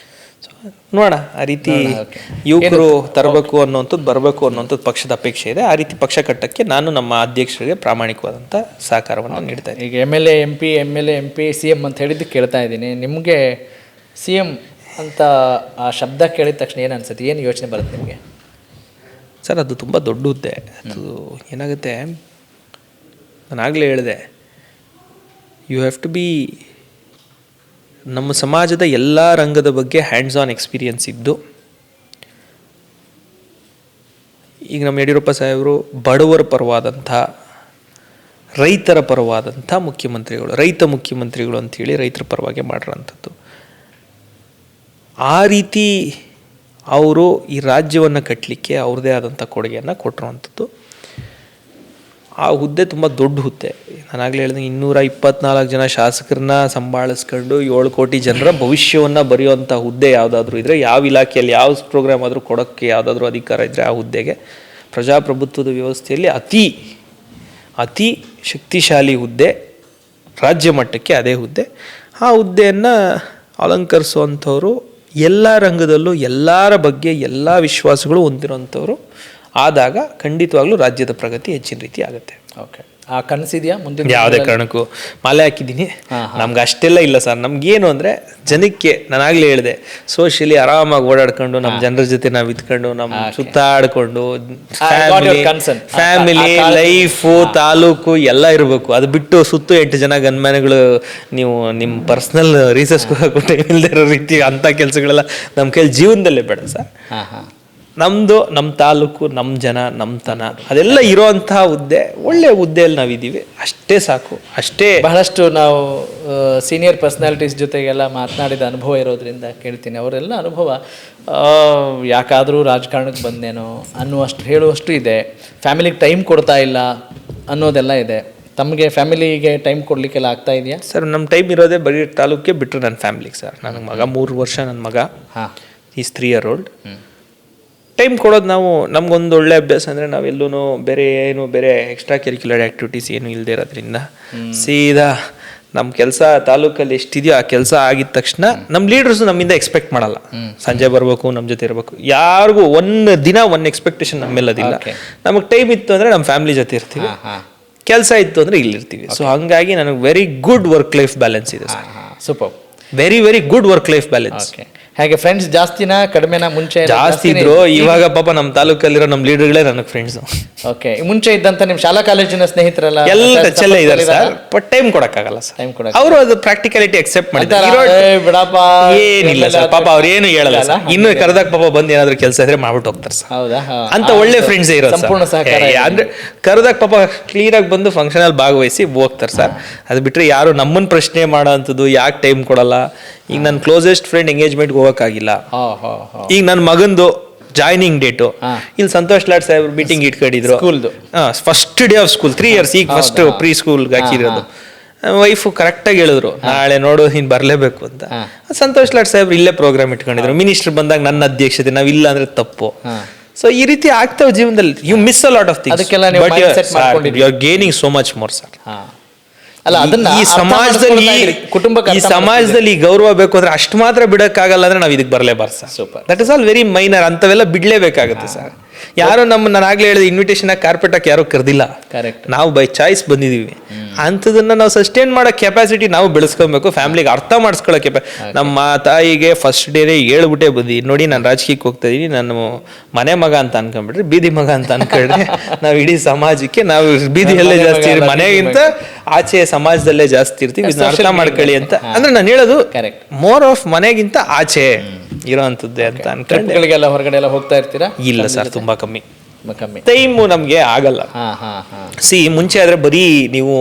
ನೋಡೋಣ, ಆ ರೀತಿ ಯುವಕರು ತರಬೇಕು ಅನ್ನೋಂಥದ್ದು, ಬರಬೇಕು ಅನ್ನೋಂಥದ್ದು ಪಕ್ಷದ ಅಪೇಕ್ಷೆ ಇದೆ. ಆ ರೀತಿ ಪಕ್ಷ ಕಟ್ಟಕ್ಕೆ ನಾನು ನಮ್ಮ ಅಧ್ಯಕ್ಷರಿಗೆ ಪ್ರಾಮಾಣಿಕವಾದಂಥ ಸಹಕಾರವನ್ನು ನೀಡ್ತಾ ಇದ್ದೀನಿ. ಈಗ MLA, MP, CM ಅಂತ ಹೇಳಿದ್ದು ಕೇಳ್ತಾ ಇದ್ದೀನಿ. ನಿಮಗೆ CM ಅಂತ ಆ ಶಬ್ದ ಕೇಳಿದ ತಕ್ಷಣ ಏನು ಅನ್ಸುತ್ತೆ, ಏನು ಯೋಚನೆ ಬರುತ್ತೆ ನಿಮಗೆ? ಸರ್, ಅದು ತುಂಬ ದೊಡ್ಡ ಹುದ್ದೆ. ಅದು ಏನಾಗುತ್ತೆ, ನಾನು ಆಗಲೇ ಹೇಳಿದೆ, ಯು ಹ್ಯಾವ್ ಟು ಬಿ ನಮ್ಮ ಸಮಾಜದ ಎಲ್ಲ ರಂಗದ ಬಗ್ಗೆ ಹ್ಯಾಂಡ್ಸ್ ಆನ್ ಎಕ್ಸ್ಪೀರಿಯನ್ಸ್ ಇದ್ದು. ಈಗ ನಮ್ಮ ಯಡಿಯೂರಪ್ಪ ಸಾಹೇಬರು ಬಡವರ ಪರವಾದಂಥ, ರೈತರ ಪರವಾದಂಥ ಮುಖ್ಯಮಂತ್ರಿಗಳು, ರೈತ ಮುಖ್ಯಮಂತ್ರಿಗಳು ಅಂಥೇಳಿ ರೈತರ ಪರವಾಗಿ ಮಾಡಿರೋಂಥದ್ದು. ಆ ರೀತಿ ಅವರು ಈ ರಾಜ್ಯವನ್ನು ಕಟ್ಟಲಿಕ್ಕೆ ಅವ್ರದ್ದೇ ಆದಂಥ ಕೊಡುಗೆಯನ್ನು ಕೊಟ್ಟಿರುವಂಥದ್ದು. ಆ ಹುದ್ದೆ ತುಂಬ ದೊಡ್ಡ ಹುದ್ದೆ. ನಾನಾಗಲೇ ಹೇಳಿದಂಗೆ 224 ಜನ ಶಾಸಕರನ್ನ ಸಂಭಾಳಿಸ್ಕೊಂಡು 7 ಕೋಟಿ ಜನರ ಭವಿಷ್ಯವನ್ನು ಬರೆಯುವಂಥ ಹುದ್ದೆ ಯಾವುದಾದ್ರೂ ಇದ್ದರೆ, ಯಾವ ಇಲಾಖೆಯಲ್ಲಿ ಯಾವ ಪ್ರೋಗ್ರಾಮ್ ಆದರೂ ಕೊಡೋಕ್ಕೆ ಯಾವುದಾದ್ರೂ ಅಧಿಕಾರ ಇದ್ದರೆ ಆ ಹುದ್ದೆಗೆ. ಪ್ರಜಾಪ್ರಭುತ್ವದ ವ್ಯವಸ್ಥೆಯಲ್ಲಿ ಅತಿ ಶಕ್ತಿಶಾಲಿ ಹುದ್ದೆ, ರಾಜ್ಯ ಮಟ್ಟಕ್ಕೆ ಅದೇ ಹುದ್ದೆ. ಆ ಹುದ್ದೆಯನ್ನು ಅಲಂಕರಿಸುವಂಥವ್ರು ಎಲ್ಲ ರಂಗದಲ್ಲೂ ಎಲ್ಲರ ಬಗ್ಗೆ ಎಲ್ಲ ವಿಶ್ವಾಸಗಳು ಹೊಂದಿರೋಂಥವ್ರು ಆದಾಗ ಖಂಡಿತವಾಗ್ಲೂ ರಾಜ್ಯದ ಪ್ರಗತಿ ಹೆಚ್ಚಿನ ರೀತಿ ಆಗುತ್ತೆ. ಓಕೆ, ಆ ಕನಸಿದೆಯಾ ಮುಂದೆ? ಯಾವುದೇ ಕಾರಣಕ್ಕೂ ಮಾಲೆ ಹಾಕಿದ್ದೀನಿ. ನಮ್ಗೆ ಅಷ್ಟೆಲ್ಲ ಇಲ್ಲ ಸರ್. ನಮ್ಗೇನು ಅಂದರೆ ಜನಕ್ಕೆ, ನಾನಾಗಲೇ ಹೇಳಿದೆ, ಸೋಷಿಯಲಿ ಆರಾಮಾಗಿ ಓಡಾಡ್ಕೊಂಡು ನಮ್ಮ ಜನರ ಜೊತೆ ನಾವು ಇದ್ಕೊಂಡು ನಮ್ಮ ಸುತ್ತಾಡ್ಕೊಂಡು ಫ್ಯಾಮಿಲಿ ಲೈಫು ತಾಲೂಕು ಎಲ್ಲ ಇರಬೇಕು. ಅದು ಬಿಟ್ಟು ಸುತ್ತು 8 ಜನ ಗನ್ಮ್ಯಾನ್ಗಳು ನೀವು ನಿಮ್ಮ ಪರ್ಸ್ನಲ್ ರೀಸರ್ಚ್ಗೆ ಟೈಮ್ ಇಲ್ಲದೆ ಇರೋ ರೀತಿ ಅಂಥ ಕೆಲಸಗಳೆಲ್ಲ ನಮ್ಮ ಕೈಲಿ ಜೀವನದಲ್ಲೇ ಬೇಡ ಸರ್. ನಮ್ಮದು, ನಮ್ಮ ತಾಲೂಕು, ನಮ್ಮ ಜನ, ನಮ್ಮತನ ಅದೆಲ್ಲ ಇರೋವಂತಹ ಹುದ್ದೆ, ಒಳ್ಳೆ ಹುದ್ದೆಯಲ್ಲಿ ನಾವಿದ್ದೀವಿ, ಅಷ್ಟೇ ಸಾಕು. ಅಷ್ಟೇ. ಬಹಳಷ್ಟು ನಾವು ಸೀನಿಯರ್ ಪರ್ಸ್ನಾಲಿಟೀಸ್ ಜೊತೆಗೆಲ್ಲ ಮಾತನಾಡಿದ ಅನುಭವ ಇರೋದ್ರಿಂದ ಕೇಳ್ತೀನಿ, ಅವರೆಲ್ಲ ಅನುಭವ ಯಾಕಾದರೂ ರಾಜಕಾರಣಕ್ಕೆ ಬಂದೇನೋ ಅನ್ನುವಷ್ಟು ಹೇಳುವಷ್ಟು ಇದೆ. ಫ್ಯಾಮಿಲಿಗೆ ಟೈಮ್ ಕೊಡ್ತಾ ಇಲ್ಲ ಅನ್ನೋದೆಲ್ಲ ಇದೆ. ತಮಗೆ ಫ್ಯಾಮಿಲಿಗೆ ಟೈಮ್ ಕೊಡಲಿಕ್ಕೆಲ್ಲ ಆಗ್ತಾ ಇದೆಯಾ ಸರ್? ನಮ್ಮ ಟೈಮ್ ಇರೋದೇ ಬರೀ ತಾಲೂಕಿಗೆ ಬಿಟ್ಟರೆ ನನ್ನ ಫ್ಯಾಮಿಲಿಗೆ ಸರ್. ನನಗೆ ಮಗ 3 ವರ್ಷ, ನನ್ನ ಮಗ ಈಸ್ 3 year old. ಟೈಮ್ ಕೊಡೋದು ನಾವು, ನಮಗೊಂದು ಒಳ್ಳೆ ಅಭ್ಯಾಸ ಅಂದರೆ ನಾವೆಲ್ಲೂ ಬೇರೆ ಎಕ್ಸ್ಟ್ರಾ ಕರಿಕ್ಯುಲರ್ ಆ್ಯಕ್ಟಿವಿಟೀಸ್ ಏನು ಇಲ್ಲದೆ ಇರೋದ್ರಿಂದ ಸೀದಾ ನಮ್ಮ ಕೆಲಸ ತಾಲೂಕಲ್ಲಿ ಎಷ್ಟಿದೆಯೋ ಆ ಕೆಲಸ ಆಗಿದ ತಕ್ಷಣ ನಮ್ಮ ಲೀಡರ್ಸು ನಮ್ಮಿಂದ ಎಕ್ಸ್ಪೆಕ್ಟ್ ಮಾಡಲ್ಲ ಸಂಜೆ ಬರಬೇಕು, ನಮ್ಮ ಜೊತೆ ಇರಬೇಕು. ಯಾರಿಗೂ ಒಂದು ಎಕ್ಸ್ಪೆಕ್ಟೇಷನ್ ನಮ್ಮೆಲ್ಲದಿಲ್ಲ. ನಮಗೆ ಟೈಮ್ ಇತ್ತು ಅಂದರೆ ನಮ್ಮ ಫ್ಯಾಮಿಲಿ ಜೊತೆ ಇರ್ತೀವಿ, ಕೆಲಸ ಇತ್ತು ಅಂದರೆ ಇಲ್ಲಿರ್ತೀವಿ. ಸೊ ಹಾಗಾಗಿ ನನಗೆ very good work life balance ಇದೆ sir. Super, very good work life balance. ಹಾಗೆ ಫ್ರೆಂಡ್ಸ್ ಜಾಸ್ತಿನಾ ಕಡಿಮೆನಾ? ಮುಂಚೆ ಜಾಸ್ತಿ ಇದ್ರು, ಇವಾಗ ಪಾಪ ನಮ್ಮ ತಾಲೂಕಲ್ಲಿರೋ ನಮ್ಮ ಲೀಡರ್ಗಳೇ ನನಗೆ ಫ್ರೆಂಡ್ಸ್. ಓಕೆ, ಮುಂಚೆ ಇದ್ದಂತ ನಿಮ್ಮ ಶಾಲಾ ಕಾಲೇಜಿನ ಸ್ನೇಹಿತರೆಲ್ಲ ಎಲ್ಲ ಟಚಲ್ಲೇ ಇದ್ದಾರೆ ಸರ್. ಬಟ್ ಟೈಮ್ ಕೊಡಕ್ಕಾಗಲ್ಲ ಸರ್. ಅವರು ಅದು ಪ್ರಾಕ್ಟಿಕಾಲಿಟಿ ಅಕ್ಸೆಪ್ಟ್ ಮಾಡಿದ್ದಾರೆ. ಬಿಡಪ್ಪ ಏನಿಲ್ಲ ಸರ್, ಪಾಪ ಅವ್ರು ಏನು ಹೇಳಲ್ಲ ಸರ್. ಇನ್ನು ಕರೆದಾಗ ಪಾಪ ಬಂದು ಏನಾದ್ರು ಕೆಲಸ ಇದ್ರೆ ಮಾಡ್ಬಿಟ್ಟು ಹೋಗ್ತಾರೆ ಸರ್. ಹೌದಾ? ಅಂತ ಒಳ್ಳೆ ಫ್ರೆಂಡ್ಸ್ ಇರೋದು ಸಂಪೂರ್ಣ ಸಹಕಾರ. ಅಂದ್ರೆ ಕರೆದಾಗ ಪಾಪ ಕ್ಲಿಯರ್ ಆಗಿ ಬಂದು ಫಂಕ್ಷನ್ ಅಲ್ಲಿ ಭಾಗವಹಿಸಿ ಹೋಗ್ತಾರೆ ಸರ್. ಅದು ಬಿಟ್ರೆ ಯಾರು ನಮ್ಮನ್ನ ಪ್ರಶ್ನೆ ಮಾಡೋ ಅಂಥದ್ದು, ಯಾಕೆ ಟೈಮ್ ಕೊಡಲ್ಲ. ಈಗ ನನ್ನ ಕ್ಲೋಸೆಸ್ಟ್ ಫ್ರೆಂಡ್ ಎಂಗೇಜ್ಮೆಂಟ್ಗೆ ಹೋಗೋಕ್ಕಾಗಿಲ್ಲ. ಈಗ ನನ್ನ ಮಗಂದು ಜಾಯ್ನಿಂಗ್ ಡೇಟು ಇಲ್ಲಿ ಸಂತೋಷ್ ಲಾಡ್ ಸಾಹೇಬ್ರು ಮೀಟಿಂಗ್ ಇಟ್ಕೊಂಡಿದ್ರು ಸ್ಕೂಲ್ದು, first day of school, 3 years, ಈಗ ಫಸ್ಟ್ ಪ್ರೀ ಸ್ಕೂಲ್ಗೆ ಹಾಕಿರೋದು. ವೈಫು ಕರೆಕ್ಟಾಗಿ ಹೇಳಿದ್ರು, ನಾಳೆ ನೋಡು ನೀನು ಬರಲೇಬೇಕು ಅಂತ. ಸಂತೋಷ್ ಲಾಡ್ ಸಾಹೇಬ್ರು ಇಲ್ಲೇ ಪ್ರೋಗ್ರಾಮ್ ಇಟ್ಕೊಂಡಿದ್ರು. ಮಿನಿಸ್ಟರ್ ಬಂದಾಗ ನನ್ನ ಅಧ್ಯಕ್ಷತೆ, ನಾವು ಇಲ್ಲ ಅಂದ್ರೆ ತಪ್ಪು. ಸೊ ಈ ರೀತಿ ಆಗ್ತಾವ ಜೀವನದಲ್ಲಿ. You miss a lot of things, but you are gaining so much more sir. ಅಲ್ಲ, ಅದನ್ನ ಈ ಸಮಾಜದಲ್ಲಿ ಗೌರವ ಬೇಕು ಅಂದ್ರೆ ಅಷ್ಟು ಮಾತ್ರ ಬಿಡಕ್ಕಾಗಲ್ಲ ಅಂದ್ರೆ ನಾವು ಇದಕ್ಕೆ ಬರಲೇಬಾರ್ದು sir. Super, that is all very minor. ಅಂತವೆಲ್ಲ ಬಿಡ್ಲೇಬೇಕಾಗುತ್ತೆ ಸರ್. ಯಾರು ನಾನು ಆಗ್ಲೇ ಹೇಳಿದ ಇನ್ವಿಟೇಷನ್ ಕಾರ್ಪೆಟ್ ಹಾಕಿ ಯಾರು ಕರೆದಿಲ್ಲ, ನಾವು ಬೈ ಚಾಯ್ಸ್ ಬಂದಿದೀವಿ. ಅಂಥದನ್ನ ನಾವು ಸಸ್ಟೈನ್ ಮಾಡೋ ಕೆಪಾಸಿಟಿ ನಾವು ಬೆಳೆಸ್ಕೊಬೇಕು, ಫ್ಯಾಮಿಲಿಗೆ ಅರ್ಥ ಮಾಡಿಸ್ಕೊಳ್ಳೋ ನಮ್ಮ ತಾಯಿಗೆ ಫಸ್ಟ್ ಡೇನೇ ಹೇಳ್ಬಿಟ್ಟೆ ಬುದ್ಧಿ ನೋಡಿ, ನಾನು ರಾಜಕೀಯಕ್ಕೆ ಹೋಗ್ತಾ ಇದೀನಿ, ನಾನು ಮನೆ ಮಗ ಅಂತ ಅನ್ಕೊಂಡ್ಬಿಟ್ರೆ ಬೀದಿ ಮಗ ಅಂತ ಅನ್ಕೊಂಡ್ರೆ ನಾವು ಇಡೀ ಸಮಾಜಕ್ಕೆ ನಾವು ಬೀದಿಯಲ್ಲೇ ಜಾಸ್ತಿ ಮನೆಗಿಂತ ಆಚೆ ಸಮಾಜದಲ್ಲೇ ಜಾಸ್ತಿ ಇರ್ತೀವಿ, ಇದನ್ನ ಅರ್ಥ ಮಾಡ್ಕೊಳ್ಳಿ ಅಂತ. ಅಂದ್ರೆ ನಾನು ಹೇಳೋದು ಮೋರ್ ಆಫ್ ಮನೆಗಿಂತ ಆಚೆ ಇರೋಂಥದ್ದೇ ಅಂತ ಅನ್ಕೊಂಡ್ಗಳಿಗೆಲ್ಲ ಹೊರಗಡೆ ಎಲ್ಲ ಹೋಗ್ತಾ ಇರ್ತೀರಾ? ಇಲ್ಲ ಸರ್, ತುಂಬಾ ಕಮ್ಮಿ ಟೈಮು ನಮಗೆ ಆಗಲ್ಲ. ಮುಂಚೆ ಆದ್ರೆ ಬರೀ ನೀವು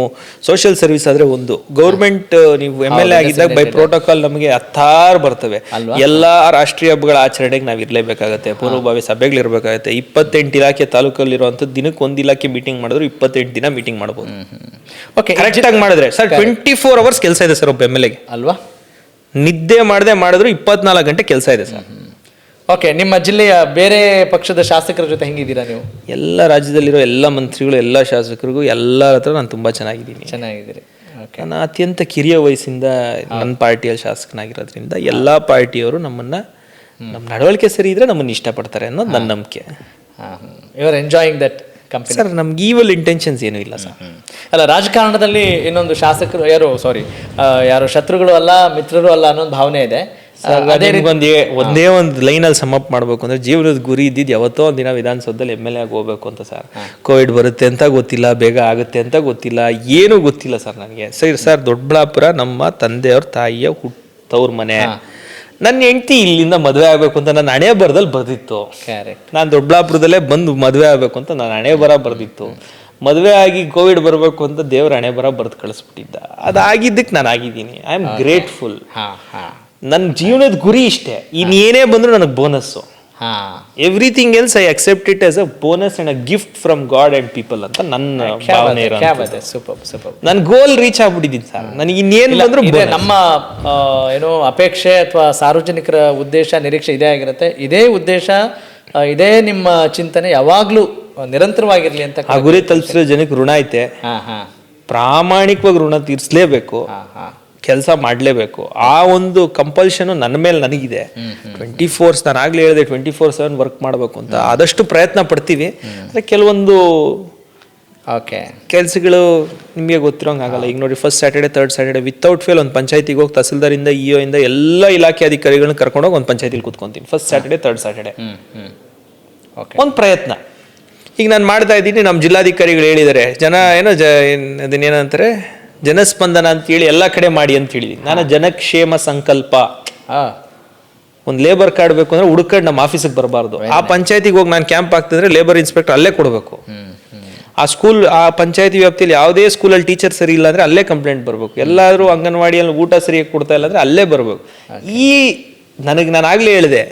ಸೋಷಿಯಲ್ ಸರ್ವಿಸ್ ಆದ್ರೆ ಒಂದು ಗೌರ್ಮೆಂಟ್ ನೀವು MLA ಆಗಿದ್ದಾಗ ಬೈ ಪ್ರೋಟೋಕಾಲ್ ನಮಗೆ 10 ಬರ್ತವೆ. ಎಲ್ಲಾ ರಾಷ್ಟ್ರೀಯ ಹಬ್ಬಗಳ ಆಚರಣೆಗೆ ನಾವು ಇರ್ಲೇಬೇಕಾಗತ್ತೆ, ಪೂರ್ವಭಾವಿ ಸಭೆಗಳು ಇರ್ಬೇಕಾಗತ್ತೆ. 28 ಇಲಾಖೆ ತಾಲೂಕಲ್ಲಿ ಇರುವಂತದ್ದು ದಿನಕ್ಕೆ 1 ಇಲಾಖೆ ಮೀಟಿಂಗ್ ಮಾಡಿದ್ರು 28 ದಿನ ಮೀಟಿಂಗ್ ಮಾಡಬಹುದು. ಕರೆಕ್ಟ್ ಆಗಿ ಮಾಡಿದ್ರೆ ಸರ್ 24 ಅವರ್ಸ್ ಕೆಲಸ ಇದೆ ಸರ್ ಒಬ್ಬ MLA ಗೆ ಅಲ್ವಾ? ನಿದ್ದೆ ಮಾಡಿದ್ರು 24 ಗಂಟೆ ಕೆಲಸ ಇದೆ ಸರ್. ಓಕೆ, ನಿಮ್ಮ ಜಿಲ್ಲೆಯ ಬೇರೆ ಪಕ್ಷದ ಶಾಸಕರ ಜೊತೆ ಹೆಂಗಿದ್ದೀರಾ ನೀವು? ಎಲ್ಲ ರಾಜ್ಯದಲ್ಲಿರೋ ಎಲ್ಲ ಮಂತ್ರಿಗಳು, ಎಲ್ಲ ಶಾಸಕರಿಗೂ ಎಲ್ಲರ ಹತ್ರ ನಾನು ತುಂಬಾ ಚೆನ್ನಾಗಿದ್ದೀನಿ. ನಾನು ಅತ್ಯಂತ ಕಿರಿಯ ವಯಸ್ಸಿಂದ ನನ್ನ ಪಾರ್ಟಿಯಲ್ಲಿ ಶಾಸಕನಾಗಿರೋದ್ರಿಂದ ಎಲ್ಲಾ ಪಾರ್ಟಿಯವರು ನಮ್ಮ ನಡವಳಿಕೆ ಸರಿ ಇದ್ರೆ ನಮ್ಮನ್ನು ಇಷ್ಟಪಡ್ತಾರೆ ಅನ್ನೋದು ನನ್ನ ನಂಬಿಕೆ. You are enjoying that company? Sir, ನಮ್ಗೆ ಈವಲ್ ಇಂಟೆನ್ಷನ್ಸ್ ಏನೂ ಇಲ್ಲ ಸರ್. ಅಲ್ಲ, ರಾಜಕಾರಣದಲ್ಲಿ ಇನ್ನೊಂದು ಶಾಸಕರು ಯಾರು ಶತ್ರುಗಳು ಅಲ್ಲ, ಮಿತ್ರರು ಅಲ್ಲ ಅನ್ನೋ ಭಾವನೆ ಇದೆ. ಒಂದೇ ಒಂದು ಲೈನಲ್ಲಿ ಸಮಪ್ ಮಾಡ್ಬೇಕು ಅಂದ್ರೆ ಜೀವನದ ಗುರಿ ಇದ್ದಿದ್ದು ಯಾವತ್ತೋ ಒಂದಿನ ವಿಧಾನಸೌಧದಲ್ಲಿ MLA ಆಗಿ ಹೋಗ್ಬೇಕು ಅಂತ ಸರ್. ಕೋವಿಡ್ ಬರುತ್ತೆ ಅಂತ ಗೊತ್ತಿಲ್ಲ, ಬೇಗ ಆಗುತ್ತೆ ಅಂತ ಗೊತ್ತಿಲ್ಲ, ಏನೂ ಗೊತ್ತಿಲ್ಲ ಸರ್ ನನಗೆ. ಸರ್ ದೊಡ್ಡಬಳ್ಳಾಪುರ ನಮ್ಮ ತಂದೆಯವ್ರ ತಾಯಿಯ ಹುಟ್ಟವ್ರ ಮನೆ. ನನ್ನ ಹೆಂಡತಿ ಇಲ್ಲಿಂದ ಮದುವೆ ಆಗ್ಬೇಕು ಅಂತ ನನ್ನ ಹಣೆ ಬರದಲ್ಲಿ ಬರ್ದಿತ್ತು. ನಾನು ದೊಡ್ಡಬಳ್ಳಾಪುರದಲ್ಲೇ ಬಂದು ಮದುವೆ ಆಗ್ಬೇಕು ಅಂತ ನನ್ನ ಹಣೆ ಬರ ಬರ್ದಿತ್ತು. ಮದುವೆ ಆಗಿ ಕೋವಿಡ್ ಬರಬೇಕು ಅಂತ ದೇವ್ರ ಹಣೆ ಬರ ಬರ್ದು ಕಳಿಸ್ಬಿಟ್ಟಿದ್ದ. ಅದಾಗಿದ್ದಕ್ಕೆ ನಾನು ಆಗಿದ್ದೀನಿ. I am grateful. ನನ್ನ ಜೀವನದ ಗುರಿ ಇಷ್ಟೇ, ಇನ್ನೇನೇ ಬಂದ್ರು ನನಗೆ bonus. Everything else I accept it as a bonus and a gift from god and people ಅಂತ ನನ್ನ ಭಾವನೆ ಇರೋದು. ನನ್ನ ಗೋಲ್ ರೀಚ್ ಆಗ್ಬಿಟ್ಟಿದ್ದೀನಿ ಸರ್. ನನಗೆ ಇನ್ನೇನು ಬಂದ್ರು ನಮ್ಮ ಅಪೇಕ್ಷೆ ಅಥವಾ ಸಾರ್ವಜನಿಕರ ಉದ್ದೇಶ ನಿರೀಕ್ಷೆ ಇದೇ ಆಗಿರುತ್ತೆ. ಇದೇ ಉದ್ದೇಶ, ಇದೇ ನಿಮ್ಮ ಚಿಂತನೆ ಯಾವಾಗ್ಲೂ ನಿರಂತರವಾಗಿರ್ಲಿ ಅಂತ. ಆ ಗುರಿ ತಲುಪಿಸಿರೋ ಜನಕ್ಕೆ ಋಣ ಐತೆ, ಪ್ರಾಮಾಣಿಕವಾಗಿ ಋಣ ತೀರಿಸಲೇಬೇಕು, ಕೆಲಸ ಮಾಡಲೇಬೇಕು. ಆ ಒಂದು ಕಂಪಲ್ಷನ್ ನನ್ನ ಮೇಲೆ ನನಗಿದೆ. 24 ನಾನು ಆಗ್ಲೇ ಹೇಳಿದೆ 24/7 ವರ್ಕ್ ಮಾಡಬೇಕು ಅಂತ. ಆದಷ್ಟು ಪ್ರಯತ್ನ ಪಡ್ತೀವಿ. ಅಂದರೆ ಕೆಲವೊಂದು ಕೆಲಸಗಳು ನಿಮಗೆ ಗೊತ್ತಿರೋಂಗೆ ಆಗಲ್ಲ. ಈಗ ನೋಡಿ, first Saturday, third Saturday without fail ಒಂದು ಪಂಚಾಯತಿಗೆ ಹೋಗಿ ತಹಸೀಲ್ದಾರಿಂದ EO ಇಂದ ಎಲ್ಲ ಇಲಾಖೆ ಅಧಿಕಾರಿಗಳನ್ನ ಕರ್ಕೊಂಡೋಗಿ ಒಂದು ಪಂಚಾಯತಿಲಿ ಕೂತ್ಕೊಂತೀನಿ. ಫಸ್ಟ್ ಸ್ಯಾಟರ್ಡೆ, ಥರ್ಡ್ ಸ್ಯಾಟರ್ಡೆ ಒಂದು ಪ್ರಯತ್ನ. ಈಗ ನಾನು ಮಾಡ್ತಾ ಇದ್ದೀನಿ. ನಮ್ಮ ಜಿಲ್ಲಾಧಿಕಾರಿಗಳು ಹೇಳಿದ್ದಾರೆ, ಅದನ್ನೇನಂತಾರೆ ಜನಸ್ಪಂದನ ಅಂತೇಳಿ ಎಲ್ಲ ಕಡೆ ಮಾಡಿ ಅಂತ ಹೇಳಿದೀನಿ. ನಾನು ಜನಕ್ಷೇಮ ಸಂಕಲ್ಪ. ಒಂದು ಲೇಬರ್ ಕಾರ್ಡ್ ಬೇಕು ಅಂದ್ರೆ ಹುಡುಕಂಡು ನಮ್ಮ ಆಫೀಸಿಗೆ ಬರಬಾರ್ದು. ಆ ಪಂಚಾಯತಿಗೆ ಹೋಗಿ ನಾನು ಕ್ಯಾಂಪ್ ಆಗ್ತಿದ್ರೆ ಲೇಬರ್ ಇನ್ಸ್ಪೆಕ್ಟರ್ ಅಲ್ಲೇ ಕೊಡಬೇಕು. ಆ ಪಂಚಾಯತಿ ವ್ಯಾಪ್ತಿಯಲ್ಲಿ ಯಾವುದೇ ಸ್ಕೂಲಲ್ಲಿ ಟೀಚರ್ ಸರಿ ಇಲ್ಲ ಅಂದ್ರೆ ಅಲ್ಲೇ ಕಂಪ್ಲೇಂಟ್ ಬರಬೇಕು. ಎಲ್ಲಾದ್ರೂ ಅಂಗನವಾಡಿಯಲ್ಲಿ ಊಟ ಸರಿಯಾಗಿ ಕೊಡ್ತಾ ಇಲ್ಲ ಅಂದ್ರೆ ಅಲ್ಲೇ ಬರಬೇಕು. ನಾನು ಆಗ್ಲೇ ಹೇಳಿದೆ,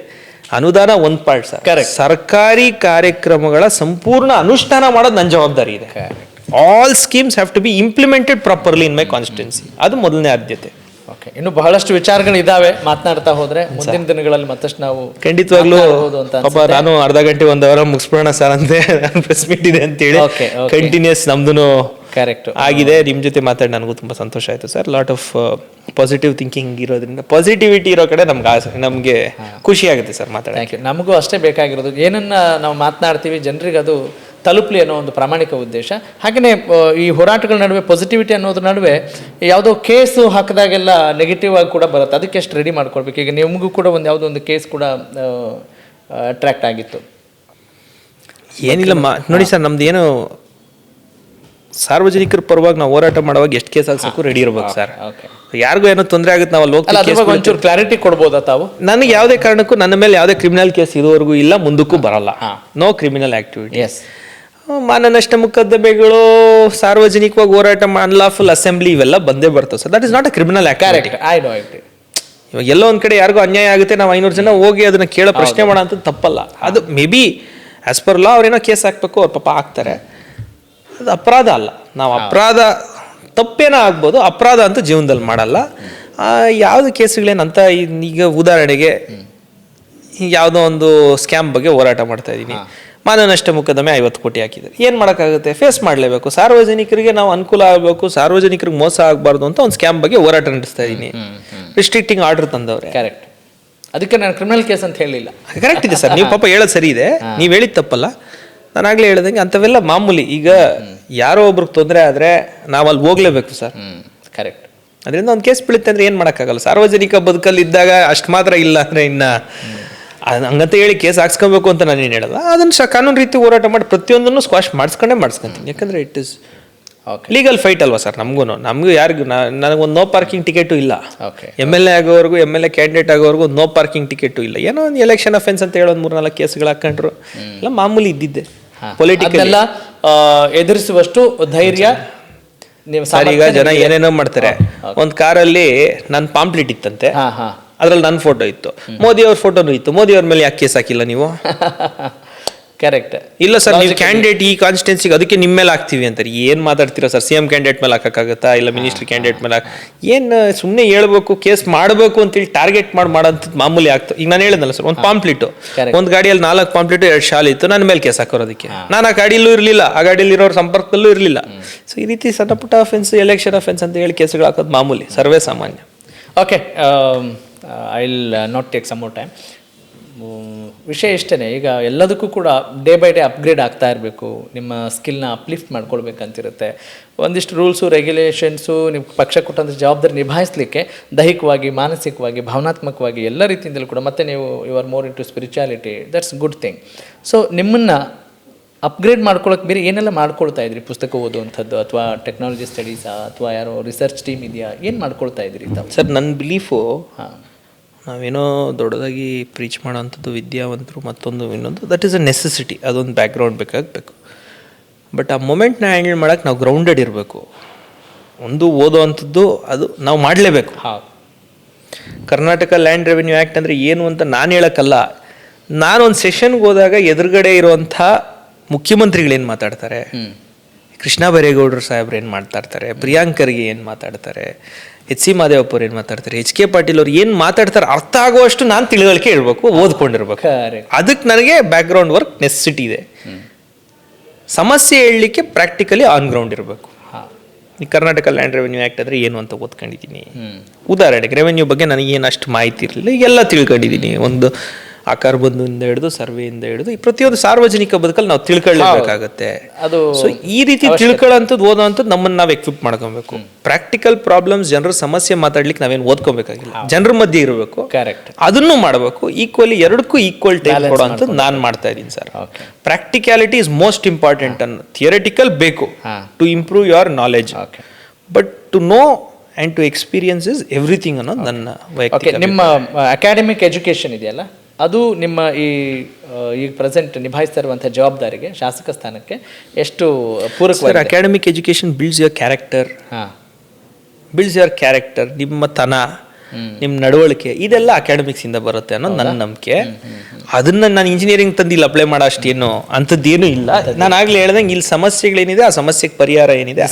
ಅನುದಾನ ಒಂದು ಪಾರ್ಟ್ ಸರ್. ಸರ್ಕಾರಿ ಕಾರ್ಯಕ್ರಮಗಳ ಸಂಪೂರ್ಣ ಅನುಷ್ಠಾನ ಮಾಡೋದು ನನ್ನ ಜವಾಬ್ದಾರಿ ಇದೆ. All schemes have to be implemented properly in my constituency. ಅದು ಮೊದಲನೇ ಆದ್ಯತೆ. ಇನ್ನು ಬಹಳಷ್ಟು ವಿಚಾರಗಳು ಇದಾವೆ. ಮಾತನಾಡ್ತಾ ಹೋದ್ರೆ ಮುಂದಿನ ದಿನಗಳಲ್ಲಿ ಮತ್ತಷ್ಟು ನಾವು ಖಂಡಿತವಾಗ್ಲೂ ನಾನು ಅರ್ಧ ಗಂಟೆ 1 ಅವರ್ ಮುಗಿಸ್ಬಿಡೋಣ ಸರ್ ಅಂತೆ. ಪ್ರೆಸ್ ಮೀಟ್ ಇದೆ ಅಂತೇಳಿ ಕಂಟಿನ್ಯೂಸ್ ನಮ್ದು ಕರೆಕ್ಟ್ ಆಗಿದೆ. ನಿಮ್ಮ ಜೊತೆ ಮಾತಾಡಿ ನನಗೂ ತುಂಬಾ ಸಂತೋಷ ಆಯ್ತು sir. Lot of positive thinking ಇರೋದ್ರಿಂದ, ಪಾಸಿಟಿವಿಟಿ ಇರೋ ಕಡೆ ನಮ್ಗೆ ಖುಷಿ ಆಗುತ್ತೆ ಸರ್ ಮಾತಾಡೋಕ್ಕೆ. ನಮಗೂ ಅಷ್ಟೇ ಬೇಕಾಗಿರೋದು. ಏನನ್ನ ನಾವು ಮಾತನಾಡ್ತೀವಿ ಜನರಿಗೆ ಅದು ತಲುಪಲಿ ಅನ್ನೋ ಒಂದು ಪ್ರಾಮಾಣಿಕ ಉದ್ದೇಶ. ಹಾಗೆಯೇ ಈ ಹೋರಾಟಗಳ ನಡುವೆ ಪಾಸಿಟಿವಿಟಿ ಅನ್ನೋದ್ರ ನಡುವೆ ಯಾವುದೋ ಕೇಸು ಹಾಕಿದಾಗೆಲ್ಲ ನೆಗೆಟಿವ್ ಆಗಿ ಕೂಡ ಬರುತ್ತೆ. ಅದಕ್ಕೆ ಎಷ್ಟು ರೆಡಿ ಮಾಡ್ಕೊಳ್ಬೇಕು. ಈಗ ನಿಮಗೂ ಕೂಡ ಯಾವುದೋ ಒಂದು ಕೇಸ್ ಕೂಡ ಅಟ್ರಾಕ್ಟ್ ಆಗಿತ್ತು. ಏನಿಲ್ಲ ನೋಡಿ ಸರ್, ನಮ್ದು ಏನು ಸಾರ್ವಜನಿಕರ ಪರವಾಗಿ ನಾವು ಹೋರಾಟ ಮಾಡುವಾಗ ಎಷ್ಟು ಕೇಸ್ ಹಾಕ್ಸಕ್ಕೂ ರೆಡಿ ಇರ್ಬೇಕು ಸರ್. ಯಾರಿಗೂ ಏನೋ ತೊಂದರೆ ಆಗುತ್ತೆ, ನಾವು ಅಲ್ಲಿ ಒಂಚೂರು ಕ್ಲಾರಿಟಿ ಕೊಡ್ಬೋದಾ ತಾವು? ನನಗೆ ಯಾವುದೇ ಕಾರಣಕ್ಕೂ ನನ್ನ ಮೇಲೆ ಯಾವುದೇ ಕ್ರಿಮಿನಲ್ ಕೇಸ್ ಇದುವರೆಗೂ ಇಲ್ಲ, ಮುಂದಕ್ಕೂ ಬರಲ್ಲ. No criminal activity. ಮಾನನಷ್ಟ ಮೊಕದ್ದಮೆಗಳು, ಸಾರ್ವಜನಿಕವಾಗಿ ಹೋರಾಟ, ಅನ್ಲಾಫುಲ್ ಅಸೆಂಬ್ಲಿ, ಇವೆಲ್ಲ ಬಂದೇ ಬರ್ತವೆ sir. That is not a criminal activity. ಇವಾಗ ಎಲ್ಲೋ ಒಂದ್ ಕಡೆ ಯಾರಿಗೂ ಅನ್ಯಾಯ ಆಗುತ್ತೆ, ನಾವು 500 ಜನ ಹೋಗಿ ಅದನ್ನ ಕೇಳೋ ಪ್ರಶ್ನೆ ಮಾಡೋ ಅಂತ ತಪ್ಪಲ್ಲ. ಅದು maybe as per law ಅವ್ರೇನೋ ಕೇಸ್ ಹಾಕ್ಬೇಕು, ಅವ್ರ ಪಾಪ ಹಾಕ್ತಾರೆ. ಅದು ಅಪರಾಧ ಅಲ್ಲ. ನಾವು ಅಪರಾಧ ತಪ್ಪೇನೋ ಆಗ್ಬೋದು, ಅಪರಾಧ ಅಂತೂ ಜೀವನದಲ್ಲಿ ಮಾಡಲ್ಲ. ಯಾವುದು ಕೇಸುಗಳೇನಂತ, ಈಗ ಉದಾಹರಣೆಗೆ ಯಾವುದೋ ಒಂದು ಸ್ಕ್ಯಾಮ್ ಬಗ್ಗೆ ಹೋರಾಟ ಮಾಡ್ತಾ ಇದ್ದೀನಿ, ಮಾನನಷ್ಟ ಮೊಕದ್ದಮೆ 50 ಕೋಟಿ ಹಾಕಿದ್ದಾರೆ. ಏನು ಮಾಡೋಕ್ಕಾಗುತ್ತೆ? ಫೇಸ್ ಮಾಡಲೇಬೇಕು. ಸಾರ್ವಜನಿಕರಿಗೆ ನಾವು ಅನುಕೂಲ ಆಗಬೇಕು, ಸಾರ್ವಜನಿಕರಿಗೆ ಮೋಸ ಆಗಬಾರ್ದು ಅಂತ ಒಂದು ಸ್ಕ್ಯಾಮ್ ಬಗ್ಗೆ ಹೋರಾಟ ನಡೆಸ್ತಾ ಇದ್ದೀನಿ. ರಿಸ್ಟ್ರಿಕ್ಟಿಂಗ್ ಆರ್ಡರ್ ತಂದವ್ರೆ. ಕರೆಕ್ಟ್. ಅದಕ್ಕೆ ನಾನು ಕ್ರಿಮಿನಲ್ ಕೇಸ್ ಅಂತ ಹೇಳಿಲ್ಲ. ಕರೆಕ್ಟ್ ಇದೆ ಸರ್, ನೀವು ಪಾಪ ಹೇಳೋದು ಸರಿ ಇದೆ, ನೀವು ಹೇಳಿದ ತಪ್ಪಲ್ಲ. ನಾನಾಗಲೇ ಹೇಳ್ದಂಗೆ ಅಂಥವೆಲ್ಲ ಮಾಮೂಲಿ. ಈಗ ಯಾರೋ ಒಬ್ರಿಗೆ ತೊಂದರೆ ಆದರೆ ನಾವು ಅಲ್ಲಿ ಹೋಗ್ಲೇಬೇಕು ಸರ್. ಕರೆಕ್ಟ್. ಅದರಿಂದ ಒಂದು ಕೇಸ್ ಬೀಳುತ್ತೆ ಅಂದರೆ ಏನು ಮಾಡೋಕ್ಕಾಗಲ್ಲ. ಸಾರ್ವಜನಿಕ ಬದುಕಲ್ಲಿ ಇದ್ದಾಗ ಅಷ್ಟು ಮಾತ್ರ ಇಲ್ಲ ಅಂದರೆ ಇನ್ನು ಹಂಗಂತ ಹೇಳಿ ಕೇಸ್ ಹಾಕ್ಸ್ಕೊಬೇಕು ಅಂತ ನಾನೇನು ಹೇಳಲ್ಲ. ಅದನ್ನು ಕಾನೂನು ರೀತಿ ಹೋರಾಟ ಮಾಡಿ ಪ್ರತಿಯೊಂದನ್ನು ಸ್ಕ್ವಾಶ್ ಮಾಡಿಸ್ಕೊಂತೀನಿ. ಯಾಕಂದರೆ ಇಟ್ ಇಸ್ ಲೀಗಲ್ ಫೈಟ್ ಅಲ್ವಾ ಸರ್. ನಮಗೂ ಯಾರಿಗೂ ನನಗೊಂದು ನೋ ಪಾರ್ಕಿಂಗ್ ಟಿಕೆಟು ಇಲ್ಲ. MLA ಆಗೋವರೆಗೂ MLA ಕ್ಯಾಂಡಿಡೇಟ್ ಆಗೋವರೆಗೂ ನೋ ಪಾರ್ಕಿಂಗ್ ಟಿಕೆಟು ಇಲ್ಲ. ಏನೋ ಒಂದು ಎಲೆಕ್ಷನ್ ಅಫೆನ್ಸ್ ಅಂತ ಹೇಳೋ 3-4 ಕೇಸ್ಗಳು ಹಾಕೊಂಡ್ರು ಎಲ್ಲ ಮಾಮೂಲಿ ಇದ್ದಿದ್ದೆ. ಪೊಲಿಟಿಕಲ್ ಎದುರಿಸುವಷ್ಟು ಧೈರ್ಯ ನೀವು ಸರ್. ಈಗ ಜನ ಏನೇನೋ ಮಾಡ್ತಾರೆ. ಒಂದು ಕಾರಲ್ಲಿ ನನ್ನ ಪಾಂಪ್ಲೆಟ್ ಇತ್ತಂತೆ, ಅದ್ರಲ್ಲಿ ನನ್ನ ಫೋಟೋ ಇತ್ತು, ಮೋದಿ ಅವ್ರ ಫೋಟೋನು ಇತ್ತು. ಮೋದಿ ಅವ್ರ ಮೇಲೆ ಯಾಕೆ ಕೇಸ್ ಹಾಕಿಲ್ಲ ನೀವು? ಕರೆಕ್ಟ್. ಇಲ್ಲ ಸರ್, ನೀವು ಕ್ಯಾಂಡಿಡೇಟ್ ಈ ಕಾನ್ಸ್ಟಿಟ್ಯೂನ್ಸಿಗೆ ಅದಕ್ಕೆ ನಿಮ್ಮ ಮೇಲೆ ಹಾಕ್ತೀವಿ ಅಂತಾರೆ. ಏನು ಮಾತಾಡ್ತೀರಾ ಸರ್? CM ಕ್ಯಾಂಡಿಡೇಟ್ ಮೇಲೆ ಹಾಕೋಕ್ಕಾಗತ್ತಾ? ಇಲ್ಲ ಮಿನಿಸ್ಟ್ರಿ ಕ್ಯಾಂಡಿಡೇಟ್ ಮೇಲೆ ಏನು ಸುಮ್ಮನೆ ಹೇಳ್ಬೇಕು, ಕೇಸ್ ಮಾಡಬೇಕು ಅಂತೇಳಿ ಟಾರ್ಗೆಟ್ ಮಾಡೋಂಥದ್ದು ಮಾಮೂಲಿ ಆಗ್ತದೆ. ಈಗ ನಾನು ಹೇಳಿದ್ನಲ್ಲ ಸರ್, ಒಂದು ಪಾಂಪ್ಲೆಟು, ಒಂದು ಗಾಡಿಯಲ್ಲಿ 4 ಪಾಂಪ್ಲೆಟು 2 ಶಾಲೆ ಇತ್ತು, ನನ್ನ ಮೇಲೆ ಕೇಸ್ ಹಾಕೋರೋದಕ್ಕೆ. ನಾನು ಆ ಗಾಡಿಯಲ್ಲೂ ಇರಲಿಲ್ಲ, ಆ ಗಾಡಿಯಲ್ಲಿ ಇರೋರ ಸಂಪರ್ಕದಲ್ಲೂ ಇರಲಿಲ್ಲ. ಸೊ ಈ ರೀತಿ ಸಣ್ಣ ಪುಟ್ಟ ಅಫೆನ್ಸ್, ಎಲೆಕ್ಷನ್ ಅಫೆನ್ಸ್ ಅಂತ ಹೇಳಿ ಕೇಸ್ಗಳು ಹಾಕೋದು ಮಾಮೂಲಿ, ಸರ್ವೇ ಸಾಮಾನ್ಯ. Okay, I will not take some more time. ವಿಷಯ ಇಷ್ಟೇ. ಈಗ ಎಲ್ಲದಕ್ಕೂ ಕೂಡ ಡೇ ಬೈ ಡೇ ಅಪ್ಗ್ರೇಡ್ ಆಗ್ತಾ ಇರಬೇಕು. ನಿಮ್ಮ ಸ್ಕಿಲ್ನ ಅಪ್ಲಿಫ್ಟ್ ಮಾಡ್ಕೊಳ್ಬೇಕಂತಿರುತ್ತೆ. ಒಂದಿಷ್ಟು ರೂಲ್ಸು ರೆಗ್ಯುಲೇಷನ್ಸು ನಿಮ್ಮ ಪಕ್ಷ ಕೊಟ್ಟಂಥ ಜವಾಬ್ದಾರಿ ನಿಭಾಯಿಸಲಿಕ್ಕೆ ದೈಹಿಕವಾಗಿ, ಮಾನಸಿಕವಾಗಿ, ಭಾವನಾತ್ಮಕವಾಗಿ ಎಲ್ಲ ರೀತಿಯಿಂದಲೂ ಕೂಡ, ಮತ್ತು ನೀವು you are more into spirituality, that's good thing. So ನಿಮ್ಮನ್ನು ಅಪ್ಗ್ರೇಡ್ ಮಾಡ್ಕೊಳ್ಳೋಕೆ ಬೇರೆ ಏನೆಲ್ಲ ಮಾಡ್ಕೊಳ್ತಾ ಇದ್ರಿ? ಪುಸ್ತಕ ಓದುವಂಥದ್ದು, ಅಥವಾ ಟೆಕ್ನಾಲಜಿ ಸ್ಟಡೀಸಾ, ಅಥವಾ ಯಾರೋ ರಿಸರ್ಚ್ ಟೀಮ್ ಇದೆಯಾ? ಏನು ಮಾಡ್ಕೊಳ್ತಾ ಇದ್ರಿ ಸರ್? ನನ್ನ ಬಿಲೀಫು, ನಾವೇನೋ ದೊಡ್ಡದಾಗಿ ಪ್ರೀಚ್ ಮಾಡೋವಂಥದ್ದು ವಿದ್ಯಾವಂತರು ಮತ್ತೊಂದು ಇನ್ನೊಂದು, ದಟ್ ಈಸ್ ಅ ನೆಸೆಸಿಟಿ. ಅದೊಂದು ಬ್ಯಾಕ್ಗ್ರೌಂಡ್ ಬೇಕಾಗಬೇಕು. ಬಟ್ ಆ ಮೊಮೆಂಟ್ನ ಹ್ಯಾಂಡಲ್ ಮಾಡೋಕ್ಕೆ ನಾವು ಗ್ರೌಂಡೆಡ್ ಇರಬೇಕು. ಒಂದು ಓದೋ ಅಂಥದ್ದು ಅದು ನಾವು ಮಾಡಲೇಬೇಕು. ಕರ್ನಾಟಕ ಲ್ಯಾಂಡ್ ರೆವಿನ್ಯೂ ಆ್ಯಕ್ಟ್ ಅಂದರೆ ಏನು ಅಂತ ನಾನು ಹೇಳೋಕ್ಕಲ್ಲ. ನಾನೊಂದು ಸೆಷನ್ಗೆ ಹೋದಾಗ ಎದುರುಗಡೆ ಇರುವಂಥ ಮುಖ್ಯಮಂತ್ರಿಗಳೇನು ಮಾತಾಡ್ತಾರೆ, ಕೃಷ್ಣ ಬೈರೇಗೌಡರು ಸಾಹೇಬ್ರು ಏನು ಮಾತಾಡ್ತಾರೆ, ಪ್ರಿಯಾಂಕ್ ಖರ್ಗೆ ಏನು ಮಾತಾಡ್ತಾರೆ, HC ಮಾದೇವಪ್ಪ ಅವ್ರು ಏನು ಮಾತಾಡ್ತಾರೆ, HK ಪಾಟೀಲ್ ಅವ್ರು ಏನು ಮಾತಾಡ್ತಾರೆ, ಅರ್ಥ ಆಗುವಷ್ಟು ನಾನು ತಿಳುವಳಿಕೆ ಇರಬೇಕು, ಓದ್ಕೊಂಡಿರ್ಬೇಕು. ಅದಕ್ಕೆ ನನಗೆ ಬ್ಯಾಕ್ಗ್ರೌಂಡ್ ವರ್ಕ್ ನೆಸೆಸಿಟಿ ಇದೆ. ಸಮಸ್ಯೆ ಹೇಳಲಿಕ್ಕೆ ಪ್ರಾಕ್ಟಿಕಲಿ ಆನ್ ಗ್ರೌಂಡ್ ಇರಬೇಕು. ಈ ಕರ್ನಾಟಕ ಲ್ಯಾಂಡ್ ರೆವಿನ್ಯೂ ಆ್ಯಕ್ಟ್ ಅಂದರೆ ಏನು ಅಂತ ಓದ್ಕೊಂಡಿದ್ದೀನಿ. ಉದಾಹರಣೆಗೆ ರೆವೆನ್ಯೂ ಬಗ್ಗೆ ನನಗೇನು ಅಷ್ಟು ಮಾಹಿತಿ ಇರಲಿಲ್ಲ, ಈಗೆಲ್ಲ ತಿಳ್ಕೊಂಡಿದ್ದೀನಿ. ಒಂದು ಆಕಾರ ಬಂದಿಂದ ಹಿಡಿದು ಸರ್ವೆಯಿಂದ ಹಿಡಿದು ಈ ಪ್ರತಿಯೊಂದು ಸಾರ್ವಜನಿಕ ಬದುಕಲ್ಲಿ ನಾವು ತಿಳ್ಕೊಳ್ಳೇಬೇಕಾಗತ್ತೆ. ಅದು ಸೊ ಈ ರೀತಿ ತಿಳ್ಕೊಳ್ಳೋಂಥದ್ದು, ಓದೋವಂಥದ್ದು ನಮ್ಮನ್ನು ನಾವು ಎಕ್ವಿಪ್ ಮಾಡ್ಕೊಬೇಕು. ಪ್ರಾಕ್ಟಿಕಲ್ ಪ್ರಾಬ್ಲಮ್ಸ್, ಜನರ ಸಮಸ್ಯೆ ಮಾತಾಡ್ಲಿಕ್ಕೆ ನಾವೇನು ಓದ್ಕೋಬೇಕಾಗಿಲ್ಲ, ಜನರ ಮಧ್ಯೆ ಇರಬೇಕು. ಕರೆಕ್ಟ್. ಅದನ್ನು ಮಾಡಬೇಕು. ಈಕ್ವಲಿ, ಎರಡಕ್ಕೂ ಈಕ್ವಲ್ ಟೈಮ್ ಕೊಡೋವಂಥದ್ದು ನಾನು ಮಾಡ್ತಾ ಇದ್ದೀನಿ sir. Practicality is most important. ಅನ್ನು ಥಿಯರಿಟಿಕಲ್ ಬೇಕು to improve your knowledge, but to know and to experience is everything ಅನ್ನೋದು ನನ್ನ ವೈಯಕ್ತಿಕ. ನಿಮ್ಮ ಅಕಾಡೆಮಿಕ್ ಎಜುಕೇಷನ್ ಇದೆಯಲ್ಲ, ಅದು ನಿಮ್ಮ ಈಗ ಪ್ರೆಸೆಂಟ್ ನಿಭಾಯಿಸ್ತಾ ಇರುವಂಥ ಜವಾಬ್ದಾರಿಗೆ, ಶಾಸಕ ಸ್ಥಾನಕ್ಕೆ ಎಷ್ಟು ಪೂರಕ? Academic education builds your character, ನಿಮ್ಮ ತನ, ನಿಮ್ಮ ನಡವಳಿಕೆ, ಇದೆಲ್ಲ ಅಕಾಡೆಮಿಕ್ಸಿಂದ ಬರುತ್ತೆ ಅನ್ನೋದು ನನ್ನ ನಂಬಿಕೆ. ಅದನ್ನ ನಾನು ಇಂಜಿನಿಯರಿಂಗ್ ತಂದಿಲ್ಲ ಅಪ್ಲೈ ಮಾಡೋ ಅಷ್ಟೇನು ಅಂಥದ್ದೇನು ಇಲ್ಲ. ನಾನು ಆಗಲೇ ಹೇಳ್ದಂಗೆ ಇಲ್ಲಿ ಸಮಸ್ಯೆಗಳೇನಿದೆ, ಆ ಸಮಸ್ಯೆಗೆ ಪರಿಹಾರ ಏನಿದೆ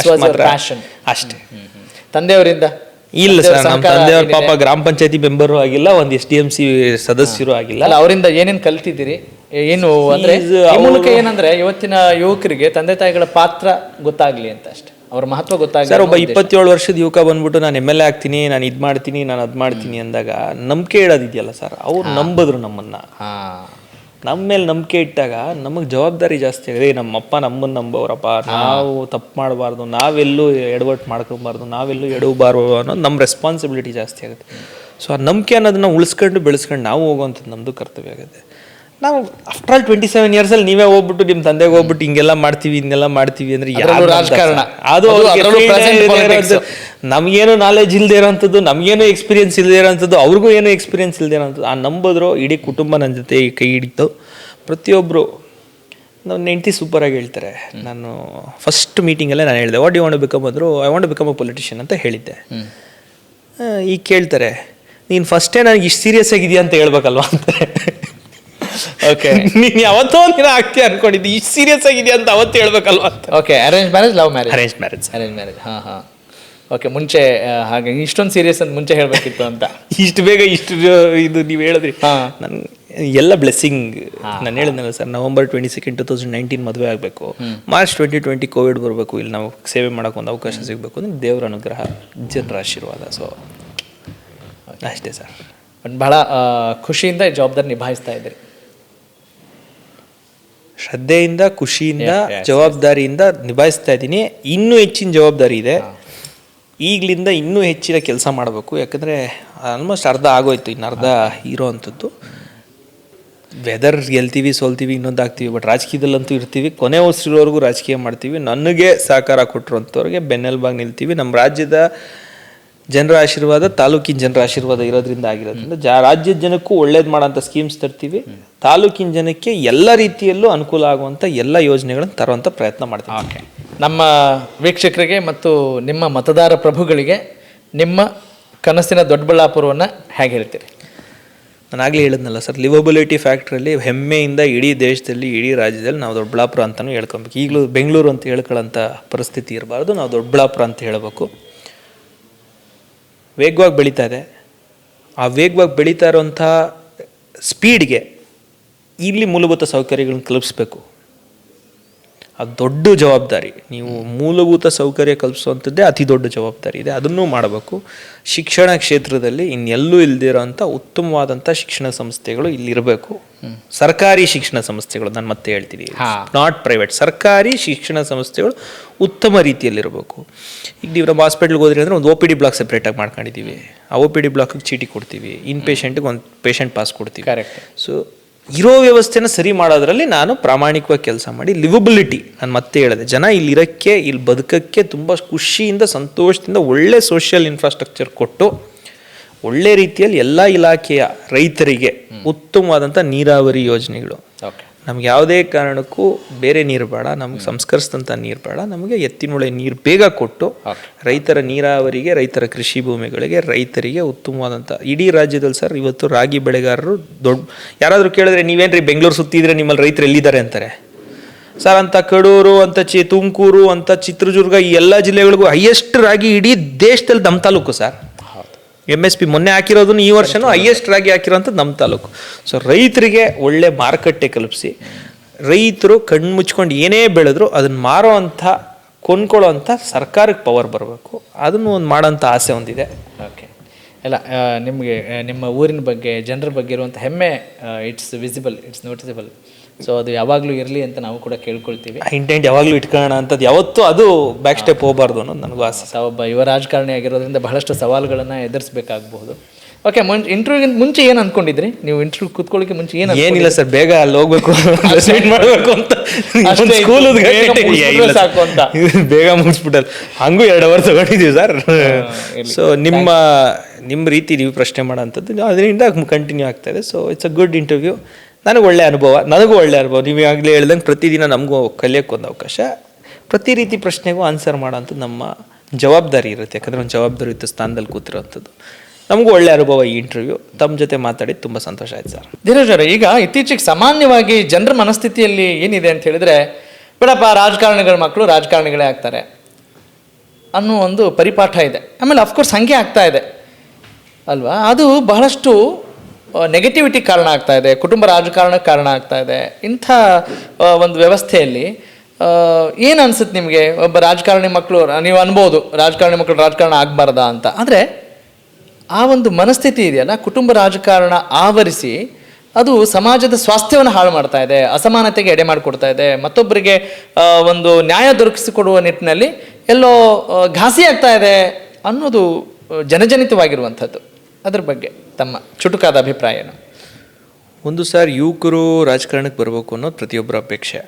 ಅಷ್ಟೇ. ತಂದೆಯವರಿಂದ ಇಲ್ಲ ಸರ್, ನಮ್ಮ ತಂದೆಯವ್ರ ಪಾಪ ಗ್ರಾಮ ಪಂಚಾಯತಿ ಮೆಂಬರು ಆಗಿಲ್ಲ, ಒಂದು SDMC ಸದಸ್ಯರು ಆಗಿಲ್ಲ. ಅವರಿಂದ ಏನೇನು ಕಲ್ತಿದ್ದೀರಿ? ಏನು ಅಂದ್ರೆ ಈ ಮೂಲಕ ಏನಂದ್ರೆ ಇವತ್ತಿನ ಯುವಕರಿಗೆ ತಂದೆ ತಾಯಿಗಳ ಪಾತ್ರ ಗೊತ್ತಾಗ್ಲಿ ಅಂತ ಅಷ್ಟೇ, ಅವ್ರ ಮಹತ್ವ ಗೊತ್ತಾಗಲಿ ಸರ್. ಒಬ್ಬ 27 ವರ್ಷದ ಯುವಕ ಬಂದ್ಬಿಟ್ಟು ನಾನು MLA ಆಗ್ತೀನಿ, ನಾನು ಇದು ಮಾಡ್ತೀನಿ, ನಾನು ಅದು ಮಾಡ್ತೀನಿ ಅಂದಾಗ ನಂಬಿಕೆ ಇಡೋದಿದೆಯಲ್ಲ ಸರ್, ಅವ್ರು ನಂಬಿದ್ರು ನಮ್ಮನ್ನ. ನಮ್ಮ ಮೇಲೆ ನಂಬಿಕೆ ಇಟ್ಟಾಗ ನಮಗೆ ಜವಾಬ್ದಾರಿ ಜಾಸ್ತಿ ಆಗಿದೆ. ನಮ್ಮಪ್ಪ ನಮ್ಮನ್ನು ನಂಬೋರಪ್ಪ, ನಾವು ತಪ್ಪು ಮಾಡಬಾರ್ದು, ನಾವೆಲ್ಲೂ ಎಡವಟ್ಟು ಮಾಡ್ಕೊಬಾರ್ದು, ನಾವೆಲ್ಲೂ ಎಡವಬಾರ್ದು ಅನ್ನೋದು ನಮ್ಮ ರೆಸ್ಪಾನ್ಸಿಬಿಲಿಟಿ ಜಾಸ್ತಿ ಆಗುತ್ತೆ. ಸೊ ಆ ನಂಬಿಕೆ ಅನ್ನೋದನ್ನ ಉಳಿಸ್ಕೊಂಡು ಬೆಳೆಸ್ಕೊಂಡು ನಾವು ಹೋಗುವಂಥದ್ದು ನಮ್ಮದು ಕರ್ತವ್ಯ ಆಗುತ್ತೆ. ನಾವು ಆಫ್ಟರ್ ಆಲ್ 27 ಇಯರ್ಸಲ್ಲಿ ನೀವೇ ಹೋಗ್ಬಿಟ್ಟು ನಿಮ್ಮ ತಂದೆಗೆ ಹೋಗ್ಬಿಟ್ಟು ಹಿಂಗೆಲ್ಲ ಮಾಡ್ತೀವಿ ಹಿಂಗೆಲ್ಲ ಮಾಡ್ತೀವಿ ಅಂದರೆ ರಾಜಕಾರಣ ಅದು ನಮಗೇನು ನಾಲೆಜ್ ಇಲ್ಲದೆ ಇರೋಂಥದ್ದು, ನಮಗೇನು ಎಕ್ಸ್ಪೀರಿಯನ್ಸ್ ಇಲ್ಲದೆ ಇರೋಂಥದ್ದು, ಅವ್ರಿಗೂ ಏನೂ ಎಕ್ಸ್ಪೀರಿಯನ್ಸ್ ಇಲ್ಲದೆ ಇರೋಂಥದ್ದು. ಆ ನಂಬಿದ್ರು ಇಡೀ ಕುಟುಂಬ ನನ್ನ ಜೊತೆ ಕೈ ಹಿಡಿತು. ಪ್ರತಿಯೊಬ್ಬರು ನನ್ನ ಹೆಂಡತಿ ಸೂಪರಾಗಿ ಹೇಳ್ತಾರೆ. ನಾನು ಫಸ್ಟ್ ಮೀಟಿಂಗಲ್ಲೇ ನಾನು ಹೇಳಿದೆ, what you want to become ಅಂದರು. I want to become a politician ಅಂತ ಹೇಳಿದ್ದೆ. ಈಗ ಕೇಳ್ತಾರೆ, ನೀನು ಫಸ್ಟೇ ನನಗೆ ಇಷ್ಟು ಸೀರಿಯಸ್ ಆಗಿದೆಯಾ ಅಂತ ಹೇಳ್ಬೇಕಲ್ವಾ ಅಂತಾರೆ. ಓಕೆ, ನೀನು ಯಾವತ್ತೋ ಒಂದಿನ ಆಗ್ತೀಯ ಅನ್ಕೊಂಡಿದ್ದಿ, ಇಷ್ಟು ಸೀರಿಯಸ್ ಆಗಿದೆಯಾ ಅಂತ ಅವತ್ತು ಹೇಳ್ಬೇಕಲ್ವಾ ಅಂತ. Okay, arrange marriage, love marriage? Arrange marriage. ಹಾಂ. ಓಕೆ, ಮುಂಚೆ ಹಾಗೆ ಇಷ್ಟೊಂದು ಸೀರಿಯಸ್ ಅಂತ ಮುಂಚೆ ಹೇಳಬೇಕಿತ್ತು ಅಂತ. ಇಷ್ಟು ಬೇಗ ಇಷ್ಟು ಇದು ನೀವು ಹೇಳಿದ್ರಿ. ನನ್ ಎಲ್ಲ ಬ್ಲೆಸ್ಸಿಂಗ್. ನಾನು ಹೇಳಿದ್ನಲ್ಲ ಸರ್, November 22, 2019 ಮದುವೆ ಆಗಬೇಕು, March 2020 ಕೋವಿಡ್ ಬರಬೇಕು, ಇಲ್ಲಿ ನಾವು ಸೇವೆ ಮಾಡೋಕೆ ಒಂದು ಅವಕಾಶ ಸಿಗಬೇಕು ಅಂದ್ರೆ ದೇವರ ಅನುಗ್ರಹ, ಜನರ ಆಶೀರ್ವಾದ. ಸೊ ಅಷ್ಟೇ ಸರ್. ಬಹಳ ಖುಷಿಯಿಂದ ಜವಾಬ್ದಾರಿ ನಿಭಾಯಿಸ್ತಾ ಇದ್ದೀರಿ. ಶ್ರದ್ಧೆಯಿಂದ, ಖುಷಿಯಿಂದ, yes, ಜವಾಬ್ದಾರಿಯಿಂದ ನಿಭಾಯಿಸ್ತಾ ಇದ್ದೀನಿ. ಇನ್ನೂ ಹೆಚ್ಚಿನ ಜವಾಬ್ದಾರಿ ಇದೆ. ಈಗಲಿಂದ ಇನ್ನೂ ಹೆಚ್ಚಿನ ಕೆಲಸ ಮಾಡಬೇಕು. ಯಾಕಂದರೆ ಆಲ್ಮೋಸ್ಟ್ ಅರ್ಧ ಆಗೋಯ್ತು, ಇನ್ನು ಅರ್ಧ ಇರೋ ಅಂಥದ್ದು. ವೆದರ್ ಗೆಲ್ತೀವಿ, ಸೋಲ್ತೀವಿ, ಇನ್ನೊಂದು ಆಗ್ತೀವಿ, ಬಟ್ ರಾಜಕೀಯದಲ್ಲಂತೂ ಇರ್ತೀವಿ. ಕೊನೆ ಉಸಿರೋವರೆಗೂ ರಾಜಕೀಯ ಮಾಡ್ತೀವಿ. ನನಗೆ ಸಹಕಾರ ಕೊಟ್ಟಿರೋಂಥವ್ರಿಗೆ ಬೆನ್ನೆಲುಬಾಗಿ ನಿಲ್ತೀವಿ. ನಮ್ಮ ರಾಜ್ಯದ ಜನರ ಆಶೀರ್ವಾದ, ತಾಲೂಕಿನ ಜನರ ಆಶೀರ್ವಾದ ಇರೋದ್ರಿಂದ ಆಗಿರೋದ್ರಿಂದ ರಾಜ್ಯದ ಜನಕ್ಕೂ ಒಳ್ಳೇದು ಮಾಡೋಂಥ ಸ್ಕೀಮ್ಸ್ ತರ್ತೀವಿ. ತಾಲೂಕಿನ ಜನಕ್ಕೆ ಎಲ್ಲ ರೀತಿಯಲ್ಲೂ ಅನುಕೂಲ ಆಗುವಂಥ ಎಲ್ಲ ಯೋಜನೆಗಳನ್ನು ತರುವಂಥ ಪ್ರಯತ್ನ ಮಾಡ್ತೀವಿ. ಓಕೆ, ನಮ್ಮ ವೀಕ್ಷಕರಿಗೆ ಮತ್ತು ನಿಮ್ಮ ಮತದಾರ ಪ್ರಭುಗಳಿಗೆ ನಿಮ್ಮ ಕನಸಿನ ದೊಡ್ಡಬಳ್ಳಾಪುರವನ್ನು ಹೇಗೆ ಹೇಳ್ತೀರಿ? ನಾನು ಆಗಲೇ ಹೇಳಿದ್ನಲ್ಲ ಸರ್, ಲಿವಬಿಲಿಟಿ ಫ್ಯಾಕ್ಟ್ರಲ್ಲಿ ಹೆಮ್ಮೆಯಿಂದ ಇಡೀ ದೇಶದಲ್ಲಿ, ಇಡೀ ರಾಜ್ಯದಲ್ಲಿ ನಾವು ದೊಡ್ಡಬಳ್ಳಾಪುರ ಅಂತಲೂ ಹೇಳ್ಕೊಬೇಕು. ಈಗಲೂ ಬೆಂಗಳೂರು ಅಂತ ಹೇಳ್ಕೊಳ್ಳೋಂಥ ಪರಿಸ್ಥಿತಿ ಇರಬಾರ್ದು. ನಾವು ದೊಡ್ಡಬಳ್ಳಾಪುರ ಅಂತ ಹೇಳಬೇಕು. ವೇಗವಾಗಿ ಬೆಳೀತಾ ಇದೆ. ಆ ವೇಗವಾಗಿ ಬೆಳೀತಾ ಇರೋಂಥ ಸ್ಪೀಡ್ಗೆ ಇಲ್ಲಿ ಮೂಲಭೂತ ಸೌಕರ್ಯಗಳನ್ನ ಕಲ್ಪಿಸ್ಬೇಕು. ಅದು ದೊಡ್ಡ ಜವಾಬ್ದಾರಿ. ನೀವು ಮೂಲಭೂತ ಸೌಕರ್ಯ ಕಲ್ಪಿಸುವಂಥದ್ದೇ ಅತಿ ದೊಡ್ಡ ಜವಾಬ್ದಾರಿ ಇದೆ. ಅದನ್ನೂ ಮಾಡಬೇಕು. ಶಿಕ್ಷಣ ಕ್ಷೇತ್ರದಲ್ಲಿ ಇನ್ನೆಲ್ಲೂ ಇಲ್ಲದಿರೋಂಥ ಉತ್ತಮವಾದಂಥ ಶಿಕ್ಷಣ ಸಂಸ್ಥೆಗಳು ಇಲ್ಲಿರಬೇಕು. ಸರ್ಕಾರಿ ಶಿಕ್ಷಣ ಸಂಸ್ಥೆಗಳು, ನಾನು ಮತ್ತೆ ಹೇಳ್ತೀನಿ, ನಾಟ್ ಪ್ರೈವೇಟ್, ಸರ್ಕಾರಿ ಶಿಕ್ಷಣ ಸಂಸ್ಥೆಗಳು ಉತ್ತಮ ರೀತಿಯಲ್ಲಿರಬೇಕು. ಈಗ ನೀವು ನಮ್ಮ ಹಾಸ್ಪಿಟ್ಲ್ಗೆ ಹೋದ್ರಿ ಅಂದರೆ ಒಂದು OPD ಬ್ಲಾಕ್ ಸೆಪ್ರೇಟಾಗಿ ಮಾಡ್ಕೊಂಡಿದ್ದೀವಿ. ಆ OPD ಬ್ಲಾಕಿಗೆ ಚೀಟಿ ಕೊಡ್ತೀವಿ, ಇನ್ ಪೇಷೆಂಟ್ಗೆ ಒಂದು ಪೇಷೆಂಟ್ ಪಾಸ್ ಕೊಡ್ತೀವಿ. ಕರೆಕ್ಟ್. ಸೊ ಇರೋ ವ್ಯವಸ್ಥೆನ ಸರಿ ಮಾಡೋದ್ರಲ್ಲಿ ನಾನು ಪ್ರಾಮಾಣಿಕವಾಗಿ ಕೆಲಸ ಮಾಡಿ ಲಿವಬಿಲಿಟಿ, ನಾನು ಮತ್ತೆ ಹೇಳಿದೆ, ಜನ ಇಲ್ಲಿರೋಕ್ಕೆ, ಇಲ್ಲಿ ಬದುಕಕ್ಕೆ ತುಂಬ ಖುಷಿಯಿಂದ, ಸಂತೋಷದಿಂದ ಒಳ್ಳೆ ಸೋಷಿಯಲ್ ಇನ್ಫ್ರಾಸ್ಟ್ರಕ್ಚರ್ ಕೊಟ್ಟು ಒಳ್ಳೆ ರೀತಿಯಲ್ಲಿ ಎಲ್ಲ ಇಲಾಖೆಯ ರೈತರಿಗೆ ಉತ್ತಮವಾದಂಥ ನೀರಾವರಿ ಯೋಜನೆಗಳು. ಓಕೆ, ನಮ್ಗೆ ಯಾವುದೇ ಕಾರಣಕ್ಕೂ ಬೇರೆ ನೀರು ಬೇಡ, ನಮ್ಗೆ ಸಂಸ್ಕರಿಸಿದಂಥ ನೀರು ಬೇಡ, ನಮಗೆ ಎತ್ತಿನೊಳೆ ನೀರು ಬೇಗ ಕೊಟ್ಟು ರೈತರ ನೀರಾವರಿಗೆ, ರೈತರ ಕೃಷಿ ಭೂಮಿಗಳಿಗೆ, ರೈತರಿಗೆ ಉತ್ತಮವಾದಂಥ ಇಡೀ ರಾಜ್ಯದಲ್ಲಿ ಸರ್ ಇವತ್ತು ರಾಗಿ ಬೆಳೆಗಾರರು ದೊಡ್ಡ, ಯಾರಾದರೂ ಕೇಳಿದ್ರೆ ನೀವೇನ್ರಿ ಬೆಂಗಳೂರು ಸುತ್ತಿದ್ರೆ ನಿಮ್ಮಲ್ಲಿ ರೈತರು ಎಲ್ಲಿದ್ದಾರೆ ಅಂತಾರೆ ಸರ್. ಅಂತ ಕಡೂರು ಅಂತ ತುಮಕೂರು ಅಂತ ಚಿತ್ರದುರ್ಗ, ಈ ಎಲ್ಲ ಜಿಲ್ಲೆಗಳಿಗೂ ಹೈಯೆಸ್ಟ್ ರಾಗಿ ಇಡೀ ದೇಶದಲ್ಲಿ ನಮ್ಮ ತಾಲೂಕು ಸರ್. MSP ಮೊನ್ನೆ ಹಾಕಿರೋದನ್ನು ಈ ವರ್ಷನೂ ಹೈಯೆಸ್ಟ್ ರಾಗಿ ಹಾಕಿರೋಂಥದ್ದು ನಮ್ಮ ತಾಲೂಕು. ಸೊ ರೈತರಿಗೆ ಒಳ್ಳೆ ಮಾರುಕಟ್ಟೆ ಕಲ್ಪಿಸಿ, ರೈತರು ಕಣ್ಣು ಮುಚ್ಕೊಂಡು ಏನೇ ಬೆಳೆದ್ರು ಅದನ್ನು ಮಾರೋ ಅಂಥ, ಕೊಂಡ್ಕೊಳ್ಳೋ ಅಂಥ ಸರ್ಕಾರಕ್ಕೆ ಪವರ್ ಬರಬೇಕು. ಅದನ್ನು ಒಂದು ಮಾಡೋಂಥ ಆಸೆ ಒಂದಿದೆ. ಓಕೆ, ಇಲ್ಲ ನಿಮಗೆ ನಿಮ್ಮ ಊರಿನ ಬಗ್ಗೆ, ಜನರ ಬಗ್ಗೆ ಇರುವಂಥ ಹೆಮ್ಮೆ it's visible, it's noticeable. So ಅದು ಯಾವಾಗಲೂ ಇರಲಿ ಅಂತ ನಾವು ಕೂಡ ಕೇಳ್ಕೊಳ್ತೀವಿ. ಇಂಟೆಂಟ್ ಯಾವಾಗಲೂ ಇಟ್ಕೊಳ್ಳೋಣ ಅಂತದ್ದು ಯಾವತ್ತೂ ಅದು ಬ್ಯಾಕ್ ಸ್ಟೆಪ್ ಹೋಗಬಾರ್ದು ಅನ್ನೋದು ನನಗೂ ಆಸೆ. ಒಬ್ಬ ಯುವ ರಾಜಕಾರಣಿ ಆಗಿರೋದ್ರಿಂದ ಬಹಳಷ್ಟು ಸವಾಲುಗಳನ್ನು ಎದುರಿಸಬೇಕಾಗಬಹುದು. ಓಕೆ, ಇಂಟರ್ವ್ಯೂಗಿಂತ ಮುಂಚೆ ಏನು ಅಂದ್ಕೊಂಡಿದ್ರಿ ನೀವು? ಇಂಟರ್ವ್ಯೂ ಕೂತ್ಕೊಳ್ಳೋಕೆ ಮುಂಚೆ ಏನಿಲ್ಲ ಸರ್, ಬೇಗ ಅಲ್ಲಿ ಹೋಗ್ಬೇಕು, ಮಾಡಬೇಕು ಅಂತ ಸಾಕು ಅಂತ ಬೇಗ ಮುಗಿಸ್ಬಿಟ್ಟಲ್ಲ. ಹಂಗೂ 2 ಅವರ್ ತಗೊಂಡಿದ್ದೀವಿ ಸರ್. ಸೊ ನಿಮ್ಮ ರೀತಿ ನೀವು ಪ್ರಶ್ನೆ ಮಾಡೋಂಥದ್ದು ಅದರಿಂದ ಕಂಟಿನ್ಯೂ ಆಗ್ತಾ ಇದೆ. So it's a good interview. ನನಗೂ ಒಳ್ಳೆ ಅನುಭವ. ನೀವು ಆಗಲೇ ಹೇಳ್ದಂಗೆ ಪ್ರತಿದಿನ ನಮಗೂ ಕಲಿಯೋಕ್ಕೊಂದು ಅವಕಾಶ. ಪ್ರತಿ ರೀತಿ ಪ್ರಶ್ನೆಗೂ ಆನ್ಸರ್ ಮಾಡೋಂಥದ್ದು ನಮ್ಮ ಜವಾಬ್ದಾರಿ ಇರುತ್ತೆ. ಯಾಕಂದರೆ ಒಂದು ಜವಾಬ್ದಾರಿಯುತ ಸ್ಥಾನದಲ್ಲಿ ಕೂತಿರೋವಂಥದ್ದು. ನಮಗೂ ಒಳ್ಳೆ ಅನುಭವ ಈ ಇಂಟರ್ವ್ಯೂ. ತಮ್ಮ ಜೊತೆ ಮಾತಾಡಿ ತುಂಬ ಸಂತೋಷ ಆಯ್ತು ಸರ್. ಧೀರಜ್ ಅವರೇ, ಈಗ ಇತ್ತೀಚೆಗೆ ಸಾಮಾನ್ಯವಾಗಿ ಜನರ ಮನಸ್ಥಿತಿಯಲ್ಲಿ ಏನಿದೆ ಅಂತ ಹೇಳಿದ್ರೆ, ಬೇಡಪ್ಪ ರಾಜಕಾರಣಿಗಳ ಮಕ್ಕಳು ರಾಜಕಾರಣಿಗಳೇ ಆಗ್ತಾರೆ ಅನ್ನೋ ಒಂದು ಪರಿಪಾಠ ಇದೆ. ಆಮೇಲೆ ಅಫ್ಕೋರ್ಸ್ ಹಾಗೆ ಆಗ್ತಾ ಇದೆ ಅಲ್ವಾ? ಅದು ಬಹಳಷ್ಟು ನೆಗೆಟಿವಿಟಿ ಕಾರಣ ಆಗ್ತಾ ಇದೆ, ಕುಟುಂಬ ರಾಜಕಾರಣಕ್ಕೆ ಕಾರಣ ಆಗ್ತಾ ಇದೆ. ಇಂಥ ಒಂದು ವ್ಯವಸ್ಥೆಯಲ್ಲಿ ಏನು ಅನ್ಸುತ್ತೆ ನಿಮಗೆ? ಒಬ್ಬ ರಾಜಕಾರಣಿ ಮಕ್ಕಳು, ನೀವು ಅನ್ಬೋದು ರಾಜಕಾರಣಿ ಮಕ್ಕಳು ರಾಜಕಾರಣ ಆಗಬಾರ್ದಾ ಅಂತ. ಆದರೆ ಆ ಒಂದು ಮನಸ್ಥಿತಿ ಇದೆಯಲ್ಲ, ಕುಟುಂಬ ರಾಜಕಾರಣ ಆವರಿಸಿ ಅದು ಸಮಾಜದ ಸ್ವಾಸ್ಥ್ಯವನ್ನು ಹಾಳು ಮಾಡ್ತಾ ಇದೆ, ಅಸಮಾನತೆಗೆ ಎಡೆ ಮಾಡಿಕೊಡ್ತಾ ಇದೆ, ಮತ್ತೊಬ್ಬರಿಗೆ ಒಂದು ನ್ಯಾಯ ದೊರಕಿಸಿಕೊಡುವ ನಿಟ್ಟಿನಲ್ಲಿ ಎಲ್ಲೋ ಘಾಸಿ ಆಗ್ತಾ ಇದೆ ಅನ್ನೋದು ಜನಜನಿತವಾಗಿರುವಂಥದ್ದು. ಅದ್ರ ಬಗ್ಗೆ ತಮ್ಮ ಚುಟುಕಾದ ಅಭಿಪ್ರಾಯ ಏನು? ಒಂದು ಸರ್, ಯುವಕರು ರಾಜಕಾರಣಕ್ಕೆ ಬರಬೇಕು ಅನ್ನೋದು ಪ್ರತಿಯೊಬ್ಬರ ಅಪೇಕ್ಷೆ.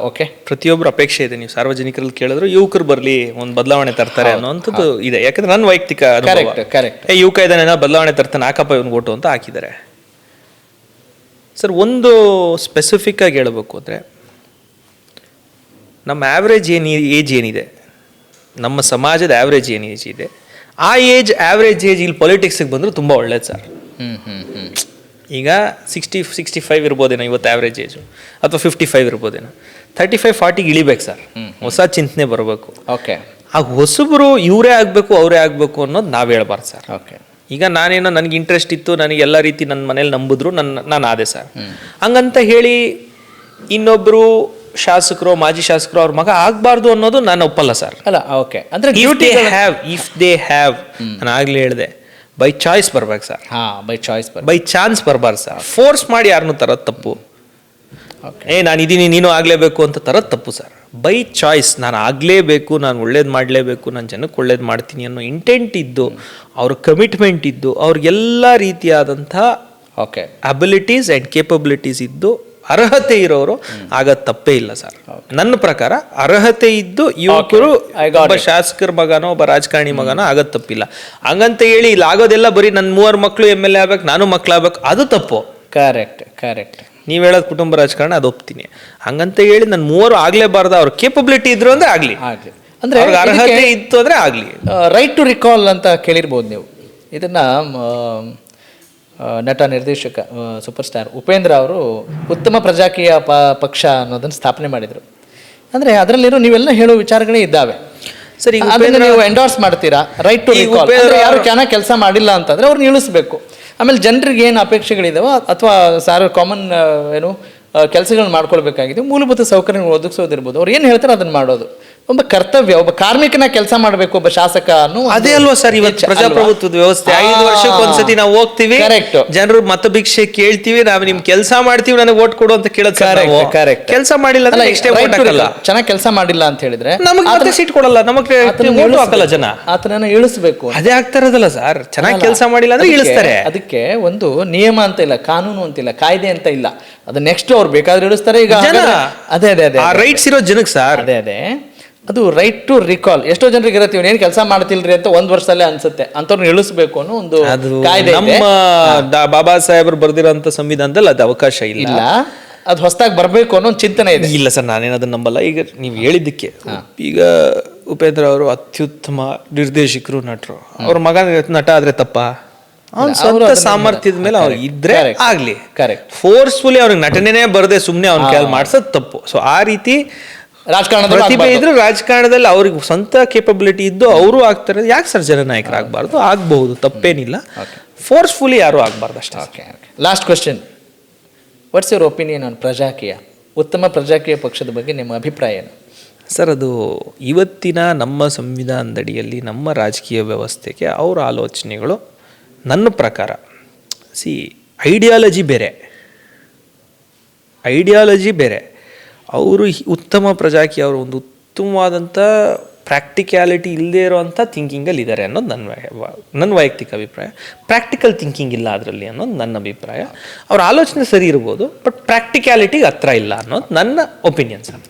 ಓಕೆ, ಪ್ರತಿಯೊಬ್ಬರ ಅಪೇಕ್ಷೆ ಇದೆ. ನೀವು ಸಾರ್ವಜನಿಕರಲ್ಲಿ ಕೇಳಿದ್ರು ಯುವಕರು ಬರಲಿ, ಒಂದು ಬದಲಾವಣೆ ತರ್ತಾರೆ ಅನ್ನೋಂಥದ್ದು ಇದೆ. ಯಾಕಂದ್ರೆ ನನ್ನ ವೈಯಕ್ತಿಕ ಯುವಕ ಇದ್ದಾನೆ, ಬದಲಾವಣೆ ತರ್ತಾನೆ, ಹಾಕಪ್ಪ ಇವನು ಓಟು ಅಂತ ಹಾಕಿದ್ದಾರೆ ಸರ್. ಒಂದು ಸ್ಪೆಸಿಫಿಕ್ ಆಗಿ ಹೇಳಬೇಕು ಅಂದರೆ, ನಮ್ಮ ಆ್ಯಾವ್ರೇಜ್ ಏಜ್ ಏನಿದೆ, ನಮ್ಮ ಸಮಾಜದ ಆ್ಯಾವ್ರೇಜ್ ಏನು ಏಜ್ ಇದೆ, ಆ ಆ್ಯಾವ್ರೇಜ್ ಏಜ್ ಇಲ್ಲಿ ಪೊಲಿಟಿಕ್ಸಿಗೆ ಬಂದರೂ ತುಂಬ ಒಳ್ಳೇದು ಸರ್. ಈಗ 65 ಇರ್ಬೋದೇನೋ ಇವತ್ತು ಆ್ಯಾವ್ರೇಜ್ ಏಜು, ಅಥವಾ 55 ಇರ್ಬೋದೇನೋ. 35-40 ಇಳಿಬೇಕು ಸರ್. ಹೊಸ ಚಿಂತನೆ ಬರಬೇಕು. ಓಕೆ, ಆ ಹೊಸಬರು ಇವರೇ ಆಗಬೇಕು, ಅವರೇ ಆಗಬೇಕು ಅನ್ನೋದು ನಾವು ಹೇಳ್ಬಾರ್ದು ಸರ್. ಓಕೆ, ಈಗ ನಾನೇನೋ ನನಗೆ ಇಂಟ್ರೆಸ್ಟ್ ಇತ್ತು, ನನಗೆ ಎಲ್ಲ ರೀತಿ ನನ್ನ ಮನೇಲಿ ನಂಬಿದ್ರು, ನಾನು ಆದೆ ಸರ್. ಹಂಗಂತ ಹೇಳಿ ಇನ್ನೊಬ್ಬರು ಶಾಸಕರು, ಮಾಜಿ ಶಾಸಕರು ಅವ್ರ ಮಗ ಆಗಬಾರ್ದು ಅನ್ನೋದು ನಾನು ಒಪ್ಪಲ್ಲ ಸರ್. ಅಲ್ಲ, ಓಕೆ, ಅಂದರೆ ಇಫ್ ದೇ ಹ್ಯಾವ್ ನಾನು ಆಗಲೇ ಹೇಳಿದೆ, ಬೈ ಚಾಯ್ಸ್ ಬರ್ಬೇಕು sir. By choice, by chance ಬರಬಾರ್ದು ಸರ್. ಫೋರ್ಸ್ ಮಾಡಿ ಯಾರನ್ನೂ ತರೋದು ತಪ್ಪು. ನಾನು ಇದೀನಿ ನೀನು ಆಗಲೇಬೇಕು ಅಂತ ಥರ ತಪ್ಪು ಸರ್. ಬೈ ಚಾಯ್ಸ್ ನಾನು ಆಗಲೇಬೇಕು, ನಾನು ಒಳ್ಳೇದು ಮಾಡಲೇಬೇಕು, ನಾನು ಜನಕ್ಕೆ ಒಳ್ಳೇದು ಮಾಡ್ತೀನಿ ಅನ್ನೋ ಇಂಟೆಂಟ್ ಇದ್ದು, ಅವ್ರ ಕಮಿಟ್ಮೆಂಟ್ ಇದ್ದು, ಅವ್ರಿಗೆಲ್ಲ ರೀತಿಯಾದಂಥ ಅಬಿಲಿಟೀಸ್ ಆ್ಯಂಡ್ ಕೇಪಬಿಲಿಟೀಸ್ ಇದ್ದು ಅರ್ಹತೆ ಇರೋರು ಆಗ ತಪ್ಪೇ ಇಲ್ಲ ಸರ್. ನನ್ನ ಪ್ರಕಾರ ಅರ್ಹತೆ ಇದ್ದು ಯುವಕರು ಒಬ್ಬ ಶಾಸಕರ ಮಗನೋ ಒಬ್ಬ ರಾಜಕಾರಣಿ ಮಗನೋ ಆಗದ್ ತಪ್ಪಿಲ್ಲ. ಹಂಗಂತ ಹೇಳಿ ಇಲ್ಲಿ ಆಗೋದೆಲ್ಲ ಬರೀ ನನ್ನ 3 ಮಕ್ಕಳು MLA ಆಗ್ಬೇಕು, ನಾನು ಮಕ್ಕಳಾಗ್ಬೇಕು, ಅದು ತಪ್ಪು. ಕರೆಕ್ಟ್ ನೀವು ಹೇಳೋದು ಕುಟುಂಬ ರಾಜಕಾರಣ, ಅದು ಒಪ್ತೀನಿ. ಹಂಗಂತ ಹೇಳಿ ನನ್ನ 3 ಆಗ್ಲೇಬಾರ್ದು, ಅವ್ರ ಕೇಪಬಿಲಿಟಿ ಇದ್ರು ಅಂದ್ರೆ ಆಗ್ಲಿ, ಅಂದ್ರೆ ಅರ್ಹತೆ ಇತ್ತು ಅಂದ್ರೆ ಆಗ್ಲಿ. ರೈಟ್ ಟು ರಿಕಾಲ್ ಅಂತ ಕೇಳಿರ್ಬೋದು ನೀವು. ಇದನ್ನ ನಟ ನಿರ್ದೇಶಕ ಸೂಪರ್ ಸ್ಟಾರ್ ಉಪೇಂದ್ರ ಅವರು ಉತ್ತಮ ಪ್ರಜಾಕೀಯ ಪಕ್ಷ ಅನ್ನೋದನ್ನು ಸ್ಥಾಪನೆ ಮಾಡಿದರು. ಅಂದರೆ ಅದರಲ್ಲಿರೋ ನೀವೆಲ್ಲ ಹೇಳೋ ವಿಚಾರಗಳೇ ಇದ್ದಾವೆ ಸರ್. ಈಗ ಅದನ್ನು ನೀವು ಎಂಡೋರ್ಸ್ ಮಾಡ್ತೀರಾ? ರೈಟ್ ಟು ರಿಕಾಲ್ ಯಾರು ಚೆನ್ನಾಗಿ ಕೆಲಸ ಮಾಡಿಲ್ಲ ಅಂತಂದರೆ ಅವ್ರನ್ನ ಇಳಿಸ್ಬೇಕು. ಆಮೇಲೆ ಜನರಿಗೆ ಏನು ಅಪೇಕ್ಷೆಗಳಿದಾವೋ ಅಥವಾ ಕಾಮನ್ ಏನು ಕೆಲಸಗಳನ್ನ ಮಾಡ್ಕೊಳ್ಬೇಕಾಗಿದೆ, ಮೂಲಭೂತ ಸೌಕರ್ಯಗಳು ಒದಗಿಸೋದಿರ್ಬೋದು, ಅವ್ರು ಏನು ಹೇಳ್ತಾರೆ ಅದನ್ನು ಮಾಡೋದು ಒಬ್ಬ ಕರ್ತವ್ಯ. ಒಬ್ಬ ಕಾರ್ಮಿಕನ ಕೆಲಸ ಮಾಡಬೇಕು ಒಬ್ಬ ಶಾಸಕ ಅನ್ನೋ ಅದೇ ಅಲ್ವಾ ಸರ್ ಇವತ್ತು ಪ್ರಜಾಪ್ರಭುತ್ವದ ವ್ಯವಸ್ಥೆ. 5 ವರ್ಷಕ್ಕೆ ಒಂದ್ಸತಿ ನಾವು ಹೋಗ್ತೀವಿ, ಜನರು ಮತಭಿಕ್ಷೆ ಕೇಳ್ತೀವಿ, ನಾವು ನಿಮ್ ಕೆಲಸ ಮಾಡ್ತೀವಿ, ನನಗೆ ಓಟ್ ಕೊಡು ಅಂತ ಕೇಳೋದು. ಕೆಲಸ ಮಾಡಿಲ್ಲ ಚೆನ್ನಾಗಿ ಕೆಲಸ ಮಾಡಿಲ್ಲ ಅಂತ ಹೇಳಿದ್ರೆ ನಮಗೆ ಸೀಟ್ ಕೊಡಲ್ಲ, ನಮಗೆ ಹಾಕಲ್ಲ ಜನ. ಆತನನ್ನ ಇಳಿಸ್ಬೇಕು. ಅದೇ ಆಗ್ತಾ ಇರೋದಲ್ಲ ಸರ್, ಚೆನ್ನಾಗಿ ಕೆಲಸ ಮಾಡಿಲ್ಲ ಅಂದ್ರೆ ಇಳಿಸ್ತಾರೆ. ಅದಕ್ಕೆ ಒಂದು ನಿಯಮ ಅಂತ ಇಲ್ಲ, ಕಾನೂನು ಅಂತಿಲ್ಲ, ಕಾಯ್ದೆ ಅಂತ ಇಲ್ಲ. ಅದು ನೆಕ್ಸ್ಟ್ ಅವ್ರು ಬೇಕಾದ್ರೆ ಇಳಿಸ್ತಾರೆ. ಈಗ ಅದೇ ರೈಟ್ಸ್ ಇರೋ ಜನಕ್ಕೆ ಸರ್, ಅದೇ ಅದು ರೈಟ್ ಟು ರಿಕಾಲ್. ಎಷ್ಟೋ ಜನರಿಗೆ ಇರತ್ತೆ, ಏನು ಕೆಲಸ ಮಾಡ್ತಿಲ್ರಿ ಅಂತ 1 ವರ್ಷದಲ್ಲೇ ಅನ್ಸುತ್ತೆ, ಅಂತವ್ರನ್ನ ಇಳಿಸ್ಬೇಕು ಅನ್ನೋ ಒಂದು ಕಾಯ್ದೆ. ನಮ್ಮ ಬಾಬಾ ಸಾಹೇಬರು ಬರ್ದಿರೋಂಥ ಸಂವಿಧಾನದಲ್ಲಿ ಅದು ಅವಕಾಶ ಇಲ್ಲ. ಅದು ಹೊಸದಾಗಿ ಬರಬೇಕು ಅನ್ನೋ ಒಂದು ಚಿಂತನೆ ಇದೆ. ಇಲ್ಲ ಸರ್, ನಾನೇನದನ್ನ ನಂಬಲ್ಲ. ಈಗ ನೀವು ಹೇಳಿದ್ದಕ್ಕೆ, ಈಗ ಉಪೇಂದ್ರ ಅವರು ಅತ್ಯುತ್ತಮ ನಿರ್ದೇಶಕರು, ನಟರು. ಅವ್ರ ಮಗ ನಟ ಆದ್ರೆ ತಪ್ಪ? ಅವ್ನ ಸ್ವಂತ ಸಾಮರ್ಥ್ಯದ ಮೇಲೆ ಅವ್ರು ಇದ್ರೆ ಆಗ್ಲಿ. ಫೋರ್ಸ್ಫುಲಿ ಅವ್ರಿಗೆ ನಟನೆನೇ ಬರದೆ ಸುಮ್ಮನೆ ಅವ್ನ ಕೈಯಲ್ಲಿ ಮಾಡ್ಸೋದು ತಪ್ಪು. ಸೊ ಆ ರೀತಿ ಪ್ರತಿಭೆ ಇದ್ರು ರಾಜಕಾರಣದಲ್ಲಿ ಅವ್ರಿಗೆ ಸ್ವಂತ ಕೇಪಬಿಲಿಟಿ ಇದ್ದು ಅವರು ಆಗ್ತಾರೆ. ಯಾಕೆ ಸರ್ ಜನನಾಯಕರಾಗಬಾರ್ದು? ಆಗ್ಬಹುದು, ತಪ್ಪೇನಿಲ್ಲ. ಫೋರ್ಸ್ಫುಲಿ ಯಾರು ಆಗಬಾರ್ದು ಅಷ್ಟೇ. Last question, what's your opinion on Prajaakeeya, ಉತ್ತಮ ಪ್ರಜಾಕೀಯ ಪಕ್ಷದ ಬಗ್ಗೆ ನಿಮ್ಮ ಅಭಿಪ್ರಾಯ ಏನು ಸರ್? ಅದು ಇವತ್ತಿನ ನಮ್ಮ ಸಂವಿಧಾನದಡಿಯಲ್ಲಿ ನಮ್ಮ ರಾಜಕೀಯ ವ್ಯವಸ್ಥೆಗೆ ಅವರ ಆಲೋಚನೆಗಳು ನನ್ನ ಪ್ರಕಾರ ಐಡಿಯಾಲಜಿ ಬೇರೆ. ಅವರು ಉತ್ತಮ ಪ್ರಜಾಕೀಯ, ಅವರು ಒಂದು ಉತ್ತಮವಾದಂಥ ಪ್ರಾಕ್ಟಿಕ್ಯಾಲಿಟಿ ಇಲ್ಲದೆ ಇರೋವಂಥ ಥಿಂಕಿಂಗಲ್ಲಿ ಇದ್ದಾರೆ ಅನ್ನೋದು ನನ್ನ ವೈಯಕ್ತಿಕ ಅಭಿಪ್ರಾಯ. ಪ್ರಾಕ್ಟಿಕಲ್ ಥಿಂಕಿಂಗ್ ಇಲ್ಲ ಅದರಲ್ಲಿ ಅನ್ನೋದು ನನ್ನ ಅಭಿಪ್ರಾಯ. ಅವ್ರ ಆಲೋಚನೆ ಸರಿ ಇರ್ಬೋದು, ಬಟ್ ಪ್ರಾಕ್ಟಿಕ್ಯಾಲಿಟಿಗೆ ಹತ್ರ ಇಲ್ಲ ಅನ್ನೋದು ನನ್ನ ಒಪಿನಿಯನ್ ಸರ್.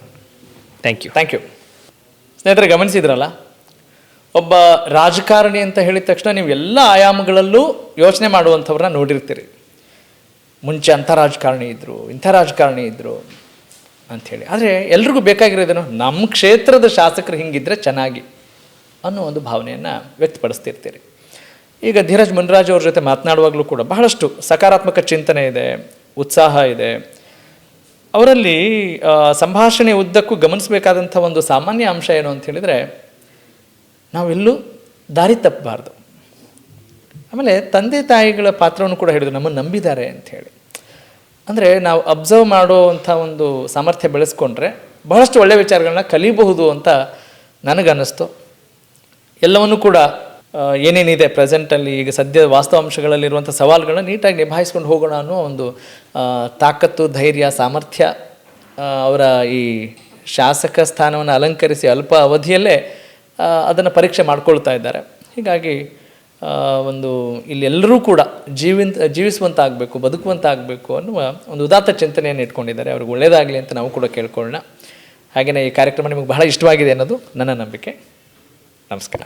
Thank you. ಸ್ನೇಹಿತರೆ, ಗಮನಿಸಿದ್ರಲ್ಲ, ಒಬ್ಬ ರಾಜಕಾರಣಿ ಅಂತ ಹೇಳಿದ ತಕ್ಷಣ ನೀವು ಎಲ್ಲ ಆಯಾಮಗಳಲ್ಲೂ ಯೋಚನೆ ಮಾಡುವಂಥವ್ರನ್ನ ನೋಡಿರ್ತೀರಿ. ಮುಂಚೆ ಅಂಥ ರಾಜಕಾರಣಿ ಇದ್ದರು, ಇಂಥ ರಾಜಕಾರಣಿ ಇದ್ದರು ಅಂಥೇಳಿ. ಆದರೆ ಎಲ್ರಿಗೂ ಬೇಕಾಗಿರೋದೇನು, ನಮ್ಮ ಕ್ಷೇತ್ರದ ಶಾಸಕರು ಹಿಂಗಿದ್ರೆ ಚೆನ್ನಾಗಿ ಅನ್ನೋ ಒಂದು ಭಾವನೆಯನ್ನು ವ್ಯಕ್ತಪಡಿಸ್ತಿರ್ತೀರಿ. ಈಗ ಧೀರಜ್ ಮುನ್ರಾಜ್ ಅವ್ರ ಜೊತೆ ಮಾತನಾಡುವಾಗಲೂ ಕೂಡ ಬಹಳಷ್ಟು ಸಕಾರಾತ್ಮಕ ಚಿಂತನೆ ಇದೆ, ಉತ್ಸಾಹ ಇದೆ. ಅವರಲ್ಲಿ ಸಂಭಾಷಣೆ ಉದ್ದಕ್ಕೂ ಗಮನಿಸಬೇಕಾದಂಥ ಒಂದು ಸಾಮಾನ್ಯ ಅಂಶ ಏನು ಅಂತ ಹೇಳಿದರೆ, ನಾವೆಲ್ಲೂ ದಾರಿ ತಪ್ಪಬಾರ್ದು. ಆಮೇಲೆ ತಂದೆ ತಾಯಿಗಳ ಪಾತ್ರವನ್ನು ಕೂಡ ಹೇಳಿದ್ರು, ನಮ್ಮನ್ನು ನಂಬಿದ್ದಾರೆ ಅಂಥೇಳಿ. ಅಂದರೆ ನಾವು ಅಬ್ಸರ್ವ್ ಮಾಡುವಂಥ ಒಂದು ಸಾಮರ್ಥ್ಯ ಬೆಳೆಸ್ಕೊಂಡ್ರೆ ಬಹಳಷ್ಟು ಒಳ್ಳೆಯ ವಿಚಾರಗಳನ್ನ ಕಲಿಬಹುದು ಅಂತ ನನಗನ್ನಿಸ್ತು. ಎಲ್ಲವನ್ನೂ ಕೂಡ ಏನೇನಿದೆ ಪ್ರೆಸೆಂಟಲ್ಲಿ, ಈಗ ಸದ್ಯ ವಾಸ್ತವಾಂಶಗಳಲ್ಲಿರುವಂಥ ಸವಾಲುಗಳನ್ನ ನೀಟಾಗಿ ನಿಭಾಯಿಸ್ಕೊಂಡು ಹೋಗೋಣ ಅನ್ನೋ ಒಂದು ತಾಕತ್ತು, ಧೈರ್ಯ, ಸಾಮರ್ಥ್ಯ ಅವರ ಈ ಶಾಸಕ ಸ್ಥಾನವನ್ನು ಅಲಂಕರಿಸಿ ಅಲ್ಪ ಅವಧಿಯಲ್ಲೇ ಅದನ್ನು ಪರೀಕ್ಷೆ ಮಾಡ್ಕೊಳ್ತಾ ಇದ್ದಾರೆ. ಹೀಗಾಗಿ ಇಲ್ಲಿ ಎಲ್ಲರೂ ಕೂಡ ಜೀವಿಸುವಂತಾಗಬೇಕು, ಬದುಕುವಂತಾಗಬೇಕು ಅನ್ನುವ ಒಂದು ಉದಾತ್ತ ಚಿಂತನೆಯನ್ನು ಇಟ್ಕೊಂಡಿದ್ದಾರೆ. ಅವ್ರಿಗೆ ಒಳ್ಳೆಯದಾಗಲಿ ಅಂತ ನಾವು ಕೂಡ ಕೇಳ್ಕೊಳ್ಳೋಣ. ಹಾಗೆಯೇ ಈ ಕಾರ್ಯಕ್ರಮ ನಿಮಗೆ ಬಹಳ ಇಷ್ಟವಾಗಿದೆ ಅನ್ನೋದು ನನ್ನ ನಂಬಿಕೆ. ನಮಸ್ಕಾರ.